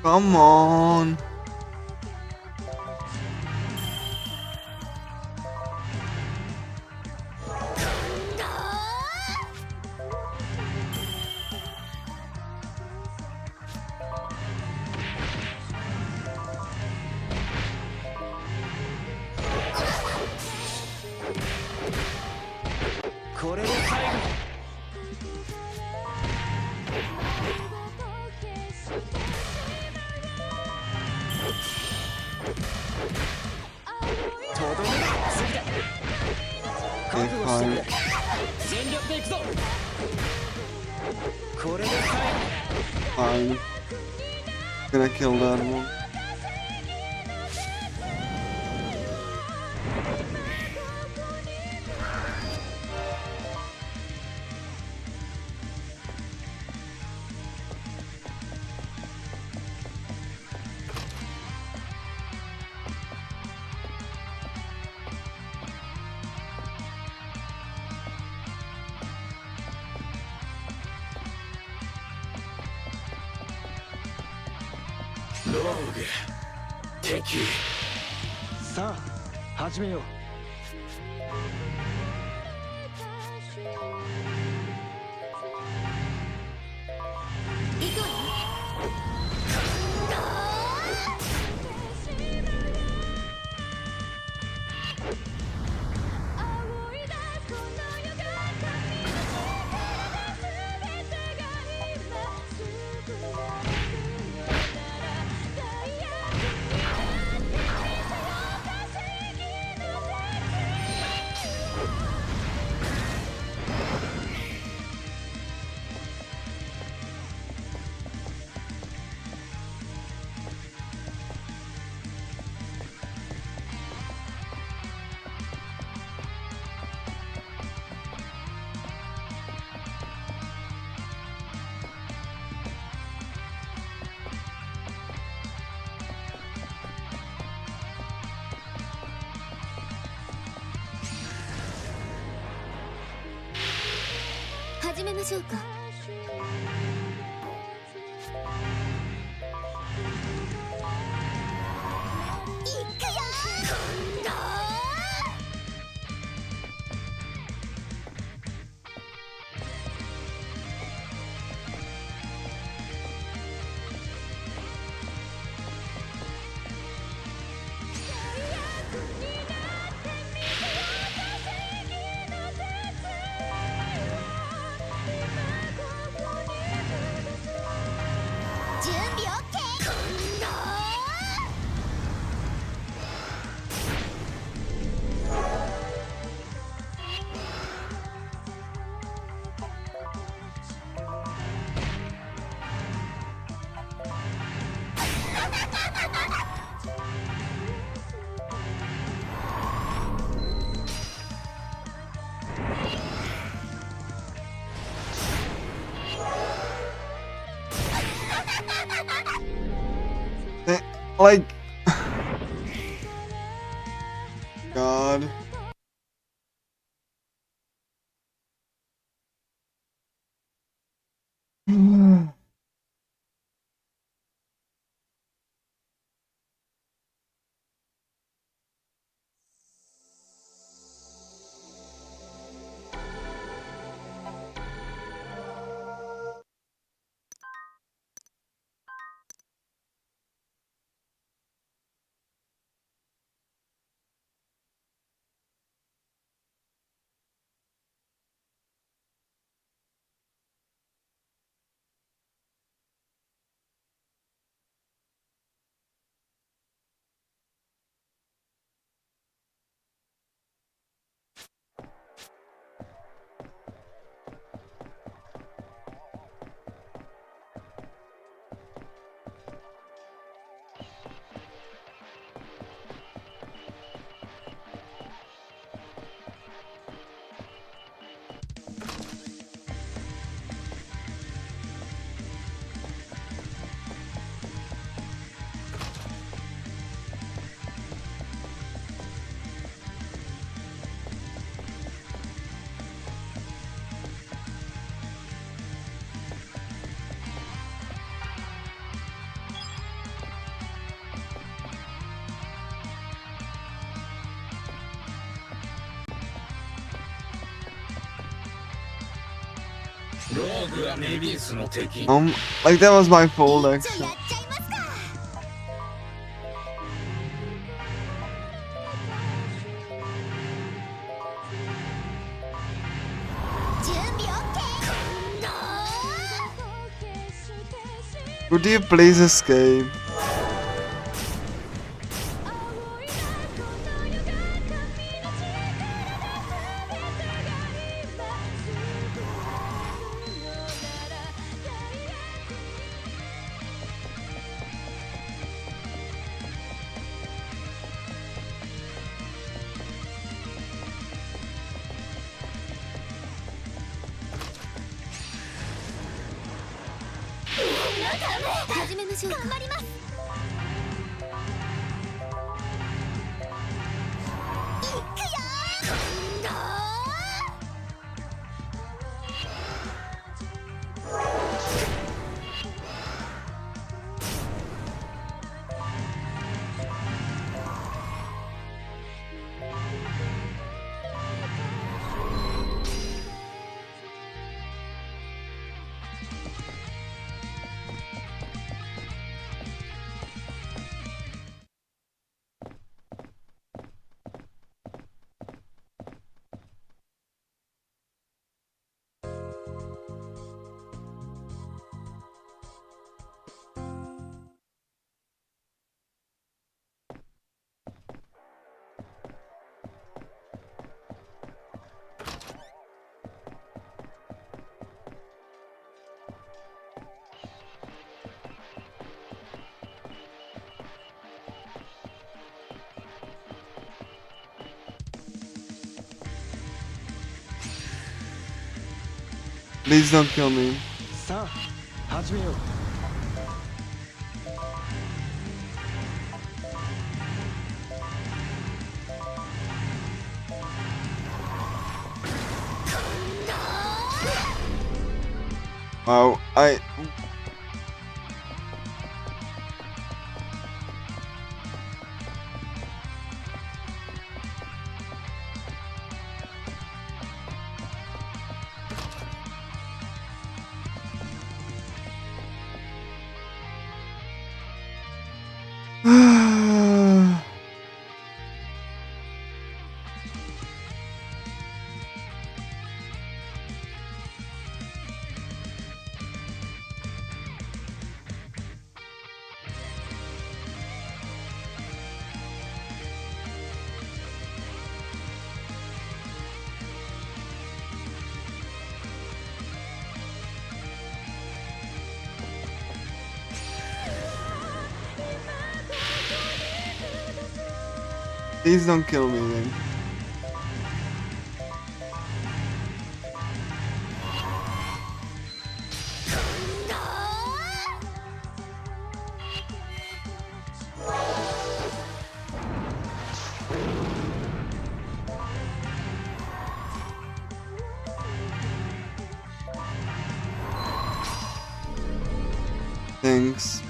[SPEAKER 2] Come on. Okay, fine. Fine. Gonna kill that one. Like, God. Like that was my fault actually. Could you please escape? Please don't kill me. Wow, please don't kill me then. Thanks.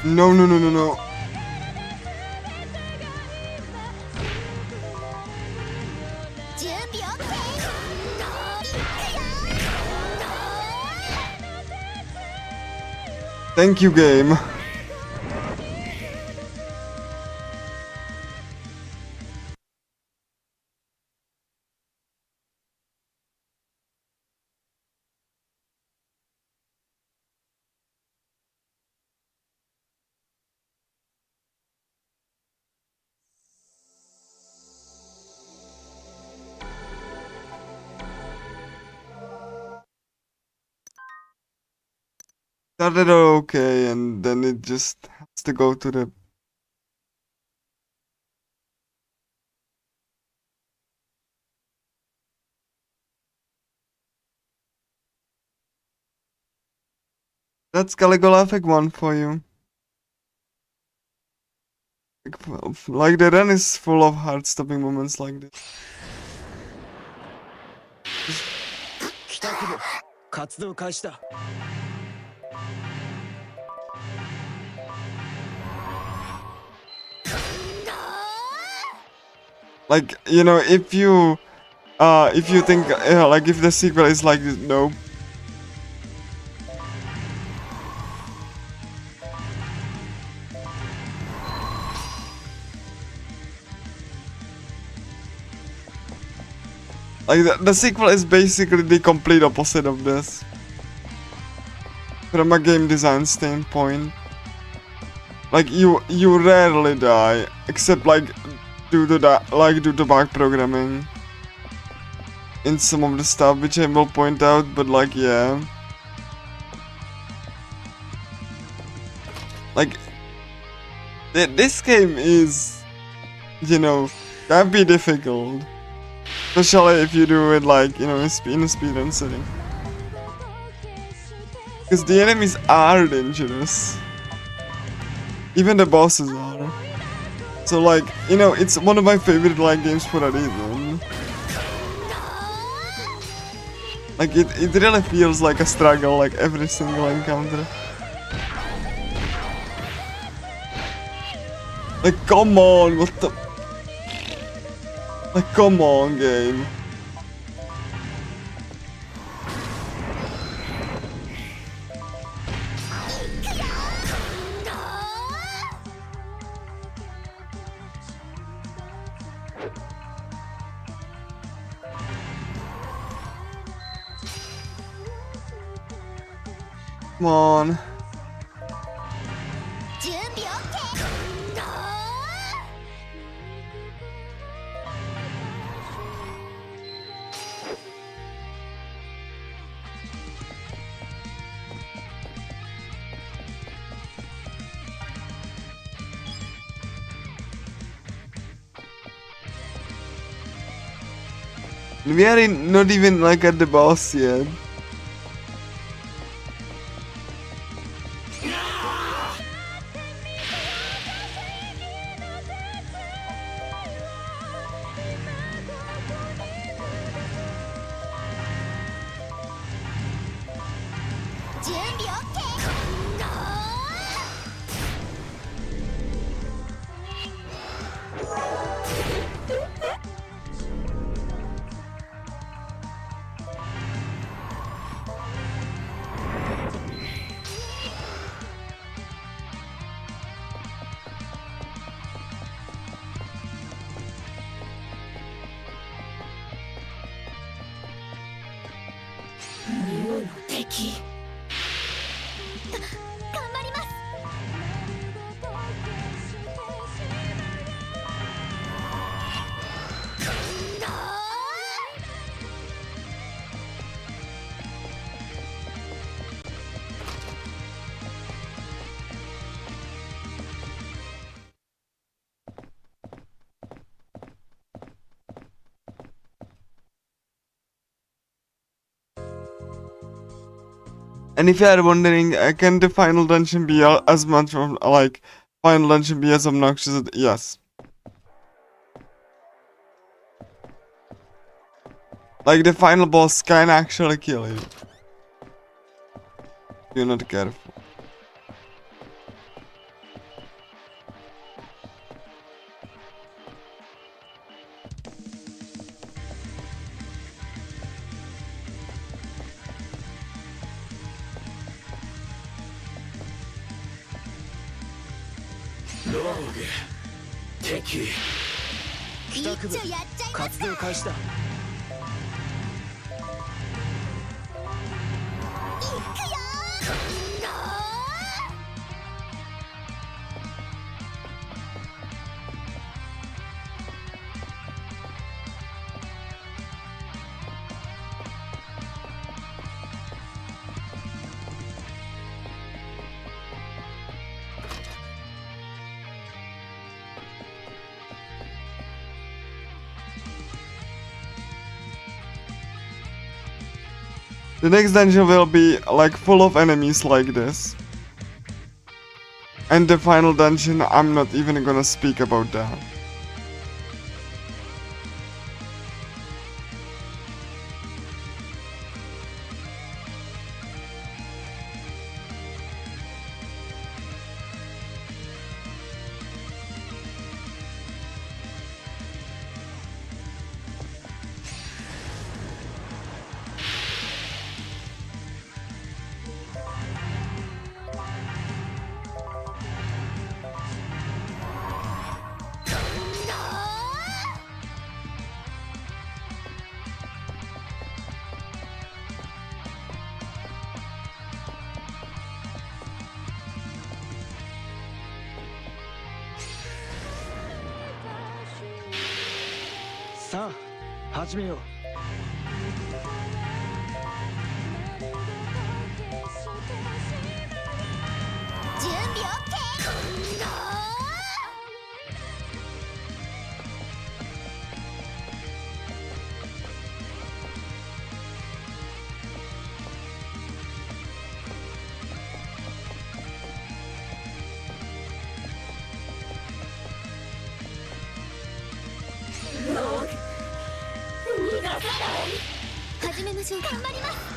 [SPEAKER 2] No.
[SPEAKER 6] 準備 OK。
[SPEAKER 2] Thank you, game. Started okay, and then it just has to go to the. That's Caligula Effect 1 for you. Like the run is full of heart-stopping moments like this.
[SPEAKER 1] 帰宅部活動開始だ。
[SPEAKER 2] Like, you know, if you think, like, if the sequel is like this, no. Like, the sequel is basically the complete opposite of this. From a game design standpoint. Like, you rarely die, except, like, due to bug programming. In some of the stuff, which I will point out, but, like, yeah. Like, this game is, you know, can be difficult. Especially if you do it, like, you know, in a speedrun setting. Because the enemies are dangerous. Even the bosses are. So, like, you know, it's one of my favorite, like, games for a reason. Like, it really feels like a struggle, like, every single encounter. Like, come on, what the... Like, come on, game. Come on.
[SPEAKER 6] 準備 OK。
[SPEAKER 2] We are not even, like, at the boss yet. And if you are wondering, can the final dungeon be as much of, like, final dungeon be as obnoxious? Yes. Like, the final boss can actually kill you. If you're not careful.
[SPEAKER 3] ローグ敵
[SPEAKER 6] 一丁やっちゃいますか。
[SPEAKER 1] 開始だ。
[SPEAKER 6] いくよ
[SPEAKER 2] The next dungeon will be like full of enemies like this. And the final dungeon, I'm not even gonna speak about that.
[SPEAKER 1] さあ始めよう。
[SPEAKER 6] 準備 OK。始めましょう。頑張ります。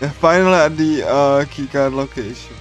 [SPEAKER 2] Yeah, finally at the keycard location.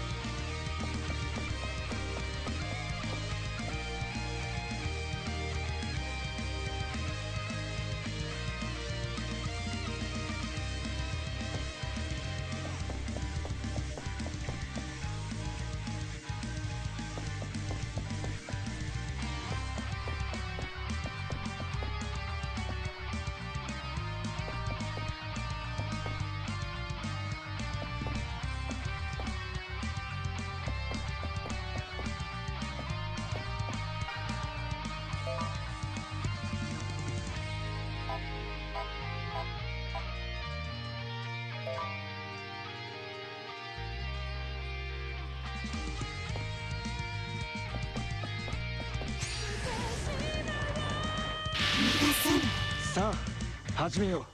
[SPEAKER 1] さあ始めよう。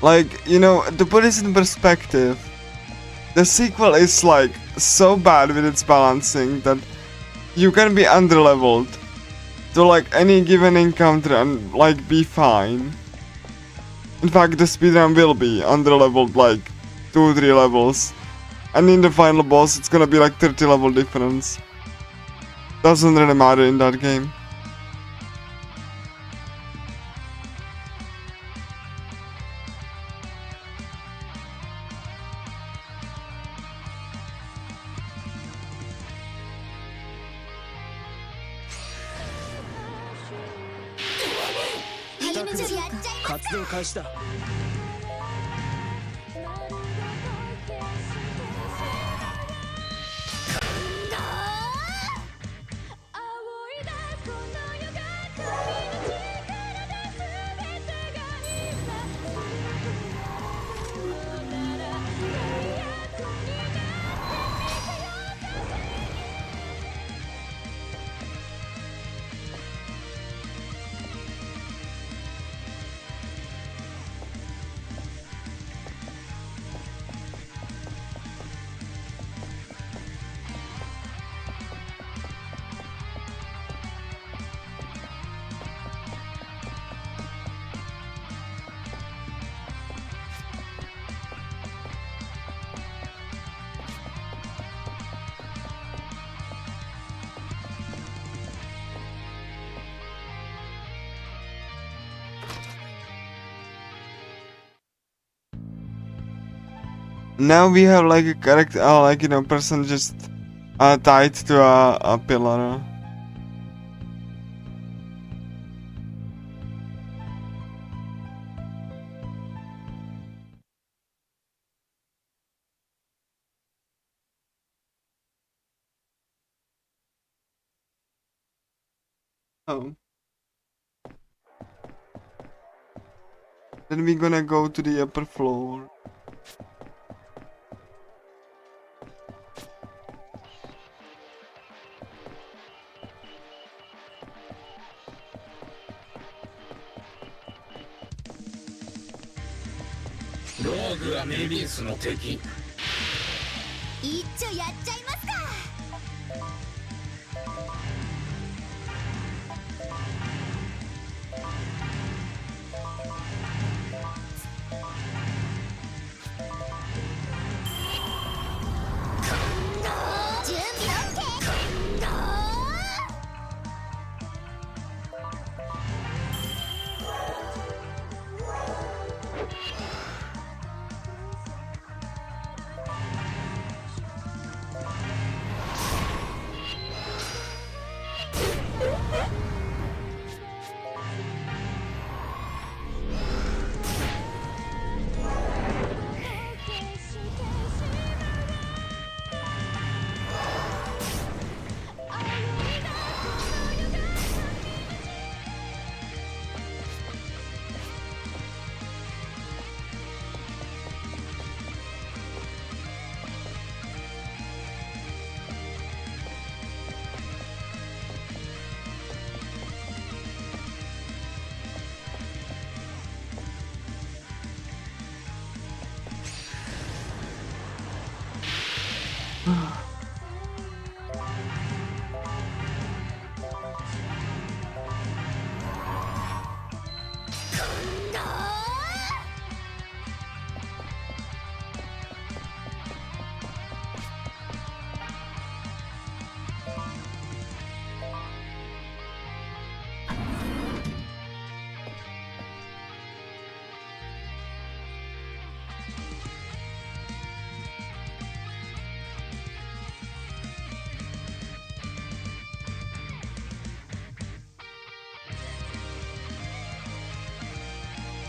[SPEAKER 2] Like, you know, to put this in perspective, the sequel is like so bad with its balancing that you can be underleveled to like any given encounter and like be fine. In fact, the speedrun will be underleveled like 2-3 levels, and in the final boss it's gonna be like 30 level difference. Doesn't really matter in that game.
[SPEAKER 6] 始めちゃやっちゃいます。
[SPEAKER 1] 活動開始だ。
[SPEAKER 2] Now we have like a character, like, you know, person just tied to a pillar. Oh. Then we're gonna go to the upper floor.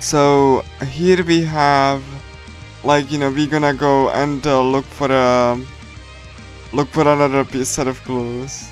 [SPEAKER 2] So here we have, like, you know, we're gonna go and look for another set of clues.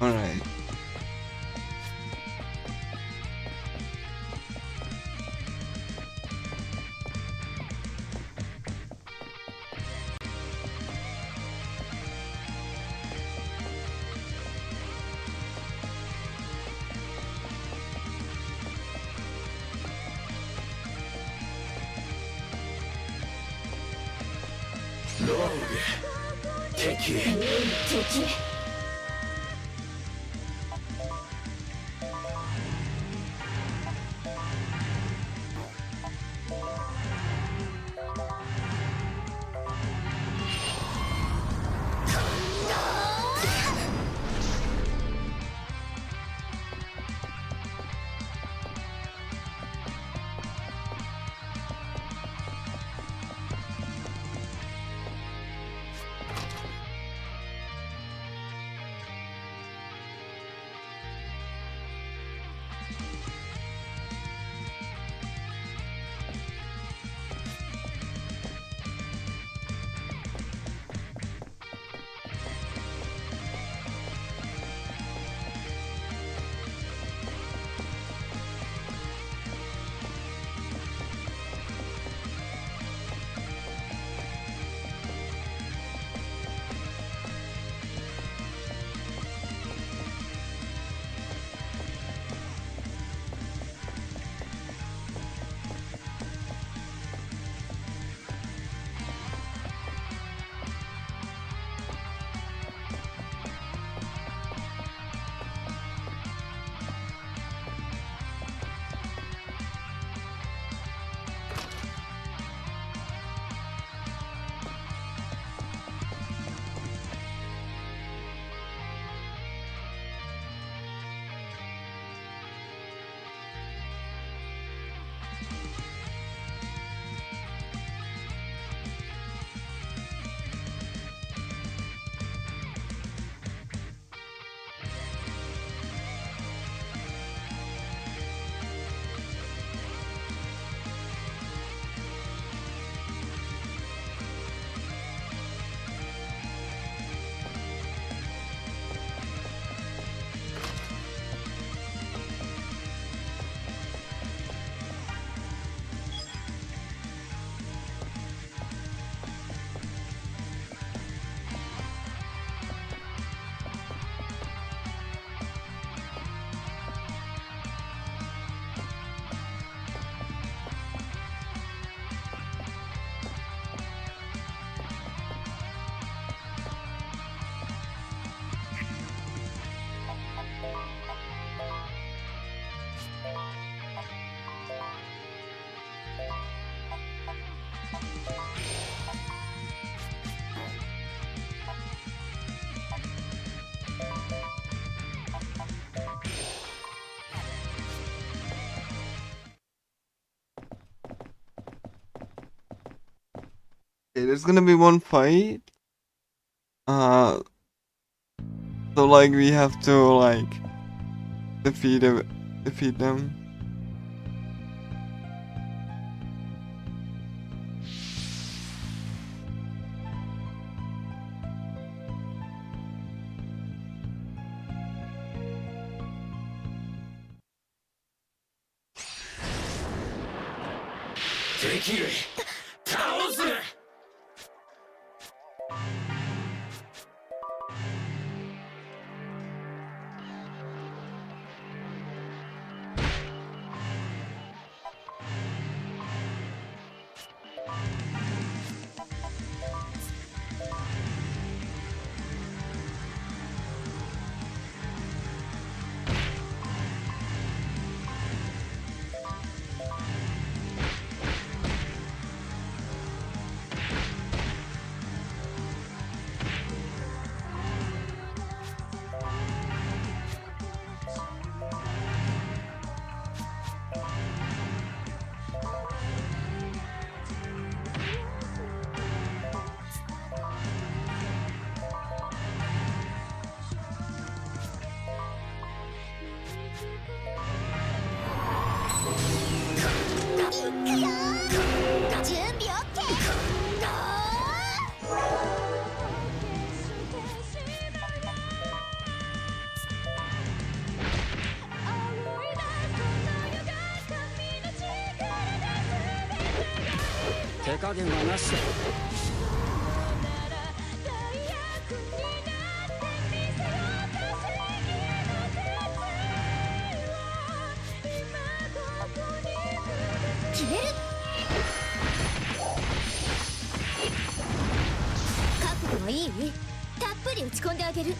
[SPEAKER 2] Alright.
[SPEAKER 3] 敵。
[SPEAKER 6] 敵。
[SPEAKER 2] Okay, there's gonna be one fight. So like we have to like defeat them.
[SPEAKER 1] 手加減はなしだ。
[SPEAKER 6] 決める。覚悟はいい？り打ち込んであげる。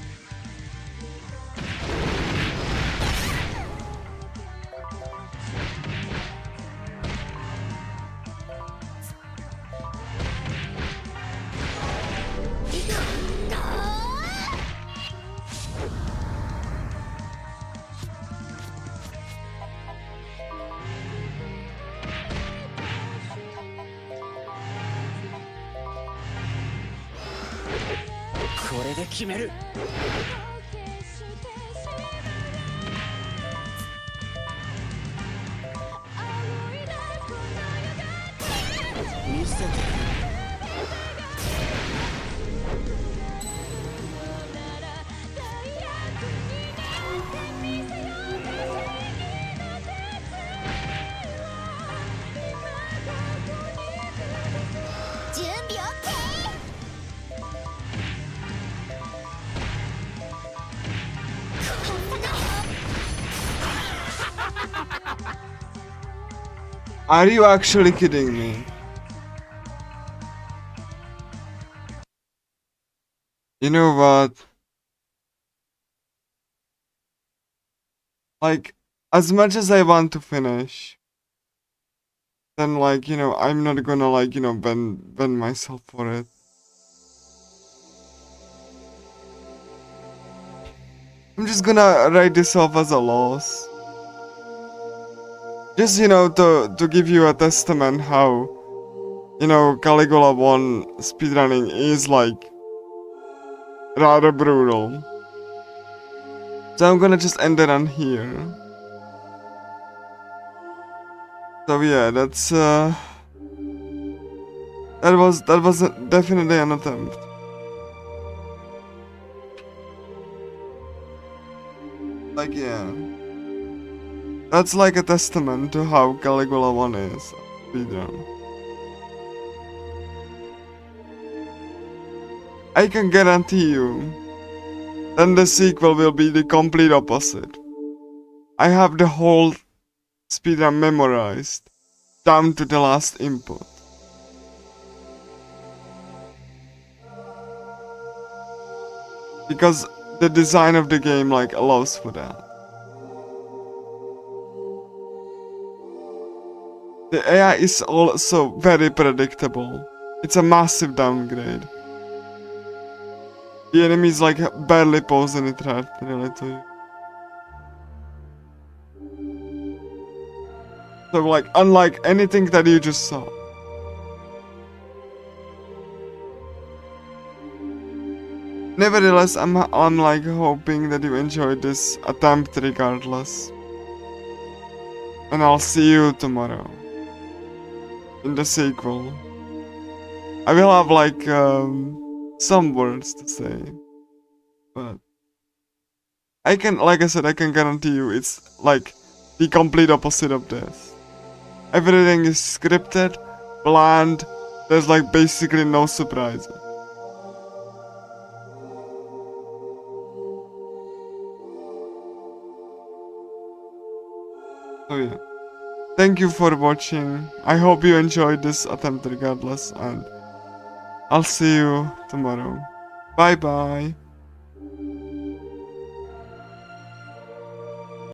[SPEAKER 1] これで決める。見せて。
[SPEAKER 6] 準備 OK。Are
[SPEAKER 2] you actually kidding me? You know what? Like, as much as I want to finish, then like, you know, I'm not gonna like, you know, bend myself for it. I'm just gonna write this off as a loss. Just, you know, to give you a testament how, you know, Caligula 1 speedrunning is like rather brutal. So I'm gonna just end it on here. So yeah, that's that was definitely an attempt. Like yeah. That's like a testament to how Caligula 1 is speedrun. I can guarantee you, then the sequel will be the complete opposite. I have the whole speedrun memorized, down to the last input. Because the design of the game like allows for that. The AI is also very predictable. It's a massive downgrade. The enemies like barely pose any threat really to you. So like unlike anything that you just saw. Nevertheless, I'm like hoping that you enjoyed this attempt regardless. And I'll see you tomorrow. In the sequel. I will have like some words to say. But I can, like I said, I can guarantee you it's like the complete opposite of this. Everything is scripted, planned, there's like basically no surprises. So yeah. Thank you for watching. I hope you enjoyed this attempt regardless, and I'll see you tomorrow. Bye bye.